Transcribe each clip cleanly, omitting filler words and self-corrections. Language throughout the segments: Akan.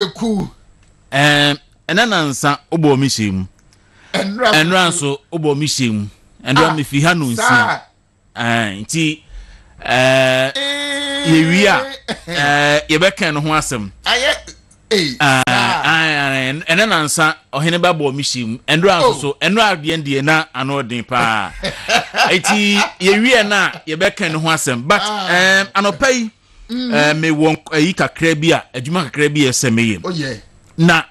Cool. And then answer Obo Mishim. And Ranso Obo Mishim. And Ram if he had no say. And tea. We are. You back and wasam. And then answer or Hennebabo Mishim. And Ranso and Rab the Indiana and ordinary pa. We are now. You back and wasam. But I'll pay. Me won't a crabia, a Juma crabia semi. Oh, yeah. Na,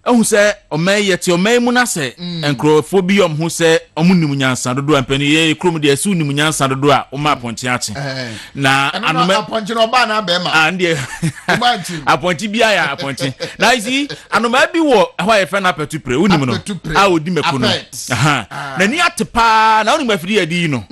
who say, O may yet your may munase, and Crophobium who say, O Munimunian Sandro and Penny, Crumidia Sunimunian Sandro, O my pontiachi. Na, and I'm a ponchino banner, Bema, and dear, a pontibia, a ponti. Now, see, and maybe what I find up to pray, I would do me. Aha, the near to pa, now my free adino.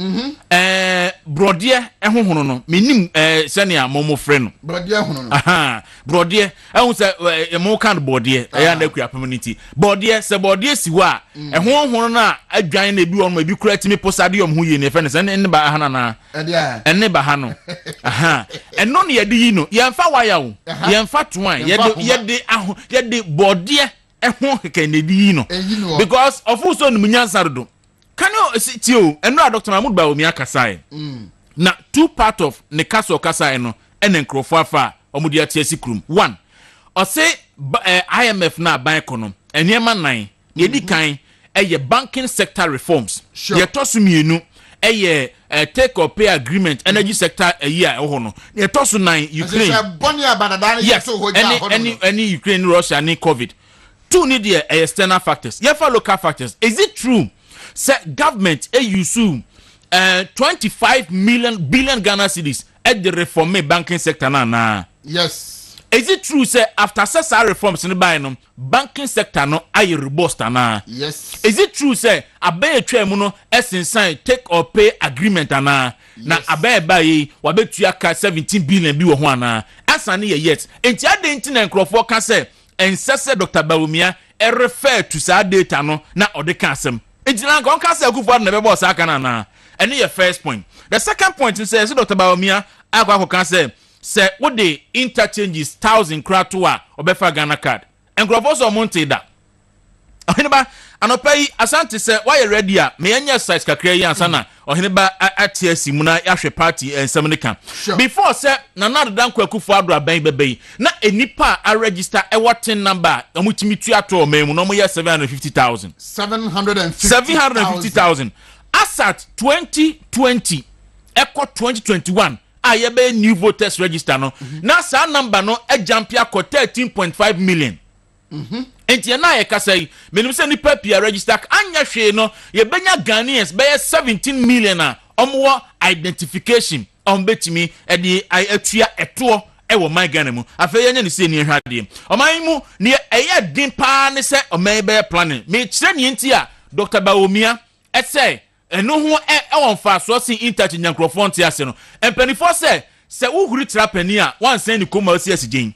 Brodier, and Hono, meaning Senia, Momo friend. Brodier, aha, Brodier, I was a more kind of body, and the community. Bodier, Sabodier, Siwa, and Hona, a giant debut on my be creating me posadium who in the fence and in the Bahana, and never Hano. Aha, and none yet, you yan fa wire, yan fat wine, yet the bodier, and one can the because of who's on Munyan Sardo. Can you see you and no Dr. Mahmoud Baumia Kasai? Na two part of Nekaso Kasai no and then Crofafa or Mudia TSC Krum. One, or say IMF na bankono and Yeman 9, Yedi kind a banking sector reforms. Sure. Ye tosu mi no a take or pay agreement energy sector a year or no. Ye tosu 9 Ukraine. Yes, any Ukraine, Russia, any COVID. Two need the external factors. Ye for local factors. Is it true? Say government use 25 billion Ghana cedis at the reform banking sector na. Yes. Is it true say after such reforms in the binum banking sector no aye robust na? Yes. Is it true say abe twemu no sign take or pay agreement na? Na abe bayi wabetua ka 17 billion bi wo ho na. Asa ne yet. Enti ade nti na nkrofo ka say ensese Dr. Baumia refer to sa data no na ode ka asem. It's not going to say a good for never boss. I can and your first point. The second point is says Dr. Baumia, I can say what the interchanges 1,000 kratua or befa Ghana card and Grovoso Monte that. And I pay Asante say why you ready? May any size Kakrea Sana or Hiniba at TSC Muna Ashe party and Samanica. Before say Nana Dan Kwakufadra baby, not a nipa I register a watching number and which me to me no more 750,000. 750,000. Asat 2020 Echo 2021. I have a new voters register no. Now sa number no a jump ya 13.5 million. Enti na ye ka say menim se ni paper register anya hwe no ye benya Ghanaians be 17 million a omwo identification on betimi e de atua eto e wo man Ghana mu afa ye nya ni se ni hwade oman mu ne eye din pa ne se oman be planning me kire ni enti a Dr. Baumia e say eno ho e won fa so sin interchange nyakrofo ntia se no empanifo say se wo huri trapani a wan sen ni koma osi gen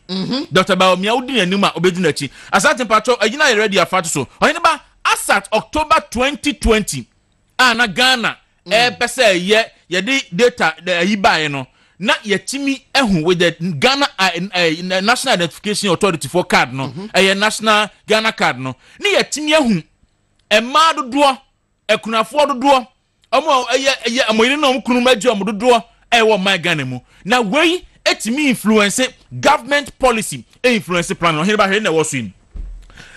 Dr. Baumia udi nanim a obedi nachi asante patro agina ye ready afato so oyene ba asat October 2020 na Ghana pese ye di data yibaye no na yetimi ehu with the Ghana National Identification Authority for card no national Ghana card no ni yetimi ehu ema dodo ekunafo dodo omo amoyire na omkunu majo dodo ewo my Ghana mu na wey etimi influence government policy influence plan no here na wo so in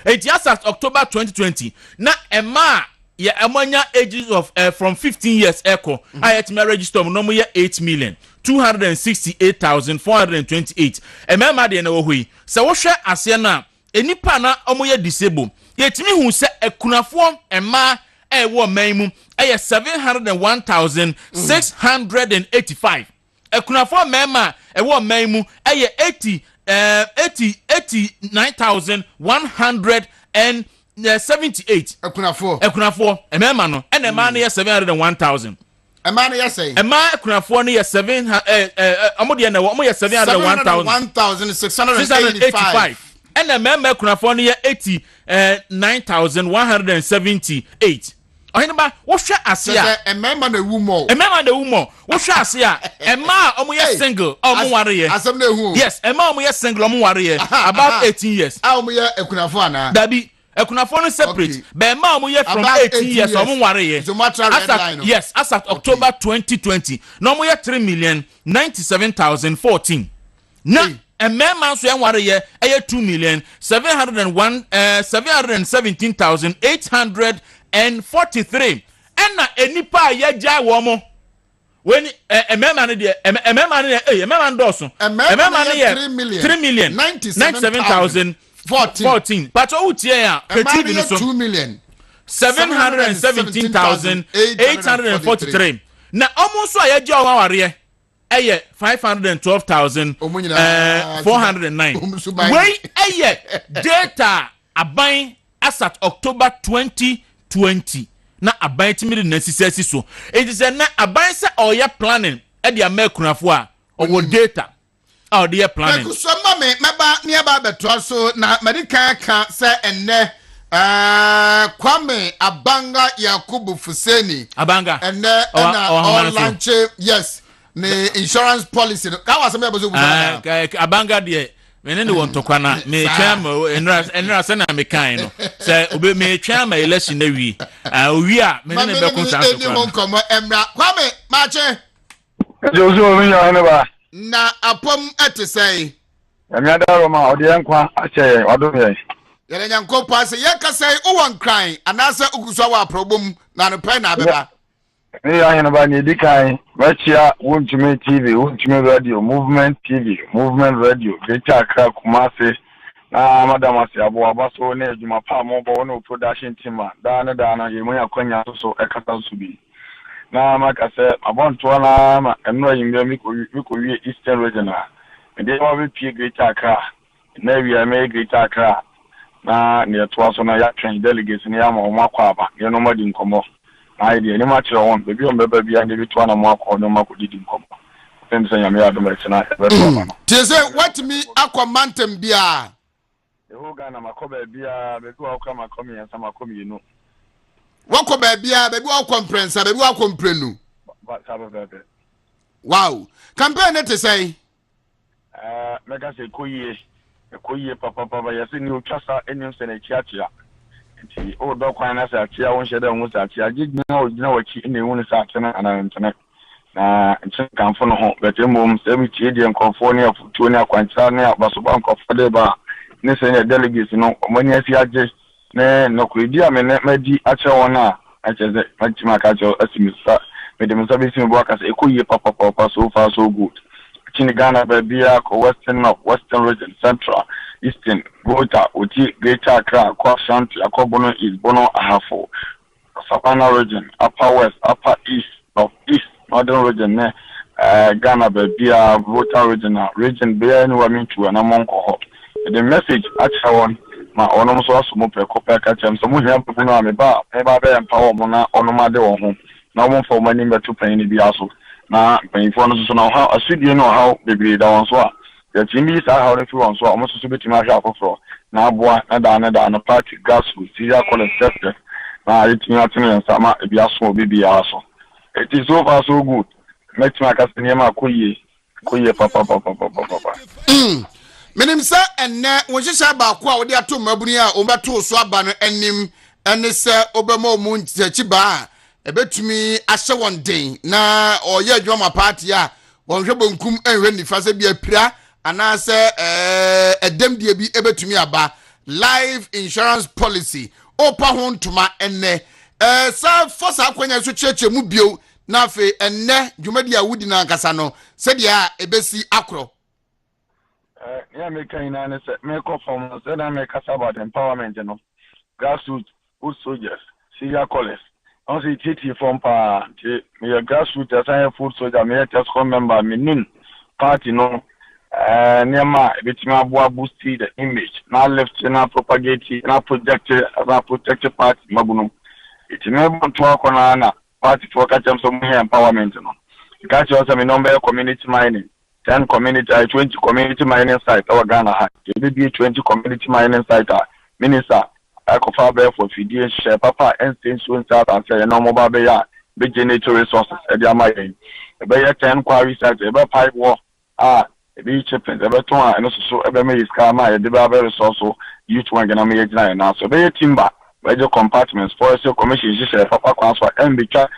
it as October 2020 na ema ya amanya ages of from 15 years echo ayetimi register no mo ye 8,268,428 emema de na wo hui se wo hwe ase na enipa na omo ye disable yetimi hu se ekunafo ema ewo maimu 701,685 ekunafo mema ewo maimu 89,178 ekunafo emema no ene ma na 701,000 ema na say ema ekunafo na 7 amode na wo 701,685 ene mema ekunafo na 89,178 Ohinba wo hwe ase a emema na ewu mo emema na ewu mo wo hwe ase a ema omo ye single omo ware ye asem na ehu yes ema omo ye single omo ware ye about 18 years omo ye ekunafo ana dabi ekunafo no separate but ema omo ye from 18 years omo ware ye yes as at October 2020 no omo ye 3,097,014 na emema so enware ye 2,717,843 ena enipa yeja wo mo when emema ne de emema ne emema ndoso emema ne ye 3,097,014 but o tie ya petit bi so 2,717,843 na omo so yeja wo ware 512,409 wey data aban as at October 2020 na aban timiri na sisasi so it is na aban se oya planning e dia makunafo a owo data o dia planning so mama meba ne ba beto so na medika ka se enne Kwame Abanga Yakubu Fuseni Abanga enne na o launch yes ne insurance policy ka wa se me bozo Abanga de mene ne won tokwa na me twama enra se na me kan no se obe me twama election na wi owi a mene ne be consensus ni won komo emra Kwame mache Jozo mi ya ne ba na apom etesai ya daro ma odi enkwa ache wado ye yele nyanko pase ye kasai o won kran anase uguso wa probum na no pen na beba ni ya ne ba ni dikai machia wontumi TV wontumi radio movement TV movement radio Greater Accra Kumasi na madam asiabo abaso na ejuma pa mo bo no production team da na yemu yakonya so ekata so bi na maka se abonto na ma enno yimbe mi ko wi Eastern region na ende ma bi pie Greater Accra na wi me Greater Accra na ne to so na ya train delegates ne ya ma o makwa aba ye no madi nkomo na ide ni ma kire won bebi on beba bia ne bi to na mo akọ no mako didi nkomo tem se nyame adom na e be to ma no tie se what me akọmantem bia eho ga na makoba bia bebi wa kwa makomi yansa makomi yinu wako ba bia bebi wa komprensa bebi wa komprenu ba sabe bebe wow campaign it say mega se koyie papa yesi ni utwasa enyum se na chiachia nti o do kwan na sa chia won hyeda won sa chia gigna o gina wachi ne won sa atena anantene na nchen kanfo no ho betemom se mi tie die nkonfo ne afutuo ne akwancha ne abaso ba nkonfo de ba ne se ne delegates no omani asi age ne no kwedi amene madi ache won a acheze machima ka cho asimisa medemsa bi simi bo aka se ekoyie papa so far so good Chini Ghana Babia, Western North, Western Region, Central, Eastern, Volta, Uti, Greater Accra, Akwa Shanti, Akobono East, Bono Ahafo, Savannah Region, Upper West, Upper East, Northeast, Northern Region, Ghana Babia, Volta Region, Bea no Waminchu, and among Koho. The message actually one, my onomus also mope, Copa Catchem, some women have put on me bar, Eba Empower Mona, Onomade or home. No one for money but to pay any biaso. Na penfo no so na how asudie no how bebre da won so a ya timi sa how refi won so a mo so betima hwa afoforo na aboa na da no party gas with Hierarchical sector na itimi atene nsama e bia so obi bia so it is so far so good metima ka sene ma koyie papa menim sa enne wo hyehyɛ ba ko a wo de ato mabuni a wo beto so aba no anim ene se obema mu ntiachi ba ebetumi ahye won den na oye adwuma party a won hwe bonkum enhwe nifa se bia pira anase edem die bi ebetumi aba life insurance policy opa ho ntoma enne sa fosa akwanya so cheche mu bio na fe enne dwumadi a wudi na nkasa no se dia ebesi akro ya me kan na ne se me ko form se na me kasa about empowerment no grassroots food soldiers Hierarchical on the TT from pa me grassroots as food soldier me test member me nin party no nema betima aboa boost the image na left na propagate na project na protect party mabuno it never to akona na party for catch some empowerment no catch us me number community mining 10 community 20 community mining site our Ghana ha be 20 community mining site minister akɔfa bɛyɛ for fidie hyɛ papa ɛnse nsuo nsa asase yɛ na ɔmɔba bɛyɛ a bɛgenerate resources ɛde ama yɛn ɛbɛyɛ 10 quarry sites ɛbɛpipe wɔ a ɛbɛyi chippings ɛbɛtɔn a ɛno soso ɛbɛma yɛ sika ama yɛde bɛabɛ resource so youth one gana ma yɛgyina yɛn na so ɛbɛyɛ timber bɛgye compartments forestry commission hyehyɛ papa kwan so a ɛmbɛtwa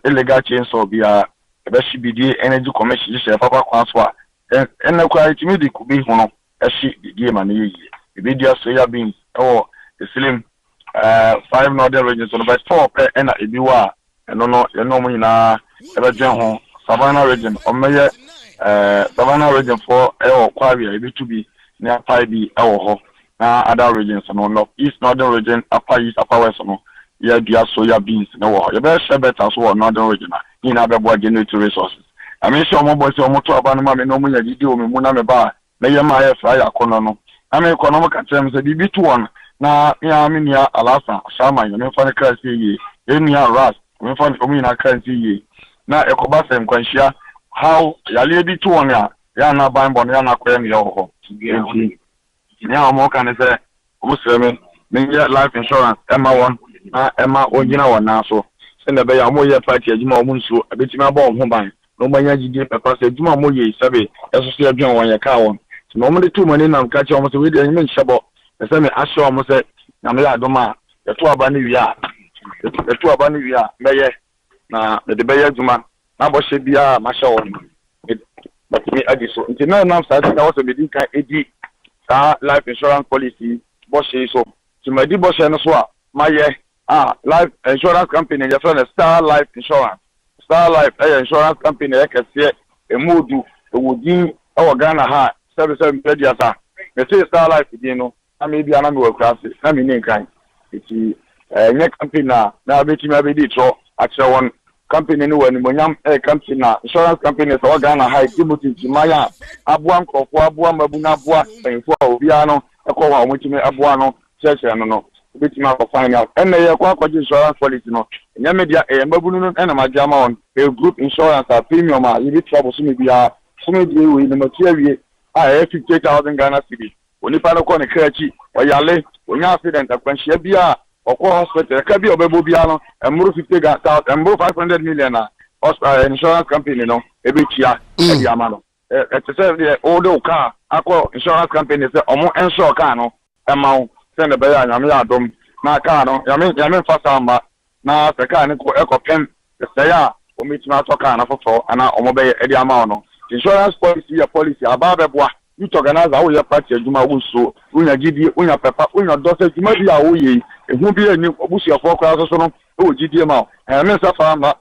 illegal chainsaw biara ɛbɛhye bidie energy commission hyehyɛ papa kwan so a ɛnna kwa itimi de kubi ho no ɛhye bidie ma no yɛyie ebidi soya beans ɛwɔ the slim 5 northern regions so no but 4 pɛ ɛna ebi wɔ a ɛno no yɛno mo nyinaa ɛbɛdwen ho savannah region ɔmmɛyɛ savannah region for ɛwɔ kwari a ebi to bi na apai bi ɛwɔ hɔ na other regions no no east northern region upper east upper west no yɛ dua soya beans na wɔ hɔ yɛbɛhyɛ better so wɔ northern region a nyinaa bɛboa generate resources I mean sure mo boy say mo to aba no ma me no mo nya didi o me mu na me ba na ye ma ye fra ya kono no I mean economic terms say bibi to one na ya me nia alasa shama yo me fa ne kra say ye enia ras me fa o me na kra say ye na ekoba sem kwanhia how ya le di to one ya na ban bon ya na kwem ye ho ya mo kan say o se me life insurance Emma one na Emma onyina one na so se na be ya mo ye party adwuma o mu nso abetimi aba o ho ban no manya jide papa se adwuma mo ye sabe eso se adwuma won ye ka won no mo de tu mani nam ka che o mo se we de nyime nhyebo se me ahye o mo se na me ya adoma ye to aba ne wi a meye na me de beye adwuma na bo hye bia ma hye won but me adi so nti na nam sa na wo se me din kan edi ka life insurance policy bo hye so ti ma di bo hye no so a ma ye life insurance company ya friend Star Life Insurance Star Life insurance company ekese emudu ewudin ewo Ghana ha 77 diasa me say Star Life din no na me bia na me wakrase na me nin kan eti nye company na abeti me abedi tro akere won company no wani monyam company na insurance company so Ghana ha dimuti timaya aboa nkofo aboa mabuna aboa penfo obi ano ekọ wa omutimi aboa no chese no betima for final and ye kwa insurance policy no nya media mabunu no na majama on a group insurance a premium a you trouble so me bia we no material a 50,000 Ghana cedis oni pa no ko ne krachi oyale onya accident akwanhia bia okọ hospital ka bia obebo bia no emuru 50,000 emuru 500 million na insurance company no ebetia e bia ma no it say the old car akọ insurance company say omo insure car no emawo send the bear nyame adom na car no nyame fasa mba na se car ne ko ekopem se ya o mitima to car na fofo ana o mo be e di ama no insurance policy ya policy aba beboa you to organize how your party adwuma wo so unya gidi unya pepa unya dose adwuma bi a wo ye ehu bi ani obusuafo kwa so no o gidi ma me safa ma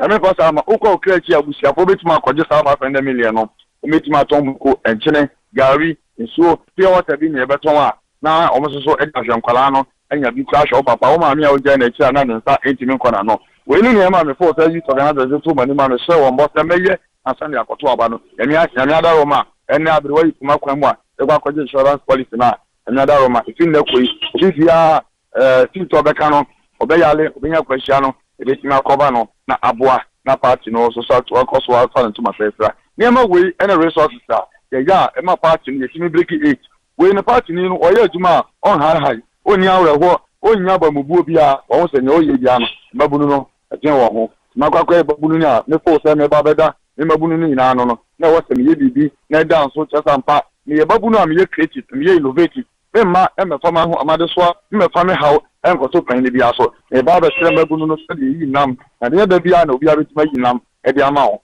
me fasa ma uko krechi abusuafo betima akọje sa 500 million no o mitima ton ko enchene gari nsuo pure water bi ne beton a na omososo edahwe nkwala no anya bi crash o papa o ma me a o jana chi ana nsa entimi nkona no we ni ne ma me for say you to organize to mani ma me share won boss meye asane akoto aba no emi adaro ma ene abrewa ikuma kwan mu a egwa akọje insurance policy na emi adaro ma ifin na koi bia tinto beka no obeyale obenya kwahia no ebetimi akoba no na aboa na party no so so to akoso afa nto ma fefra niam we ene resources a ya ema party no yetimi break 8 we ne party ni no oye adwuma on high oni awreho onya bamubuo bia won se ne oye bia no mabunu no atin wo ho makwakwa babunu ni a me fo se me babeda me mabunu ni na no no na wo se me ye bibi na dance so chesampa me ye babunu am ye creative me ye innovative me ma me fama ho amade so me fama how enkoto kan ni bia so me baba se mabunu no se yi nam na de da bia na obi abetima yi nam e de ama ho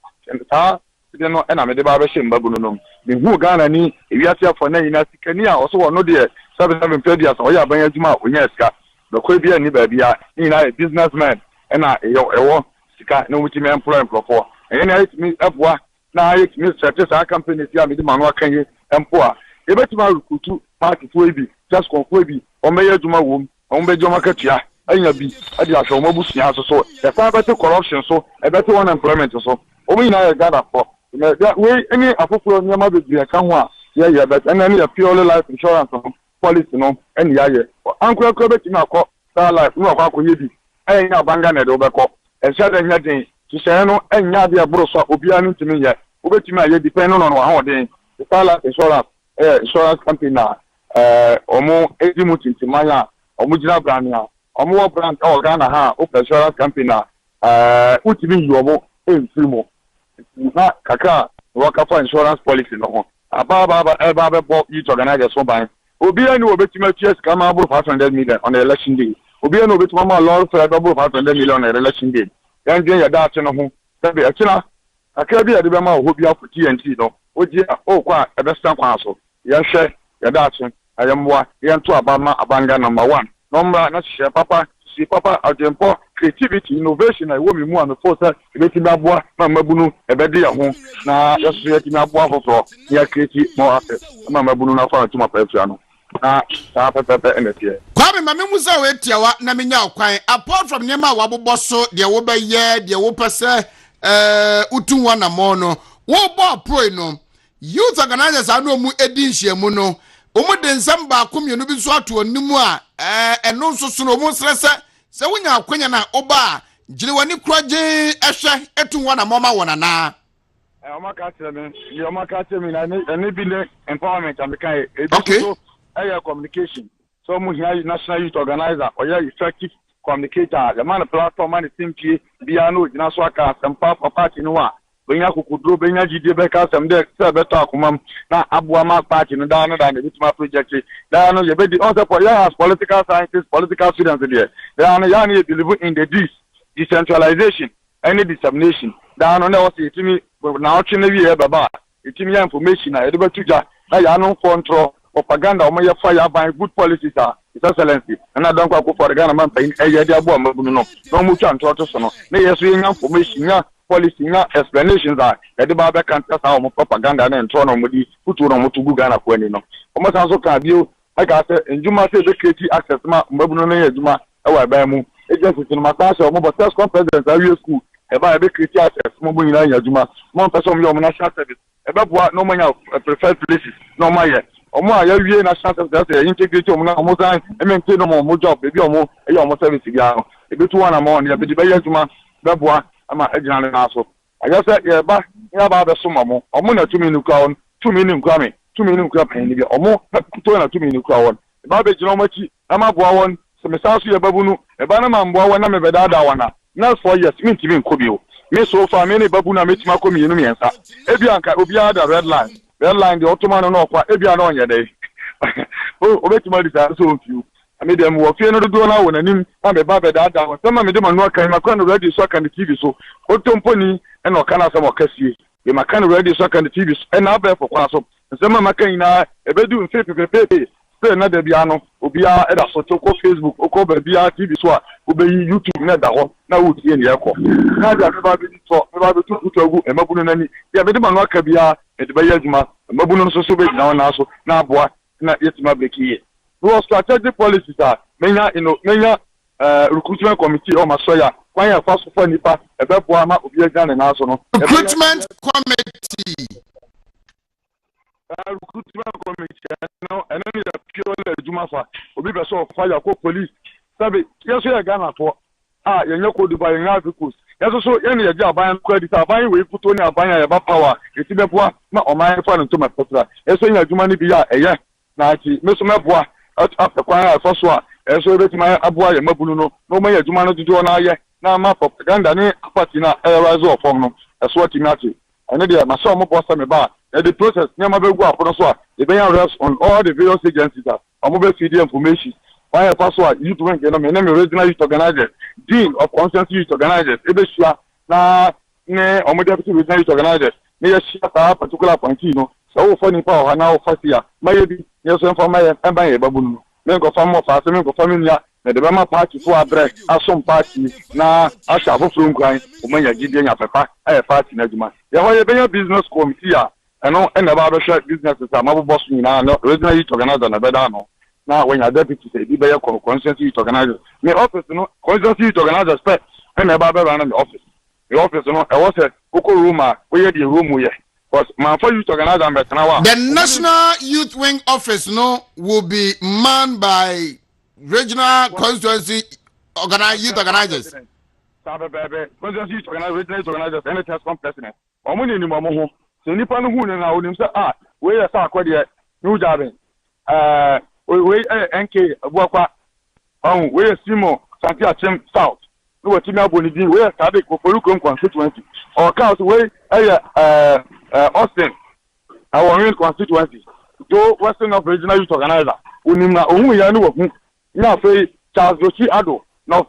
ta de no e na me de baba she mabunu no me hu Ghana ni ewiase afọ na nyina sikani a oso wo no de 77 dias o ya banya juma onya sika the koi bia ni ba bia ni na businessman e na ewo sika na wuti me employ for e na it me aboa na it me set sa company ti a me di manu akanye empoa e betima rukutu party fo ebi just konfo ebi o me ye juma wom o me joma katua anya bi adi ahwo mo busia so e fa bete corruption so e bete unemployment so o me na ye gather for we any afoforo nyama bebre ka ho a ye but and any purely life insurance policy no any ye anko akọ betimi akọ Star Life no akọ ye bi enya banga na de obekọ e sha da nya den ti se no enya de aburo so obia no ntimi ye obetimi aye depend no ho den Star Life insurance insurance company na omo edimu tintimanya omujina brand na omo brand o Ghana ha o insurance company na utimi yomo enfimo na kaka work for insurance policy no ho aba bo youth organizers so ban obi ani obetuma ties kama above 500 million on the election day obi ani obetuma ma law for above 500 million on the election day yan ya da ate no ho sabe akina aka bi ade be ma ho bi afo TNT no oji kwa ebe stand kwa so yan hwe ya da ate ayamwa yan to abama abanga number 1 number na hye papa si papa ajempo creativity innovation na wo mi mu an force ebetimi aboa na mabunu ebede ya ho na yeso yetimi aboa foforo ya create more assets na mabunu na fa tuma pefia no na ta pepepe enetie kwame mame musa wetiawa na menya okwan apart from nyema wabobọ so de wo beye de wo pese utunwa na mo no wo bo pro no youth organizers anu mu edi nhyiamu no omo de nsam ba komienu bi so ato onimu a eno nso so no mo srese se wonya akwanya na oba gire wani kroje ehwe etunwa na moma wona na omaka tell me na bi le empowerment ameka okay so communication so mu here national youth organizer or effective communicator the man platform man simply bia no gina so aka sempa party no a benya kokudro benya gide be ka sem de se beto akomam na aboa ma party no da na bituma project da no ye be di also for as political scientists political students there no ya believe in the decentralization and dissemination da no na o se itimi na o twene wie baba itimi information na e be tuja na ya no control propaganda omo ye fire by good policies his excellency and I don't go for the Ghana man pay e dey abo amabunu no mu twa nto so no na yeso ye information ya policy na explanations are e dey ba be kan tesa omo propaganda na ntro no mudi futu no mutugu Ghana ko ani no omo san so ka bio aka say njuma say be create access ma mbabunu no ye njuma e wa ba mu agency no mata say omo but test president awie school e ba be create access mo bo nyina ya njuma mo person yo national service e be boa no manya preferred places no ma ye omo aya wie national service say integrity omo na omo san e maintain omo job be bi omo e omo service bia no e be to one amount ya be di be ya njuma be boa ama ejina na so aya say ye ba ya ba be so mamo omo na tumi nukwa on tumi nukwa me tumi nukwa pan ni bi omo to na tumi nukwa won e ba be jina omo chi ama boa won se me san so ye babunu e ba na ma mboa won na me be dada wana na for yes me timi nkobi o me so fa me ne babu na metima ko mienu miensa ebi anka obi ada red line the ottoman no kwa ebi ana onye dey o betima di sa so fiu ame dem wo fie no do na wona nim na be ba be dada won sama me dem no kan makwa no ready so kan TV so otomponi e no kana sama kasie be makwa ready so kan TV so e na ba for kwa so sama makan na ebedu mfe pepepe say na da bia no obi a e da so to ko Facebook ko ba bia TV so a obeyi YouTube na da ho na wo tie ne ekọ na da ba be to ba be to agu e mabunu nani ya be de manu aka bia e de ba yaduma mabunu so so be na na so na aboa na yetima bekiye no strategic policies are menya recruitment committee o masoya kwan ya faso for nipa e be boa ma obi agane na so no recruitment committee recruitment committee no and then the pure ejuma fa obi be so fire ko police sabe yeso ya Ghana for yenye ko Dubai nga because yeso so ye ne ye aban credit aban we futo ni aban ya ba power eti be boa na o man fa no to ma petra yeso nya adwuma ni bi ya eye na ati meso meboa afekwan afa so a yeso betima aboa ye mabulu no no ma ye adwuma no dudu na ye na ma propaganda ni party na rise of no eso ati mati ene de ma so mo boss me ba the process nyama be go apono so a e be yan rest on all the various agencies that omo be feed information why a password youth when no me original youth organizer dean of conscience youth organizers e be sure na ne omo deputy regional youth organizers ne ye share that particular point no so wo for ni pa o na wo fasia maye bi ye so informa ye emba ye babunu me go fam of ase me go family ya na de be ma party for address asom party na asha for from kwan o man ya gide nya papa e party na djuma ye ho ye be business committee ya eno ena ba be share businesses ama boss ni na original youth organizer na be da no na when your deputy say be your conscience youth organizer me office no conscience youth organizer spec ena ba be run the office no I was a oko room where the room here because man for youth organizer the national youth wing office no will be manned by regional constituency youth organizers sabe bebe conscience youth organizers any task force president omuni ni momo ho so nipa no hu ne na onim say we ya sa akwade new job we NK abuakwa we Simo Santi Achem South. No what me abonidi we start ko Forukom constituency. Or counts we Austin. Our own constituency. Do Western of Regional Youth Organizer. Unimna ohu ya no wo. Na fe Charles Gochi Ado. No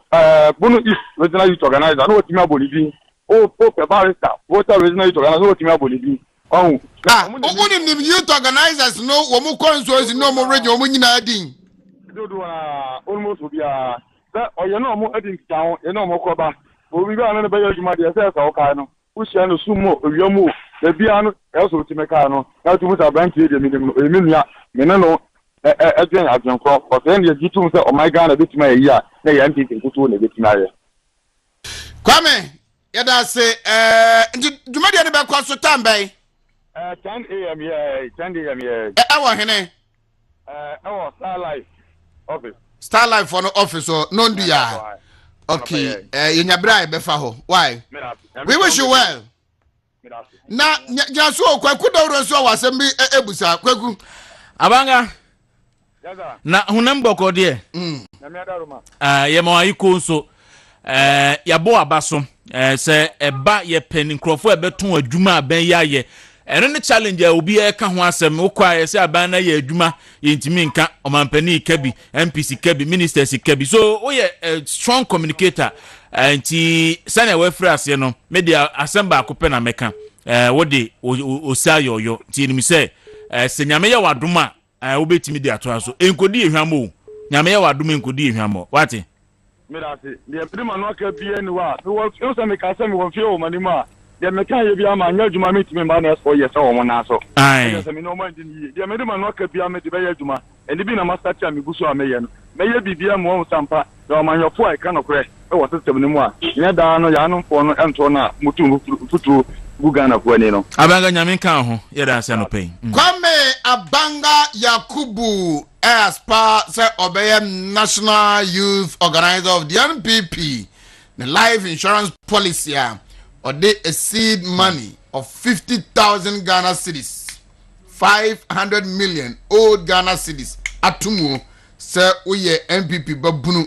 Bono East Regional Youth Organizer. No what me abonidi. Oh, Pope Barrister. Water Regional Youth Organizer. No what me abonidi. Oh. Unim youth organizers no wo mu consoles no mo radio wo mu nyina din. Do almost will be you know more edin town, you know more coba. We go on the bay of my dear Kano, who shall no sumo, Yomu, the Biano, also to Mecano, now to Mr. Banky, the Minia, Menano, Adrian Adrian Crop, but then the G2 said, oh my God, a bit my year, they empty to go to a bit my year. Kwame, yada say, do my dear back to Tambay? 10 a.m. yeah, 10 a.m. yeah. Our Hene, our Starlight office. Starlight for no office or no do ya. Okay, in your bribe befaho. Why? We wish you well. Na nyaso kwaku dawro so wasem bi ebusa kwaku. Abanga. Na hunamboko de. Na me adaruma. Ye mo ayiko nso ya bo abaso se eba ye pen nkrofo ebeton adwuma aban yaye. Eno ne challenge obi e ka ho asem ukwa se aban na ye adwuma yentimi nka omampani kabi MPC kabi ministers kabi so we a strong communicator anti sane we free ase no media assemble akope na meka wodi osayo yo ti ni se se nyame ye wadoma obetimi de ato aso enkodi ehwamo nyame ye wadoma enkodi ehwamo wati mirasi de prima no aka bi eni wa wo se me ka se me wo fie o manima de me kan ye bi ama nya adwuma metimi ba na so ye se wo na so ai se me no man din yi de me de ma no aka bi ama de be ye adwuma eni bi na master cha me guso ameye no me ye bibia mo sampa de o manyofo ai ka no kre e wo system ni mu a nya da no ya no fo no ento na mutu futu Gugana kwani no abanga nyame kan ho ye da ase no pay Kwame Abanga Yakubu as part say obey National Youth Organizer of the NPP the life insurance policy or they exceed money of 50,000 Ghana cedis 500 million old Ghana cedis atumu say oye NPP babunu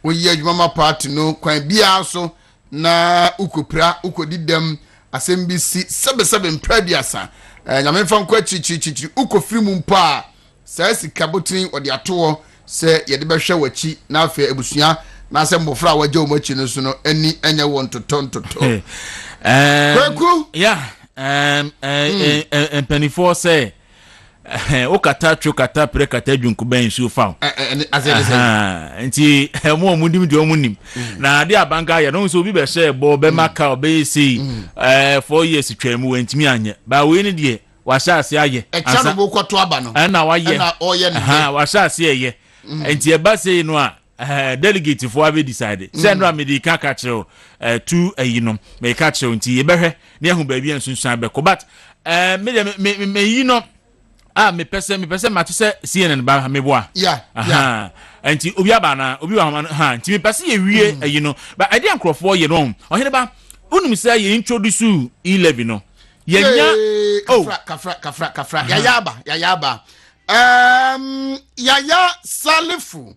oye adwuma party no kwan bia so na ukopra ukodidem asembisi sebe mprediasa nyame fa nkwa chichi ukofiri mu mpa sa sika botin odi ato se ye de behwe wachi na afa ebusua na asembofra waje o machi no so no ani anya won totonto kweku penifo say okata tro kata pre kata dwunku ben su fa nti mo mudim de omunim na de abanga ya no so obi be share bo be maka obe si 4 years twam wantimi anye ba we ni de wa sha ase aye echa no bo kwato aba no na wa ye na oye ne wa sha ase aye nti e ba say no a delegate for have decided send no me di ka kire to no me ka kire nti e behwe ne ahu ba bia nsunsun be ko but me yi no me pese mate se CNN ba me boa yeah anti obi aba na obi wa ha nti me pese ye wie no but I dey ankrofo ye no ohene ba unum se ye introduce 11 no ye nya kafra yayaba yaya Salifu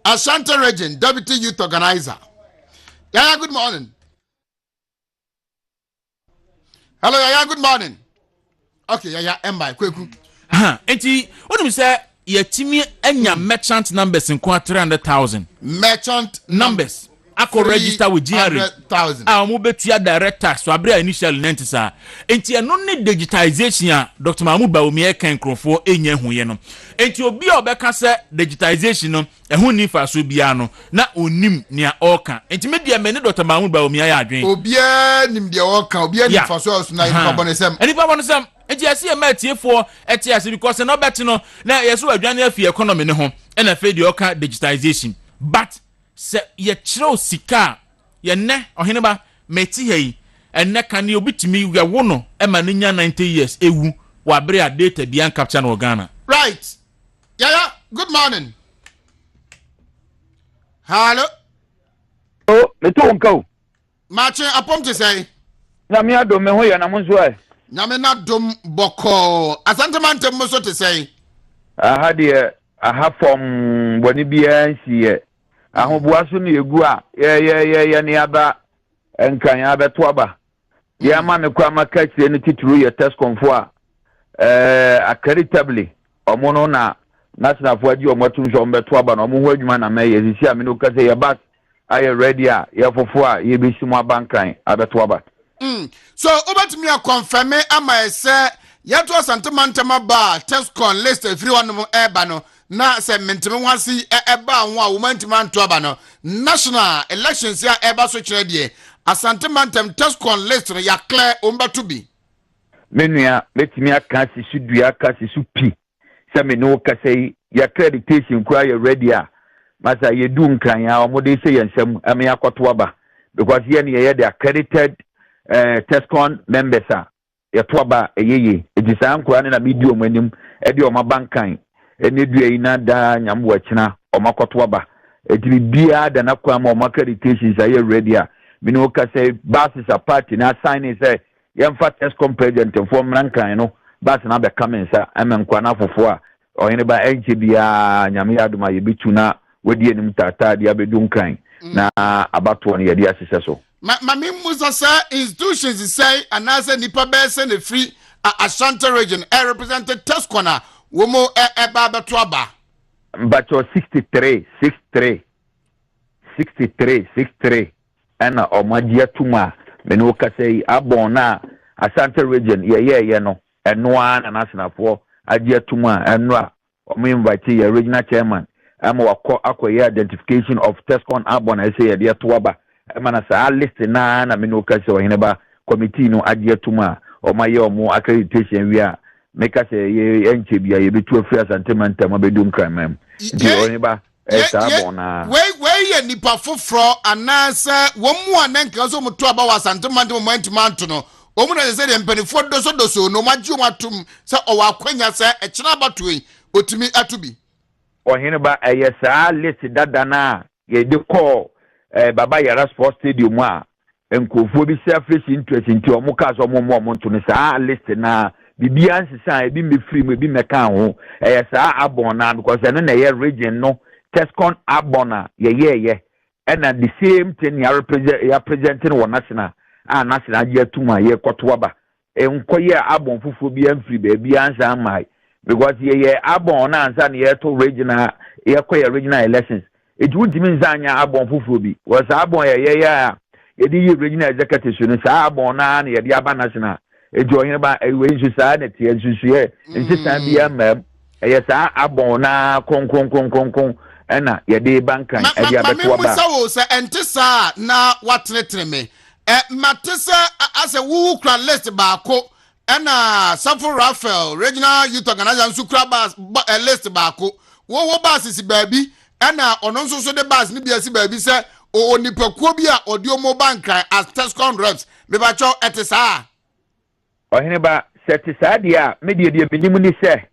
Ashanti Region Deputy Youth Organizer. Yaya, good morning. Hello Yaya, good morning. Okay, Yaya, emba kweku. Enti wonum say yetimi anya merchant numbers in 300,000 merchant numbers ako register with GRA 100,000 mo betua direct tax so abria initial nenti sa enti eno ne digitization a Dr. Mahmoud Bawumia kan krofo enya huye no enti obi a obeka se digitization no ehu ni fa so bia no na onim nia oka enti media me ne Dr. Mahmoud Bawumia ya adwen obi nim dia oka obi ni fa so na ifa bonesem enipa bonesem enti ase e matiefo eti ase because no bet no na yeso adwane afi economy ne ho na fe dia oka digitization but se ye chiro sika ye ne ohene ba meti hei enne kan ye obitimi ye wo no e ma nya 90 years ewu wa bere a data bia capture no Ghana right Yaya, good morning. Hello. Oh, me to nko. Mache apom te say. Nyame adom me ho ye na mo nso ai. Nyame na dom boko. Asante mantem mo so te say. Aha de aha from boni bia nsiye ahoboa so ne egu a ye ne aba enkan ya beto aba ya ma me kwa maka tie ne tituru ye test confo a accreditably omo na national for agi omo tum so beto aba na omo ho adwuma na me ye sisi a me no kase ye bas aye ready a ye fofo a ye besi mu abankan abeto aba so obatimi a confirm ama ese yato santamantama ba test con list everyone mo eba no na se menteme wasi eba ho a womantima nto aba no national elections ya eba so kire de asantamantam test con list no ya clear omba to be menua betimi aka sisu dua aka sisu pi se me no kase ya accreditation kwa ya ready a masa ye du nkran ya omode se yensam ame akoto aba because ye ne ye the accredited TESCON members a yetoaba eyeye ejisa nkwa ne na media omanim e de oma bankan ene dua ina da nyambo akina omakoto aba ejiri bia da na kwa ma accreditations aye ready a mino ka say basis a party na sign say yemfa TESCON president for mrankan no bas na be kamensa amenkwa na fofo a ohene ba enche bia nyame aduma ye bitu na wedi enim tata dia bedunkan na abato ne ye dia seseso Mami Musa say institutions say another nipa bese ne free Ashanti region represented Tescona womo eba to aba but 63 and omadia tuma meno ka say abona Ashanti region ye no eno na national for adia tuma eno a omo invite your regional chairman am akoye identification of Tescon abona say ye to aba emana sa list na meno ka say ohene ba committee no adia tuma o maye omo accreditation wi a make us ye enche bia ye betu afri Asantema ma bedum kramam di ohene ba bona we ye nipa foforo anasa wo mu anenka so muto aba wa Asantema mo mantimanto no o mu na se de mpanifo doso no magye o matum se o wa kwanya se e kina batoi otimi atubi ohene ba eye sa list dada na ye de call Baba Yara Sports Stadium a enkofo bi se fresh interest nti o mu ka so mo nto ne sa list na bibia nsisa ebi me free me bi meka ho sa abona because eno na ye region no Tescon abona ye and the same thing ya representing one national national je tuma ye koto aba enkoye abon fufu bi amfiri be bi ansa mai because ye abona ansa na ye to regional ye koye regional elections it would mean zanya abon fufu bi was abon ye di regional executive so sa abona na ye di aba national ejoyin ba ewe nsu sa na tie nsu ye nsi san bi amam ye sa abona kon ena ye de bankan e dia beto ba so say entisa na watretre me matisa as a wu kra list ba ko ena Safo Raphael regional youth organization sukra ba list ba ko wo basis baabi ena ono nso so de bas ni bia si baabi se o nipakuo bi a odio mo bankan as Tescon reps me ba cho etisa ohene ba setisa dia media dia minimu ni se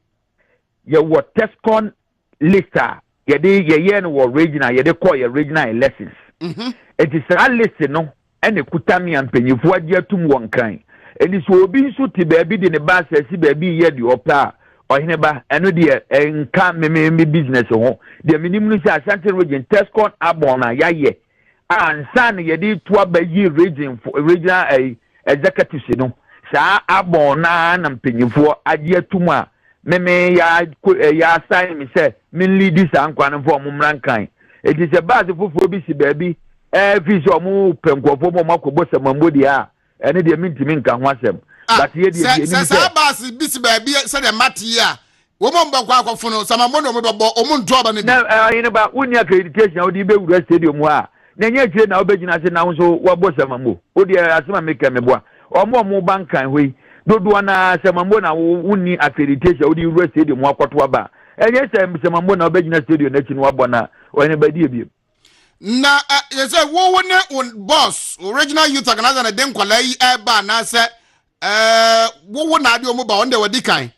ye wo Tescon lista ye no wo regional ye de call ye regional elections it is a list no ene kutami ampanyifo agi atum won kan eni so obi nso ti baabi de ne ba sesi baabi ye de opa ohene ba eno de enka me business ho de minimum si Ashanti region Tescon abona ye ansan ye de to abayi region regional executives no sa abona na ampanyifo agi atum a meme ya sign me say min lead this ankwan for mumrankan it is a base fofo bi si baabi visa omu penkofo mo makobo samambodi a ene de mintimi nka ho asem but ye de ni say base bi si baabi say the mati a wo mo mbakwa akofo no samambo no mo bebo omu nto aba ne na ene ba woni accreditation odi be wura stadium a na nya kire na obegina se na so wabo samambo odi asema meka meboa omo bankan hoi dodo na semambo na wuni accreditation odi wura stadium akoto aba enye semambo na obegina stadium na chinu abona woni badi ebiem na you say wo ne boss original youth organizer na den kwala yi eba na say wo na ade omo ba on de wadi kan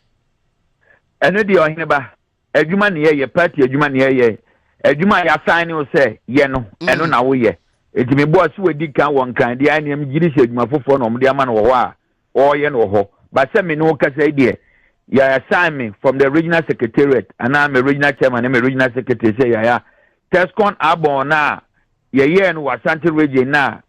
eno de ohene ba adwuma ne ye party adwuma ne ye adwuma ya sign o say ye no eno na wo ye etimi boss wadi kan won kan de anem giri se adwuma fofo na omo de ama no wo a o ye no ho ba se me no ka say de you assign me from the regional secretariat, and I'm a regional chairman, I'm a regional secretary. Say, yeah, Tescon Abon na, yeah, and Wasante region na,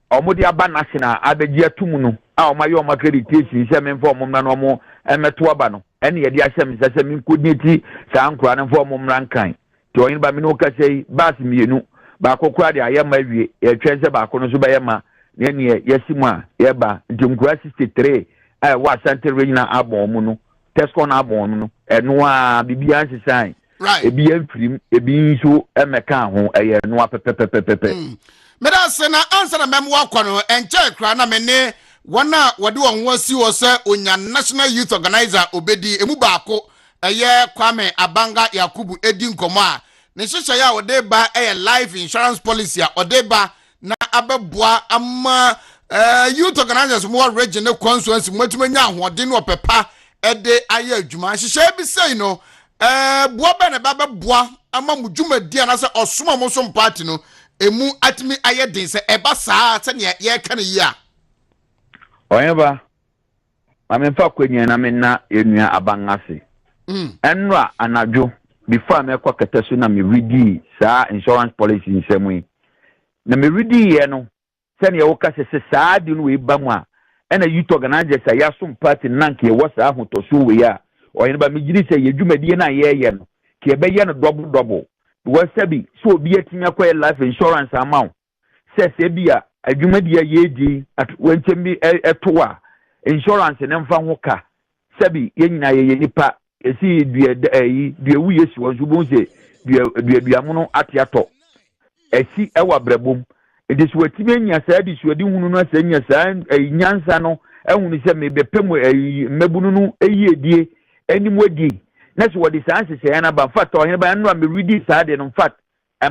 or Modia National, Abegia Tumunu, our my own accreditation, seven for Mumano, and Metuabano, and the Assembly, Sesame Kudniti, Sankran, and for Mumrankai. To in Baminoka say, Basim, Bako Cradi, I am my way, a transfer Bacono Subayama, Nene, Yesima, Yeba, Jumgra 63. Was Santa Regina Abon, Tescon Abon, and Noa Bibian sign. Right. A being a being so a mecan, a noa pepe. Medasena answer the memoir quano and check Rana Mene. One what do on was you was on your national youth organizer Obedi Emubako, a year Kwame Abanga Yakubu Edin Koma. Neshaya or deba a life insurance policy or deba na abeboa ama youth organizers more regional constituency mutumenya hodin wo pepa ede aye adwuma hihye bi say no boa be ne baba boa ama mudwuma dia na se osoma mo so party no emu atimi aye den se eba saa se ne ye ka ne yi a oyeba amemfa kwenya na menna enua abangase enra anadwo before me kwa katasu na me ready saa insurance policy nsemu na me ready ye no sani woka se saa di no we ba mu a ena youth organizers ya som party nanke wo saa hotoso we ya oyin ba me gidi se ye dwumadie na ye no ke be ye no double wo sabi so obi atimi akwa life insurance amount se bia adwumadie ye di wenchem bi etoa insurance ne mfa ho ka sabi ye nyina ye nipa esi dua wu yesi wo zubo se dua mono atiato esi ewa brabom it is what nya saa di so di hunu no asa nya saa nyansa no ehunu se me bepem mabunu no eyiedie animu adi na so wodi saa sese na ba fact o ba no me ready saa de no fact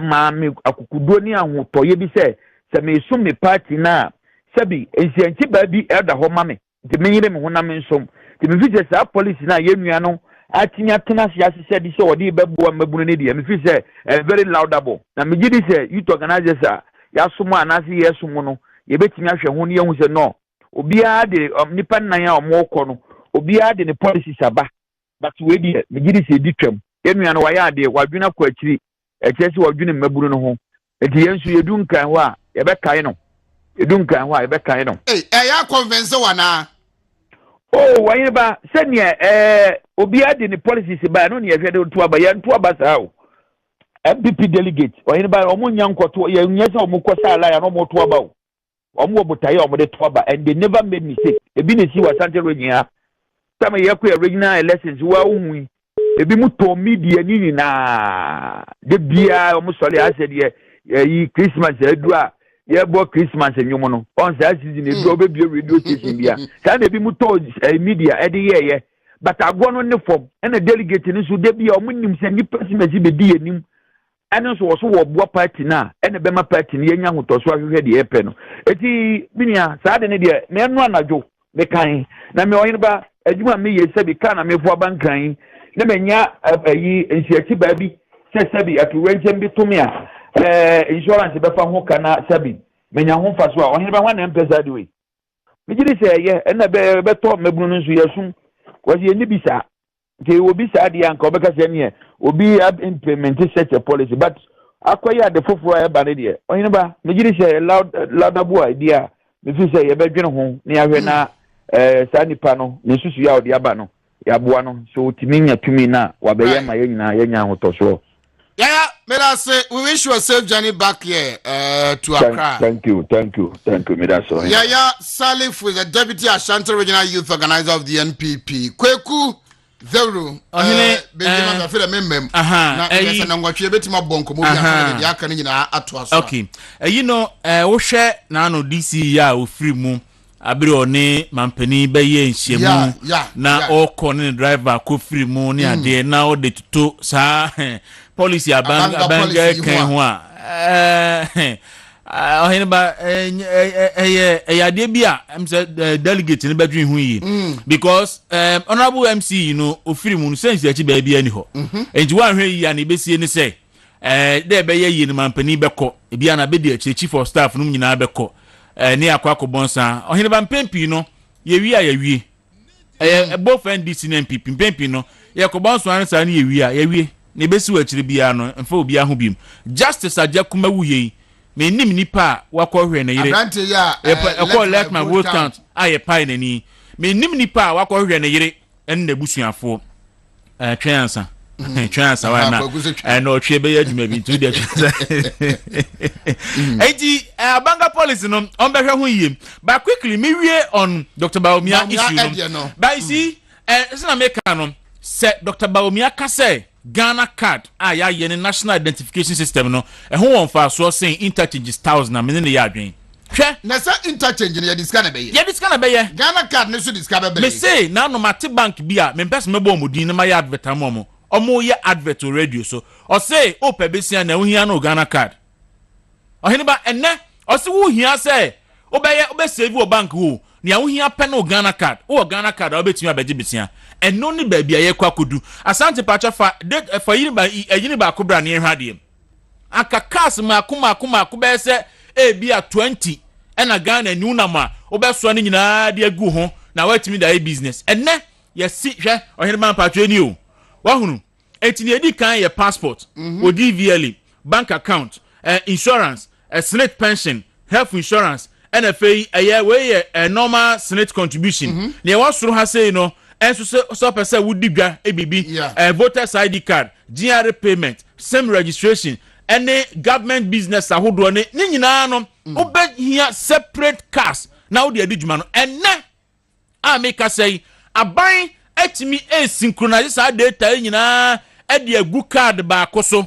ma me akukudo ni ahotoye bi se me so me party na sabi ensianti ba bi elda ho ma me de menyire me ho na me nsom de me fi saa policy na yenua no atinya tena sia se di se wodi bebo mabunu ne de me fi se very laudable na me gidi se youth organizers ya sumo anasi yesumo no ye betimi ahwe ho ne yehu se no obiaa de nipa nan a omoko no obiaa de ne policies aba but we di me gidi se di twam enua no waya de wadwena kwa akiri ekesi wadwene maburu no ho enti yensu yedu nkan ho a ye be kai no yedu nkan ho a ye be kai no ya convince wana wayin ba senia obiaa de ne policies ba no ne ye hwe de to aba ye nto aba saa o MPP delegate oyin ba omo nyankoto ye nyesa omo kwasala ya no mo to aba omo obutaye omo de to aba and they never made mistake ebi ne si wasante region sama ye ko regional elections wa ohun ebi mu to media nini na de bia omo sole ase de yi Christmas edu a ye bo Christmas enyomo no on sa season edu obebi radio station bia sa na ebi mu to media e de ye but agwo no ne form and delegate ni so de bia omo nim se nipa si mezi be di enim ene so wo boa party na ene bema party ni yenya hotoso ahwehwe de epe no eti binia saa de ne de na enu anadwo be kan na me oyin ba adwuma me ye sabi kan na me fo bankan na menya yi ensiachi ba bi se sabi atuwenjem bi tumia insurance be fa ho kana sabi menya ho fa so a oyin ba wana mpesa de we me gidi se ye ene be to mabunu nso yesum wazi eni bisa ke obi sa de anka obeka se ne obi implement such a policy but akwaya de foforo ya bane de oyin ba me gidi se laudable idea me fi se ye be dwene ho ne ahwe na sa nipa no ne susu ya odi aba no ya boa no so timinya tumi na wa be ya ma yenya yenya hotoso yeah may I say we wish you a safe journey back here to Accra. Thank you me that's all. Yeah Salif with the deputy Ashanti regional youth organizer of the NPP Kweku Zero Benjamin Afela member na esa na ngwatwe betima bonko mo bia ya aka ni nyina ato aso. Okay you know wo hwe na no DC ya ofiri mu abiri oni mampani be ye nhyiemu na okọ ne driver ko firi mu ne ade na o de tuto sa policy abanga kan ho a ohinba ade bia am say delegate ne badwin hu yi because honorable MC you know ofiri mu sense achi ba bia ni ho enti wan hwe yi na besie ni say de be ye yi ne mampani beko bia na be de chief of staff no nyina beko ni akwa ko bonsa ohinba mpempi no ye wi both NDC and MPP no ye ko bon so an sa na ye wie na be si wa chiri bia no mfa obi aho biem justice ajakuma wuye me nim nipa wakɔhwɛ na yere let my vote count aye pai nani me nim nipa wakɔhwɛ na yere en na busuafo twansa twansa wa na no twe be adwuma bi to de twansa enti abanga policy no on behwɛ ho yiem but quickly me wie on Dr. Bawumia issue no but see na make no say Dr. Bawumia ka say Ghana card ya ye national identification system no e ho won fa so saying interchanges 1000 na me ne ya adwen hwe na sa interchange ne ya disca na be ye Ghana card ne so disca be me say na no mate bank bia me pese me bo modin na ma ya advert mo omo ye advert radio so o say o pe besia na ohia na Ghana card o hene ba enne o se wo hia say o be save o bank wo na ohia pe na Ghana card o Ghana card o betimi abeje besia eno ni ba bia ye kwakodu asante pacha fa yini ba kobra ne hwade aka cars makuma be se e bia 20 ena Ghana ni unama obeso ne nyina de agu ho na watimi da business enne ye si hwe ohirman pacha ni o wahunu etini edi kan ye passport o DVL bank account insurance SNET pension health insurance NFA we normal SNET contribution ne wasoro ha say no enso so person would digwa ebibi voters ID card GRA payment same registration any government business ahodo ne nyina no obe here separate cars now dey adjuma no enne a make say aban etimi synchronize sa data nyina e dey agu card ba koso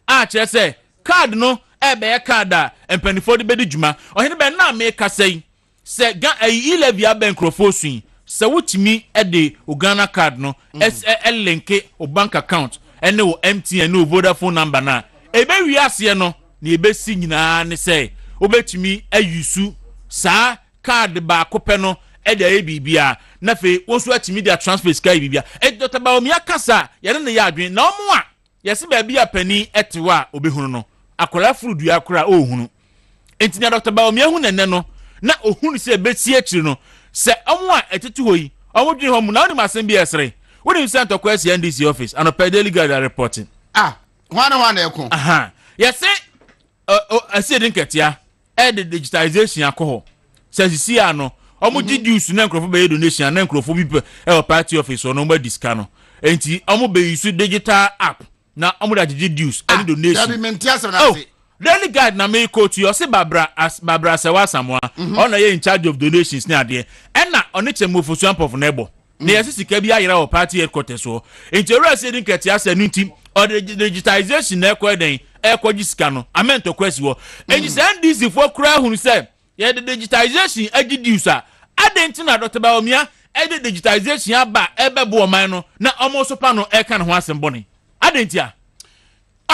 a kire say card no ebe card a empanifo de be djuma ohene be na make say e-levy abenkrofo se wutimi de Ghana card no linke o bank account ene o MTN no Vodafone number na ebe wiase no na ebe si nyina ne se obetimi ayusu sa card ba kope no de bibia na fe wonso atimi dia transfer sky bibia Dr. Bawumia kasa yene ne ya adwen na omo a yesi ba bia pani etewa obehunu no akola frudu akora ohunu enti na Dr. Bawumia hu nene no na ohunu se beti akiri no se omo a etetu hoyi omo dwi ho mu na oni masem bi esre woni sent to kwesi NDC office and per daily guide reporting wana ekon yesi asi din ketia the digitization akoho se sisi ano omo deduce na nkrofo be donation na nkrofo bi party office no ba disca no enti omo be use digital app na omo da deduce any donation daily guide na me quote you say babra sewa samwa ona ye in charge of donations na ade na oniche mo fosu amp of nebo na yesi sika bi ayira o party headquarters so interior say din kete asa nti or the digitization na ekwen ekwaji sika no amen to kwesi wo enti say NDC for kura hunu say ye the digitization agidiusa adenti na Dr. Bawumia the digitization aba ebebo oman no na omo so pa no eka ne ho asemboni adenti a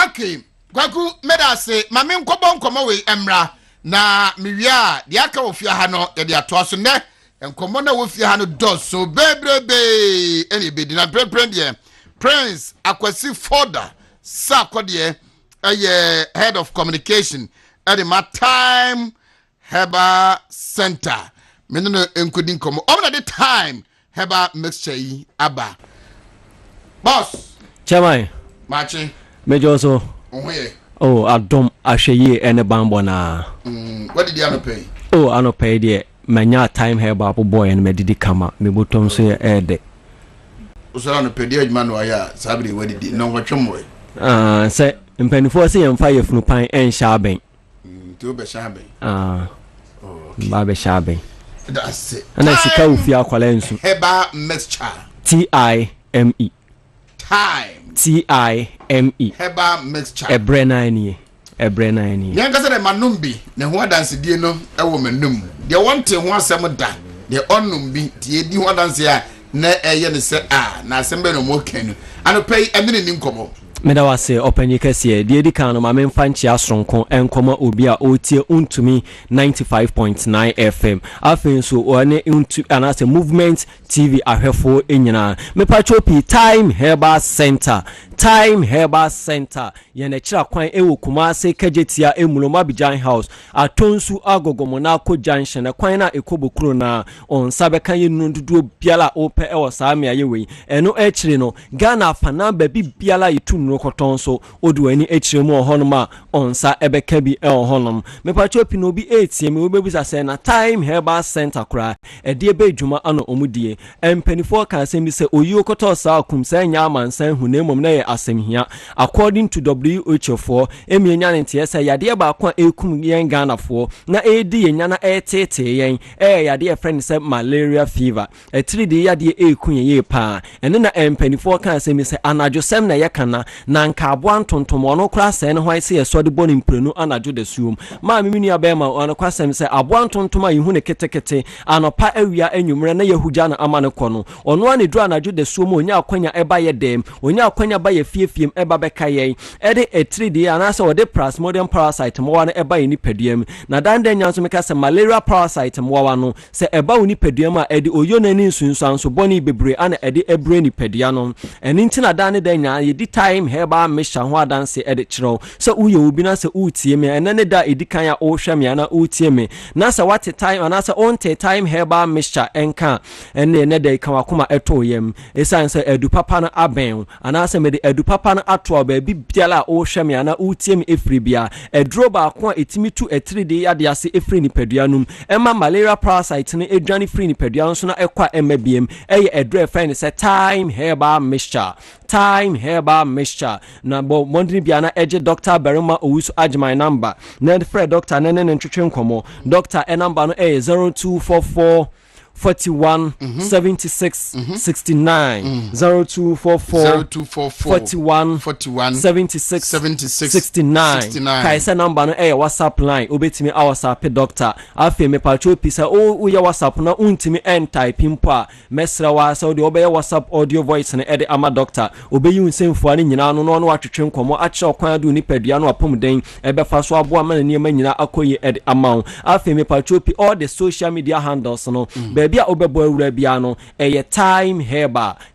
okay Kwaku medase mame nkomo we emra na miwia de aka ofia ha no ye de atoaso ne nkomo na ofia ha no doso bebrebe eni bedi na prepare Prince Akwasi Foda Sakode head of communication at the Maritime Heba Center menno enkodi nkomo over the time Heba mixture yi aba boss chairman machi major so oh adom ahweye ene bambo na what did you pay anopay de manya time Heba boy and medidi kama me botom so ede usara no pedi adwuma no ya sabri wadidi no nwatwemo say mpanifo say yemfa yefunu pan en shaben to be shaben ba be shaben that's it ana sika ofia akwala nsu Heba mixture time Heba mixture ebrena ni nyanka se de manumbi ne ho adanse die no ewo manum de wonte ho asem da de onum bi tie di ho adanse a na eye ne se na asem be no mo kanu anopɛ ɛmene ni nkɔmmɔ meda wase opanyi kɛseɛ deɛ di kan no ma memfa nkyia soronko ɛnkɔma obi a ɔtie untumi 95.9 FM afei nso ɔne anase movement TV ahwɛfo nyinaa mepacho pi Time Herbal Center yɛn akyira kwan ɛwɔ Kumase Kajetia Emuloma Bijan House atonsu agogomona ko junction kwan na ekobokuro na onsa bɛka yɛ nunduduo biala opɛ ɛwɔ saa me ayɛ ɛno akyire no Ghana fana baabi biala yɛtu no kɔtɔn so oduani akyire mu ɔhɔnom a onsa ɛbɛka bi ɛwɔ hɔnom mepacho pi no bi etie me wobɛbisa sɛ na Time Herbal Center kora ɛdeɛ bɛ adwuma ano ɔmudie empanifo ka asɛm bi sɛ oyi okɔtɔ saa kumsa nya amansan hunamom na yɛ asɛmhia according to WHO emienya ne ntie sɛ yadeɛ baako a ekum yɛn Ghana fo na edi yenya na ɛtete yɛn yadeɛ friend sɛ malaria fever etiri de yadeɛ ekun yɛ pa ɛne na empanifo ka asɛm bi sɛ anadwosɛm na yɛkana na nkaabo antontom ɔno kora sɛ ne ho ayɛ sɛ yɛsɔ de bɔ ne mprenu anadwo da suom ma mimi nua bɛma ɔno kwa asɛm sɛ abo antontom a yehu ne ketekete anopa awia anwumre na yehugya na ama ne kɔ no ɔno ane dru anadwo da suom onya akwanya ɛba yɛ dem onya akwanya ba yɛ fiefiem ɛba bɛka yɛn ɛde etiri de anasɛ ɔde plasmodium parasite mwa no ɛba yɛ nipaduam na danda nya nso meka sɛ malaria parasite mwa no sɛ ɛba wo nipaduam a ɛde oyo nani nsunsuan so bɔne bebre ana ɛde ɛbre nipadua no ɛne ntina dan da nya yɛdi Time Herbal Mixture ho adanse ɛde kyerɛw sɛ woyɛ obi na sɛ utie me ɛne ne da edi kan a wohwɛ me ana utie me na sɛ wate time anasɛ onte Time Herbal Mixture ɛnka ɛne ne da kan wakoma ɛtɔ yam esan sɛ edu papa no abɛn anasɛ me de edu papa no ato baabi biala a wohwɛ me ana utie me efiri bia eduro baako a etimi tu etiri de yade ase efiri nipadua num ɛma malaria parasite ne edwane free nipadua nso na ɛkwa ɛma biem ɛyɛ eduro ɛfɛ ne sɛ Time Herbal Mixture na bo mondini bia na eje Dr. Berima Owusu Ajimai number na frɛ doctor ne ntwetwe nkɔmɔ doctor number no 0244 41 76 69 0244 41 76 69 kaisa number no WhatsApp line obetimi a WhatsApp doctor afi me pacho pisa o ya WhatsApp na untimi type impo a mesra wa so de obeye WhatsApp audio voice ne ede ama doctor obeyi unsemfo ani nyina no no watwetwe nkomo a kye okwan adu ni padua no apomden ebefa so aboa ma ne nyina akoyi ede ama afi me pacho pi all the social media handles no bia obebo awura bia no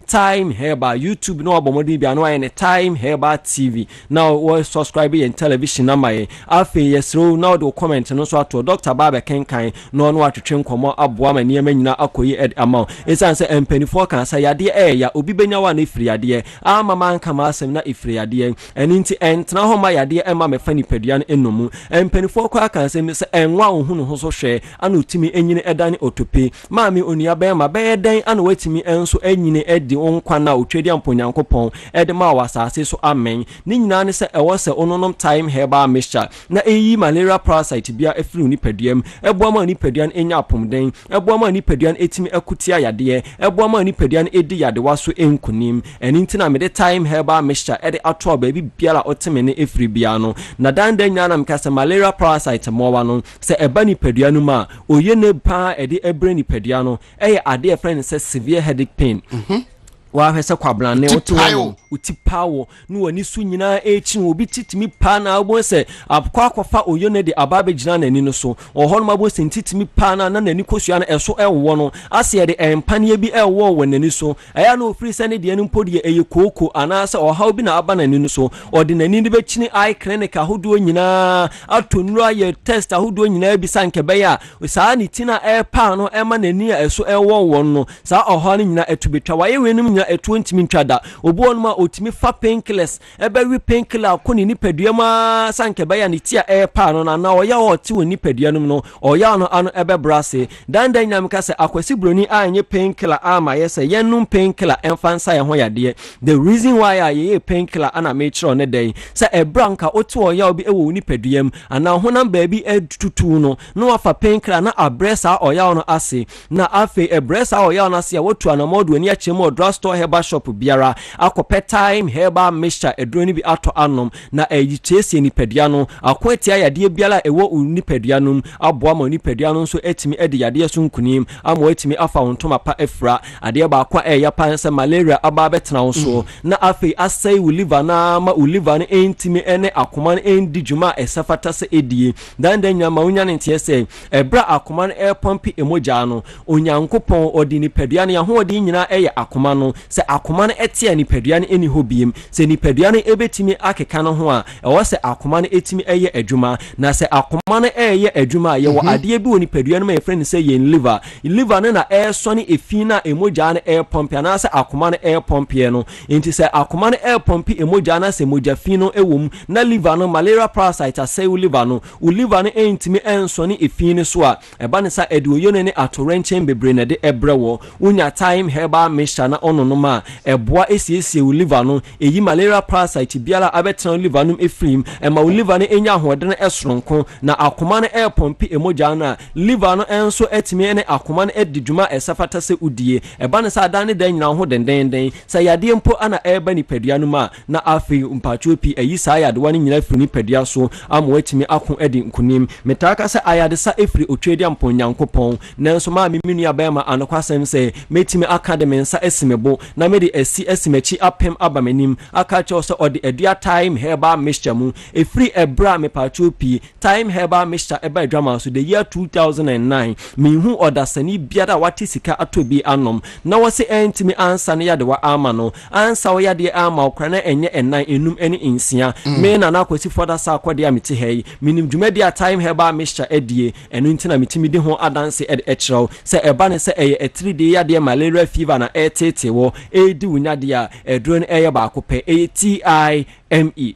Time Herbal YouTube no abomodi bia no ayene Time Herbal TV now we subscribe yen television number ye afi yesro now do comment no so ato Dr. Baba Kenkan no no atwetwe nkomo aboa ma niam nyina akoyi ed amount esan se empanifo kan sa yade ya obi benya wa na ifiri yade ama man kama asem na ifiri yade eni nti entna ho ma yade ema me fani padua no enomu empanifo kwa kan se se enwa ohunu ho so hwe ana otimi enyine edane otope ma me onua bɛma bɛyɛ den ana watimi enso enyine edi onkwa na otwedi amponyankopɔn ede ma wasase so amen ni nyina ne sɛ ɛwɔ sɛ ononom Time Herbal Mixture na eyi malaria parasite bia efiri nipaduam eboa ma nipaduan enya apomden eboa ma nipaduan etimi akutia yade eboa ma nipaduan edi yadewa so enkunim eni ntina me de Time Herbal Mixture ede ato baabi biala oteme ne efiri bia no na danda nya na mkasa malaria parasite mowa no sɛ eba nipaduan ma oye ne pa ede ebre nipadua no ɛyɛ ade friend sɛ severe headache pain wa hwese kwablan ne woto utipawo no wani su nyina echi obi titimi pa na abo se akwafa oyo ne de ababe gina nani no so ohon mabo se titimi pa na nani kosua na eso ewo no ase de empane bi ewo wonani so eya no free se ne de ani mpodi eye koko anase ohaw bi na aba nani no so ode nani de bekini eye clinic ahodo nyina atonuru aye test ahodo nyina bi sanke be ya saa ni tina e pa no ema nani eso ewo won no saa ohon nyina etubetwa waye wenum a 20 mintrada obo onuma otimi fa painkillers ebe painkiller akoni nipadua ma sanke baya ne tia pa no na oya oti woni padua no no oya no ano ebe brase dan nyam ka se akwasi broni anye painkiller ama yese yenum painkiller emfansa ye ho yade the reason why ye painkiller ana me kire ne den se ebranka oti oya obi ewo nipaduam ana honam baabi edututu no no afa painkiller na abresa oya no ase na afi ebresa oya no ase wotu anamodo ani a chemo drugstore drugstore herbal shop biara akɔpɛ time herbal mixture eduro ni bi ato anom na tiesie nipadua no akoetia yadeɛ biara ɛwɔ nipadua no aboa ma nipadua no nso etimi de yadeɛ so nkunim ama etimi afa wontoma pa afra adeɛ ba akwa ɛyɛ pan sɛ malaria aba betena wo so na afei asɛe wo liver na ma wo liver no entimi ene akoma no endi dwuma ɛsafata sɛ edie dan nyama wonya ne ntie sɛ ɛbra akoma no ɛpɔmpi emogya no onyankopɔn ɔde nipadua no yahoɔde nyina ɛyɛ akoma no sɛ akoma no ɛte nipadua no eni hɔ biem sɛ nipadua no ebetimi akeka no ho a ɛwɔ sɛ akoma no etimi ɛyɛ adwuma na sɛ akoma no ɛyɛ adwuma yɛwɔ adeɛ bi wɔ nipadua no ma yɛfrɛ no sɛ yɛn liver no na ɛsɔne efi na emogya no ɛpɔmpi anaasɛ akoma no ɛpɔmpi no nti sɛ akoma no ɛpɔmpi emogya na sɛ mogya fi no ɛwɔ na liver no malaria parasite asɛe wo liver no entimi ensɔne efi no so a ɛba ne sa ɛde oyo ne atorenchen bebre na de ɛbrɛ wɔ unya time herbal mixture na ɔno no ma ɛboa esiesie wo liver no eyi malaria parasite biara abɛtena wo liver no efrim ɛma wo liver no enya ahoɔden ɛsoronko na akoma no ɛpɔmpi emogya no a liver no enso etimi ne akoma no edi dwuma ɛsafata sɛ udie ɛba ne sa adan ne dan nyina ho dendenden sɛ yadeɛ mpo ana ɛba nipadua no ma na afei mpacho pi eyi saa yadewa no nyina firi nipadua so ama etimi ako edi nkunim metaka sɛ ayadesa efiri otwedi ampo nyankopɔn nanso ma miminu abɛma anokwasɛm sɛ metimi academy nsa esimebo na mede esimechi apem abamanim aka kyɛw sɛ ɔde adua time herbal mixture mu efiri ebra mepacho pi time herbal mixture eba adwama so the year 2009 minhu ɔdasani biara wate sika atobi anom na wɔse entimi ansa ne yade wa ama no ansa wo yade ama okra na enye enan enum ene insia me na na akwasi foda sa akɔde amete hei minim dwumadi a time herbal mixture edie enu ntina mitimi de ho adanse ekyerɛw sɛ ɛba ne sɛ ɛyɛ 3 day yade malaria fever na ɛtete wo edi wunyade a eduro no ɛyɛ baako pɛ TIME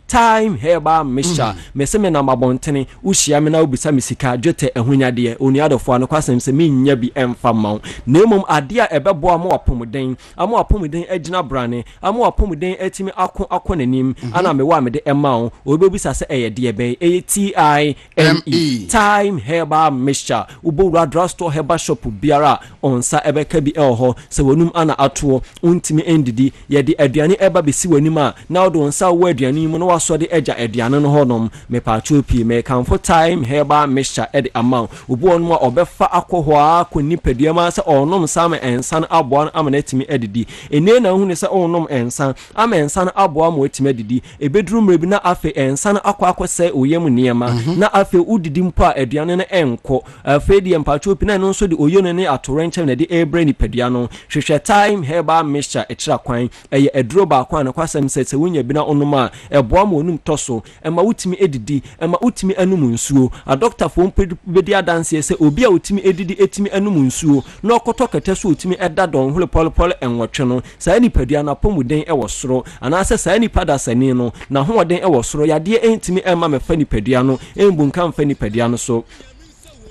time herbal mixture meseme na mabontene uhyia me na obisa misika dwete ehunyade oniadofo ano kwasem sɛ menya bi emfa maw na emom ade a ɛbɛbo ama wapomuden agina brane ama wapomuden etimi akɔ nanim ana me wa me de emaw obebisa sɛ ɛyɛ de bɛ TIME time herbal mixture ubowura drugstore herbal shop biara onsa ɛbɛka bi ɛwɔ sɛ wonum ana atoɔ untimi endidi yɛde aduane ɛba besi wanim a na ɔdo onsa wo aduane mu no waso de agya aduane no honom me paacho pii me kanfo time herbal mixture ɛde ama obu onum a ɔbɛfa akɔhɔ a konni padua ma sɛ ɔnom sam ensan aboa no amana etimi adidi ene na hu ne sɛ ɔnom ensan ama ensan aboa ma etimi adidi ebeduru mrebi na afe ensan akɔsɛ oyem niema na afe udidi mpo a aduane no enko afe de mpacho pii na no nso de oyo ne atorenche na de ebre ni padua no hwehwɛ time herbal mixture etira kwan ɛyɛ aduro ba kwan na kwasɛm sɛ wonya bi na onom a ɛboa ma onum toso ɛma wutimi edidi ɛma wutimi anum nsuo a doctor fo bedi adanse sɛ obi a wutimi edidi etimi anum nsuo na ɔkɔtɔ kɛtɛ so wutimi ɛda don hole polpol enwɔtwe no saa nipadua na pomuden ɛwɔ soro anaasɛ saa nipada sani no na hoɔden ɛwɔ soro yadeɛ entimi ɛma mefa nipadua no embunka mfa nipadua no so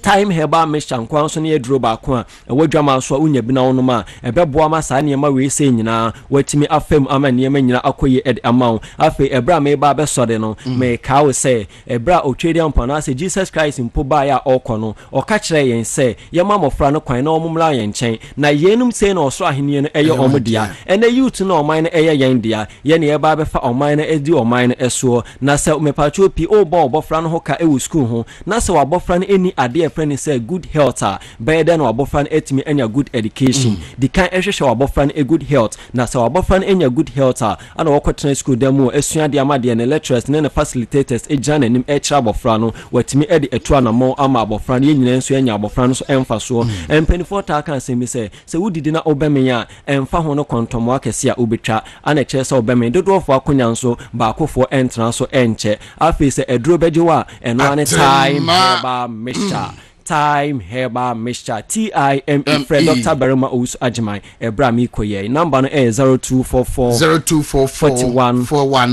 time herbal mixture nkwan so ne aduro baako a ɛwadwama so a unya bi na wonom a ɛbɛboa ma saa nneɛma wei sɛ nyinaa watimi afam ama nneɛma nyina akɔyɛ ed amount afei ɛbra me ba bɛsɔre no me kawo sɛ ɛbra otwedi ampana sɛ Jesus Christ mpo ba ya ɔkɔ no ɔka kyerɛ yɛn sɛ yɛma mɔfra no kwan na ɔmomla yɛn nkyɛn na yɛnum sɛ na ɔsoro ahenie no ɛyɛ ɔmo dia ɛna youth na ɔman no ɛyɛ yɛn dia yɛne yɛba bɛfa ɔman no edi ɔman no ɛsoɔ na sɛ mepacho pi ɔbɔ ɔbɔfra no ho ka ɛwɔ school ho na sɛ wabɔfra no eni adeɛ friend say good health better than wabofran etimi enya good education the kan ehwehwe wabofran a good health na say wabofran enya good health ana wakotena school demo esua de amade na lecturers na facilitators ejana nim ekira abofran no watimi edi etua na mo ama abofran ye nyina nso enya abofran no so emfa so empenifo ta kan se mi se wudidi na obemenya emfa ho no kontomo akese a obetwa ana ekire se obemen dodofo akonya nso baakofo entra so enche afi se eduro bejewa eno ane time ba mixture time herbal mixture TIME friend Dr. Berima Owusu Ajimai ebra mi koye number no 0244 41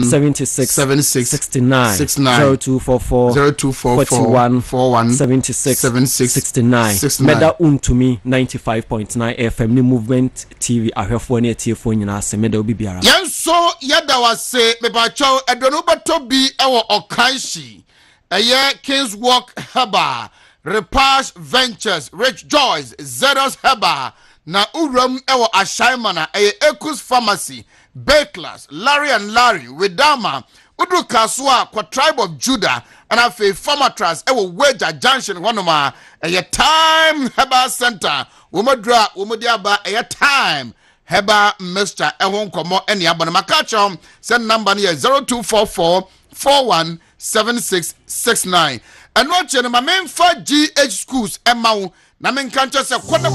76 69 0244 41 76 69 meda untumi 95.9 FM ni movement TV ahwefo ne atiefo nyina se meda obi biara yenso yada wase mebacho edono beto bi ewo okanshi eye Kings Walk Herbal Repage Ventures, Rich Joyce, Zeros Heba, na uram ewo ashaimana Ekus Pharmacy, Bakers, Larry and Larry, Widama, Udu Kasua, kwa Tribe of Judah, and afe Pharmatras ewo Weja Junction wanoma time Herbal Center, Umodiaba time Heba Mr. Ehon Komo any abana makacho send number near 0244 417669 and watch my main 4GH schools emma na men can't just say kwada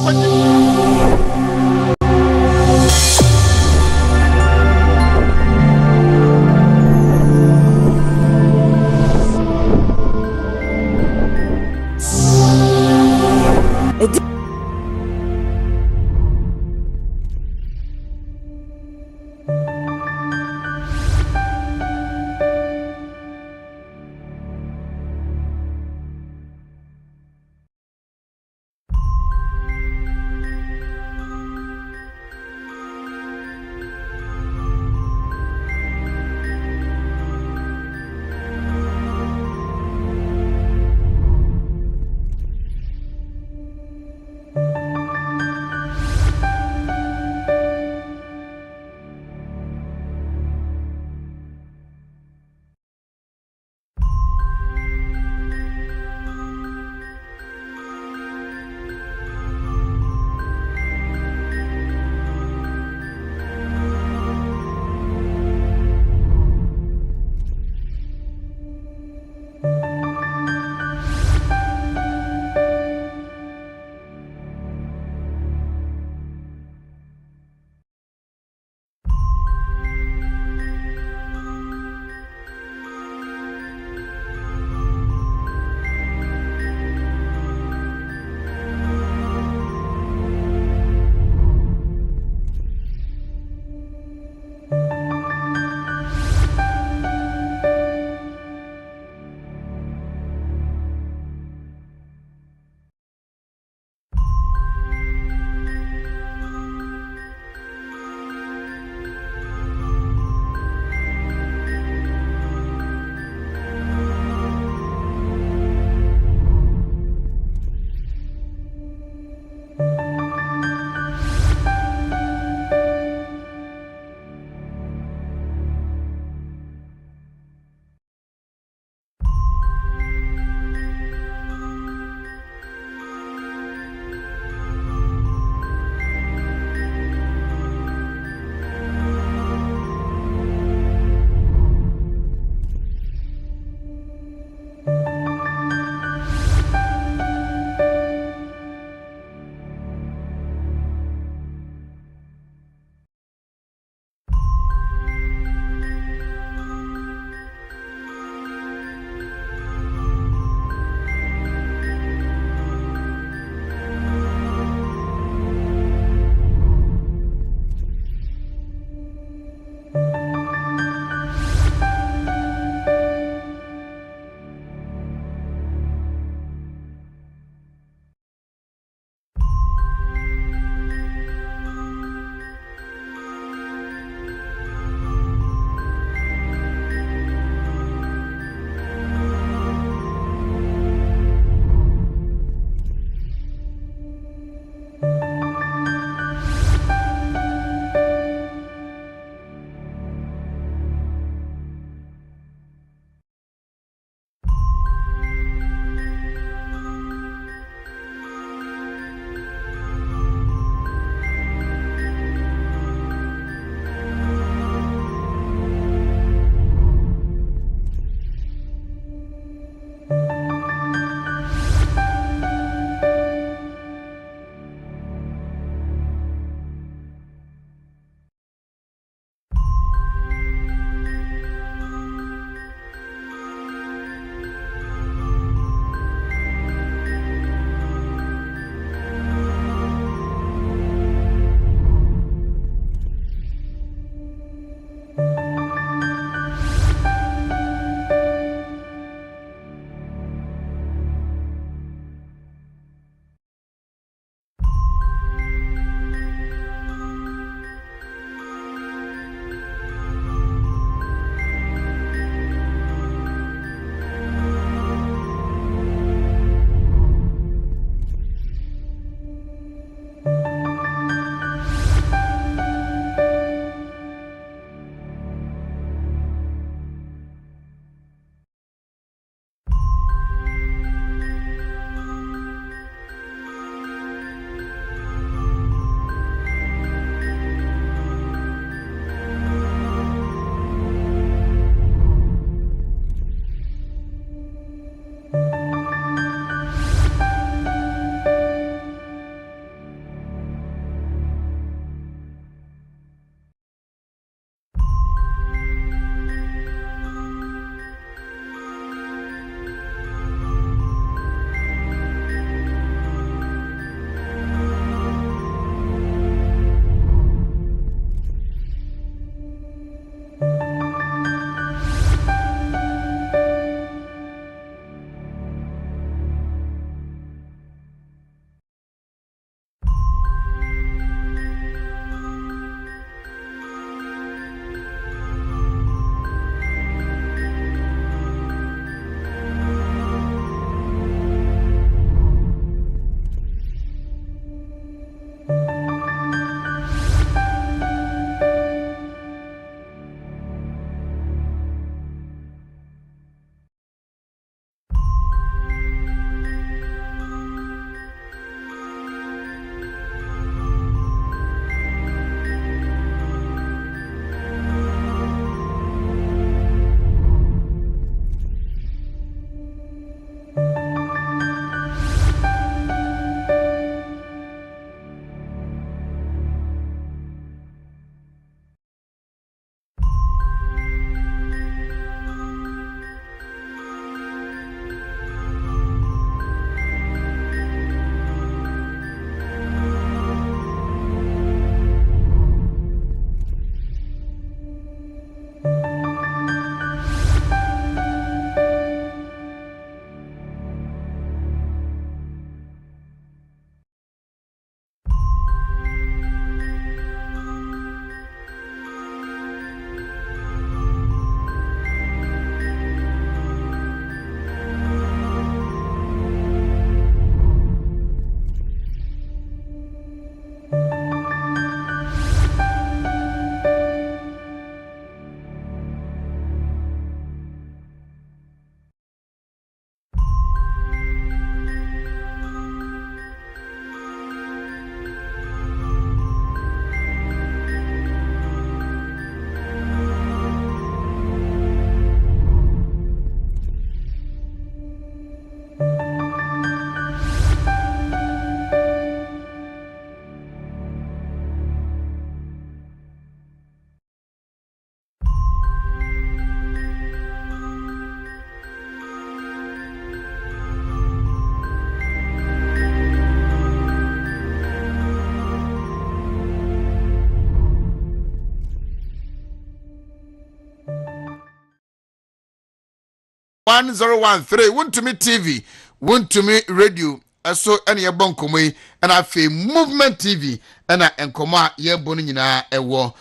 1013 wontumi TV wontumi radio eso ene ye bonkomo yi na fe movement TV na enkomo a ye bo no nyina ewo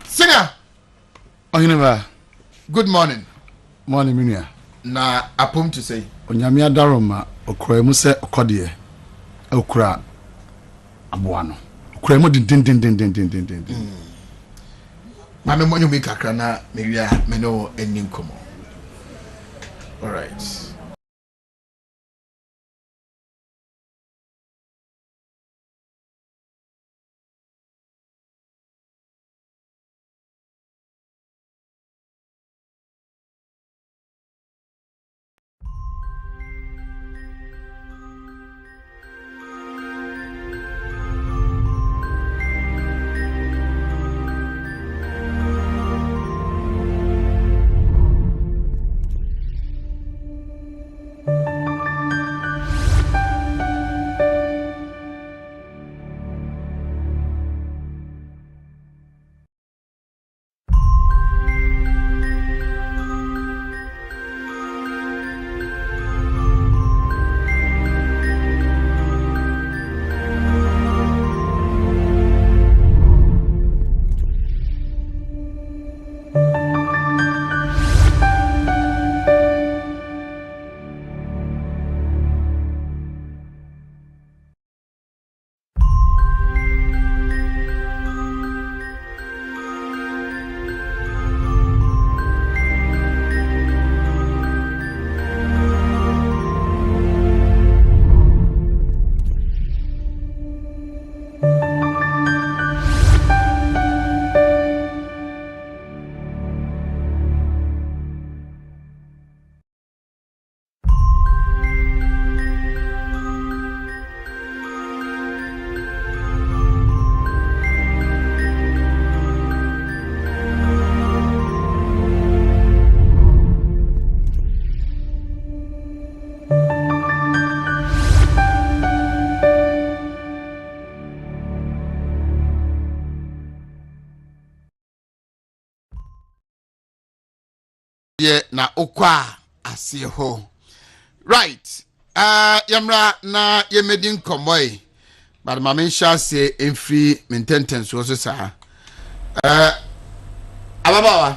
singer Onyeneba good morning minia na apom to say onyame adaroma okura mu se okode okura aboa no okura mu din ma me monyo mi kakra na me wia me no eni nkomo all right. Na okwa asie ho right yamra na yemedin komoy but ma mensha se enfri mententen so sa ababawa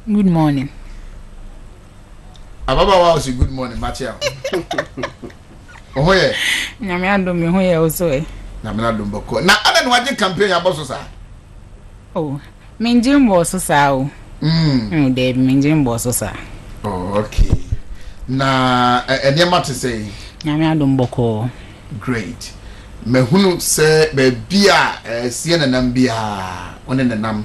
good morning ababawa was good morning Machia ohoye nyame adom me hoye oso na me adom boko na ana no age campaign aboso sa oh menjim boso sa o de menjim boso sa oh okay na enema to say nyame adom boko great mehunu se be bia sie nanam bia one nanam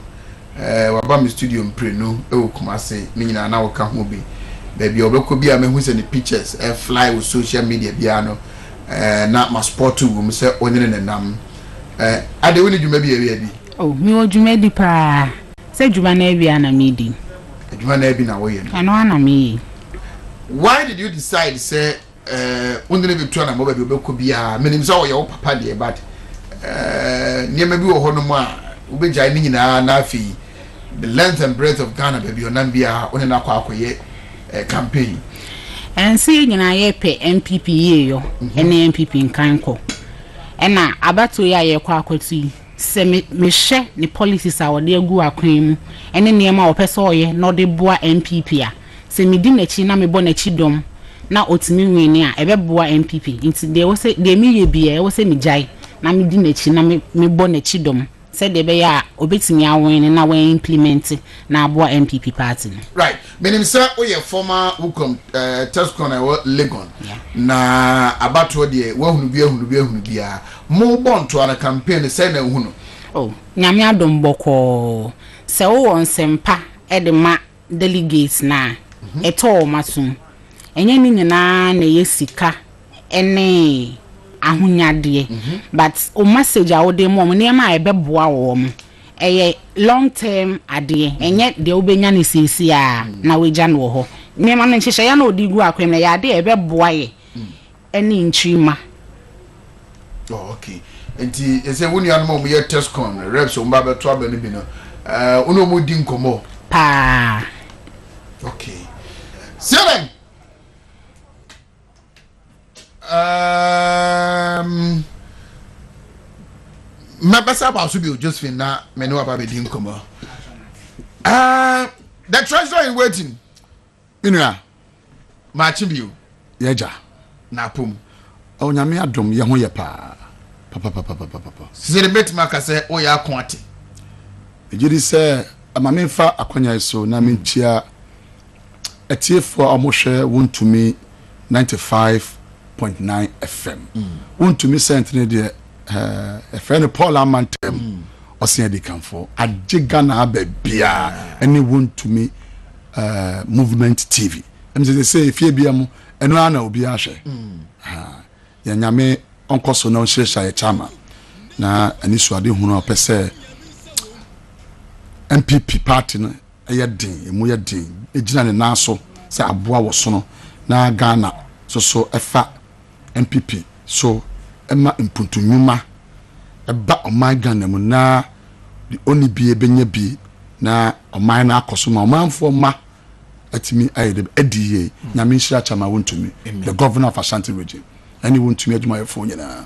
waba mi studio mprenu Kumase me nyina na woka ho bi be bia obekọ bia mehu se ne pictures fly with social media bia no na ma sport wo se one nanam ade woni dwuma bia bi oh mi wo dwuma di pa se dwuma na bia na mi di dwuma na bia na wo ye no ano ana mi why did you decide say undene bi tuana mo ba bi obekọ bia menim say wo ye wo papa de but niema bi wo ho no mo a ubejai ni nyina na afi the length and breadth of Ghana baby onam bia one na kwakoye campaign en si nyina ye pe MPP ye yo ene MPP nkanko ena abato ya ye kwakwati se me hye ni policies a wode agu akwan mu ene niema opese oye no de boa MPP a se me di nachi na me bo nachi dom na otimi wini a ebeboa MPP nti de wo se de mi ye bia wo se me jai na me di nachi na me bo nachi dom said the be ya obetimi awon na we implement na aboa MPP party right menim say we former Wukom Tescon Legon na abato de wahunu bia mo bonto ana campaign say na hunu oh nyame adom boko se wo onsempa e de ma delegates na eto masum enye ni nyina na yesika ene ahunyade but o message a wo de mo niam a ebeboa wo mo eye long term ade enye de obenya ne sisi a na weja no ho niam na nhihye ya na odigu akwem na ya de ebeboa ye ene nchima oh okay enti ese woni anu mo ye Tescon reps o mba beto abani bi no uno mo di nkomo pa Okay. See then. My best about to be Josephine na me know about bedim komo. The treasurer in waiting. Inua. Matching you. Yeja. Na pum. O nyame adom ye ho ye pa. Papa. Celebrate maka say o ya kwate. Ejiri say amamenfa akwanya so na mentia etiefo amohwe wontumi 95.9 FM. Wontumi sentene de friend Paul Amantem osia di kanfo ajiga na ababia ene wontumi movement TV. Em say fie bia mu eno ana obi ahwe. Ya nyame onkoso na onhyehya ye chama na ani suade hunu opese MPP party no eye din emu ye din ejina ne naso se aboa wo so no na Ghana so efa MPP so ema impuntunyuma eba oman Ghana mu na the only bi ebenya bi na oman na akoso ma omanfo ma atimi ayede ediye nyame nhyira chama wontumi the governor of Ashanti region any wontumi adwuma yefo nyina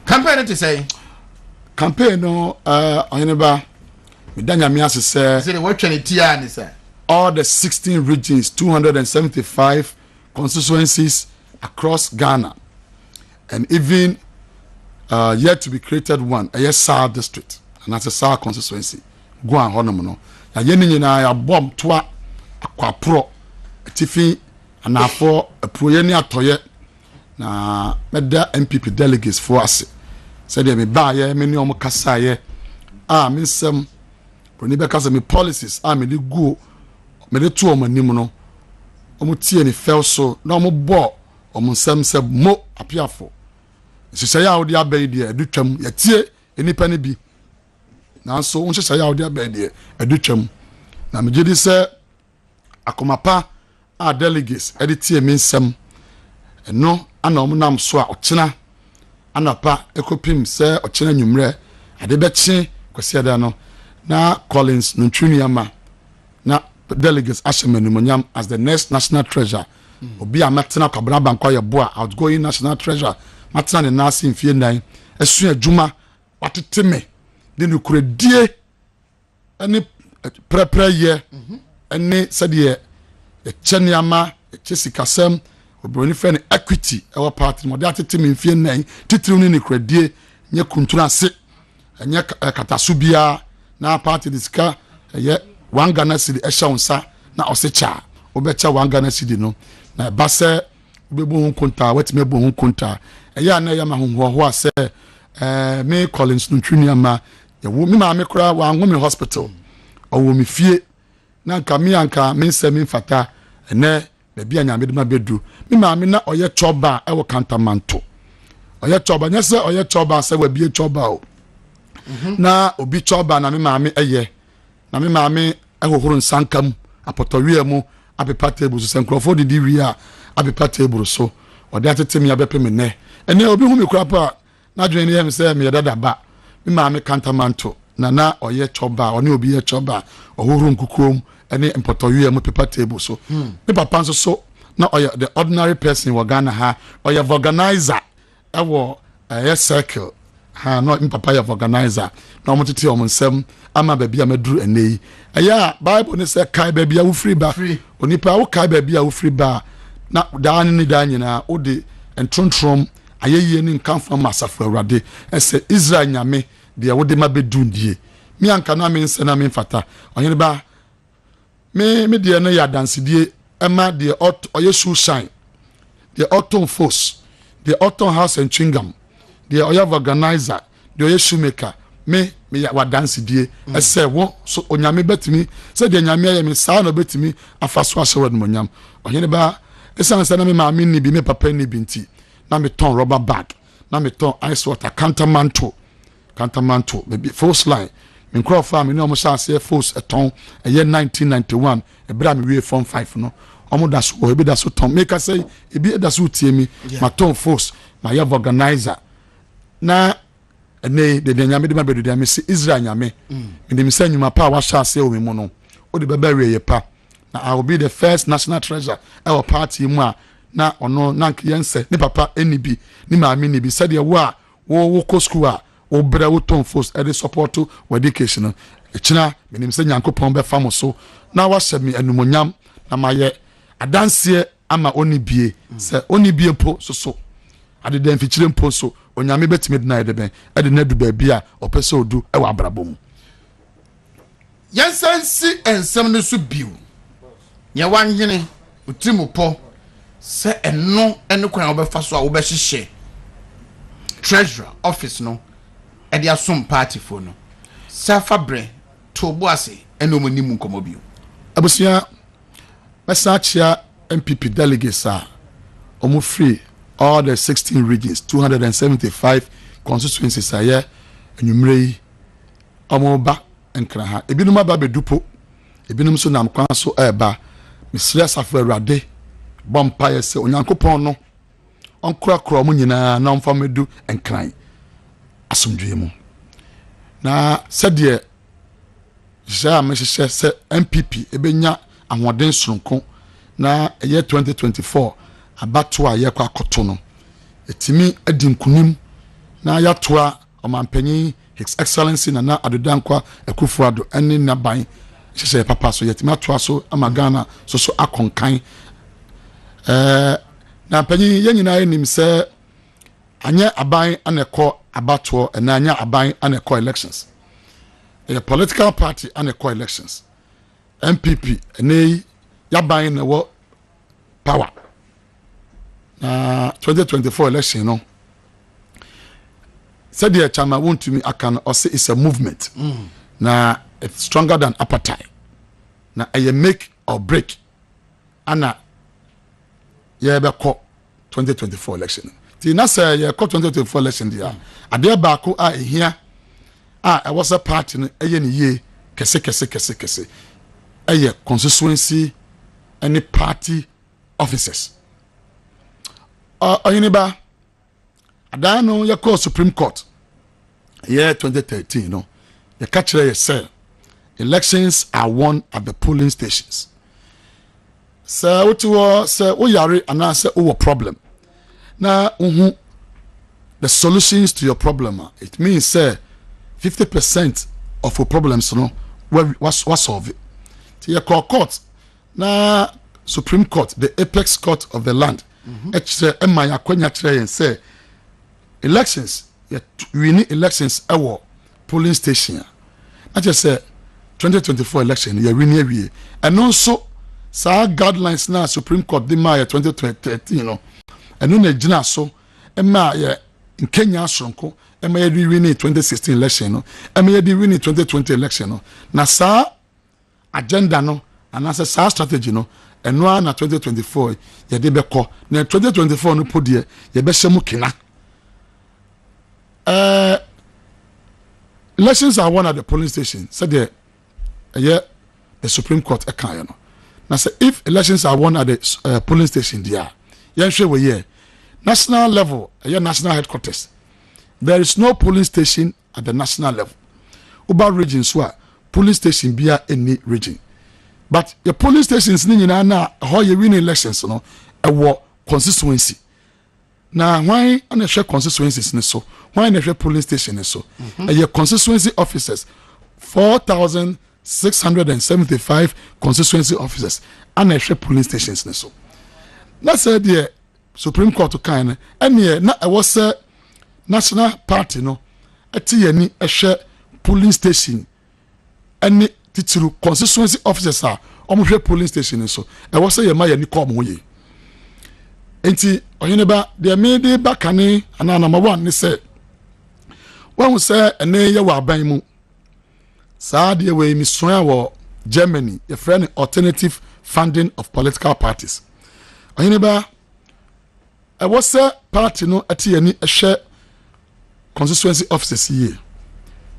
Campaign to say campaign no onyeneba medanya me asese say what trying tia ni say all the 16 regions 275 constituencies across Ghana and even yet to be created one a SAR district and that's a SAR constituency go and honom no ya yeni nyina ya bom toa akwapro tifi anafo apuye ni atoye na meda MPP delegates for us said me ba ye me ni omo kasa ye me nsem oni be kasa me policies me de go me de to omo anim no omo tie ni fel so na omo bo omo nsem se mo apiafo sisi ya odi abai de edutwam ya tie enipa ne bi na so won sisi ya odi abai de edutwam na me gidi se akomapa a delegates editie me nsem eno ana omo nam so a ochena anapa ekopim se ochena nwumre ade bechi kwasi ada no na Collins Nuntruniama na delegates Ashemenumonyam as the next national treasurer obi amatena kwabra banko ye boa outgoing national treasurer matena ne nasi mfie nan esu adwuma wateteme de nukuredie ani prepare ye ani sede echeniama echesikasem obroni friend equity ewa party mo de ateteme mfie nan titiri ni nukuredie nye kuntura se enye katasubia na party diska ye one Ghana city esha unsa na osecha obecha one Ghana city no na base obebu hu konta wetime bu hu konta eya na ya ma hu ase me Collins Nuntruni ama ye wo mi ma me kura wa ngome hospital owo mi fie na nka mi anka me nsemi mfata ene be bia nya me de ma bedu mi ma me na oye choba e wo kantamanto oye choba nya se oye choba se wa bie choba o na obi choba na me ma me eye na me ma me ehohoro nsankam apotowie mu apepa table so senkrofo didi wi a apepa table so ode atetemi abepe me ne ene obi hu me kura pa na dwen ne yem se me dada ba me ma me kantamanto na oye choba oni obi ye choba ohohoro nkukom ene mpotowie mu paper table so me papa so na oye the ordinary person wa Ghana ha oye organizer ewo circle ha no papa ya organizer na omotete omonsem ama babia maduru enei aya bible ne se kai babia wo free ba onipa wo kai babia wo free ba na dan ni dan nyina wo de entrontrom ayeye ni nkanfa masafo awrade ese Israel nyame de wo de mabedu ndie mi anka na me nse na me mfata onye ba me de no ya dansidie ema de oye shoe shine the autumn force the autumn house and chingam the oya organizer the oya shoemaker me ya wa dance die ese wo so onyame betimi se de nyame ya me sa no betimi afaso ahyewa no nyam ohene ba esan se na me ma ni bi me papa ni bi nti na me ton rubber bag na me ton ice water cantamanto baby force line me crop farm ni omo sha se force eton eye 1991 e bra me we form 5 no omo da so e bi da so ton make I say e bi da so tie mi ma ton force ma ya organizer na ene de nyame de ma bedu de me se Israel nyame me de me se nyuma pa wa sha se o me mu no o de beba we yepa na I will be the first national treasurer our party mu a na ono na yense ni papa eni bi ni maami ni bi said ye wo a wo ko school a wo bra wo ton force e dey support to education echina menim se Nyankopon be famo so na wa hye me anumonyam na maye adanse ama oni bie se oni bie po so ade den fichire mpo so onyame betime dina de ben e de na du ba bia opese odu e wa abrabom yansansi ensem no so biu ye wanhene utimu po se eno ene kwan obefa so a wo be hihye treasurer office no e de asom party fo no safa bre to boase ene omonimu nkomo biu abusia mesachia MPP delegates are almost free all the 16 regions 275 constituencies are here and you may omoba enkraha ebinum aba bedupo ebinum so nam kwan so eba mesre safa awrade bompa yese onyankopon no onkura kro mo nyina na omfa medu enkran asomdwe mu na sede ja mehye se MPP ebenya ahoden soronko na year 2024 abato a yekwa akoto no etimi adi nkunim na yatoa omampanyi His Excellency na adodankwa Akufo-Addo ene naban hye papa so yetimi atoa so amagana so akonkan na panyi yenyina enim se anya aban aneko abato na anya aban aneko elections a political party aneko elections MPP ene yaban na wo power na 2024 election no said the chama want to me I can say it's a movement na it's stronger than appetite na I make or break ana ye be ko 2024 election ti na say ye ko 2024 election dia ade ba ko a ehia a was a party no eye ne ye kese eye constituency any party officers oyiniba adano ye call Supreme Court year 2013 no ye catch ye say elections are won at the polling stations so what was say o yare and say o problem na the solutions to your problem it means say 50% of your problems no was solve it ye call court na Supreme Court the apex court of the land emma yakwanya kire yen say elections we need elections our polling station na just say 2024 election ye win ewie and also sa guidelines na Supreme Court the May 2013 no eno na gina so emma ye in Kenya asronko emma ye win 2016 election no emma ye win 2020 election no na sa agenda no and as a strategy no eno na 2024 ye de beko na 2024 no podie ye be hye mu kina elections are won at the polling station said the Supreme Court ekan no na say if elections are won at the polling station there yen hwe we here national level national headquarters there is no polling station at the national level uba region so polling station bia any region but the polling stations ni nyina na how you win elections no ewo constituency na why ana hwe constituencies ni so why na hwe polling station ni so constituency officers 4,675 constituency officers ana hwe polling stations ni so na say the Supreme Court kan ene na e was national party no ati yani hwe polling station ene titiru constituency officers are omohwe polling station so e was ye ma yani kom ho ye enti onyeneba de me de bakane ana number 1 ni say when say ene ye wa ban mu saa de we mi so ya wo Germany your friend alternative funding of political parties onyeneba e was party no ati yani hwe constituency officers here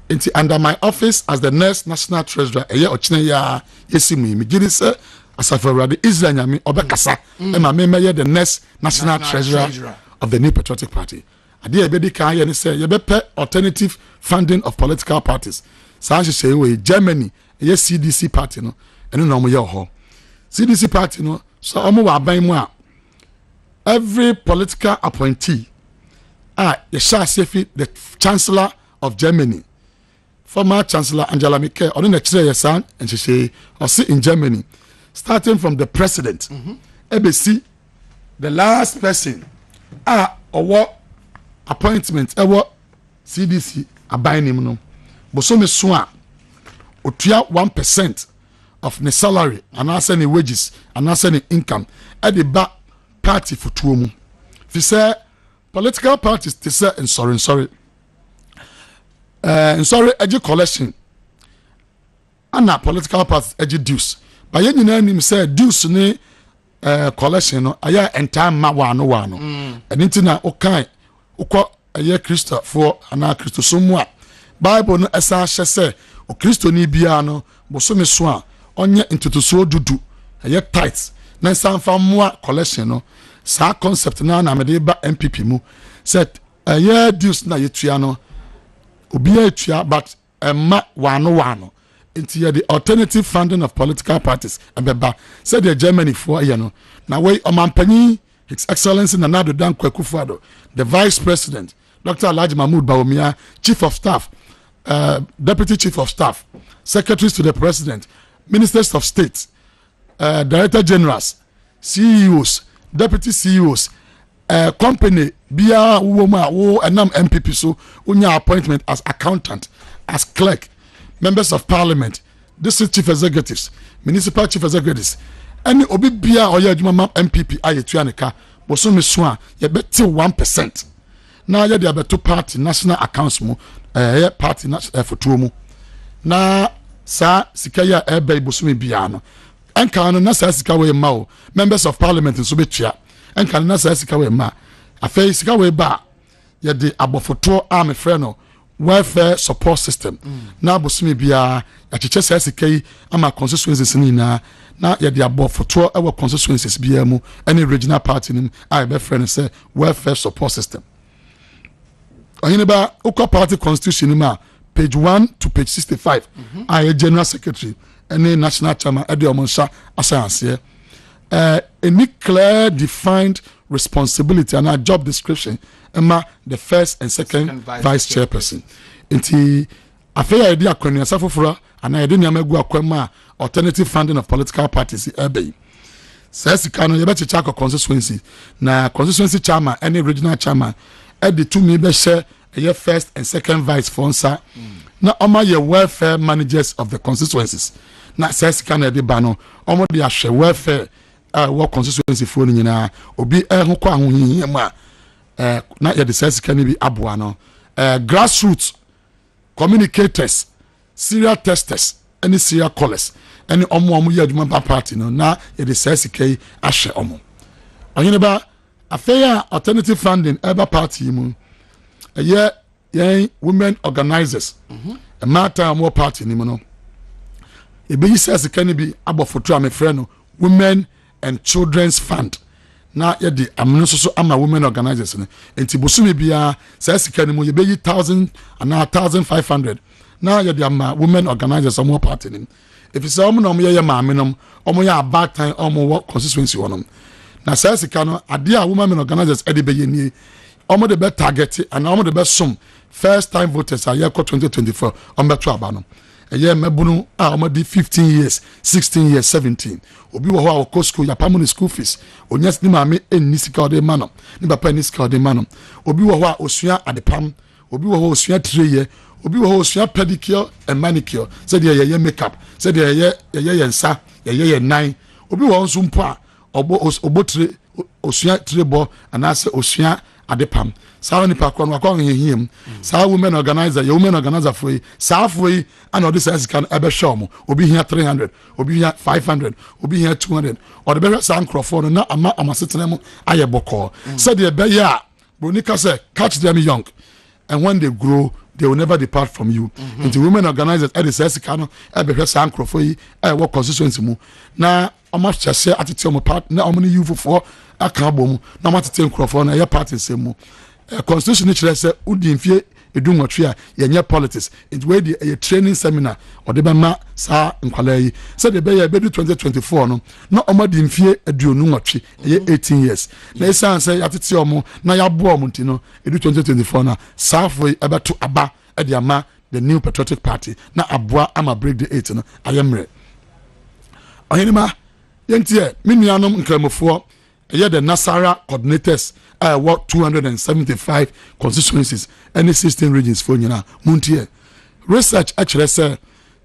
enti under my office as the next national treasurer ochine ya yesimu mi gidi se asafawrade Israel nyame obekasa ma me the next national treasurer of the New Patriotic Party ade e be di kan ye ne say ye be alternative funding of political parties sa hye we Germany CDC party no ɛno na ɔmo yɛ hɔ CDC party no so ɔmo wɔ aban mu a every political appointee yɛhyɛ ase fi the Chancellor of Germany former Chancellor Angela Merkel ɔno na kyerɛ yɛ saa nhyehyɛ ɔsi in Germany starting from the president ɛbɛsi the last person ɔwɔ appointment ɛwɔ CDC aban nim no bosomi so a otua 1% of ne salary anaasɛ ne wages anaasɛ ne income ɛde ba party fotuo mu fi sɛ political parties te sɛ nsɔre ɛgye collection ana political parties ɛgye dues ba yɛn nyinaa nim sɛ dues ne collection no ayɛ entire ma waano ɛne nti na wokan wokɔ ɛyɛ kristofoɔ anaa kristosom mu a bible no ɛsan hyɛ sɛ okristoni biara no bosome so a ɔnyɛ ntotosoɔ dudu ɛyɛ tithes na nsan fa mmoa collection no saa concept na mede ba MPP mu sɛ ɛyɛ dues na yɛtua no obiara etua but ɛma waano nti yɛ the alternative funding of political parties ɛbɛba sɛdeɛ Germany foɔ ɛyɛ no na wei ɔmanpanyin His Excellency Nana Addo Dankwa Akufo-Addo, the Vice President Dr. Alhaji Mahmood Bawumia, Chief of Staff, Deputy Chief of Staff, Secretaries to the President, Ministers of State, Director Generals, CEOs, Deputy CEOs, company bia wo enam MPP so unya appointment as accountant, as clerk, members of parliament, district chief executives, municipal chief executives. Any obi bia oye adwuma MPP ayetua ne ka boso me so a ye beti 1%. Na ye de abeto party national accounts mu party fotuo mu. Na sa sika ya ebe boso me bia no. Enka no na sa sika we ma o members of parliament so betua. Enka no na sa sika we ma. Afei sika we ba ye de abofoto a me frɛ no welfare support system. Na boso me bia ya cheche sa sika yi ama constituencies ni na yɛ de abɔ foto ɛwɔ constituencies biara mu ɛne regional party nim a yɛbɛfrɛ no sɛ welfare support system. ɔhene ba wokɔ party constitution nim a page 1 to page 65 a yɛ general secretary ɛne national chairman ɛde ɔmo nsa ahyɛ aseɛ any clear defined responsibility and a job description ɛma the first and second vice chairperson. Nti afei a yɛde akɔnniasa foforɔ anaa yɛde nneɛma gu akwam a alternative funding of political parties ɛbɛyi saa sika no yɛbɛkyekyɛ akɔ constituency na constituency chairman ɛne regional chairman ɛde tumi bɛhyɛ ɛyɛ first and second vice for nsa na ɔma yɛ welfare managers of the constituencies na saa sika no ɛde ba no ɔmo de ahwɛ welfare a ɛwɔ constituency foɔ no nyinaa obi ɛho kɔ ahohihia mu a na yɛde saa sika no bi aboa no grassroots communicators serial testers any serial callers any omo yɛ adwuma party no na yɛde saa sika yi ahyɛ ɔmo ɔhene ba afei a alternative funding ever party mu ɛyɛ yɛn women organizers ɛmaata ɔmo party ni mu no ebeyi saa sika no bi abɔ foto a mefrɛ no women and children's fund na yɛde ameno so ama women organizers no enti bosome bia saa sika no mu yɛbɛyi 1000 and 1500 na yɛde ama women organizers ɔmo party nim efisɛ ɔmo na ɔmo yɛ maame nom ɔmo yɛ abatan ɔmo wɔ constituency hɔ nom na saa sika no ade a women organizers ɛde bɛyɛ nie ɔmo de bɛ target ana ɔmo de bɛ som first time voters a yɛkɔ 2024 ɔmo bɛto aba no ɛyɛ mmɛbunu a ɔmo di 15 years 16 years 17 obi wɔ hɔ a ɔkɔ school yapam ne school fees onyɛ ne maame ɛnni sika ɔde ma no ne papa ɛnni sika ɔde ma no obi wɔ hɔ a osua adepam obi wɔ hɔ osua tireyɛ obi wɔ hɔ osua pedicure and manicure sɛdeɛ yɛyɛ makeup sɛdeɛ yɛyɛ yɛn nsa yɛyɛ yɛn nan obi wɔ hɔ nso mpo a ɔbɔ tire osua tire bɔ anaasɛ osua adepam saa nipa kɔ no wakɔ hehiam saa women organizer yɛ women organizer fo yi saa fo yi ana ɔde saa sika no ɛbɛhwɛ ɔmo obi hia 300 obi hia 500 obi hia 200 ɔde bɛhwɛ saa nkurɔfoɔ no na ama ɔmasetena mu ayɛ bɔkɔɔ sɛdeɛ ɛbɛyɛ a broni ka sɛ catch them young and when they grow they will never depart from you. Into women organizers ɛde saa sika no ɛbɛhwɛ saa nkurɔfoɔ yi ɛwɔ constituency mu na ɔmo ahyɛhyɛ atete ɔmo part na ɔmo ne youth foɔ aka abɔ mu na ɔmo atete nkurɔfoɔ no ɛyɛ party nsɛm mu constitution kyerɛ sɛ wodi mfie edu nwotwe a yenye politics it we the training seminar or de bema sa nkwala yi said the be be 2024 no na omadi mfie aduonu nwotwe 18 years na esan say atete omo na ya bo omo ntino edu 2024 na safo ebeto aba e de ama the New Patriotic Party na aboa ama break the 8 no ayemre ohenima yentie minuanom nkramofo the Nasara coordinators what 275 constituencies and 16 regions for you muntie research actually say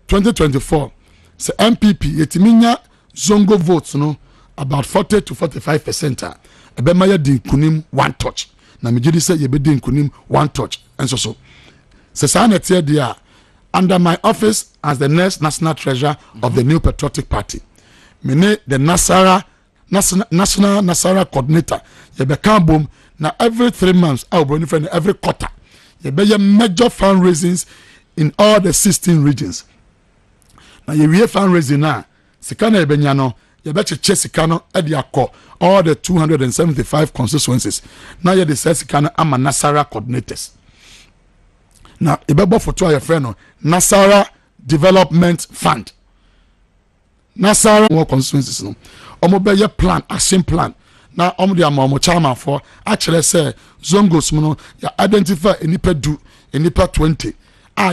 2024 say MPP yetiminya zongo votes no about 40 to 45% ebema ya din kunim one touch na mejidi say ye be din kunim one touch and so Sesanetia dia under my office as the next national treasurer of the New Patriotic Party. Mene the National Nasara coordinator. You be boom na every 3 months every quarter. You be major fundraisings in all the 16 regions. Now you hear fundraising na sikana ebenyano you bet chesikano ediako all the 275 constituencies. Now you the sikana ama Nasara coordinators. Now, ibebo for your friend Nasara Development Fund. Nasara more constituencies no. Omo be your plan, action plan. Now, omo dia omo chairman for actually say zongos no ya identify enipa do enipa 20.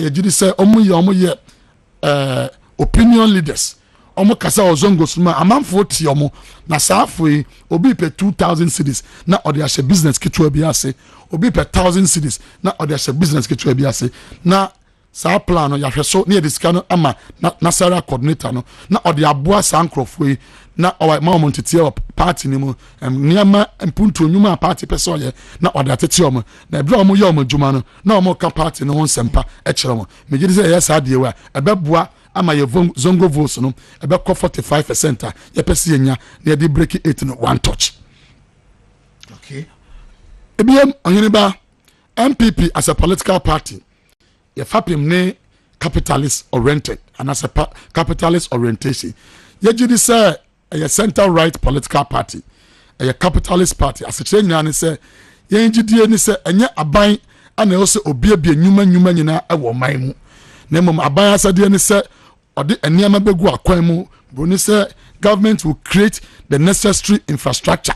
You did say omo ye opinion leaders. Omo kasa ozongos ma amanfo ti omo na saafo obi pe 2000 cities na ode ahye business kitwa bi ase obi pe 1000 cities na ode ahye business kitwa bi ase na sa plan no ya hweso na edisika no ama na Nasara coordinator no na ode aboa sankrofo na owa ma omo tete party ni mu niama mpuntu onyuma party person ye na ode atete omo na ebra omo ye omo djuma no na omo ka party no sempa e kire omo megidi say yes ade we ebeboa ama ye zongo votes no ebe ko 45% ye pese nya na ye break 8 no one touch. Okay. Ebiem onyeneba MPP as a political party ye fapem ne capitalist oriented and as a capitalist orientation ye gidi say a center right political party a capitalist party as a change na say ye gidi ni say enye aban ana o say obiebie nyuma nyina e wo man mu na mom aban asade ni say ode eniama begu akwan mu boni say government will create the necessary infrastructure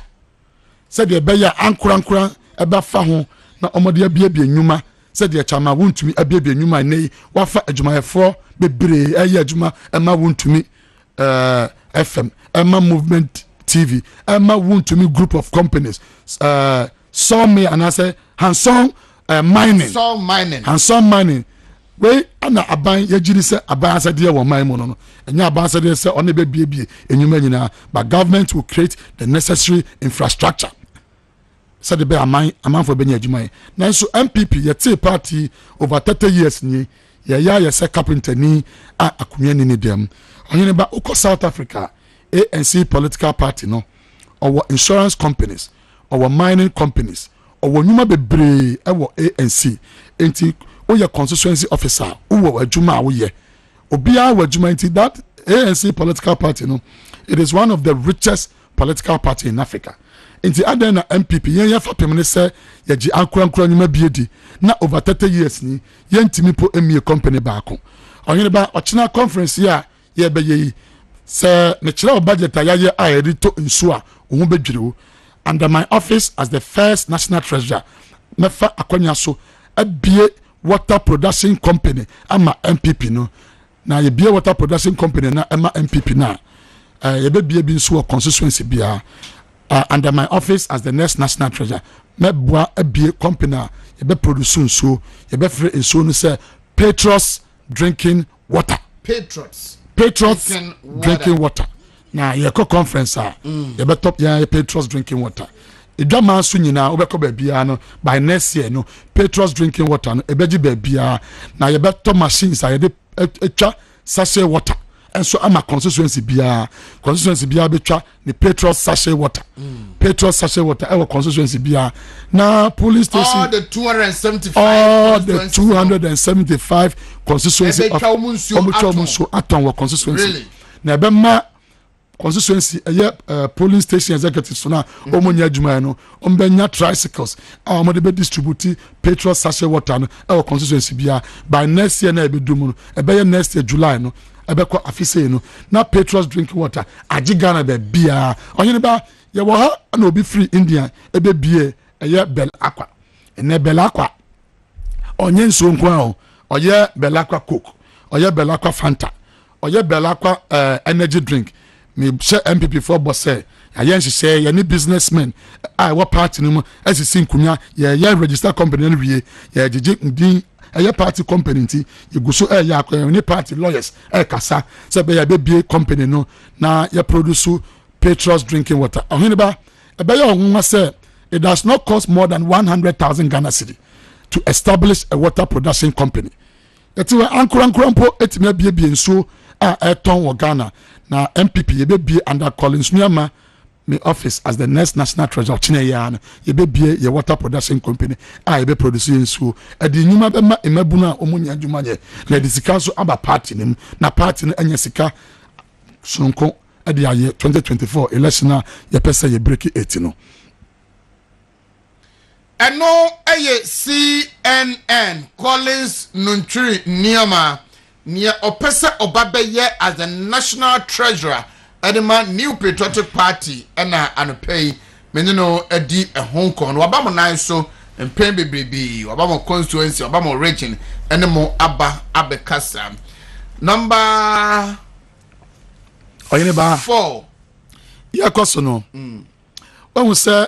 said the beya ankura eba fa ho na omode abiebie nyuma said the chama wontumi abiebie nyuma nei wafa adwumayefo bebre ayi adwuma ema wontumi FM ema movement TV ema wontumi group of companies sawmill and I say Hanson mining we ana aban yagiri se aban asade wo man mu no enya aban asade se one be biebie enyuma nyina but government will create the necessary infrastructure said the be aman for be nyadwuma na so MPP yete party over 30 years ni ya se carpenter ni akunye ni dem onye ba uko South Africa ANC political party no or insurance companies or mining companies or nyuma bebre ewo ANC enti oye constituency officer uwo adwuma woye obia wadwuma nti that ANC political party no it is one of the richest political party in Africa nti adan na MPP yen fapem ne se yaji ankura nyuma biedi na over 30 years ni yentimi po emie company baako onye ba ochina conference ya ye beye se ne kira budget ayaye a edito nsu a wo bedwire under my office as the first national treasurer mefa akwanya so abie water production company ama MPP no na ye bie water production company na ama MPP na ye be bie bi nso constituency bia under my office as the next national treasurer me boa abie company ye be produce nso ye be free nso no say Petros drinking water drinking water na ye ko conference ye be top ya Petros drinking water idwama so nyina obekọ baabia no by next year no Petros drinking water no ebeji baabia na ye beto machines ye de etwa sachet water enso ama constituency bia betwa ni Petros sachet water Petros sachet water ewo constituency bia na police station all the 275 constituency of omucho aton constituency really? Na ebema constituency polling station executives so na omonya adwuma no ombenya tricycles a mo de be distribute petrol sachet water no constituency bia by next year na ebedum no ebeye next year July no ebekọ afise no na petrol drinking water agigana be bia onye ba ye wo ha na obi free India ebe bie bel aqua ene bel aqua onye nso nkwa o oye bel aqua coke oye bel aqua fanta oye bel aqua energy drink me share MPP for boss say ayen share ye ni businessmen what party no asisi nkunya ye register company no wie ye jeje ndin eye party company nti ye guso ya akwa ni party lawyers kasa say be ye be company no na ye produce petrol drinking water ohini ba ebe ye ohunwa say it does not cost more than 100,000 Ghana cedi to establish a water production company. Etiwe ankurankurampo etime bie nso eton wo Ghana na MPP ye be under Collins Nyama me office as the next national treasurer Chineya no ye be ye water production company ye be produce nso edi nyuma be ma emabu na omunya adwuma ye na edi sika so aba party nim na party no anya sika sonko edi aye 2024 election ye pesa ye break 80 no. Eno eye CNN Collins Nuntri Niama near Opesa Obabeye as the national treasurer Edema New Patriotic Party ena anopay menino edi Hong Kong wabamo nine so mpembe baby wabamo constituency wabamo region enemo abekasa number 4 yakoso when say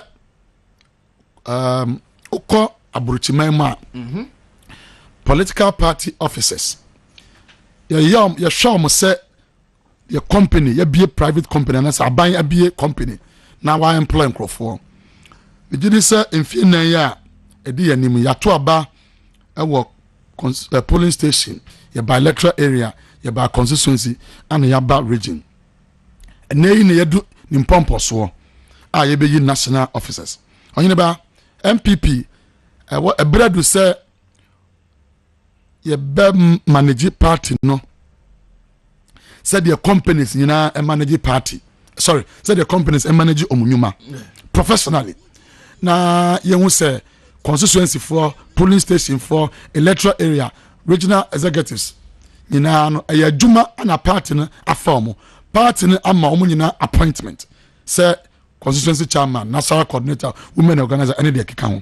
uko aburuchimema political party officers ya show mo say your company ya be a private company and say buy a be company na wa employ nkrofo me did say mfina ya edi yanim ya to aba polling station ya by electoral area ya by constituency and ya by region and na yedu ni mpompo so ye be national officers onye ba MPP a bread say ye be manage party no said the companies a manage party said the companies manage omunyuma professionally na ye hu say constituency for polling station for electoral area regional executives no adwuma ana party no aform party no ama omunyina appointment say constituency chairman, national coordinator, women organizer, any day kika.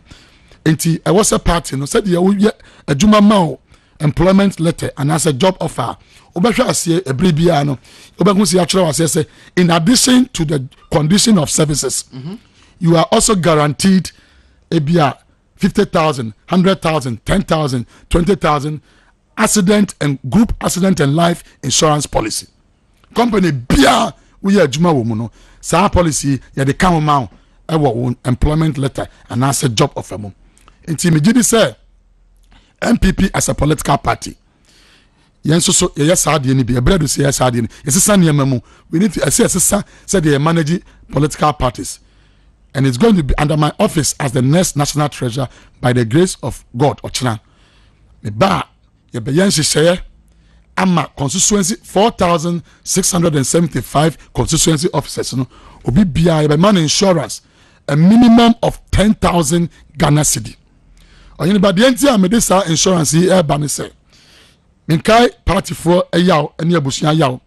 Enti I was a party no said you a juma mao employment letter and as a job offer. Obasha ase ebrebia no. Obahu si actually was say in addition to the condition of services, you are also guaranteed ebia 50,000, 100,000, 10,000, 20,000 accident and group accident and life insurance policy. Company bia we are juma wo no. Sa policy ya de come amount employment letter and as a job offer mo. Inti me gidi say MPP as a political party. Yen so yes sad ni be bread say yes sad ni. Yesesa niam mu. We need to say they manage political parties. And it's going to be under my office as the next national treasurer by the grace of God Ochina. Me ba ye be yen sheye ama constituency 4,675 constituency officers no obi bia by man insurance a minimum of 10,000 Ghana cedi. Oyini ba de ntia me this insurance e ba me say minkai party for yaw ene abusuya yaw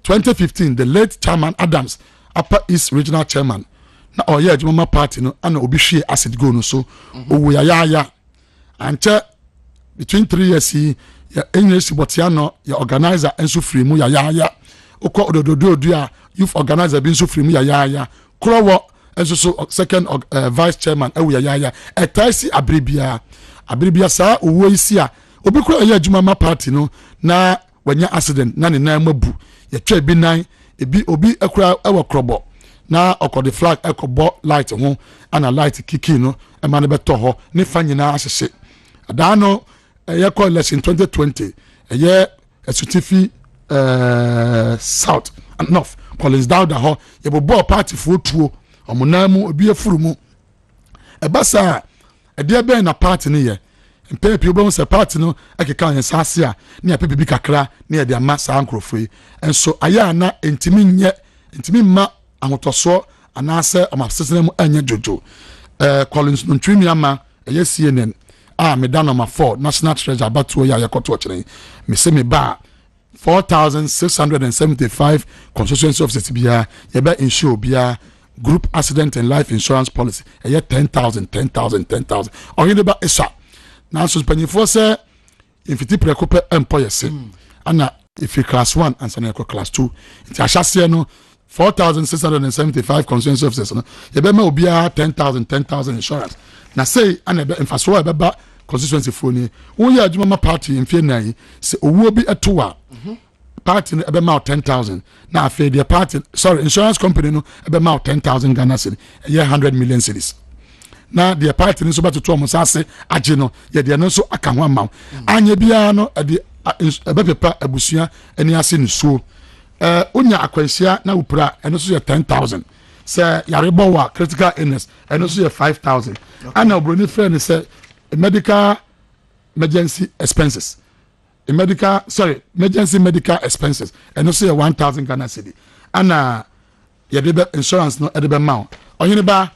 2015 the late chairman Adams Upper East regional chairman na oye adwuma party no ana obi hwe acid go no so owo ya anche between 3 years ya English botiano ya organizer enso free mu ya uko odododo a youth organizer bi enso free mu ya krowo enso so second vice chairman ewu ya etaisi abribia sa owo isi a obi kro ya adwuma ma party no na wanya accident na ne nan mabu ya twa bi nan ebi obi ekra ewo krobo na okode flag ekobo light ho ana light kiki no e ma ne beto ho ne fa nyina ahyehye adano ye call election 2020 ye esutifi south and north Collins down da ho ye bo party for tuo omunamu obi afuru mu e basa e de be na party ne ye mpepe obo se party no akeka yen sase a ne apepe bi kakra ne ye de ama sa ankrofo enso aya na entimi nye ntimi ma ahotoso anase amasesene mu anya jojo Collins Ntrimi ama CNN me down number 4 national treasure batuo ya yakoto kire me se me ba 4,675 constituency officers bia ye be insure bia group accident and life insurance policy 10,000 oyede ba esa na so panyifo se infiti prekope employer se ana if you class 1 and sana class 2 it ashase no 4,675 constituency officers no ye be ma obia 10,000 insurance na say ana be infrastructure be ba constituency phone wo ya adwuma ma party mfie nan se owuo bi etoa party no ebe ma 10,000 na afi the party insurance company no ebe ma 10,000 Ghana cedi ye 100 million cedis na the party no so batoto omo sase age no ye de no so aka ho amaw anya bia no de ebe pepa abusua ani ase ne so onya akwansia na upra eno so ye 10,000 say yarebo wa critical illness eno so ye 5,000 ana obroni friend say medical emergency expenses emergency medical expenses and also 1,000 Ghana cedi ana ye de insurance no edebe ma oyini ba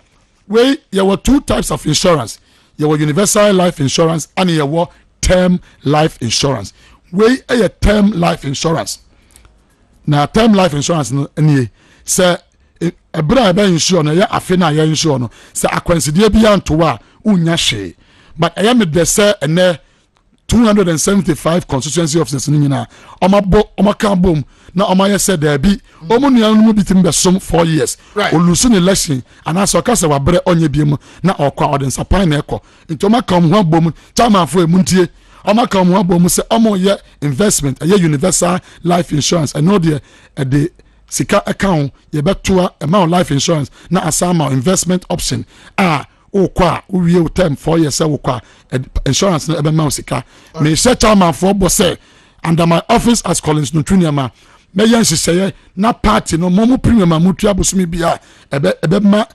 we there were two types of insurance. There were universal life insurance and there were term life insurance. We a term life insurance. Now term life insurance no any say a bra be insure no ya afi na ya insure no say akwansidie bia ntowa unya hwe. But I am the say and 275 constituency officers ni nyina oma kan bom na oma ye said there be omo nua no bi tim be som 4 years olusu ne election ana so ka se wa bre onye biem na okwa odensa pan na ekọ nti oma kan ho bom chairman fo emuntie oma kan ho bom se omo ye investment ye universal life insurance and no the sika account ye betua amount life insurance na asama investment option okwa uwie time 4 years okwa insurance no ebe ma sika me se chairman for boss under my office as Collins Nutriniama me yan siseye na party no momu premium amutu abosumi bia ebe ma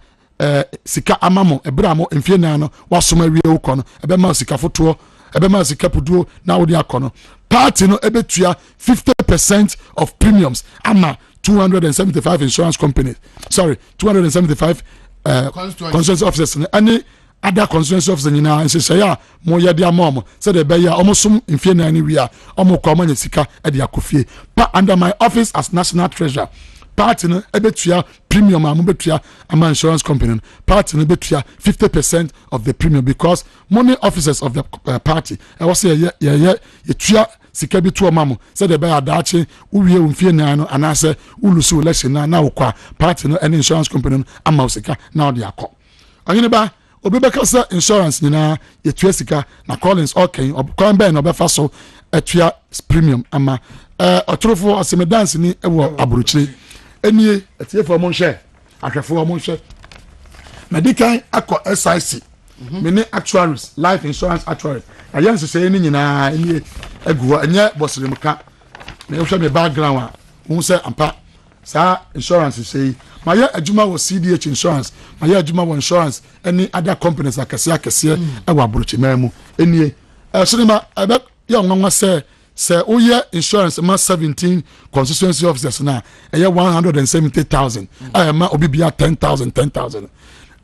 sika amamo ebra mo mfie na no wasoma wie okọ no ebe ma sika foto ebe ma sika puduo na wodi akono party no ebe tua 50% of premiums ama 275 insurance companies 275 constituency officers any other constituency officers nyina nsese ya mo ye dia mom say the be ya omosum mfie na ni wi a omokọ amanya sika e dia kofie pa under my office as national treasurer party no ebetua premium am betua am insurance company party no betua 50% of the premium because money officers of the party I was say ye tua sika bi to mamo say the be adache uwie mfie na no anase ulusu election na wokwa party no any insurance company am sika na odi akọ anyine ba obebeka say insurance nyina ye tua sika na Collins okay obkwan be na obefa so atua premium ama otrofo aseme dance ni ewo aburuchire enie etie for mon share akafo mon share medical akọ SIC many actuaries life insurance actuaries ayan se ni nyina enie aguwa enye bosirimka na ehwe me background a hu se ampa sa insurance say my adwuma was CDH insurance my adwuma was insurance any other companies akese ewa aburuchi mamu enie sinema ebe ya onwa say oye insurance ma 17 constituency officers na 170,000 ma obibia 10,000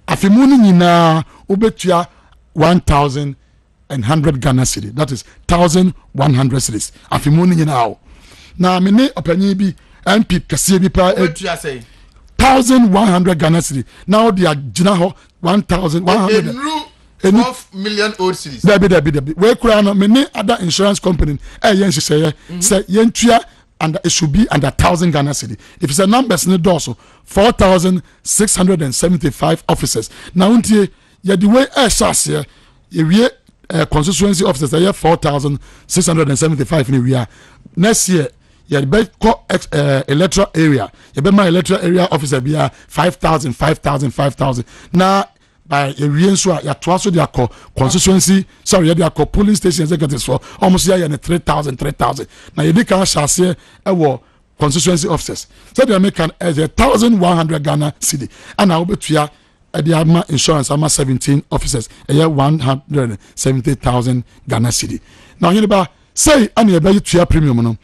afimuni nyina obetua 1,100 Ghana cedi that is 1,100 cedis afimuni nyina na me opanyi bi MP kase bi pa obetua say 1,100 Ghana cedi now they are gina ho 1,100 12 million old cities. Debi. We kura many other insurance company. Yen say yentua and it should be under 1,000 Ghana cedi. If it's a numbers in the dorsal 4,675 officers. Now untie ye the way shase ye constituency officers are 4,675 in we are next year. You be call electoral area. You be my electoral area officer be 5,000. Now by a so ya twaso dia call constituency sorry dia call polling station executives for almost ya 3,000 na you can share e constituency officers so they make an 1,100 Ghana cedi and I will betua the ama insurance ama 17 officers 170,000 Ghana cedi now you ba say and you be tua premium no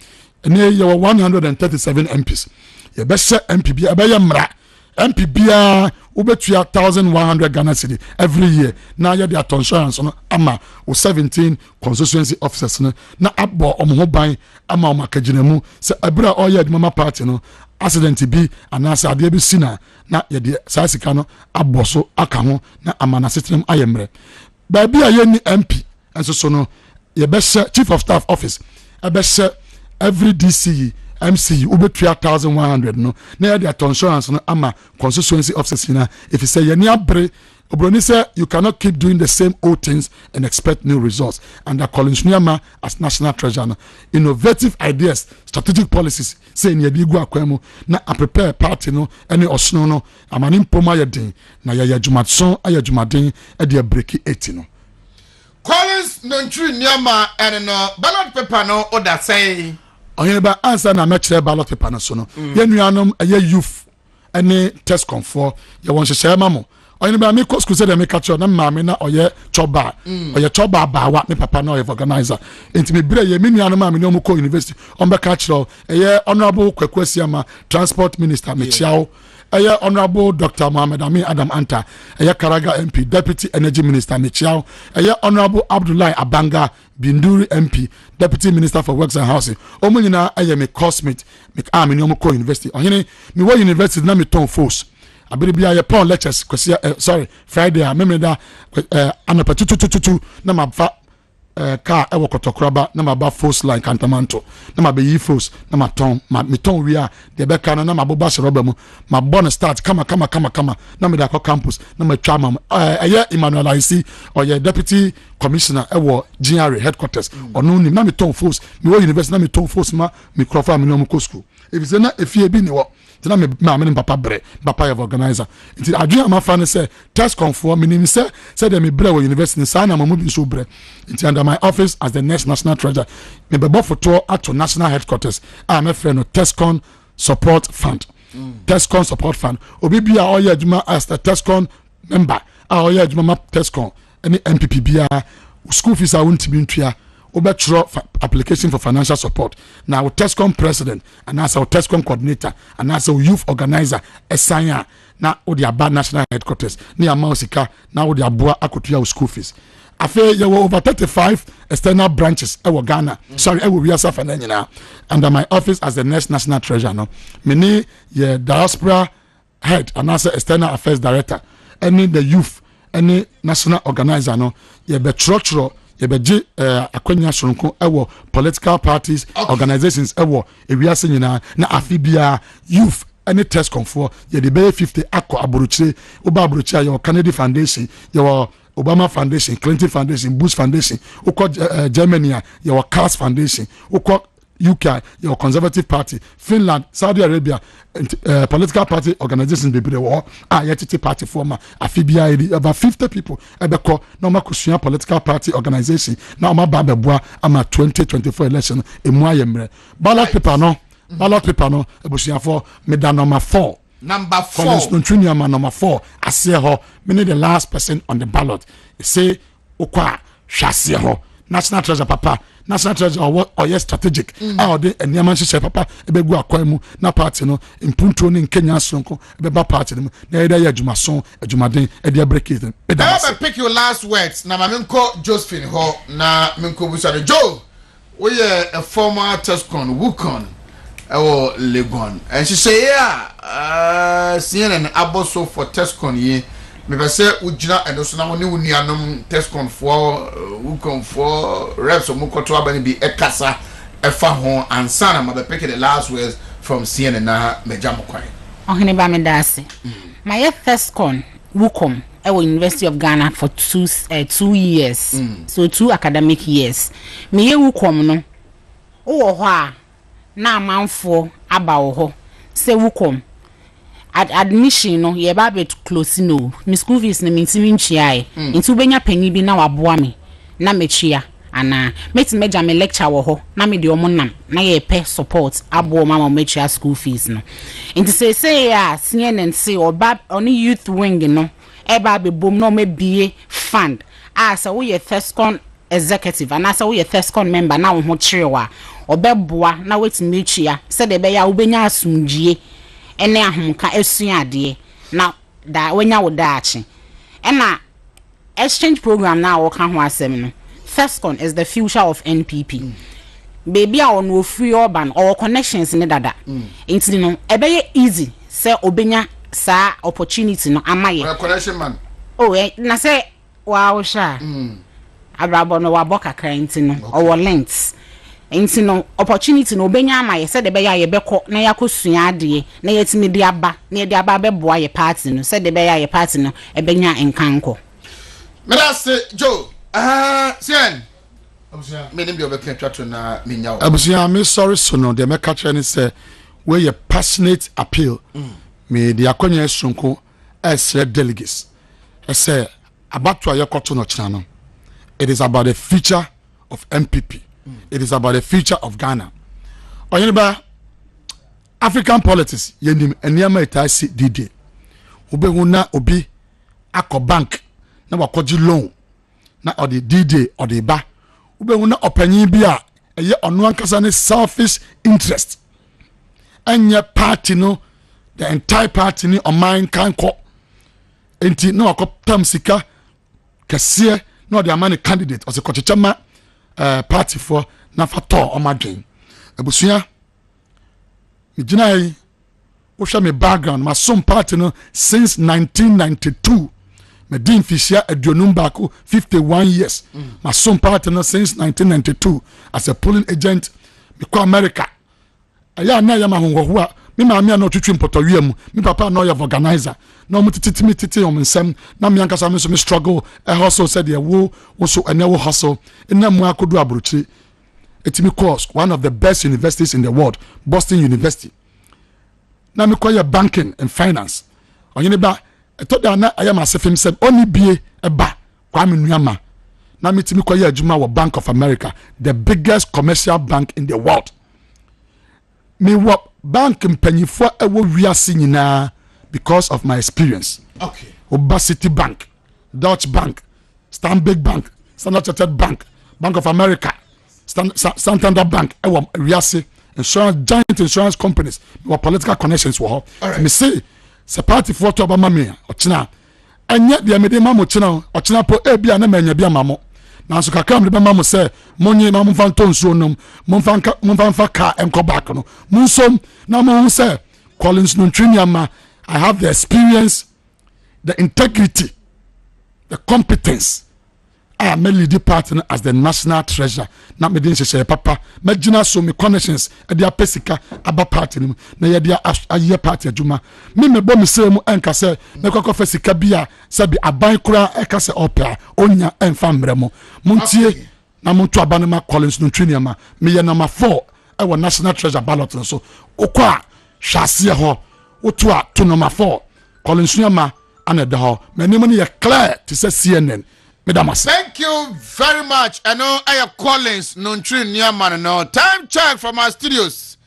and you were 137 MPs. You best MP be a mra. MP bia ubetua 1,100 Ghana cedi every year. Now you the insurance no ama o 17 constituency officers no na abbo omhoban ama makaginamu se abra oye the mama party no accident bi anasa ade bi sina na ye de sasika no abbo so aka ho na ama na system ayemre. Ba bia ye ni MP enso so no ye be chief of staff office e be every DCE MCU ubetua 1,100 no na ya the insurance no ama constituency officers na if you say ye ni abre obroni say you cannot keep doing the same old things and expect new results, and the Collins Nyama as national treasurer no innovative ideas, strategic policies say ni edi gu akwemu na a prepare party no any osno no amani mpoma ye den na ya jumatson aya jumaden e de break 80 no. Collins Nyama and no ballot paper no order say Oyeba answer na match ballot paper no so no ye nuanom ye youth any test confor ye won hye mamo oyeba me ko school say dem catch na maame na oye choba ba wa me papa na oye organizer enti me bire ye me nuanom maame no ko university on be catch ye honorable Kwakwasiama transport minister me chiao eye honorable Dr. Mohammed Amin Adam Anta eye Karaga MP deputy energy minister me chiao eye honorable Abdullahi Abanga Binduri MP deputy minister for works and housing omo nyina eye me cosmate me am ni omo ko university ohene me wo university na me ton force abiri bia ye pon lectures kwesi Friday a me da anapa tutututu na ma fa car ewo kotokraba na ma ba force line kantamanto na ma be yi force na ma ton wi a de be kana na ma boba shroba mu ma bon start kama na me da ko campus na ma twa ma eye Emmanuel IC or ye deputy commissioner ewo GRA headquarters onu ni na me ton force me wo university na me ton force ma me krofa me no ko school if say na efie bi ni wo tina me maame papa bre papa of organizer nti adwene ama fa ne say test conform minim say dem me bre wo university sa na mamu bi so bre nti under my office as the next national treasurer me be photo at national headquarters am a friend of Tescon support fund Tescon support fund obi bia oya adwuma as the Tescon member oya adwuma ma Tescon any MPP bia school fees a won't be ntua obetro application for financial support now Tescom president and as our Tescom coordinator and as our youth organizer esanya na odi aba national headquarters ni amausika na odi aboa akotua school fees afa ye over 35 external branches e Ghana sorry e we asa fana nyina under my office as the next national treasurer no me ye diaspora head and as external affairs director any the youth any national organizer no ye betro yebeje akwanya soronko ewo political parties organizations ewo ewiase nyina na afibia youth any test confor ye de be 50 akọ aburuchire oba aburuchire your Kennedy Foundation your Obama Foundation Clinton Foundation Bush Foundation uko Germany your Cars Foundation uko UK your Conservative Party Finland Saudi Arabia political party organizations be war yetiti party former afibia about 50 people ebeko na makusua political party organization na ma ba beboa ama 2024 election emu ayemre ballot paper no ebusuafo meda number 4 Collins Nyama number 4 ase ho me the last person on the ballot say okwa hwase ho national treasurer papa national treasurer or yes strategic or the eniaman hye papa ebegu akwanu na party no impunto ni Kenya sonko ebeba party no na eda ya adwumason adwumaden e dey break it I pick your last words na mamenko Josephine ho na menko busade Joe we a former Tescon Wukon ewo Legon and she say CNN aboso for Tescon ye me be say ujina eno so na woni wunuanom Tescon for Wukon for reps omukoto abani bi ekasa efa ho ansa na me pick the last words from CNN na mejam kwan ohene ba me dase my Tescon Wukon ewo University of Ghana for 2 years so 2 academic years me ye Wukon no wo ho a na amanfo aba wo ho se Wukon admission no ye ba bet close no mi school fees na mintimi nchiae nti ubenya panyi bi na waboa me na mechia ana meti meja me lecture wo ho na me de omonam na ye pe support abo mama mechia school fees no nti say ya CNN say oba oni youth wing no e ba be bom no me bie fund asa wo ye Tescon executive and asa we TESCON member na wo ho kyerwa obeboa na wetimi twia se de be ya wo benya asumdie ene ahomka esuade na da wenya wo daachi ena exchange program na wo ka ho asem no TESCON is the future of NPP baby a on free urban or connections ne dada enti no ebeye easy se obenya sa opportunity no amaye connection man na se wa sha abrabo no wa boka enti no or links enti no opportunity no obenya amaye se de be ya ye beko na yakosua ade na yetimi de aba na ye de aba beboa ye party no se de be ya ye party no ebenya enkanko Merase Joe Sien me nim de obeka twato na menya abusia me sorry so no de me catch any say where your passionate appeal me the akonya sonko as delegates I say about to ayokoto no china no it is about the future of MPP it is about the future of Ghana oyeba African politics yenim eniama itasi dide obehu na obi akọ bank na wakoji loan na odi dide odi ba obehu na opanyin bi a eye ono ankasa ne selfish interest anya party no the entire party ni oman kan ko enti no akotam sika kese no the amani candidate o se kochechama party for na fato omadwen abusua migina yi wo hwa me background my son party no since 1992 me din fisia aduonum baako 51 years my son party no since 1992 as a polling agent me ko America aya na ya mahongo a me ma me na twetwe mpotowia mu me papa na ya organizer na mo titi o mensem na me ankasa me so me struggle e hustle said ya wo so ene wo hustle ina mu akodu abrochi etimi course one of the best universities in the world Boston University na me ko ya banking and finance onye ne ba eto da na aya ma sefem sem oni bie e ba kwa me nuama na me timi ko ya adwuma wo Bank of America the biggest commercial bank in the world me wo bank mpanyifo ewo wiase nyina because of my experience okay Oba City Bank Dutch Bank Stanbic Bank Standard Chartered Bank Bank of America Santander Bank ewo wiase insurance giant insurance companies with political connections wo right. me say se party for to obama me ochina anya de me de mamo china ochina po e bia na manya bia mamo na so kakam de mamo se monye mamo fanto nso nom monfa ka enko back no munsom na mo se Collins no twiniama I have the experience the integrity the competence I am lead the partner as the national treasurer na me din hye papa magina so me connections e dia pesika aba party no na ye dia aye party adwuma me bom se mu enka se me kokko fesika bia se bi aban kura e ka se opera onya emfa mremo muntie na muntu aba ma Collins no twiniama me ye number 4 e wo national treasurer ballot no so okwa hwase ho woto a to number 4 Collins twiniama ana de ho me nim ne ye clear to say CNN. Thank you very much. I know I Collins Nontri Niaman. No time check from our studios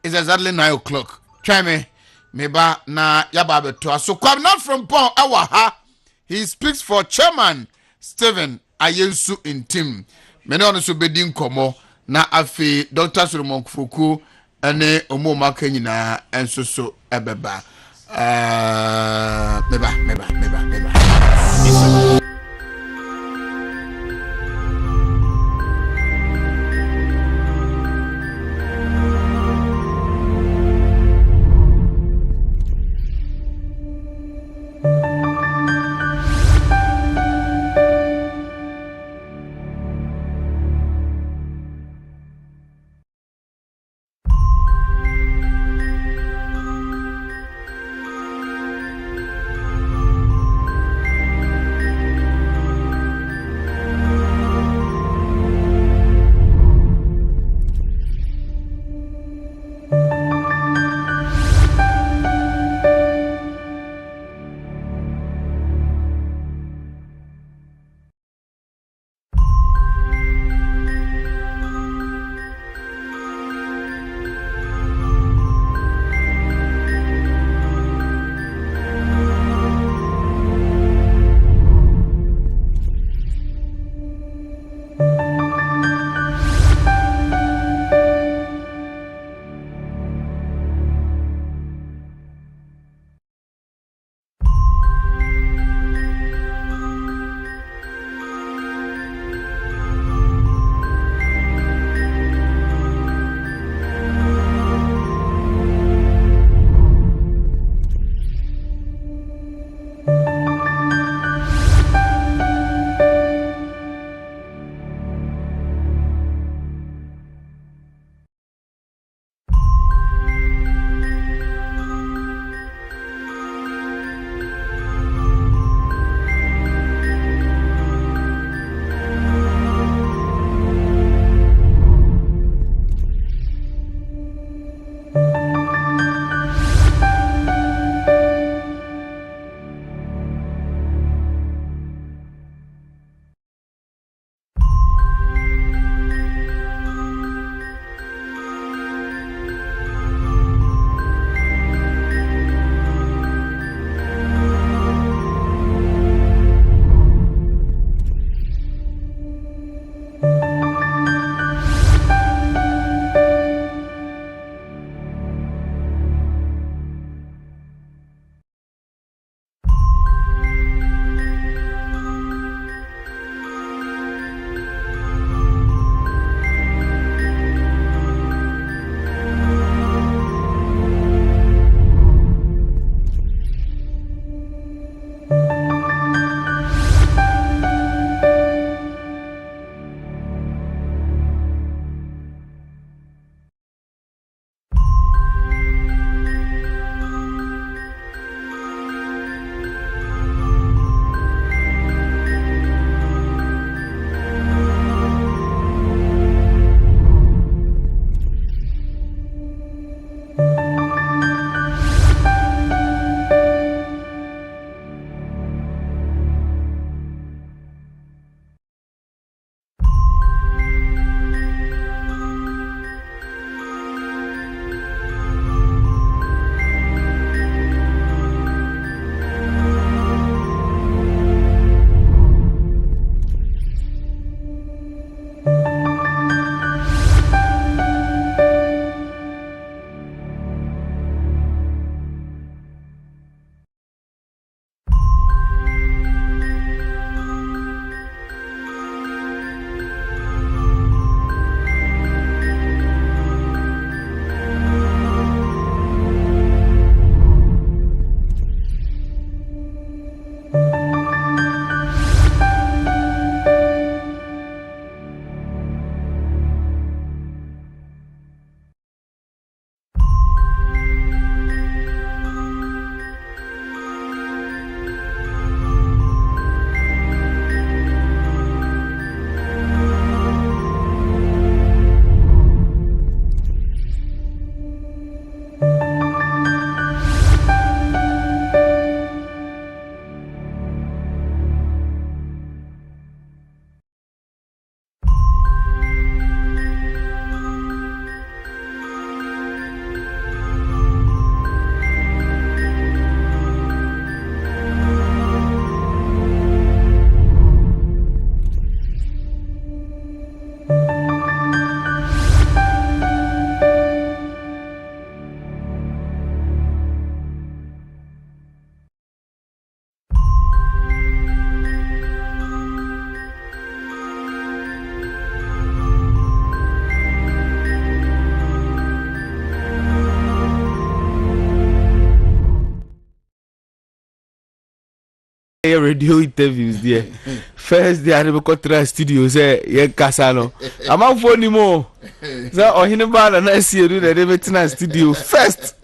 is exactly 9 o'clock. Try me, meba na yababe to so come not from Paul Awaha. He speaks for Chairman Stephen Ayensu in team. Many on so bedin komo na afi Dr. Solomon Fuku ane omo makanyina enso so ebeba. Meba. radio interviews there. First day I never got to studio say ye kasano. I'm out for anymore. So oh hine ba na see you dey meeting studio first.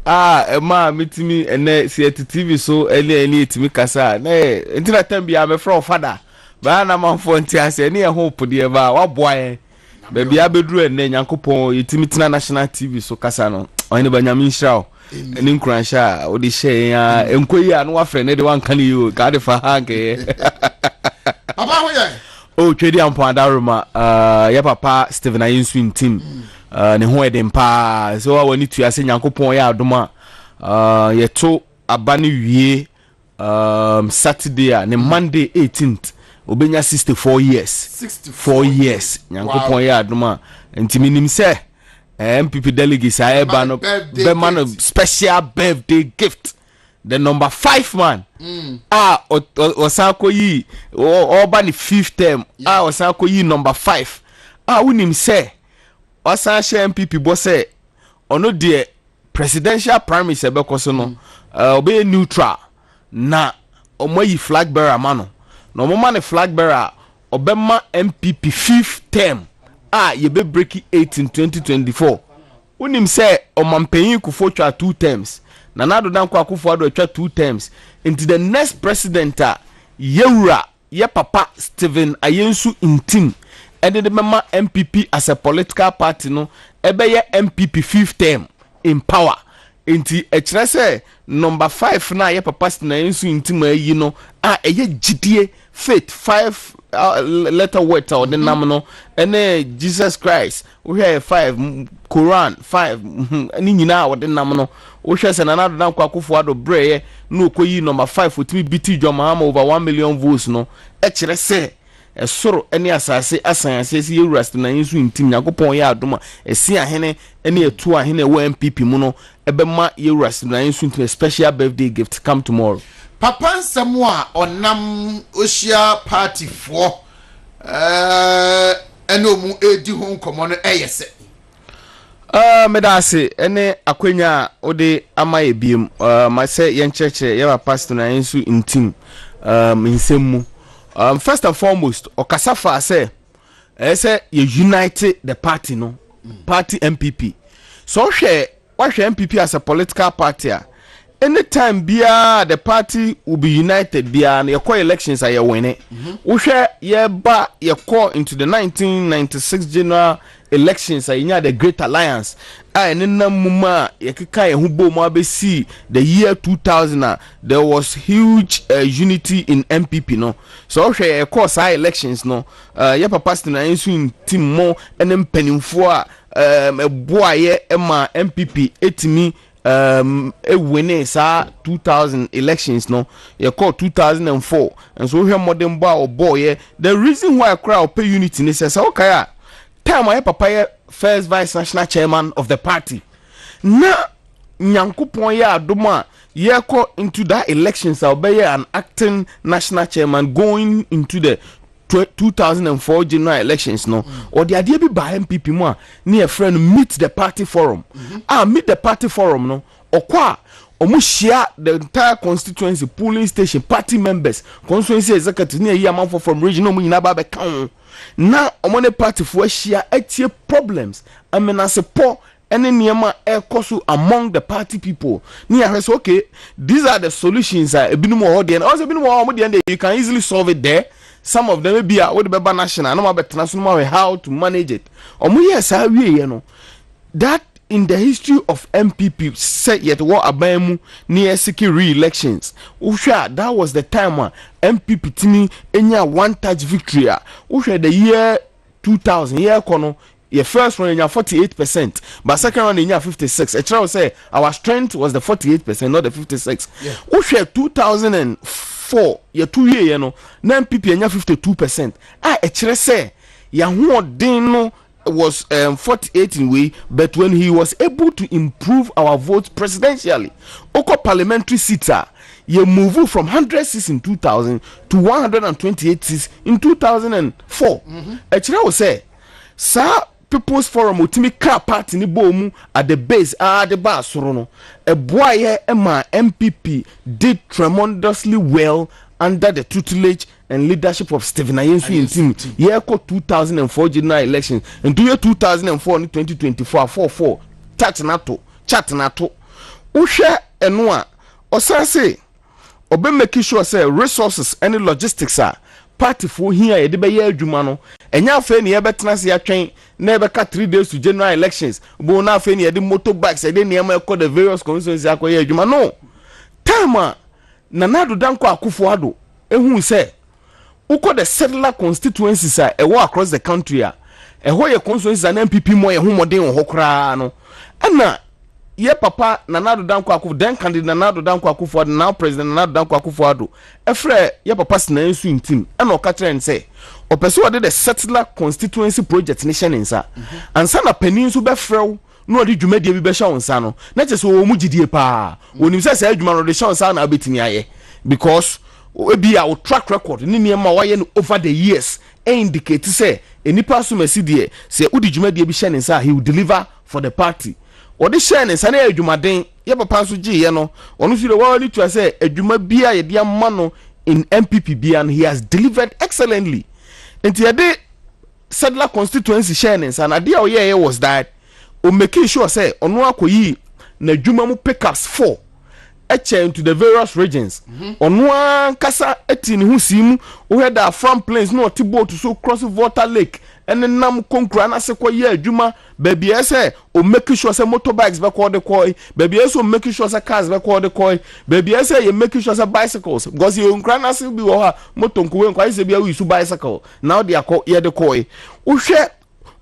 Meet me and see TV so early to me kasa. Na until time be am from father. Ba na man for ntia say na hope dey ba wa boy. Baby abedru enne Nyankopon yetimi tena national TV so kasa no. Ohine ba nyame nhyira. Eni nkransha odi hye ya enkoyi anu afre ne de wan kan yi o ka de fa hanke papa ho ye o twedi ampo adaroma ya papa Steven Ayinsu team ne ho eden pa so wani tu ase Nyankopon ya adoma ye to abane wie Saturday ne Monday 18th obenya 64 years Nyankopon ya adoma ntimi nim se MPP delegates are man special birthday gift. The number 5 man. Osako yi oba ni 5th term. Osako yi number 5. Unim say Osa MPP bo say ono de presidential primaries ebe koso no obe neutral na omoyi flag bearer mano. No mo man flag bearer obema MPP 5th term. You be breaking 8 in 2024. Unim say omampenyin kufo twa 2 terms. Nanado danko akufo ado twa 2 terms. Into the next president Yewura ye papa Steven Ayinsu team. And the member MPP as a political party no ebe ye MPP 5th term in power. Inti echire say number 5 na ye papa Steven Ayinsu team yi no eye gidie faith 5 letter word or the nominal and Jesus Christ we have 5 Quran 5 any nyina or the nominal we share another dan kwakufo ado bre no koyi number 5 with me BT Jomahama over 1 million votes no e kire say e soro any asase asan asase ye rest na Yesu ntim Yakopon ya adoma e si ahene ene etu ahene wo MPP mu no ebema ye rest na Yesu ntim special birthday gift come tomorrow. Papa nsɛm a ɔnam ohyia party for ɛna ɔmu edi ho nkɔmɔ no ɛyɛ sɛ medase ene akwenya ode ama ebiem ma sɛ yenkyerɛkyerɛ ye pastor na Yesu ntim nsɛm mu first and foremost okasa fa sɛ say you unite the party no party MPP so hwɛ MPP as a political party anytime bia the party will be united bia na yɛkɔ elections are winning. Wohwɛ yɛba yɛkɔ into the 1996 general elections a the Great Alliance ɛne namuma yɛkeka yɛ ho bom abɛsi the year 2000 there was huge unity in MPP no so wohwɛ yɛkɔ saa elections no yɛ papa Steven Ayinsu team mo ɛne mpanimfoɔ a ɛboa yɛ ɛma MPP etimi winning sa 2000 elections no you call 2004 and so we modern boy the reason why I cry pay unity is say okay time my papa first vice national chairman of the party na Nyankopon ya adoma ye call into that elections I'll be an acting national chairman going into the 2004 general elections no or the idea be by MPP mo near friend meet the party forum meet the party forum no okwa omo share the entire constituency polling station party members constituency executive near yamanfo from regional mo nyina ba be kan na omo ne party fo share etie problems amenase po any niema ekoso among the party people near say okay these are the solutions ebinum o de and also ebinum o de you can easily solve it there. Some of them may be with the national, no matter transform how to manage it. Yes, you know that in the history of MPP, said yet what abemu near seeking re-elections. Usha, that was the time when MPP tini enya one touch victory. Usha the year 2000 year kono. Your first one in your 48%, but second one in your 56. A child say our strength was the 48%, not the 56. Usha 2004. Ye 2 year you know na MPP enya 52%. Echere say ya ho odin no was 48 in way, but when he was able to improve our votes presidentially oko parliamentary seats ye move from 100 seats in 2000 to 128 seats in 2004. Echere say sir People's Forum utimi ka party ni bomu at the base the bar soro no eboaye ema MPP did tremendously well under the tutelage and leadership of Stephen Ayensu in team. Yeah, 2004 general elections and do year 2004 and 2024 4 chat nato. Ushe enwa osase obe make sure say resources and logistics are party for here ye de be ye adwuma no enya afa ne ye betena se atwen na be ka 3 days to general elections bo na afa ne ye de motorbikes ye de ne ma the various constituencies akoye adwuma no time na nado danko akufo ehun say uko the settler constituencies a ewo across the country a eho ye constituencies na MPP mo ye hu moden ho kra no ana ye papa Nanado Danko Akufo then candidate Nanado Danko Akufo now president Nanado Danko Akufo efre ye papa sina nsu intim e na oka kire nse opeso de the settler constituency project nation nsa ansa na panin so be frew no odi dwumadie bi be hye onsa no na chese wo mu gidie pa onim se se adwuma no de hye onsa na abetimi aye because ebi a track record ni niema waye no over the years indicate say enipa so masidi se odi dwumadie bi hye nsa he will deliver for the party. What is sharing Sane Jumaden, Yapapansu G, no, on the world to say a Juma Bia, a dear mano in MPP, and he has delivered excellently. And the day settler constituency sharing, and idea yeah was that, or making sure say, on Wakoi, na Jumamu pickups 4 into the various regions. On one Kasa etin who seem who had our front planes no tibo to so cross water lake. And then nam konkra na se kwaye adwuma baby ese o make sure say motorbikes be call the koi baby ese o make sure say cars be call the koi baby ese you make sure say bicycles because you nkra na se bi wo ha moto nkuwe nkwa ise bi awu bicycle now they are call here the koi o hwe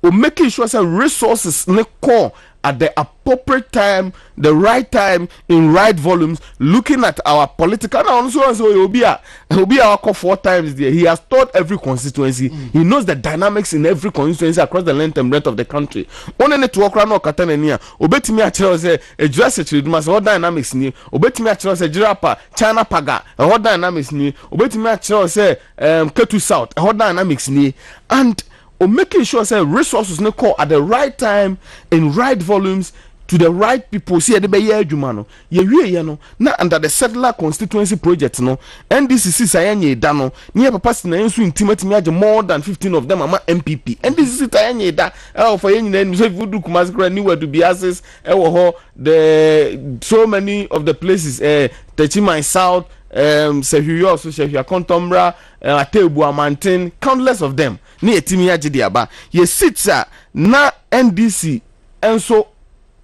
o make sure say resources ne call at the appropriate time, the right time, in right volumes, looking at our political now so he'll be our call 4 times there. He has taught every constituency. He knows the dynamics in every constituency across the length and breadth of the country. Only need to work around Katanania. Obetimi achiro say a dress children what dynamics ni. Obetimi achiro say Jirapa, China Paga, what dynamics ni. Obetimi achiro say Ketu South, what dynamics ni. And making sure say resources no call at the right time in right volumes to the right people. See the be adwuma no ye no na under the settler constituency project no NDCC sayanye da no near papa na ensu intimately age more than 15 of them ama MPP NDCC sayanye da for yen na so if you do kumaskra ni wadu biases ho the so many of the places Techimai South Sehuyo so Sehua Kontombra Atebu Amantin countless of them ni etimi agide aba ye sitsa na NDC enso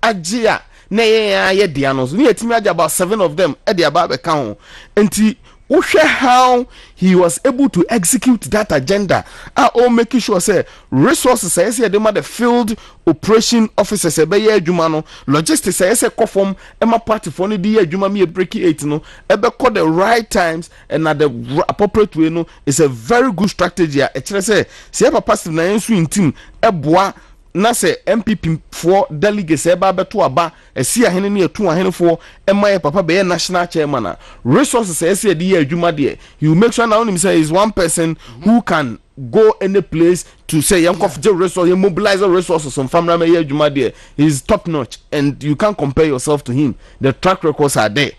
agea na ye dia no so ni etimi age about 7 of them e dia ba be ka ho enti uhwe how he was able to execute that agenda all making sure say resources say the field operation officers be ye adwuma no logistics say conform ema party for no di adwuma me break 8 no e be call the right times and at the appropriate way no is a very good strategy e kire say papa Steve na ensu intim e boa na se MPP for delegates eba beto aba esi ahene ne etu ahene for ema papa be national chairman resources esi de adwuma de you make sure now him say is one person who can go any place to say yankof je resource mobilize resources some family may adwuma de is top notch and you can't compare yourself to him. The track records are there.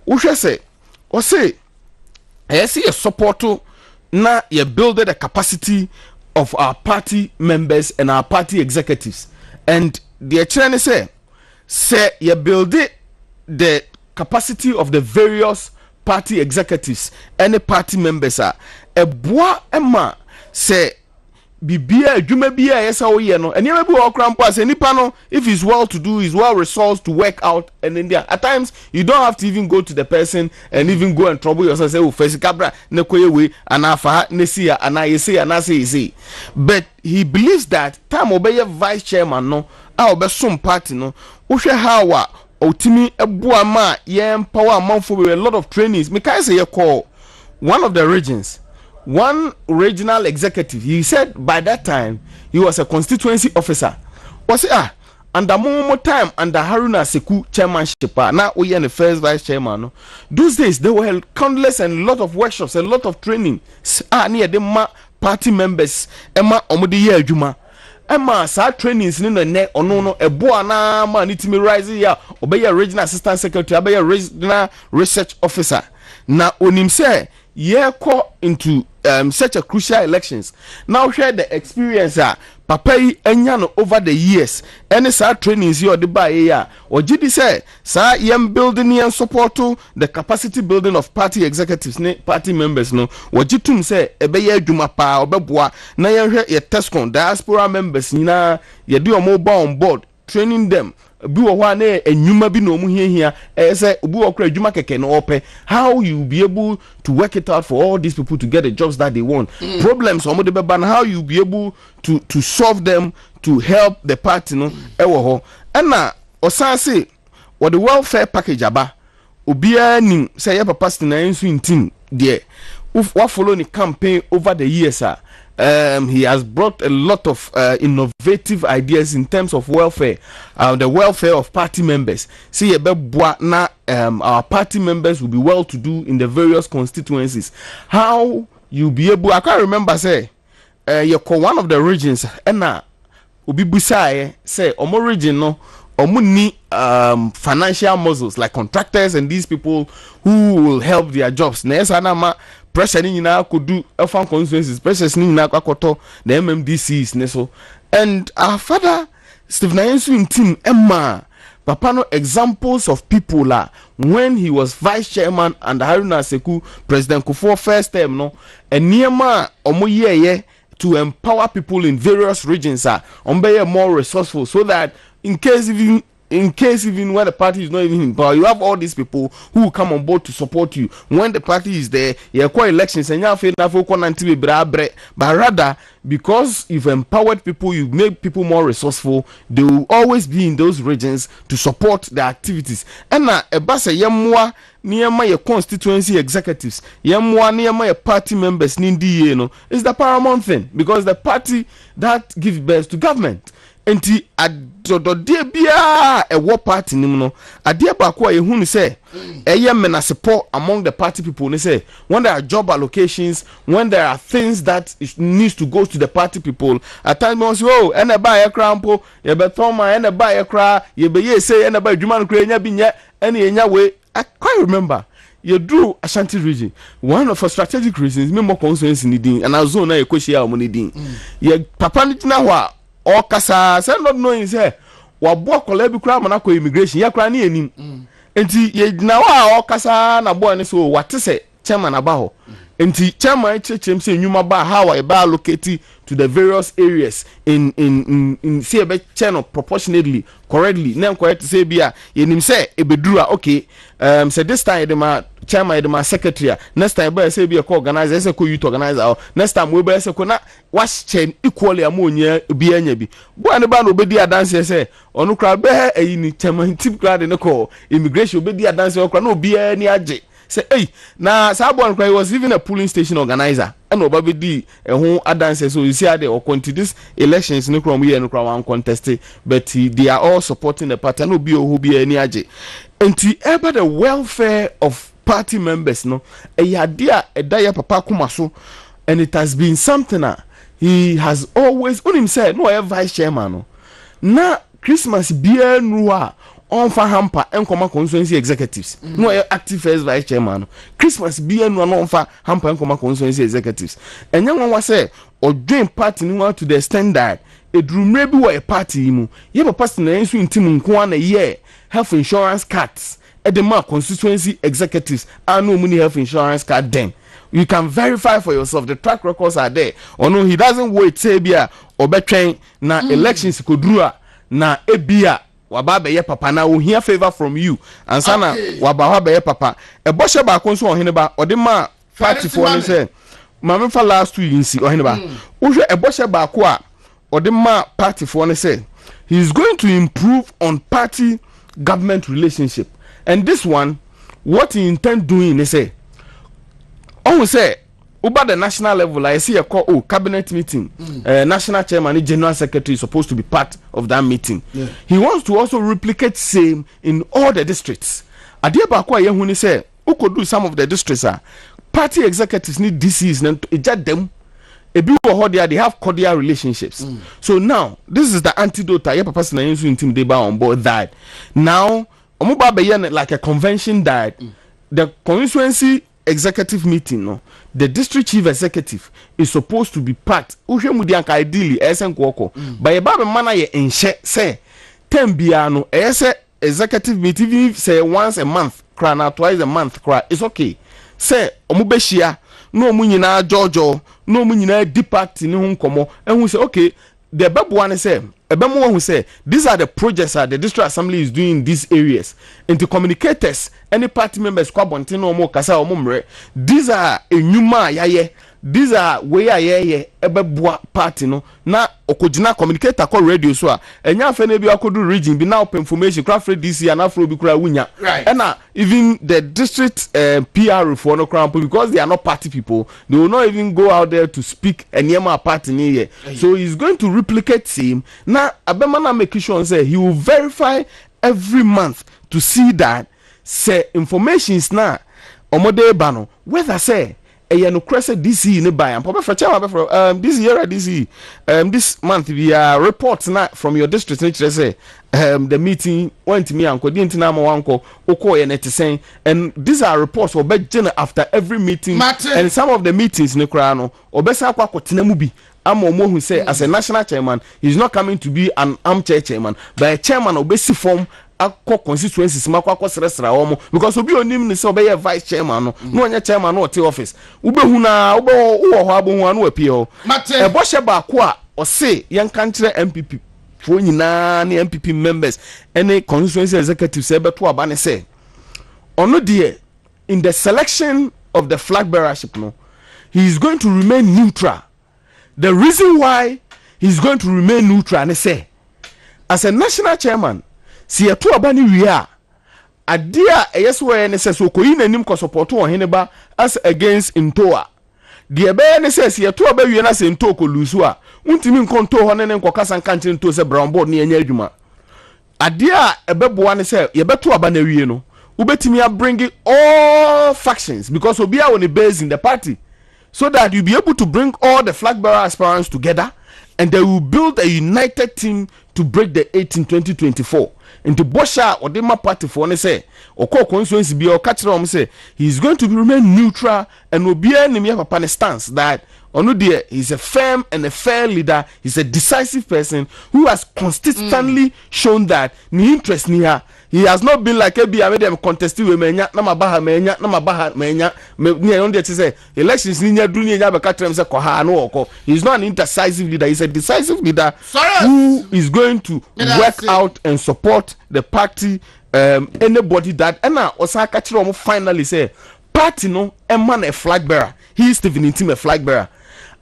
Uhwe say o say esi support na you build the capacity of our party members and our party executives, and the chairman say you build the capacity of the various party executives and the party members are a bois emma say bibia adwuma bia yesa wo ye no eniam bi wo krampo as enipa no if he's well to do, he's well resourced to work out, and in there at times you don't have to even go to the person and even go and trouble yourself say oh first cabra ne koye we anafa ne sia anayese anase, but he believes that time obey vice chairman no a obesom party no wohwe how otimi ebua ma ye empower amanfo with a lot of trainings. Me kai say you call one of the regions, one regional executive, he said by that time he was a constituency officer. Was under more time under Haruna Seku chairmanship now we are the first vice chairman no? Those days there were countless and a lot of workshops, a lot of training near the party members Emma omudi ye adwuma Emma sa trainings ni ne ono no ebo na ma nitimi rise ya obey regional assistant secretary obey regional research officer na onim say into such a crucial elections. Now share the experience papa yi anya no over the years. Any sa trainings you the buy ya or GD say sa yam building and support to the capacity building of party executives party members no what jitum say ebeye adwuma pa obeboa na ye ye tescon diaspora members nyina ye do mobile on board training them bi wo hwa na enwuma bi no mu hiahia say obi wo kra adwuma keke no ope how you be able to work it out for all these people to get the jobs that they want. Problems omo de beba how you be able to solve them to help the party no ewo ho na osan say what the welfare package aba obia nim say your papa stina ensu intim there what follow the campaign over the years he has brought a lot of innovative ideas in terms of welfare, the welfare of party members. See, na our party members will be well to do in the various constituencies. How you be able? I can't remember. Say, you call one of the regions, and na ubi busai say omo region no. Omuni financial muscles like contractors and these people who will help their jobs. Na pressure ni na could do fan constituencies, pressure ni na kwakoto the MMDCs neso. And our father Stephen Ayensu in team Emma papa no examples of people when he was vice chairman and Haruna Seku President Kufuor first term no and niema omo ye to empower people in various regions be more resourceful so that in case even when the party is not even in power, you have all these people who will come on board to support you. When the party is there, you call elections and you but rather because you've empowered people, you make people more resourceful, they will always be in those regions to support the activities. And now yemwa niyama your constituency executives, yemwa niyama your party members nindi is the paramount thing because the party that gives birth to government. Enti adodode bia e war party nim no ade ba ko ye hunu say eye mena support among the party people ne say when there are job allocations, when there are things that needs to go to the party people at times we say oh ene ba ye kra mpo ye beton ma ene ba ye kra ye be ye say ene ba adwuma no kra nya bi nya ene ye nya we. I quite remember you drew Ashanti region one of our strategic reasons me more constituency ni din and azone na ye kwehia o mo ni din ye papa ni na ho or kasa say not knowing say wabo akola bi kura mana ko immigration ya kura na enim enti ye na wa o kasa na boy ne so wate say chairman abaho enti chairman chechem say nyuma ba how e ba allocate to the various areas in say be channel proportionately correctly na correct say bia ye nim say e bedura okay say this time the chairman the secretary next time be say be a co-organizer say co-youth organizer next time we be say ko na was chain equally amonya bi anya bi bo ne ba no obedi adanse say onu kra be ayi ni chairman tip kra de ne ko immigration obedi adanse okra na obi ani age say hey na sabon kra was even a polling station organizer and obabedi ehun adanse so you see how they or continue this elections no kra mo ye no kra wan contest but they are all supporting the party no bi ohu bi ani age enti ever the welfare of party members no dia edaya papa kumaso and it has been something he has always on himself no vice chairman no na Christmas bia nuwa on fa hamper enkoma constituency executives no active first vice chairman no Christmas bia nuwa no on fa hamper enkoma constituency executives enya nwa say odwen party ni to the standard edrumre bi wo a party mu ye papa na ensu intim nko na ye health insurance cards edema constituency executives and no money health insurance card them. You can verify for yourself. The track records are there. Or no, he doesn't wait say bia obetwen na elections kodrua na ebia waba be ye papa na we hear favor from you and sana waba be ye papa e boshe ba konso ohene ba odema party for ne say mama fa last 2 years ohene ba wo hwe e boshe ba ko a odema party for ne say he is going to improve on party government relationship. And this one, what he intend doing is say, over the national level, I see a call cabinet meeting. National chairman, general secretary is supposed to be part of that meeting. Yeah. He wants to also replicate same in all the districts. Adia bakwa ye huni say, who could do some of the districts party executives need DCs and eject them. They have cordial relationships. So now, this is the antidote. I papa na yensu intim deba on board that now. Like a convention that the constituency executive meeting no the district chief executive is supposed to be part uhwe mu dia ka ideally esen kwoko but ye ba be mana ye enhye say tem bia no ese executive meeting say once a month kra na twice a month kra it's okay say omubehia no omu nyina jojo no omu nyina depart ni hu nkomo ehun say okay the bebo one say ebemo who say these are the projects that the district assembly is doing in these areas and to communicators any party members kwabonte no mo kasa omumre these are enyuma yaye these are way aye ebeboa party no na okojina communicator call radio so a enya afa na bi akodu region bi na open information craft DC and afro bi kura wunya and even the district PR for no crown because they are not party people they will not even go out there to speak anyama party near so he's going to replicate him na abema na make sure say he will verify every month to see that say information is na omode bano whether say no crese DC ne buy am this year this month we are reports na from your district nature say the meeting went me anko di ntina ma wanko oko ye net say and these are reports obe general after every meeting and some of the meetings ne kra no obesa akwa kotena mu bi ama omo hu say as a national chairman he's not coming to be an armchair chairman but a chairman obesi form akọ constituencies makwa sresra omo because obi onim ni say obey vice chairman no onye chairman no te office ubehu na ubo ho abohu anu apie ho e bo hye ba ko a o say yen kan kire MPP fo nyina ne MPP members any constituency executives e beto aba ne say ono de in the selection of the flag bearership no he is going to remain neutral. The reason why he's going to remain neutral and say as a national chairman si eto abani wia adia eyeso ne say so koyi nanim ko support o heneba as against Ntoa de be ne say si eto abawie na se Ntoa ko lusu a untimi nkonto ho ne nko kasa nkanche Ntoa se brown board ne anya adwuma adia ebeboa ne say ye beto abana wie no ubetimi a bring all factions because obi a on base in the party so that you'll be able to bring all the flag bearer aspirants together and they will build a united team to break the 8 in 2024. And the Bosha or the party for say or constituency be or catch them say he's going to remain neutral and will be enemy of a stance that Onudia is a firm and a fair leader. He's a decisive person who has consistently shown that ni interest niha. He has not been like a made them contested with menya na mabaha menya near on say elections ninya do ninya be catch them say koha no oko. He's not an indecisive leader. He's a decisive leader who is going to work out and support the party. Anybody that and now Osaka Chiromo finally say party no a man a flag bearer. He is Stephen Intim a flag bearer.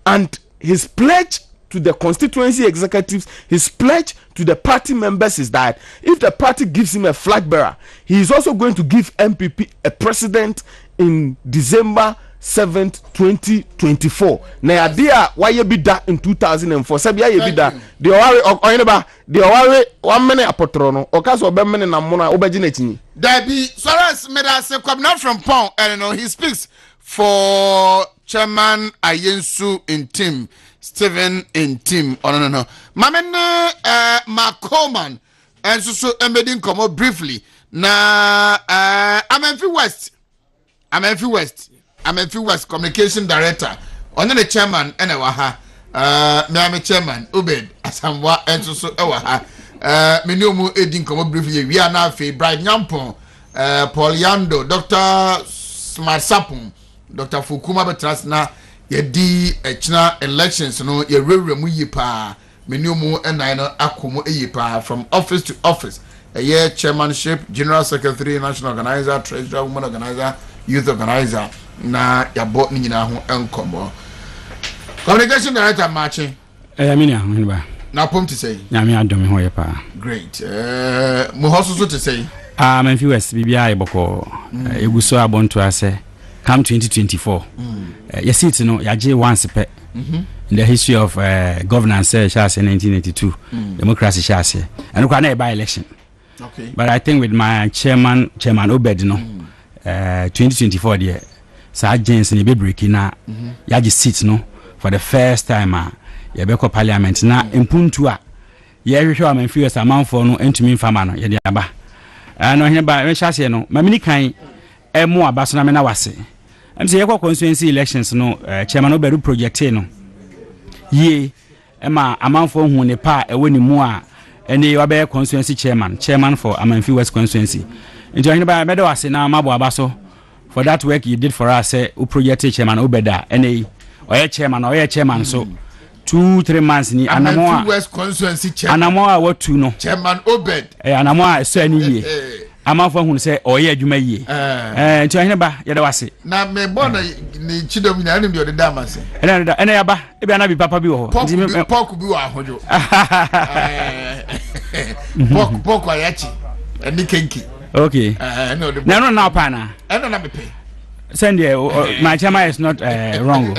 And his pledge to the constituency executives, his pledge to the party members is that if the party gives him a flag bearer, he is also going to give MPP a president in December 7th, 2024. Na idea why you be that in 2004. Sabia you be that. The Owari 1 minute apotrono. Okaso be mene na mona obegine chini. There be Soras Meda se come not from Pong. I don't know. He speaks for Chairman Ayensu in team, Stephen in team. Oh no. Mamene Macoman and so embedding come briefly. Na Amenfi West communication director. On the chairman and waha. Me am chairman Ubed Asamwa and so waha. Me no mu edin come briefly. We are now fe Bright Nyampon, Paul Yando, Dr. Smart Sapon. Dr. Fukuma betras na yedi echna elections no ye rewremu yipa menumu enai no akomo yipa from office to office a year chairmanship, general secretary, national organizer, treasurer, woman organizer, youth organizer na ya bot ni nyina ho enkomo communication director marching na pom to say nyame adom ho yepa great mo hoso to say Memphis West bibia eboko eguso abonto ase come 2024 you see it no yaje once pe in the history of governance shase 1982 democracy shase and kwa na by election okay but I think with my chairman Obed no 2024 there sa gens ni be break na yaje seat no for the first time ya be ko parliament na impuntu a ye hwehwe am Memphis amanfo no entumi mfama no ye de aba no hene ba shase no mamini kan emu abaso na me na wase I'm say your constituency elections no chairman obedu project no ye ema amanfo hu ne pa ewe ni mu a ene wabe constituency chairman for Amanfi West constituency nti ohine ba bedo ase na mabo abaso for that work you did for us say o project chairman obeda ene oye chairman so 2-3 months ni Amanfi West constituency chairman anamoa what no chairman obed anamoa so ani ye amanfo hu say oye adwuma ye nti ohine ba yede wase na me bona ni chidom ni ani de dama se ene yaba e bia na bi papa bi wo ho nti pork bi wo ahojo pork ayachi eni kenki okay no now pana eno na me pay send my chairman is not wrong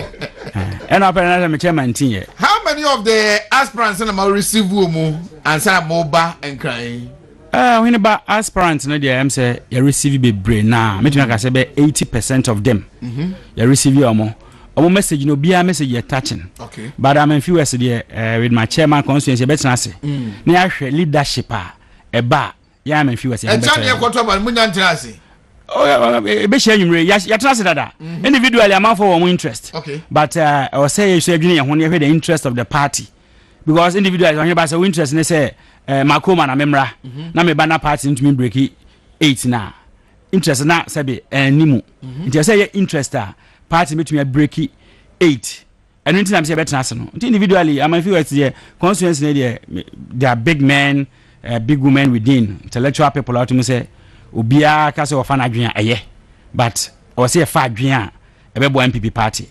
and my chairman tin. How many of the aspirants na ma receive mu answer moba and crying? When about aspirants no dey am say you receive be brain na me tuna ka say be 80% of them you receive your message no bia message you touching. Okay, but I'm in few words there with my chairman constituency better na say na ahwe leadership a ba ya am in few words e chan ye kwoto ba mu nya ntra ase. Oh, be share you ya trust that individually amount for one interest. Okay, but I was say you should be the interest of the party because individually when you say interest they say makoma na memra na me banner party into me break 8 na interest na say be nimu nti say interest party me break 8 and anything am say better na no individually am feel it's the constituency they are big men big women within intellectual people out to say obia ka se ofa na adwen eye but o se fa adwen a ebebo MPP party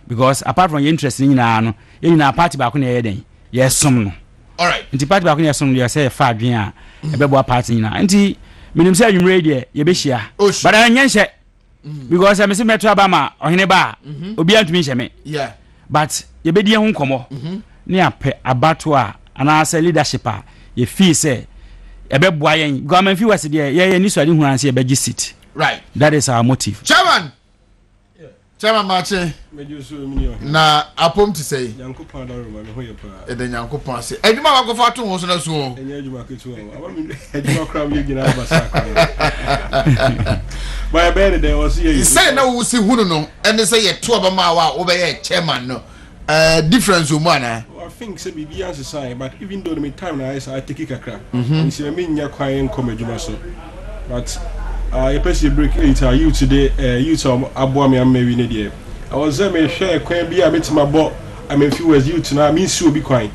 because apart from your interest ni na no na party ba ko na ye den yes som no all right nti party ba ko na som no say fa adwen a ebebo party ni na nti minim say adwumre de ye be hia but anya nhye because I say metro abama ohene ba obia ntumi nhye me yeah but ye be die ho nkomo ni ape abato a ana say leadership a ye feel say ebeboa yen government fi wase de ye ni so ade hu anse ebeji seat right that is our motive chairman chairman mache na apom to say yankopon da roma me hoye pa e de yankopon say eduma wa go fa to ho so na so enye eduma ketu o eduma kram ye gina ba sakwa my bed there was here say na wo si hunu no ene say ye to obama wa wo be ye chairman no difference o mo na I think say bibi answer sign but even though the time na I take it kakra nsi me nya kwan kom adwuma so but you press break 8 you today you to abo me am we ne dey I was there me share kwan bi a metima bo am few was you to na me nsi obi kwan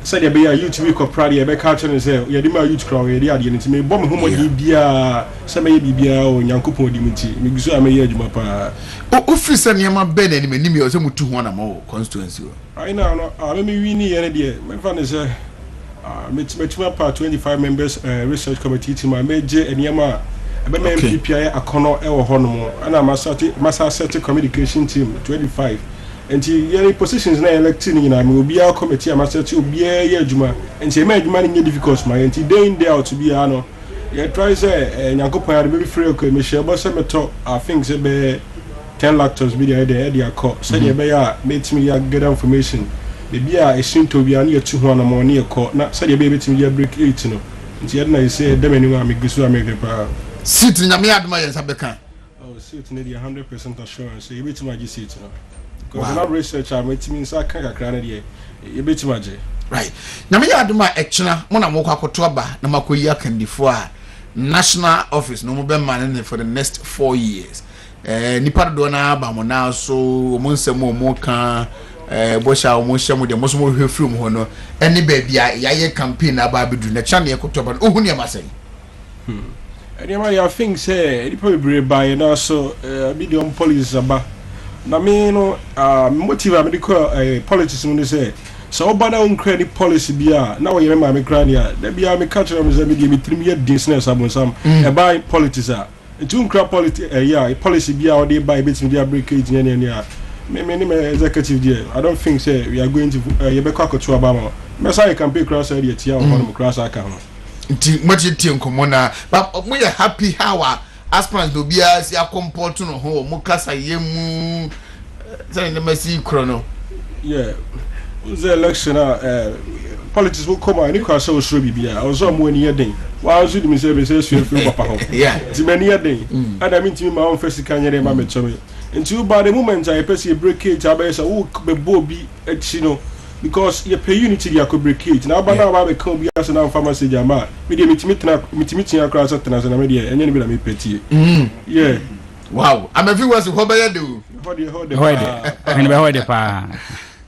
said there be a you to be corporate e be culture ne say ye dey ma youth crown ye dey ade nti me bo me homo di bia say me bibia o nyankopon di mti me gisu am ye adwuma pa o free say niam be na ni me o say mutu ho na ma constituency right now no me win here dey me fan say me part 25 members research committee team I meje eniama ebe me MPP akono e wo hono ana masa set communication team 25 enti ye positions na electing ni na me obi a committee amasa set obi ye adwuma enti me adwuma ni difficult ma enti day in day out to be ano ye try say nyankopon ya be free ko me share but say me to I think say be 10 lactose be there dey call say dey be ya meet me ya get information baby a esinto bia na yetu ho na mo na yekọ na say dey be betimi ya break 8 no nti ye na say dem ani wa me gisu ameke pa seat nyame adoma ye sabeka oh seat na dey 100% assurance ye betimi agi seat no because na research am betimi nsa kan kakra na dey ye betimi agi right nyame adoma ekena mo na mo kwakoto aba na makoyi akandifo a national office no mo be man for the next 4 years nipa do na ba mo na so mo nsem mo kan bo sha mo hye mo de mo so mo hwe from ho no eni ba bia yaye campaign na ba bedu na cha na ekoto ba ohun ya masai eni ma ya think say nipa be buy na so medium policies aba na me no motive me ko politics mo say so oba na uncredit policy bia na wo yeme ma me kra ya da bia me catch am say me de me trim ye business abonsam e buy politics a tun kra policy bia or dey buy bit me break it any me executive there I don't think say we are going to you be kwakoto abama me say campaign cross area tia on cross aka ho nti mochi tie nkomo na but mo ye happy how aspirants do bia si akomport no ho mo kasa yemu say na masi krono yeah the election politics will come and you can so bibia I was on when you dey wa so di me say sua fi papa ho Yeah. ti mani ade ada me ntimi ma on first kan yere ma me chome nti ba the moment I person breakage abesa wo be bo bi achi no because you pay unity ya ko breakage na ba na ba be kan bi asa na pharmacy jama me dey mitimi tia kra so tena so na me dey enye ne bi na me petie yeah Wow, I'm a few words for better do. Hoide pa.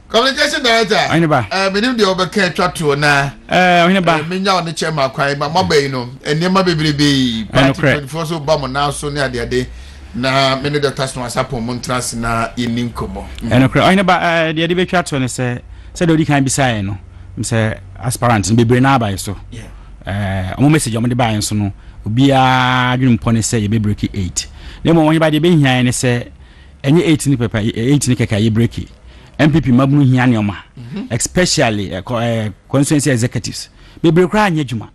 Communication director. Minim de obeka twatwo na. Menya on the chairman kwai ma mobile no. Enema bebrebe. Party 24 so ba mo na so ne ade na me ne doctors no asapo mo ntrans na yenim komo. Ohine ba de be twatwo ne se do di kan bisae no. Mse aspirant bebre na abai so. Yeah. Omo message omo de bai so no. Obia adwum pone se ye be break 8. Nemo won ba de be hian ne se enye 8 ni pepa 8 ni keka ye break MPP mabunu hian ne oma especially constituency executives be break ra anya djuma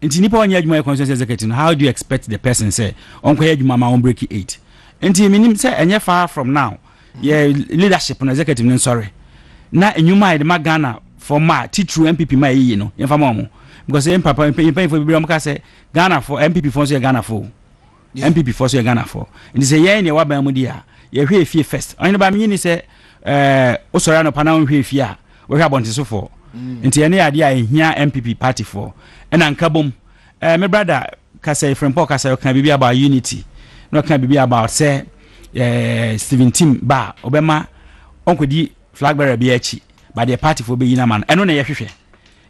enti nipa won anya djuma constituency executive how do you expect the person say on kwa djuma ma on break 8 enti minim say enye far from now ye leadership no executive no sorry na enyuma de magana for ma titru MPP ma yi no yemfa ma mo because papa for be am ka say Ghana for MPP for so Ghana for MPP for so Ghana for and say ye ne wa ban mu dia ye hwe fie first onye ba me ni say osori no pana hwe fie a wo hwe abonte so for nti ye ne ade a ehia MPP party for na nka bom me brother ka say from Paul ka say kan bibia about unity no kan bibia about say 17 ba obema onkodi flag bearer bi achi ba the party for be yina man eno na ye hwehwe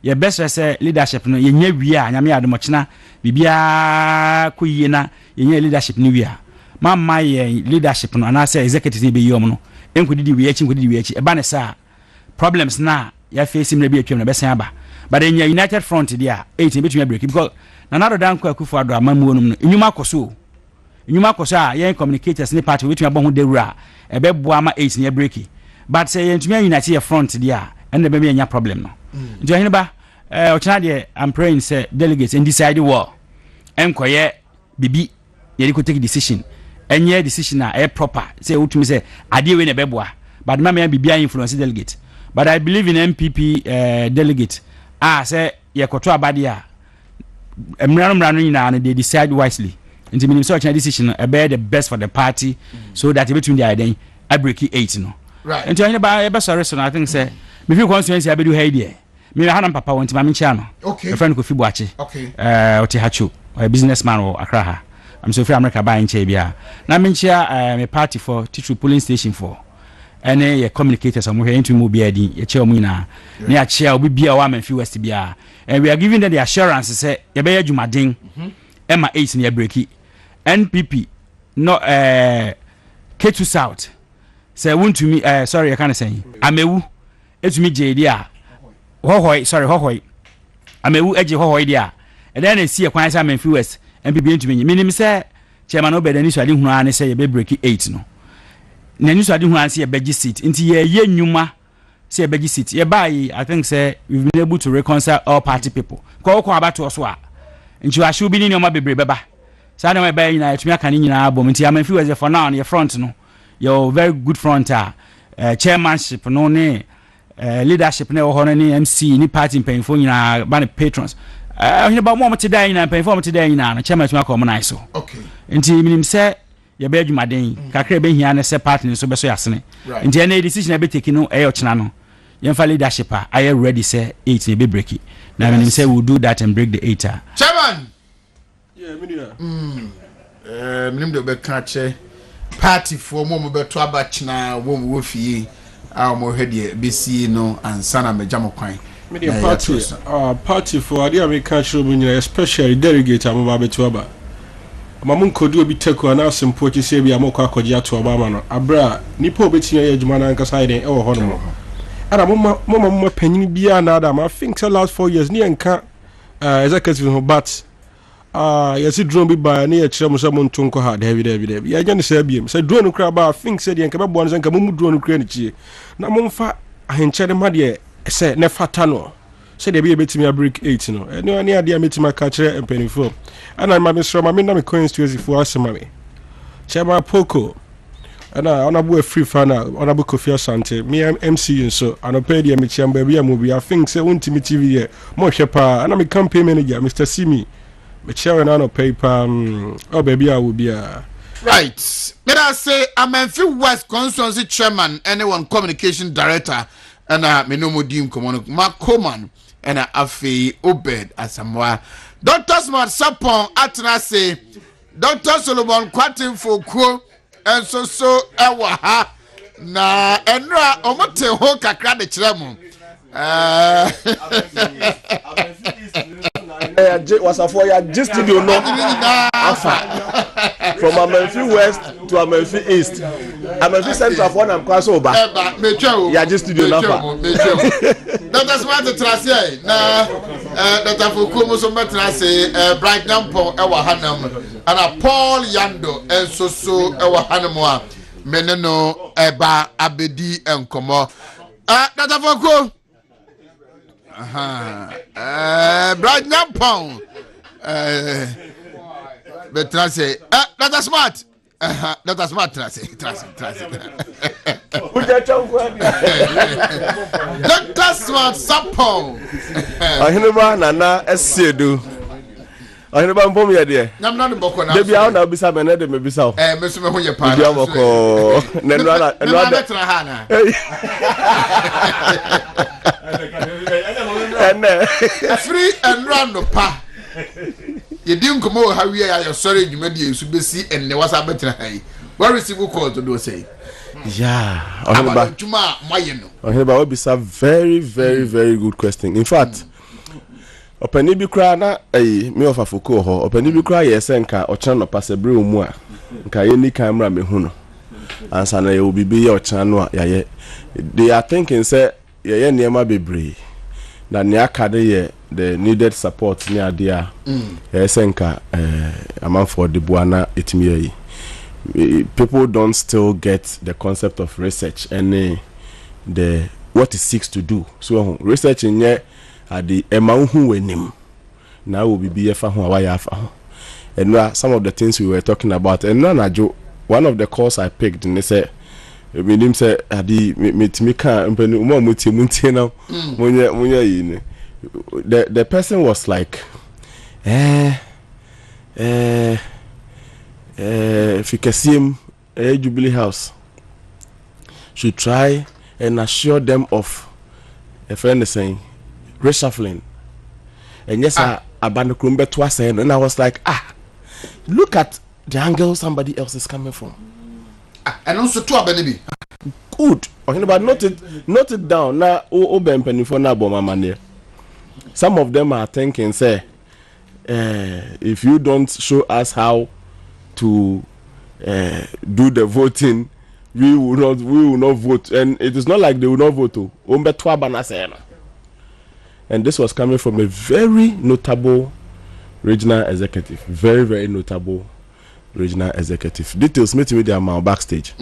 ye best say leadership no ye nya wi a nyame adomochina bibia ko yie na ye nya leadership ni wi a mamma ye leadership no na say executive be yom no enkodi wi achi nkodi wi achi e ba ne sa problems na ya face me bi atwem na besan aba but in united front dia 18 betumi break because na nado dan kwa kufu ado amamu onum no enyuma koso a ye communicators ni party betumi abon ho dewura e be boa ma 18 ye break but say ye ntumi unite ye front dia and be me nya problem no nti ahine ba ochina de I'm praying say delegates and decide war enkoye bibi ye ko take decision enye decision a proper say utumi say ade we na be boa but ma me bibi influence delegate but I believe in MPP delegate say ye koto abade a emrano nyina na they decide wisely nti minim so ochina decision e be the best for the party so that e between the iden I break 8 no right nti ahine ba e be sorry so I think say me feel constituency abedu haidie me ha na papa won ti ma menchia no okay a friend ko fi boache okay oti hachu a businessman or Accra ha I'm so free America ba nche bia na menchia me party for Titru polling station for ene ye communicators am here into mu bia din ye che omu na na ya che obi bia wa manfi west bia and we are giving them the assurance say ye be adwumaden ema 8 na breaki NPP no K2 South say want to me sorry I can't say amewu etumi jedi a hohoi amewu eje hohoi dia and then e see kwan say manfi west NPP etumi minim say chairman obedani so ade hunu ane say ye be breaki 8 no na news ade hu anse ye begi seat nti ye nyuma say ye begi seat ye buy I think say we've been able to reconcile all party people ko abato so a nti wa shu bi ni nyoma bebre beba sa na ba nyina etumi aka ni nyina abom nti am fi we for now your front no your very good front chairmanship no ne leadership ne ho no ne MC ni party penfo nyina ba ne patrons ahine ba mo te dan nyina penfo mo te dan nyina no chairman etumi aka mo nai so okay nti minim say ye be adwumaden kakra be hia na se party so be so yasene nti ene decision be take no e ochina no yemfa leadership are you ready say 8 e be break it na menim say we'll do that and break the 8 chairman yeah minia minim de be ka che party for mo be to abachina wo fie a mo hwede be si no ansa na megya kwan media party for ade American show minia especially delegate am ba beto aba mamun kodu obi teku ana sempo ti se bia mokọ akọji ato obama no abra nipa obetia ye adwuma na nka side e wo ho no ara mo panyin bia na ada ma think the last 4 years ni enka executive no but yes drone bi ba na ye kire mo se mo ntonko ha David ya gya ne se biem se drone kra ba think se de enka be bo no nka mo drone kra ni chie na mo mfa ahenchere ma de se ne fata no se de be betimi break 8 no ene ani ade ametima ka kire empanifo ana ma misro ma na me constituency for asemame chema poko ana ona bu free fana ona bu Kofi Asante me MC so anope dia me chiamba bia mo bia think say wontimi TV ye mo hwepa ana me campaign manager Mr Simi me share na no paper oh baby I will be right. Let us say Amenfi West Constituency Chairman, anyone communication director, and me no more dim common Mark Coleman and Afi Obed Asamoah. Dr. Smart Sapon Atna say Dr. Solomon Kwatin Foko and so ewa na enra omote ho kakra de kiremu wasafo ya just studio no from Amenfi West to Amenfi East Amenfi Central for na mkwa so ba ya just studio na fa Dr. Smart Tracy na Dr. Foko mo so metra say Bright Nampo ewa hanam ana Paul Yando and so ewa hanam a meneno eba abedi enkomo Dr. Foko Bright Nampo betra say Dr. Smart Dr. Smart Tracy Dr. Smart Sapon ahineba nana esiedu ahineba mbom ye de nam na boko na debi aw na bisa me na de me bisa o me so me ho ye pa debi boko nenu ana betra ha na ene free and run no pa ye dim komo ha wi ya sorry dwuma di esu besi enne wasa betra ha yi what receive call to do say yeah ahineba dwuma moye no ahineba we bisa very very good question in fact opani bi kra na me of Afoko ho opani bi kra ye se nka o chan no pasebre omu a nka ye ni camera me hu no ansa na ye obibi ye o chan no ya ye they are thinking say ye niema bebre na ne akade ye the needed support ni ade a ye se nka amanfo de buana etimi yi people don't still get the concept of research and the what it seeks to do so research in ye adi emahu wenim na wo bibi ye fa ho awa ya fa ho and some of the things we were talking about and na one of the calls I picked and they say menim say adi metimi ka mpani mo mutie na munya yi the person was like Fikasiem Jubilee House should try and assure them of a friend is saying reshuffling. And yes, Abandokumbe twice and I was like, look at the angle somebody else is coming from. And also to Abenibi. Good. But note it down. Now Obempeni for na boma mane. Some of them are thinking, say, if you don't show us how to do the voting, we will not vote. And it is not like they will not vote. And this was coming from a very notable regional executive. Very notable regional executive. Details made with their backstage.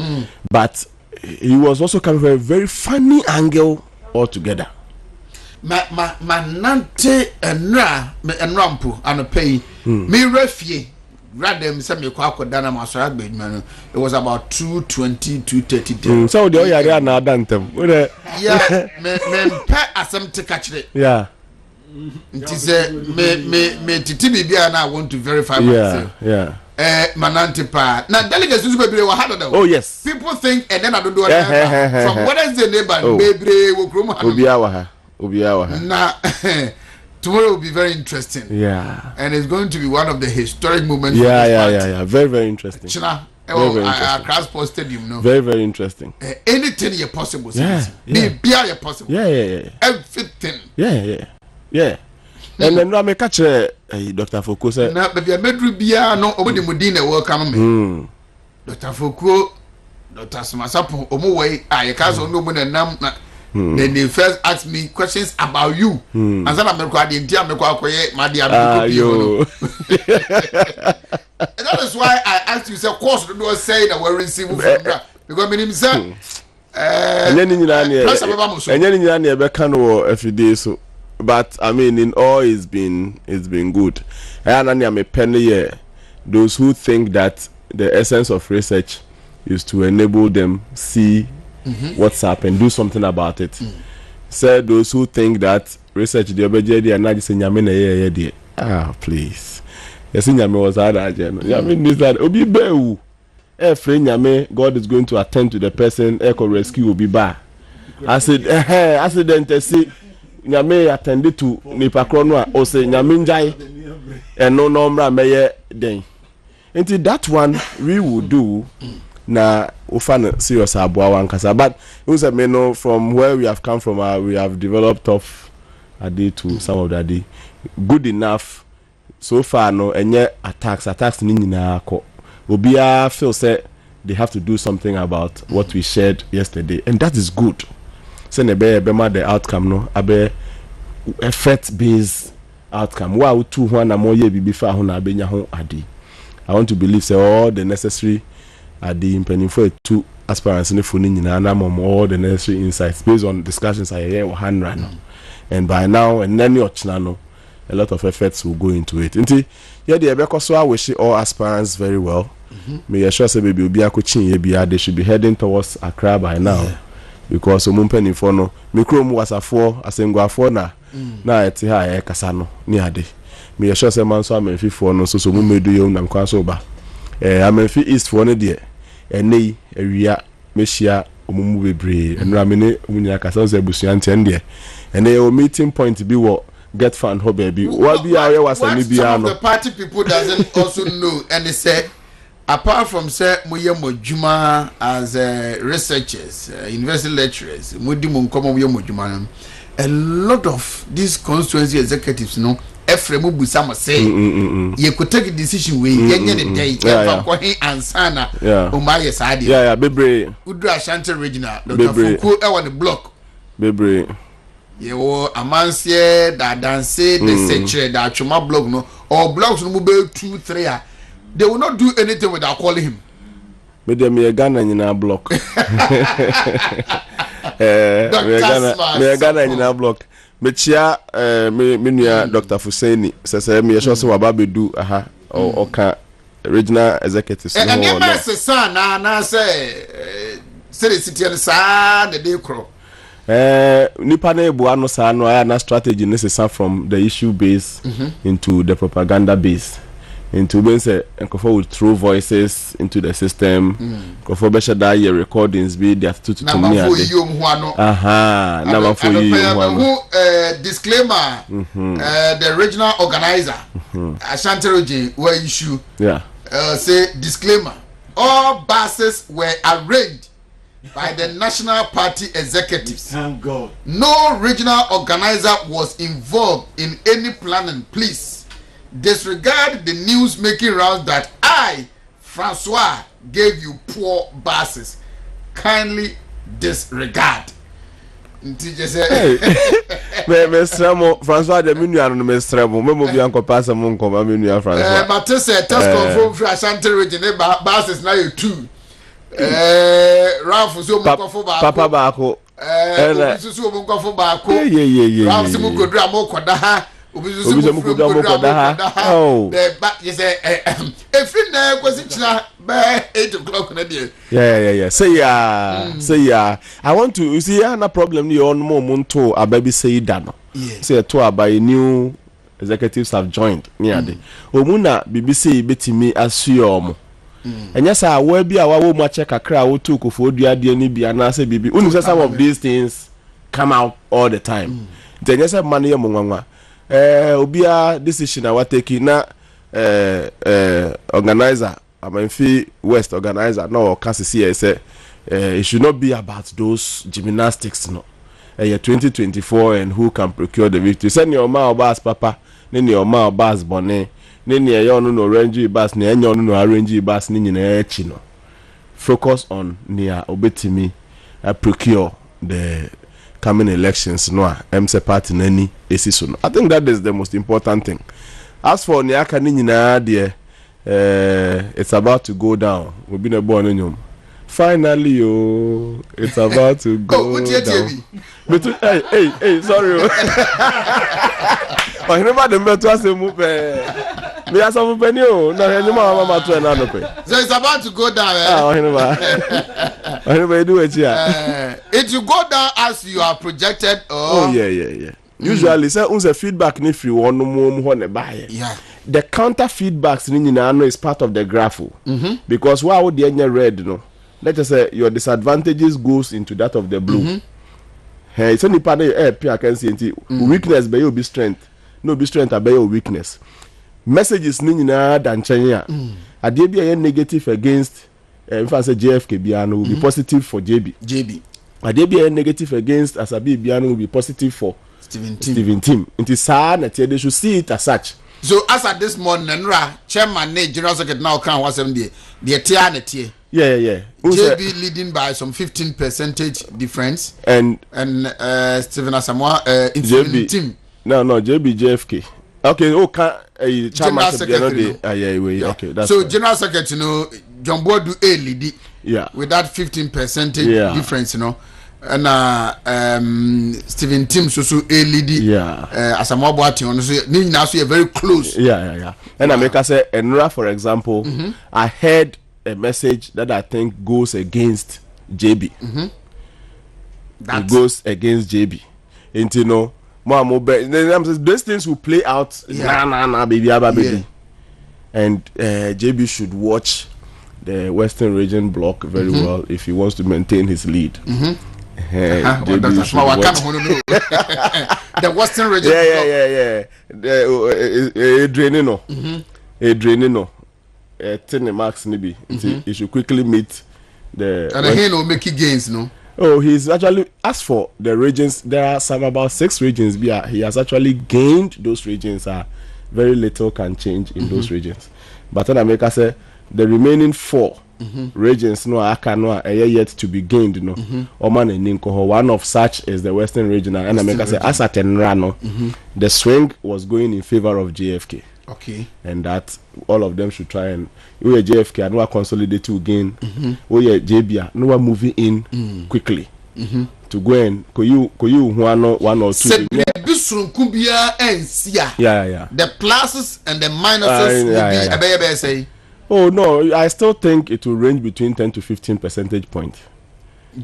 But he was also coming from a very funny angle altogether. Nante enrampo anopay me refie radem say me kwa akoda na masora gbedwuma. It was about 2:20-2:30. So the oyare na adantem. Yeah, me pe asem te kachire. Yeah. It is me titi bibia na I want to verify myself. Yeah. Manante pa. Na delegates who be wa hada. Oh yes. People think and then I don't do it. From Wednesday neighbor bebre wo krom hada. Nah, tomorrow will be very interesting. Yeah. And it's going to be one of the historic moments. Yeah. Very interesting. China, Cross Sports Stadium, no. Very interesting. Anything you possible. Yeah. Be possible. Yeah. Everything. Yeah. And then I make catch Dr. Foko say. Na baby medru bia no obo de mudin na welcome me. Dr. Foko, Dr. Smasapo omo way I ka so no mo na nam na. Then they first asked me questions about you. And then I'm going to that is why I asked you, of course, do not say that we're receiving from that. Because my name is but I mean, in all, it's been good. And I'm a penny here. Those who think that the essence of research is to enable them see what's up and do something about it. Say those who think that research the obejedi and not just nyame na please. Yes, nyame was hard agent. Nyame needs that. Obi bewu. Friend nyame, God is going to attend to the person. Echo rescue will be back. I said, accident. Say nyame attended to nipa krono. O say nyame njai. And no number meye den. Until that one we will do. Na ufana serious abuawan kasa. But you say me know from where we have come from. We have developed off a day to some of that day. Good enough. So far no enye attacks ni nyina ko obia feel say they have to do something about what we shared yesterday, and that is good. Say ne be the outcome no abe effect based outcome wa utu ho na mo ye bibi fa ho na abenya ho ade. I want to believe say all the necessary ade impenifo to aspirants ne funi nyina na mom all the necessary insights based on discussions I hear hand run. And by now and then no a lot of efforts will go into it. Inti yeah, the Ebekoso I wish all aspirants very well. Me assure say baby obi akochin ye bia they should be heading towards Accra by now. Because omumpeni for no mikro mu wasafo asengwafo na eti ha e kasa no ni ade. Me assure say man so amenfi for no so mu medu ye nam kwa so ba. Amenfi east for no de enei awia mehia omumu bebre enra me ne omunya kasa so ebusuante ende ene o meeting point bi wo get fan ho baby what be our was any be some of the party people doesn't also know, and they say apart from say moye modjuma as researchers, university lecturers, modi mo nkomo moye modjuma, a lot of these constituency executives no efremu busama say you could take a decision we yenye the day for him ansana o maye sade bebre Udu Ashanti regional Dr. Fuku e won the block bebre Yo, amansie da danse the secretary da chuma blog no or blogs no be 2-3 they will not do anything without calling him. Me dem ye Ghana nyina block. Me Ghana nyina block. Me chia me nua Dr. Fuseni say me sure say waba bedu aha o ka regional executives no. And my son na say city sa the day crop. Nipa na ebu ano sa no aya na strategy necessary from the issue base into the propaganda base. Into when say Nkofo will throw voices into the system. Nkofo be share that year recordings be the attitude to me. Number for you. Disclaimer. The regional organizer Ashanti region were issue. Say disclaimer. All buses were arranged by the National Party executives. Thank God. No regional organizer was involved in any planning. Please disregard the news making rounds that I, Francois, gave you poor buses. Kindly disregard. Hey, Francois de Minuan no mestremo. Memo bi anko pasa mo nko ma Minuan Francois. But say test confirm for Ashanti region buses now you 2. Ralph so mukofo ba papa ba ko so mukofo ba ko yeah Ralph so mukodu amokoda ha obi so mukodu amokoda ha the back you say every na kwesi china by 8 o'clock na there yeah say I want to you see na problem ni on mo monto ababi say that no say to abai new executives have joined near the omuna BBC betimi asuyo and yes, I will be a woman check a crowd to for the ni be and say baby. Only some of these things come out all the time. Then yes, money among Obia decision I was taking na organizer. I mean, fee West organizer no Cassie say it should not be about those gymnastics no. 2024 and who can procure the victory. Send your ma bas papa, then your ma bas bonnet. Nini ya no range bus ni enyo no arrange bus ni nyina echi no. Focus on near obetimi procure the coming elections no MC party nani esiso no. I think that is the most important thing. As for ni aka ni nyina there it's about to go down. We been a born nyom. Finally it's about to go down. But hey sorry. I remember the metal say move me are some penny no mama to another pay. So it's about to go down. I remember do it here. It will go down as you are projected. Oh yeah. Usually say unse feedback ni free one more ne buy. Yeah. the counter feedbacks is part of the graph. Because why would the red, let us say your disadvantages goes into that of the blue. Hey, it's only part of your can see weakness by your be strength. No be strength by your weakness. Messages than China. A DB negative against if I say JFK Biano will be positive for JB. A DB negative against Asabi Biano will be positive for Steven Tim. It is sad that they should see it as such. So as at this morning, chairman, General Secretary now can was the tier. Yeah. JB leading by some 15% difference, and Stephen Asamoah JB Tim. No, JB JFK. Okay, General Secretary. Okay, that's so fine. General Secretary, John Bodu A lead. Yeah. With that 15% difference, and Stephen Tim so a lead. Yeah. Asamoah Boateng so now so very close. Yeah. And I make us say Enra, for example, I heard a message that I think goes against JB. It goes against JB. And these things will play out. Baby. And JB should watch the Western Region block very well if he wants to maintain his lead. JB should watch. The Western Region block. Adrenino. 10 marks maybe. He should quickly meet the. And he will make gains, no. Oh, he's actually, as for the regions, there are some about 6 regions. He has actually gained those regions. Very little can change in those regions. But then I make us say the remaining 4 regions are yet to be gained. One of such is the Western region. And I make us say, as at Enrano, the swing was going in favor of JFK. Okay. And that all of them should try and we are JFK and we are consolidating again. We are JB and we are moving in quickly to go and you one or two. Yeah. The pluses and the minuses will be Oh no, I still think it will range between 10 to 15 percentage points.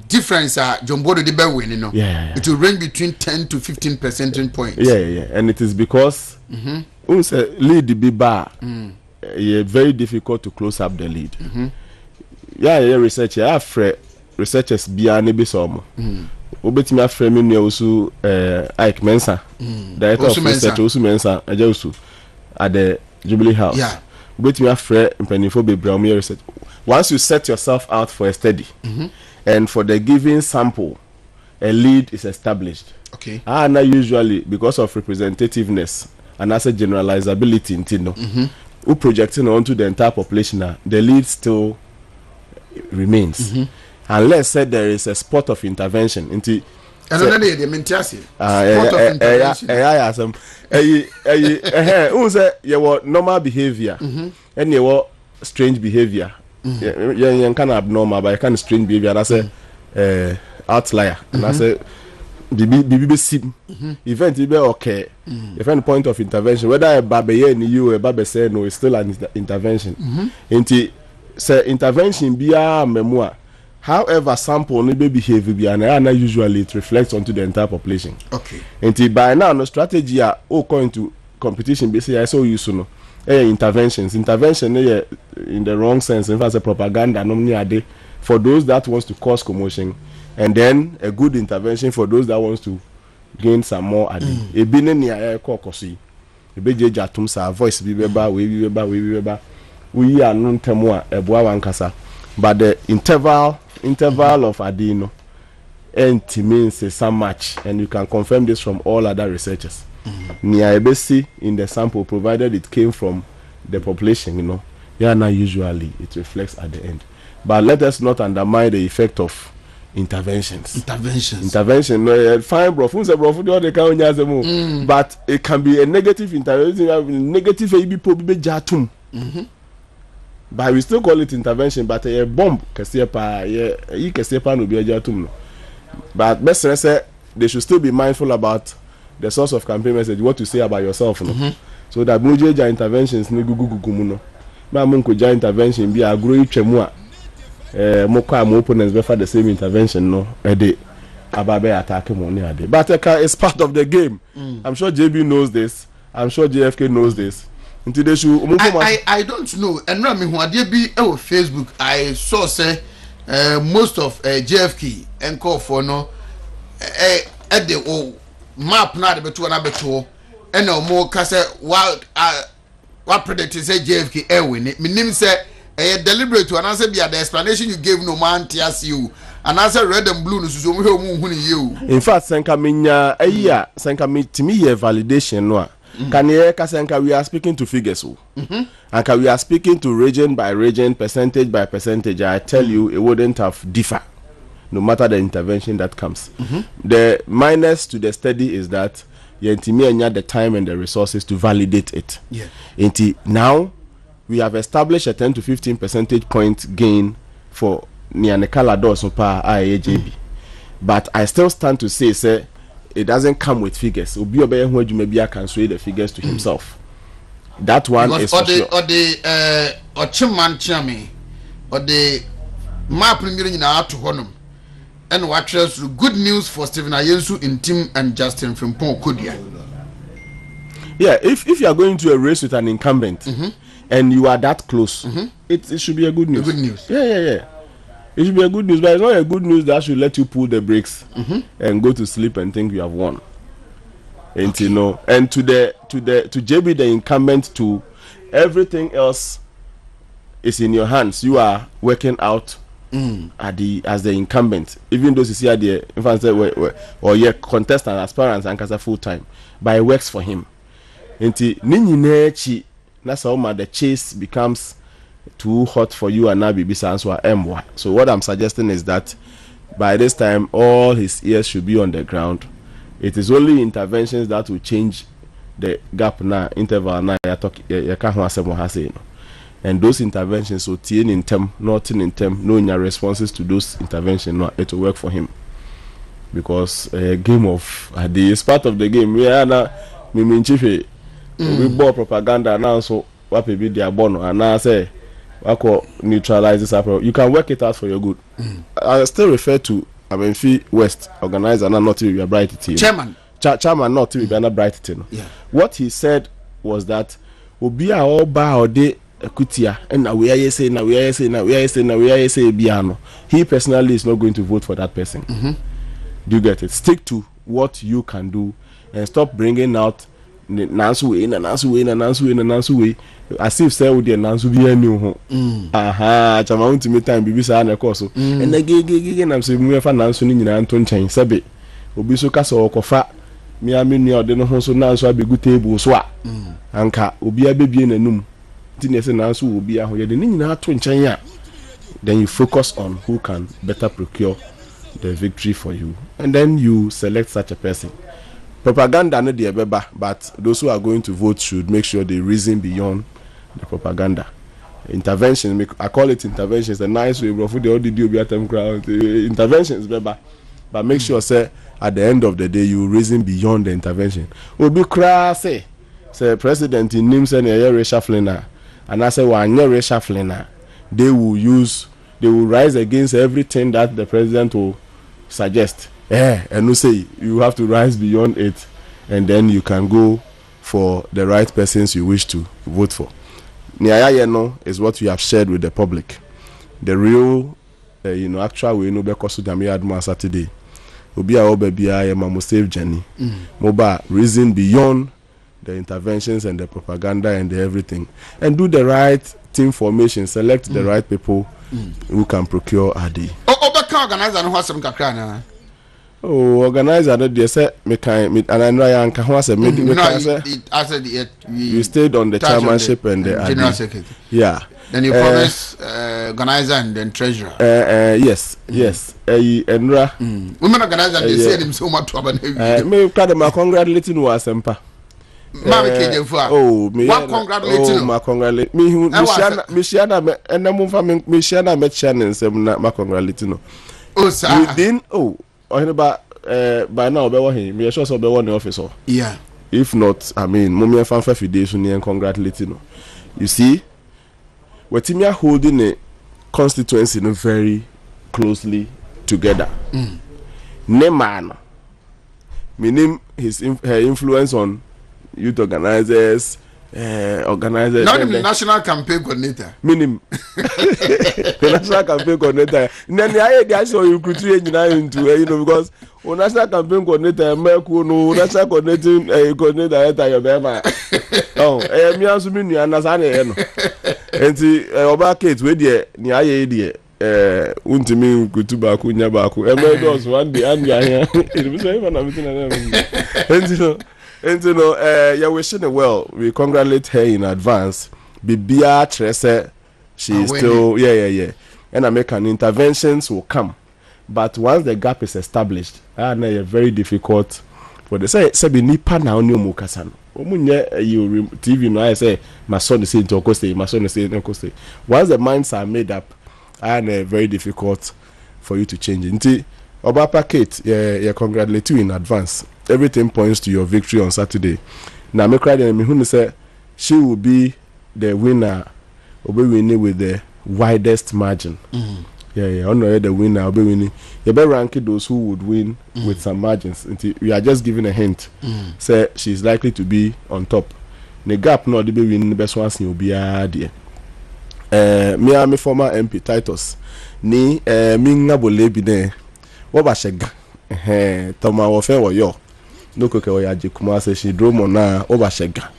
Difference John Bodo the bear winning, Yeah. It will range between 10 to 15 percentage points. Yeah. And it is because lead the bar, very difficult to close up the lead. Researchers beyond the some. Obetimi aframe me also Ike Mensa, director of research also Mensa ajusu at the Jubilee House. Yeah. Obetimi afre mpanifo bebrami research. Once you set yourself out for a study and for the given sample, a lead is established. Okay. Now usually because of representativeness and as a generalizability who projecting onto the entire population the lead still remains. Unless said there is a spot of intervention into normal behavior and you strange behavior. You kind of abnormal, but you kind of strange behavior. And I say outlier, and I say BBC event be okay. If any point of intervention, whether a baby in you a baby say no, it's still an intervention. Into say intervention be a memoir. However, sample no be behavior and usually it reflects onto the entire population. Okay. Until by now, no strategy are all going to competition. Basically, I saw you soon. Intervention in the wrong sense. In fact, a propaganda normally for those that wants to cause commotion, and then a good intervention for those that wants to gain some more. A been in the caucus. A big jatum sa voice we are non temwa a boa but the interval of Adino means so much, and you can confirm this from all other researchers. Near ABC in the sample, provided it came from the population, now usually it reflects at the end. But let us not undermine the effect of intervention. Fine, bro. But it can be a negative intervention. Negative, but we still call it intervention. But a bomb, but best say they should still be mindful about the source of campaign message, what to say about yourself. So that Mujeja interventions ni gugu. Munkuja intervention be a great chemua. Moka opponents before the same intervention, no, a day. Ababe attack money a day. But it's part of the game. I'm sure JB knows this. I'm sure JFK knows this. Until they should I don't know. And no, me who are be Facebook. I saw say most of JFK and call for no at the map na the betu na betu and no more kase what predicted say JFK win it. Me name say deliberate and answer be the explanation you gave no man tears you and answer red and blue so we you. In fact, senka minya senka mi timi ye validation no. Can you Kasenka we are speaking to figures and we are speaking to region by region, percentage by percentage. I tell you it wouldn't have differ no matter the intervention that comes. The minus to the study is that you had the time and the resources to validate it. Now we have established a 10 to 15 percentage point gain for Nianekala Doso per IAJB. But I still stand to say it doesn't come with figures. Obi obey who you maybe can sway the figures to himself. That one because is for sure. Or Chimman Chami or the map in our to honum and what else good news for Stephen Ayensu in Tim and Justin from Ponkudia. Yeah, if you are going to a race with an incumbent and you are that close, it should be a good news. Good news. Yeah. It should be a good news, but it's not a good news that should let you pull the brakes and go to sleep and think you have won. And you know, and to JB the incumbent, to everything else is in your hands. You are working out as the incumbent, even though you see at the in fact or your contestant aspirants and cast full time, but it works for him. And that's how the chase becomes too hot for you and now be answer M1. So what I'm suggesting is that by this time all his ears should be on the ground. It is only interventions that will change the gap now interval now and those interventions so TN in term, nothing in term, knowing your responses to those interventions, no, it will work for him. Because a game of it's part of the game. We are now we bought propaganda now so what be their bono and now say neutralize this approach. You can work it out for your good. I still refer to Amenfi West organizer and not we are bright chairman not we are not bright What he said was that obi a all ba or de kutia and now we are saying biano. He personally is not going to vote for that person. Do you get it? Stick to what you can do and stop bringing out Nansu way as if say with the Nansu be new chama ultimate time bibi sa na koso and the nam say mu fa Nansu ni nyina nto nchen sebe obi so kasa okofa mi amenu ode no ho so Nansu abegu table so a anka obi abebie nanum ti ne say Nansu obi aho ye de ni nyina to nchen a then you focus on who can better procure the victory for you and then you select such a person. Propaganda no dey beba, but those who are going to vote should make sure they reason beyond the propaganda. Intervention, I call it intervention. It's a nice way, bro. For the audio be at them crowd. Intervention is beba, but make sure say at the end of the day you reason beyond the intervention. Obi kra say president in name say na reshuffling and I say one reshuffling they will rise against everything that the president will suggest. And you say you have to rise beyond it, and then you can go for the right persons you wish to vote for. Niaya is what we have shared with the public. The real, actual way no be kosu dami adma Saturday. Obi a obebia mamu save journey. Moba reason beyond the interventions and the propaganda and the everything, and do the right team formation. Select the right people who can procure AD. Obeka organizer no hosem kakra na. Oh, organizer that they say me and I know I can say you stayed on the chairmanship and the general secretary. Yeah. Then you promise organizer and then treasurer. Yes. Enra. Women organizer they say them so much about me congratulating you asempa. Mama Kejefa. Oh, me what congratulating you? Ma congratulate me Michiana me Michiana met Shannon say ma congratulating you. Oh sir. Within by now me sure so be one office. Yeah. If not, I mean, mommy and fanfare fidation and congratulating. You see, we're holding a constituency very closely together. Neman, meaning her influence on youth organizers, organizer. Not the national campaign coordinator. Minim. The national campaign coordinator. Then I saw you could into because national campaign coordinator, no national coordinator, your bema. Oh, me also mean you understand. And the Obakate, where the Nia untimi kutuba kunya baku those one day and it was even and you know yeah, wishing her well. We congratulate her in advance. Bibia Trese, she is still yeah and American interventions will come, but once the gap is established very difficult for the say be nipa na oni omukasano omunye you TV no I say my son is saying to Okoste, my son is saying Okoste. Once the minds are made up and very difficult for you to change it. Nti Obapa Kate, yeah, congratulate you in advance. Everything points to your victory on Saturday. Now, me cry me who say she will be the winner, will be winning with the widest margin. Yeah, I know the winner will be winning. You better rank those who would win with some margins. Nti we are just giving a hint. Say she's likely to be on top. The gap no, the be winning the best ones will be there. Me and my former MP Titus ni mi ngabole bi ne wo ba shega toma wo fe wo yo no ko ke wo ya je kuma se shi dromo na wo ba shega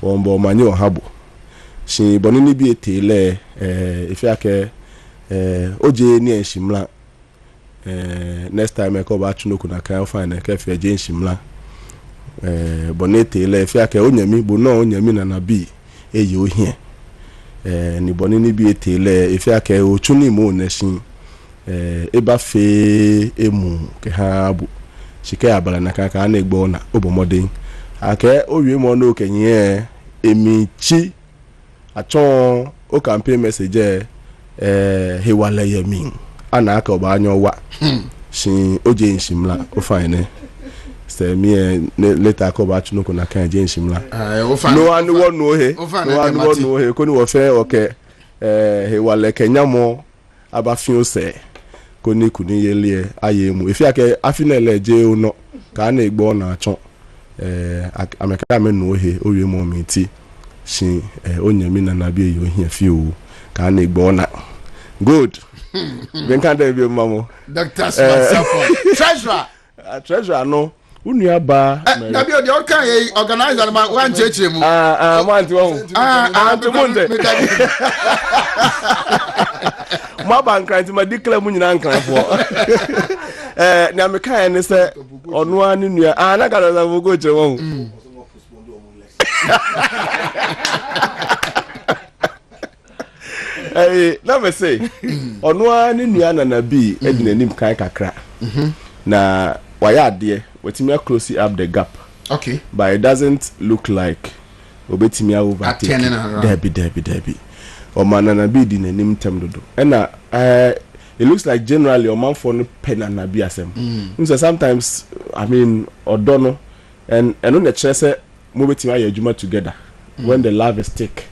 wo mbo mani o habo shi boni ni bi etele ife ake oje ni enshimla next time e ko ba chunoku na kan fine ke fe je enshimla boni etele ife ake onyami bo no onyami na na bi eyi o hie ni boni ni bi etele ife ake ochuni mo neshin eba fe emu ke ha bu shike abala na kaka na egbo na obomodin ake owie mo no kenye emichi achon o campaign message hewale yemin ana aka oba anyowa shin oje nshimla o fine se mi later ko ba chunuko na kan je nshimla no anu wonu he no anu wonu he ko ni wo fe okay hewale kenyamo abafin se ko ni kuni yele aye mu ifi ake afinele je uno ka na egbo na achon ameka me no he owie mo mi ti shin onyami na na bi eyo hia fi o ka na egbo na good ben kan dey bi mamo Dr. Swansafo treasurer no unu aba na bi o de o kan ye organizer ma wan chechire mu man ti won anti munde ma ban kranti ma declare mu nyina nkranfo na me kan ne se onu ani nua na ga na go chire won let me say onu ani nua na bi edinanim kan kakra na waya ade wetimia close up the gap, okay, but it doesn't look like obetimia overtake Debbie or manana bi di nanim tem dodo and it looks like generally or man for no pen and nabi asem so sometimes I mean odono and on the chese mo betimia yejuma together when the love is thick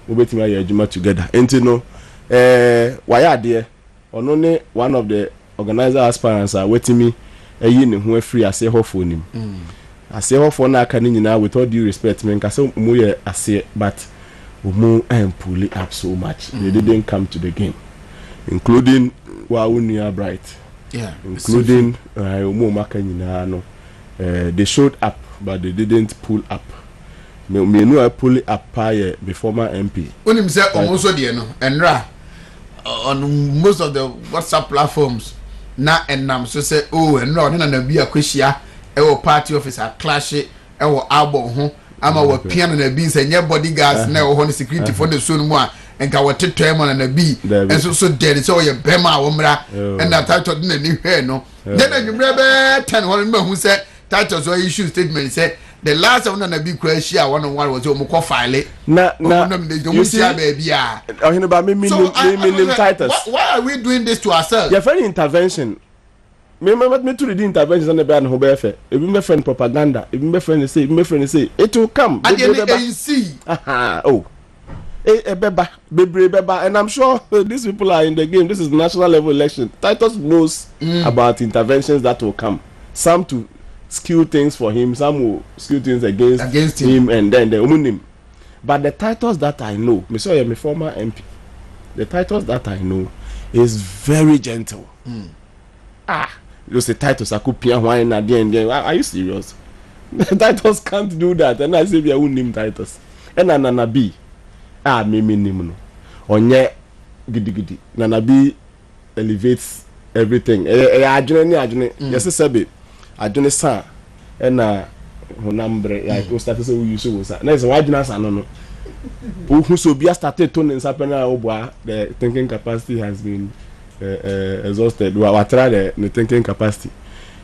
mo betimia yejuma together enti no waya ade ono ne one of the organizer aspirants are waiting me eyi ne ho afiri ase hofo nim ase hofo na aka ni nyina with all due respect men ka so mo ye ase but mo pull it up so much they didn't come to the game including Waunia Bright including mo maka nyina no they showed up but they didn't pull up me no pull it up by the former MP onim say omonso de no enra on most of the WhatsApp platforms na enam so say oh enra on na bi akwhia e wo party officer clash e wo album ho ama wo piano na bi say nye bodyguards na wo ho security for the so mu a enka wo tetwem na bi enso so dead so ye bema wo mra and that title na ni hwe no then anwumre be 10 ho ma hu say title so issue statement say the last one na bi kura share one was omukọ file na you see baby ah me titles why are we doing this to ourselves? Your friend intervention me to the interventions on the band ho be fe ebi me friend propaganda ebi me friend say it will come and you see beba bebre beba and I'm sure these people are in the game. This is national level election. Titus knows about interventions that will come, some to skew things for him, some will skew things against him, and then the him. But the titles that I know, me say I'm a former MP. The titles that I know is very gentle. Those the titles I could peer wine at the end. Are you serious? The titles can't do that, and I say we won't name titles. And Nana B, me name no. Onye gidi. Nana B elevates everything. Ajune. Yes, sabi. Ajune sa. And honambre. I go start to say we use was. Na is why Ajuna sa no. Who so be started to nsapena obwa. The thinking capacity has been exhausted. We try the thinking capacity.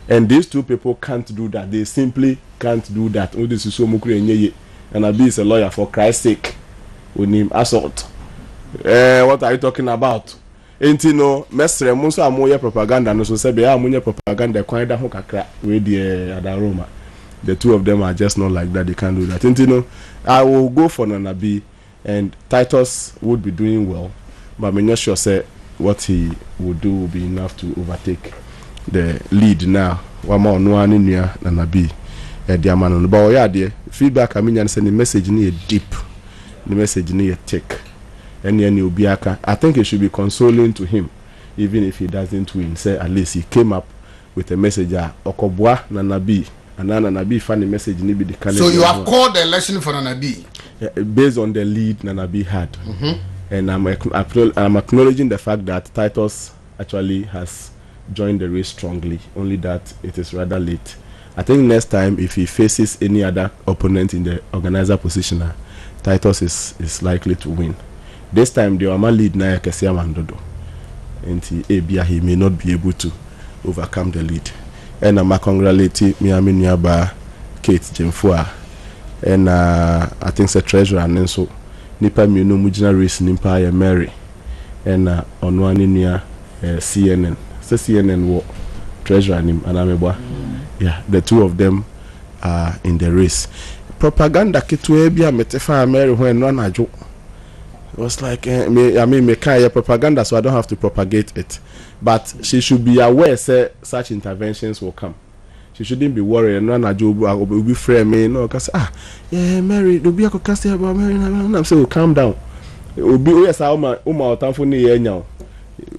And these two people can't do that. They simply can't do that. Oh, this is so mukure. And Abi is a lawyer, for Christ's sake. We name assault. What are you talking about? Ain't you know, Mestre Musa Amoya propaganda, no so say be Amoya propaganda, Quanda Hokakra, with the Adaroma. The two of them are just not like that, they can't do that. Ain't you know, I will go for Nanabi, and Titus would be doing well, but I'm not sure say what he would do will be enough to overtake the lead now. One more no one in here, Nanabi. Diamond, but yeah, dear feedback. I mean, and send the message near deep, the message near thick, and then you'll be. I think it should be consoling to him, even if he doesn't win. Say at least he came up with a message. Okobwa Nanabi, and Nanabi found the message. So you have called the election for Nanabi based on the lead Nanabi had, and I'm acknowledging the fact that Titus actually has joined the race strongly. Only that it is rather late. I think next time, if he faces any other opponent in the organizer position, Titus is likely to win. This time, the Oma lead na Kesia Mandodo, and he may not be able to overcome the lead. And I'm congratulating Miami Nyaba, Kate Jemfua, and I think the treasurer and so Nipa Mino Mujina race Nipa Mary, and on one in CNN, so CNN war treasurer and Ameba. Yeah, the two of them are in the race. Propaganda kitwebia metefa Mary when one ajo. It was like me can't propaganda, so I don't have to propagate it. But she should be aware say such interventions will come. She shouldn't be worried. No ajo will be frame me. No, cause Mary, do be a cast about Mary. I'm saying calm down. It will be yes,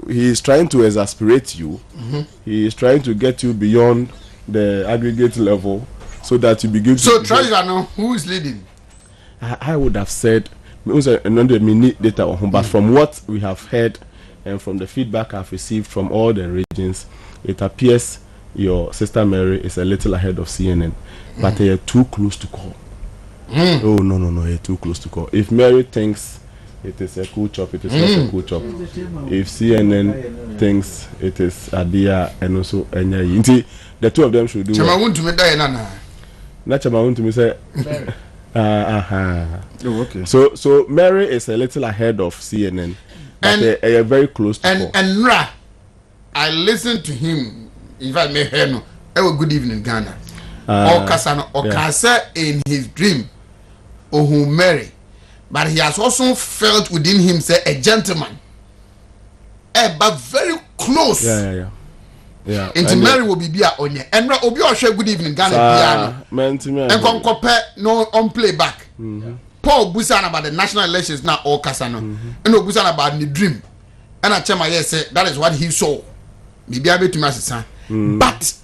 he is trying to exasperate you. He is trying to get you beyond the aggregate level so that you begin to. So treasurer, who is leading? I would have said another minute data on him, but from what we have heard and from the feedback I've received from all the regions, it appears your sister Mary is a little ahead of CNN, but they are too close to call. Oh no, you're too close to call. If Mary thinks it is a cool chop, it is not a cool chop. If CNN thinks it is Adia and also Enya, the two of them should do. Chama won't to me die nana. Not Chama won't to me say. Oh, okay. So Mary is a little ahead of CNN, but they are very close to call. And Ra, I listened to him. If I may hear no, good evening Ghana. Okasa in his dream, who Mary. But he has also felt within him, say, a gentleman, but very close. Yeah. Into Mary will be onye. And Obi Oshe, good evening, Ghana. And compare no on playback. Paul Busan about the national elections now, all Kasano. And Busan about the dream. And I tell my yes, that is what he saw. Maybe I bet to my son. But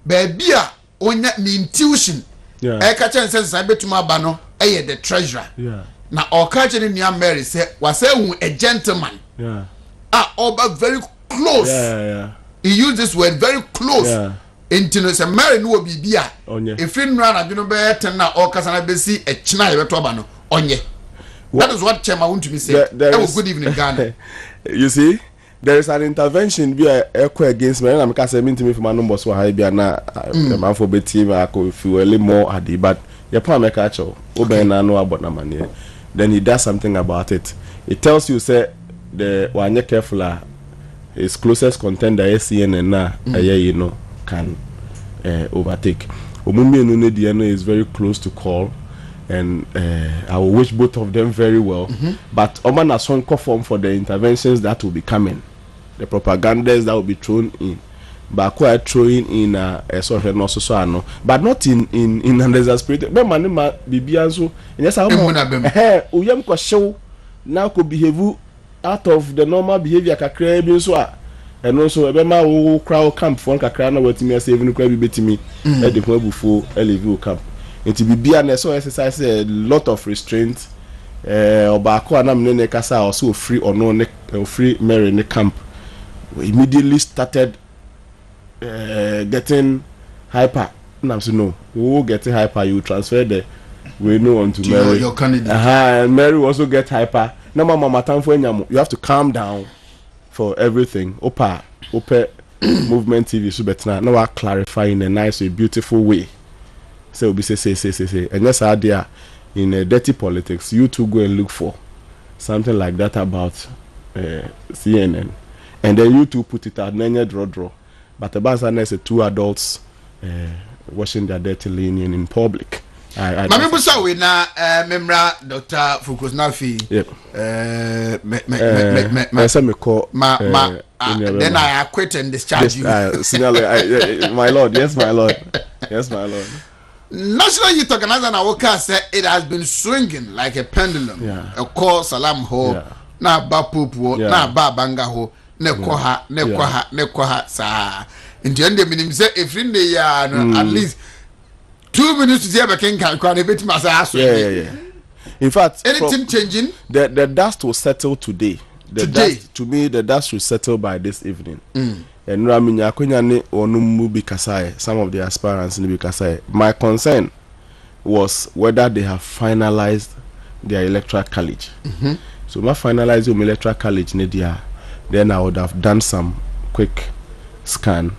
baby, on the intuition. I catch and says, I bet to my bano, the treasurer. Now, our culture in young Mary said, was a gentleman. But very close. He used this word very close. Into a Mary will be beer. If you run, I don't better now, or Casana Bessie, a China, onye. That is what Chema want to be saying. Good evening, Ghana. You see, there is an intervention via echo against me. I'm casting to me for my number, so I be a man for Betty. I could feel a little more at the but your palm a catch or know about no money. Then he does something about it. It tells you, say, the one you're careful, his closest contender is CNN now, can overtake. Omumi Nune is very close to call, and I will wish both of them very well. But Oman has one form for the interventions that will be coming, the propagandas that will be thrown in. but quite throwing in a sort of no, but not in an exasperated. But man, Bibiazo, and yes, I'm show now could behave out of the normal behavior kakra so and also a bema who crowd camp for kakrana what me saving crab beti me at the before LV camp. And to be and so exercise a lot of restraint or back and I'm ne kasa also free or no free Mary in the camp. We immediately started getting hyper. And I'm saying no, we will get hyper, you transfer the we know on to Mary. Your candidate. And Mary will also get hyper. No mama time for you have to calm down for everything. Opa movement TV so better now I clarify in a nice way, beautiful way. So we say. And yes idea in dirty politics, you two go and look for something like that about CNN. And then you two put it out, then draw. But the basa is two adults washing their dirty linen in public. Mami busa we na memra Dr. Focus Nafi. Yep. Then I quit and discharge you. My lord, yes, my lord. National Youth Organizer na Woka said it has been swinging like a pendulum. Yeah. A call salam ho, na ba pupu, na ba banga ho, ne kwaha, sa. In the end, the minimum say if in the at least 2 minutes to see if I can a bit massage. Yeah. In fact, anything changing? The dust will settle today. Dust, to me, the dust will settle by this evening. And Raminya Kunyane Onumbu Bikasai, some of the aspirants in Bikasai. My concern was whether they have finalized their electoral college. So, my finalize your electoral college, Nedia, then I would have done some quick scan,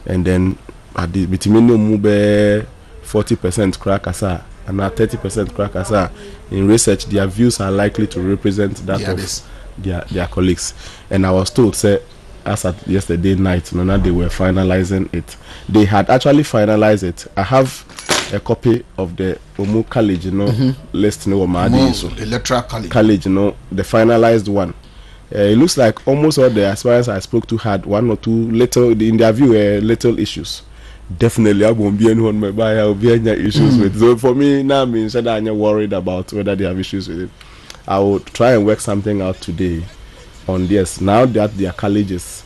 and then at the Bitimino Mube 40% crackasa and now 30% crackasa. In research, their views are likely to represent that of their colleagues. And I was told, say, as at yesterday night, now they were finalizing it. They had actually finalized it. I have a copy of the Omu College, list, electoral college, the finalized one. It looks like almost all the aspirants I spoke to had one or two little, in their view, little issues. Definitely, I won't be anyone my buyer. I'll be any issues with. So for me, now I'm worried about whether they have issues with it. I will try and work something out today on this. Now that their college is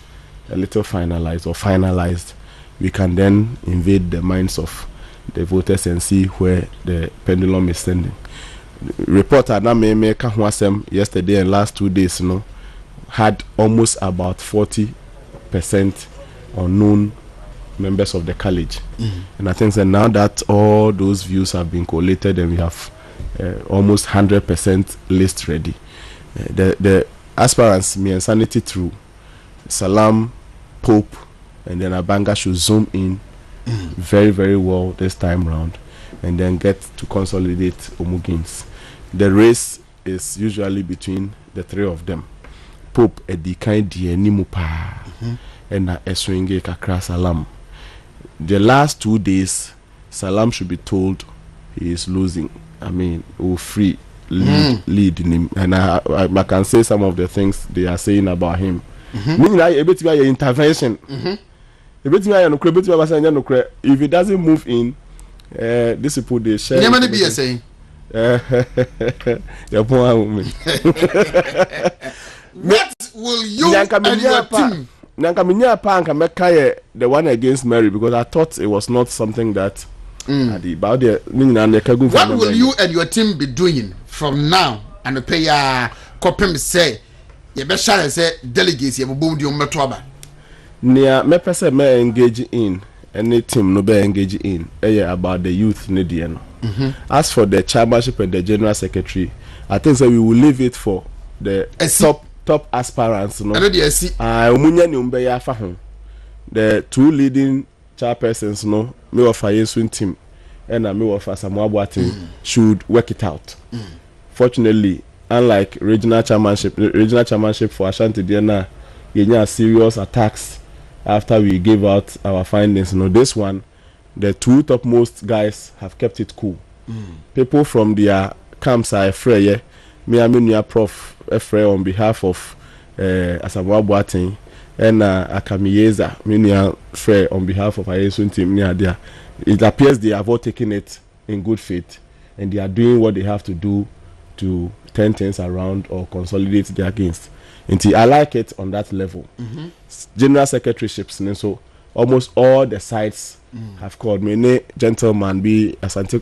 a little finalized, we can then invade the minds of the voters and see where the pendulum is sending. Reporter Nameme Kahwasem yesterday and last 2 days, had almost about 40% unknown members of the college. And I think that now that all those views have been collated and we have almost 100% list ready, the aspirants, me and Sanity through Salam, Pope, and then Abanga should zoom in very, very well this time round and then get to consolidate Omugins. The race is usually between the three of them. Pope, Edikai, Nimupa, and Eswinge Kakra Salam. The last 2 days, Salam should be told he is losing. I mean, free lead in him. And I can say some of the things they are saying about him. Meaning, a bit of intervention. If he doesn't move in, this people they share. Never be saying. What will you and your team? The one against Mary, because I thought it was not something that what will you and your team be doing from now and pay copy say you better say delegates you boom the umetoba near me person me engage in any team no be engage in about the youth Nidian. As for the chairmanship and the general secretary, I think we will leave it for the top aspirants, the two leading chairpersons, me of a swing team and me of a Samoa team should work it out. Fortunately, unlike regional chairmanship for Ashanti Diana, you serious attacks after we gave out our findings. This one, the two topmost guys have kept it cool. People from their camps are afraid. Me and Prof. Efre on behalf of Asamoah Boateng and Akamiyeza, meaning fair on behalf of Ayesun team near there. It appears they have all taken it in good faith, and they are doing what they have to do to turn things around or consolidate their gains. And I like it on that level. General secretaryships, and so almost all the sites have called. Many gentlemen be Asante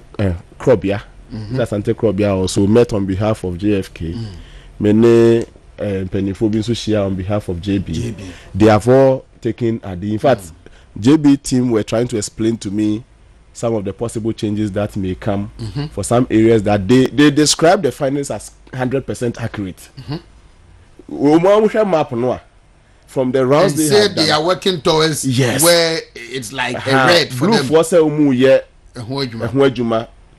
Krobia. Asante Krobia also met on behalf of JFK. Many Pennyphobia share on behalf of JB. They have all taken a deal. In fact, JB team were trying to explain to me some of the possible changes that may come for some areas that they describe the findings as 100% accurate. From the rounds and say they are working towards where it's like a red for them.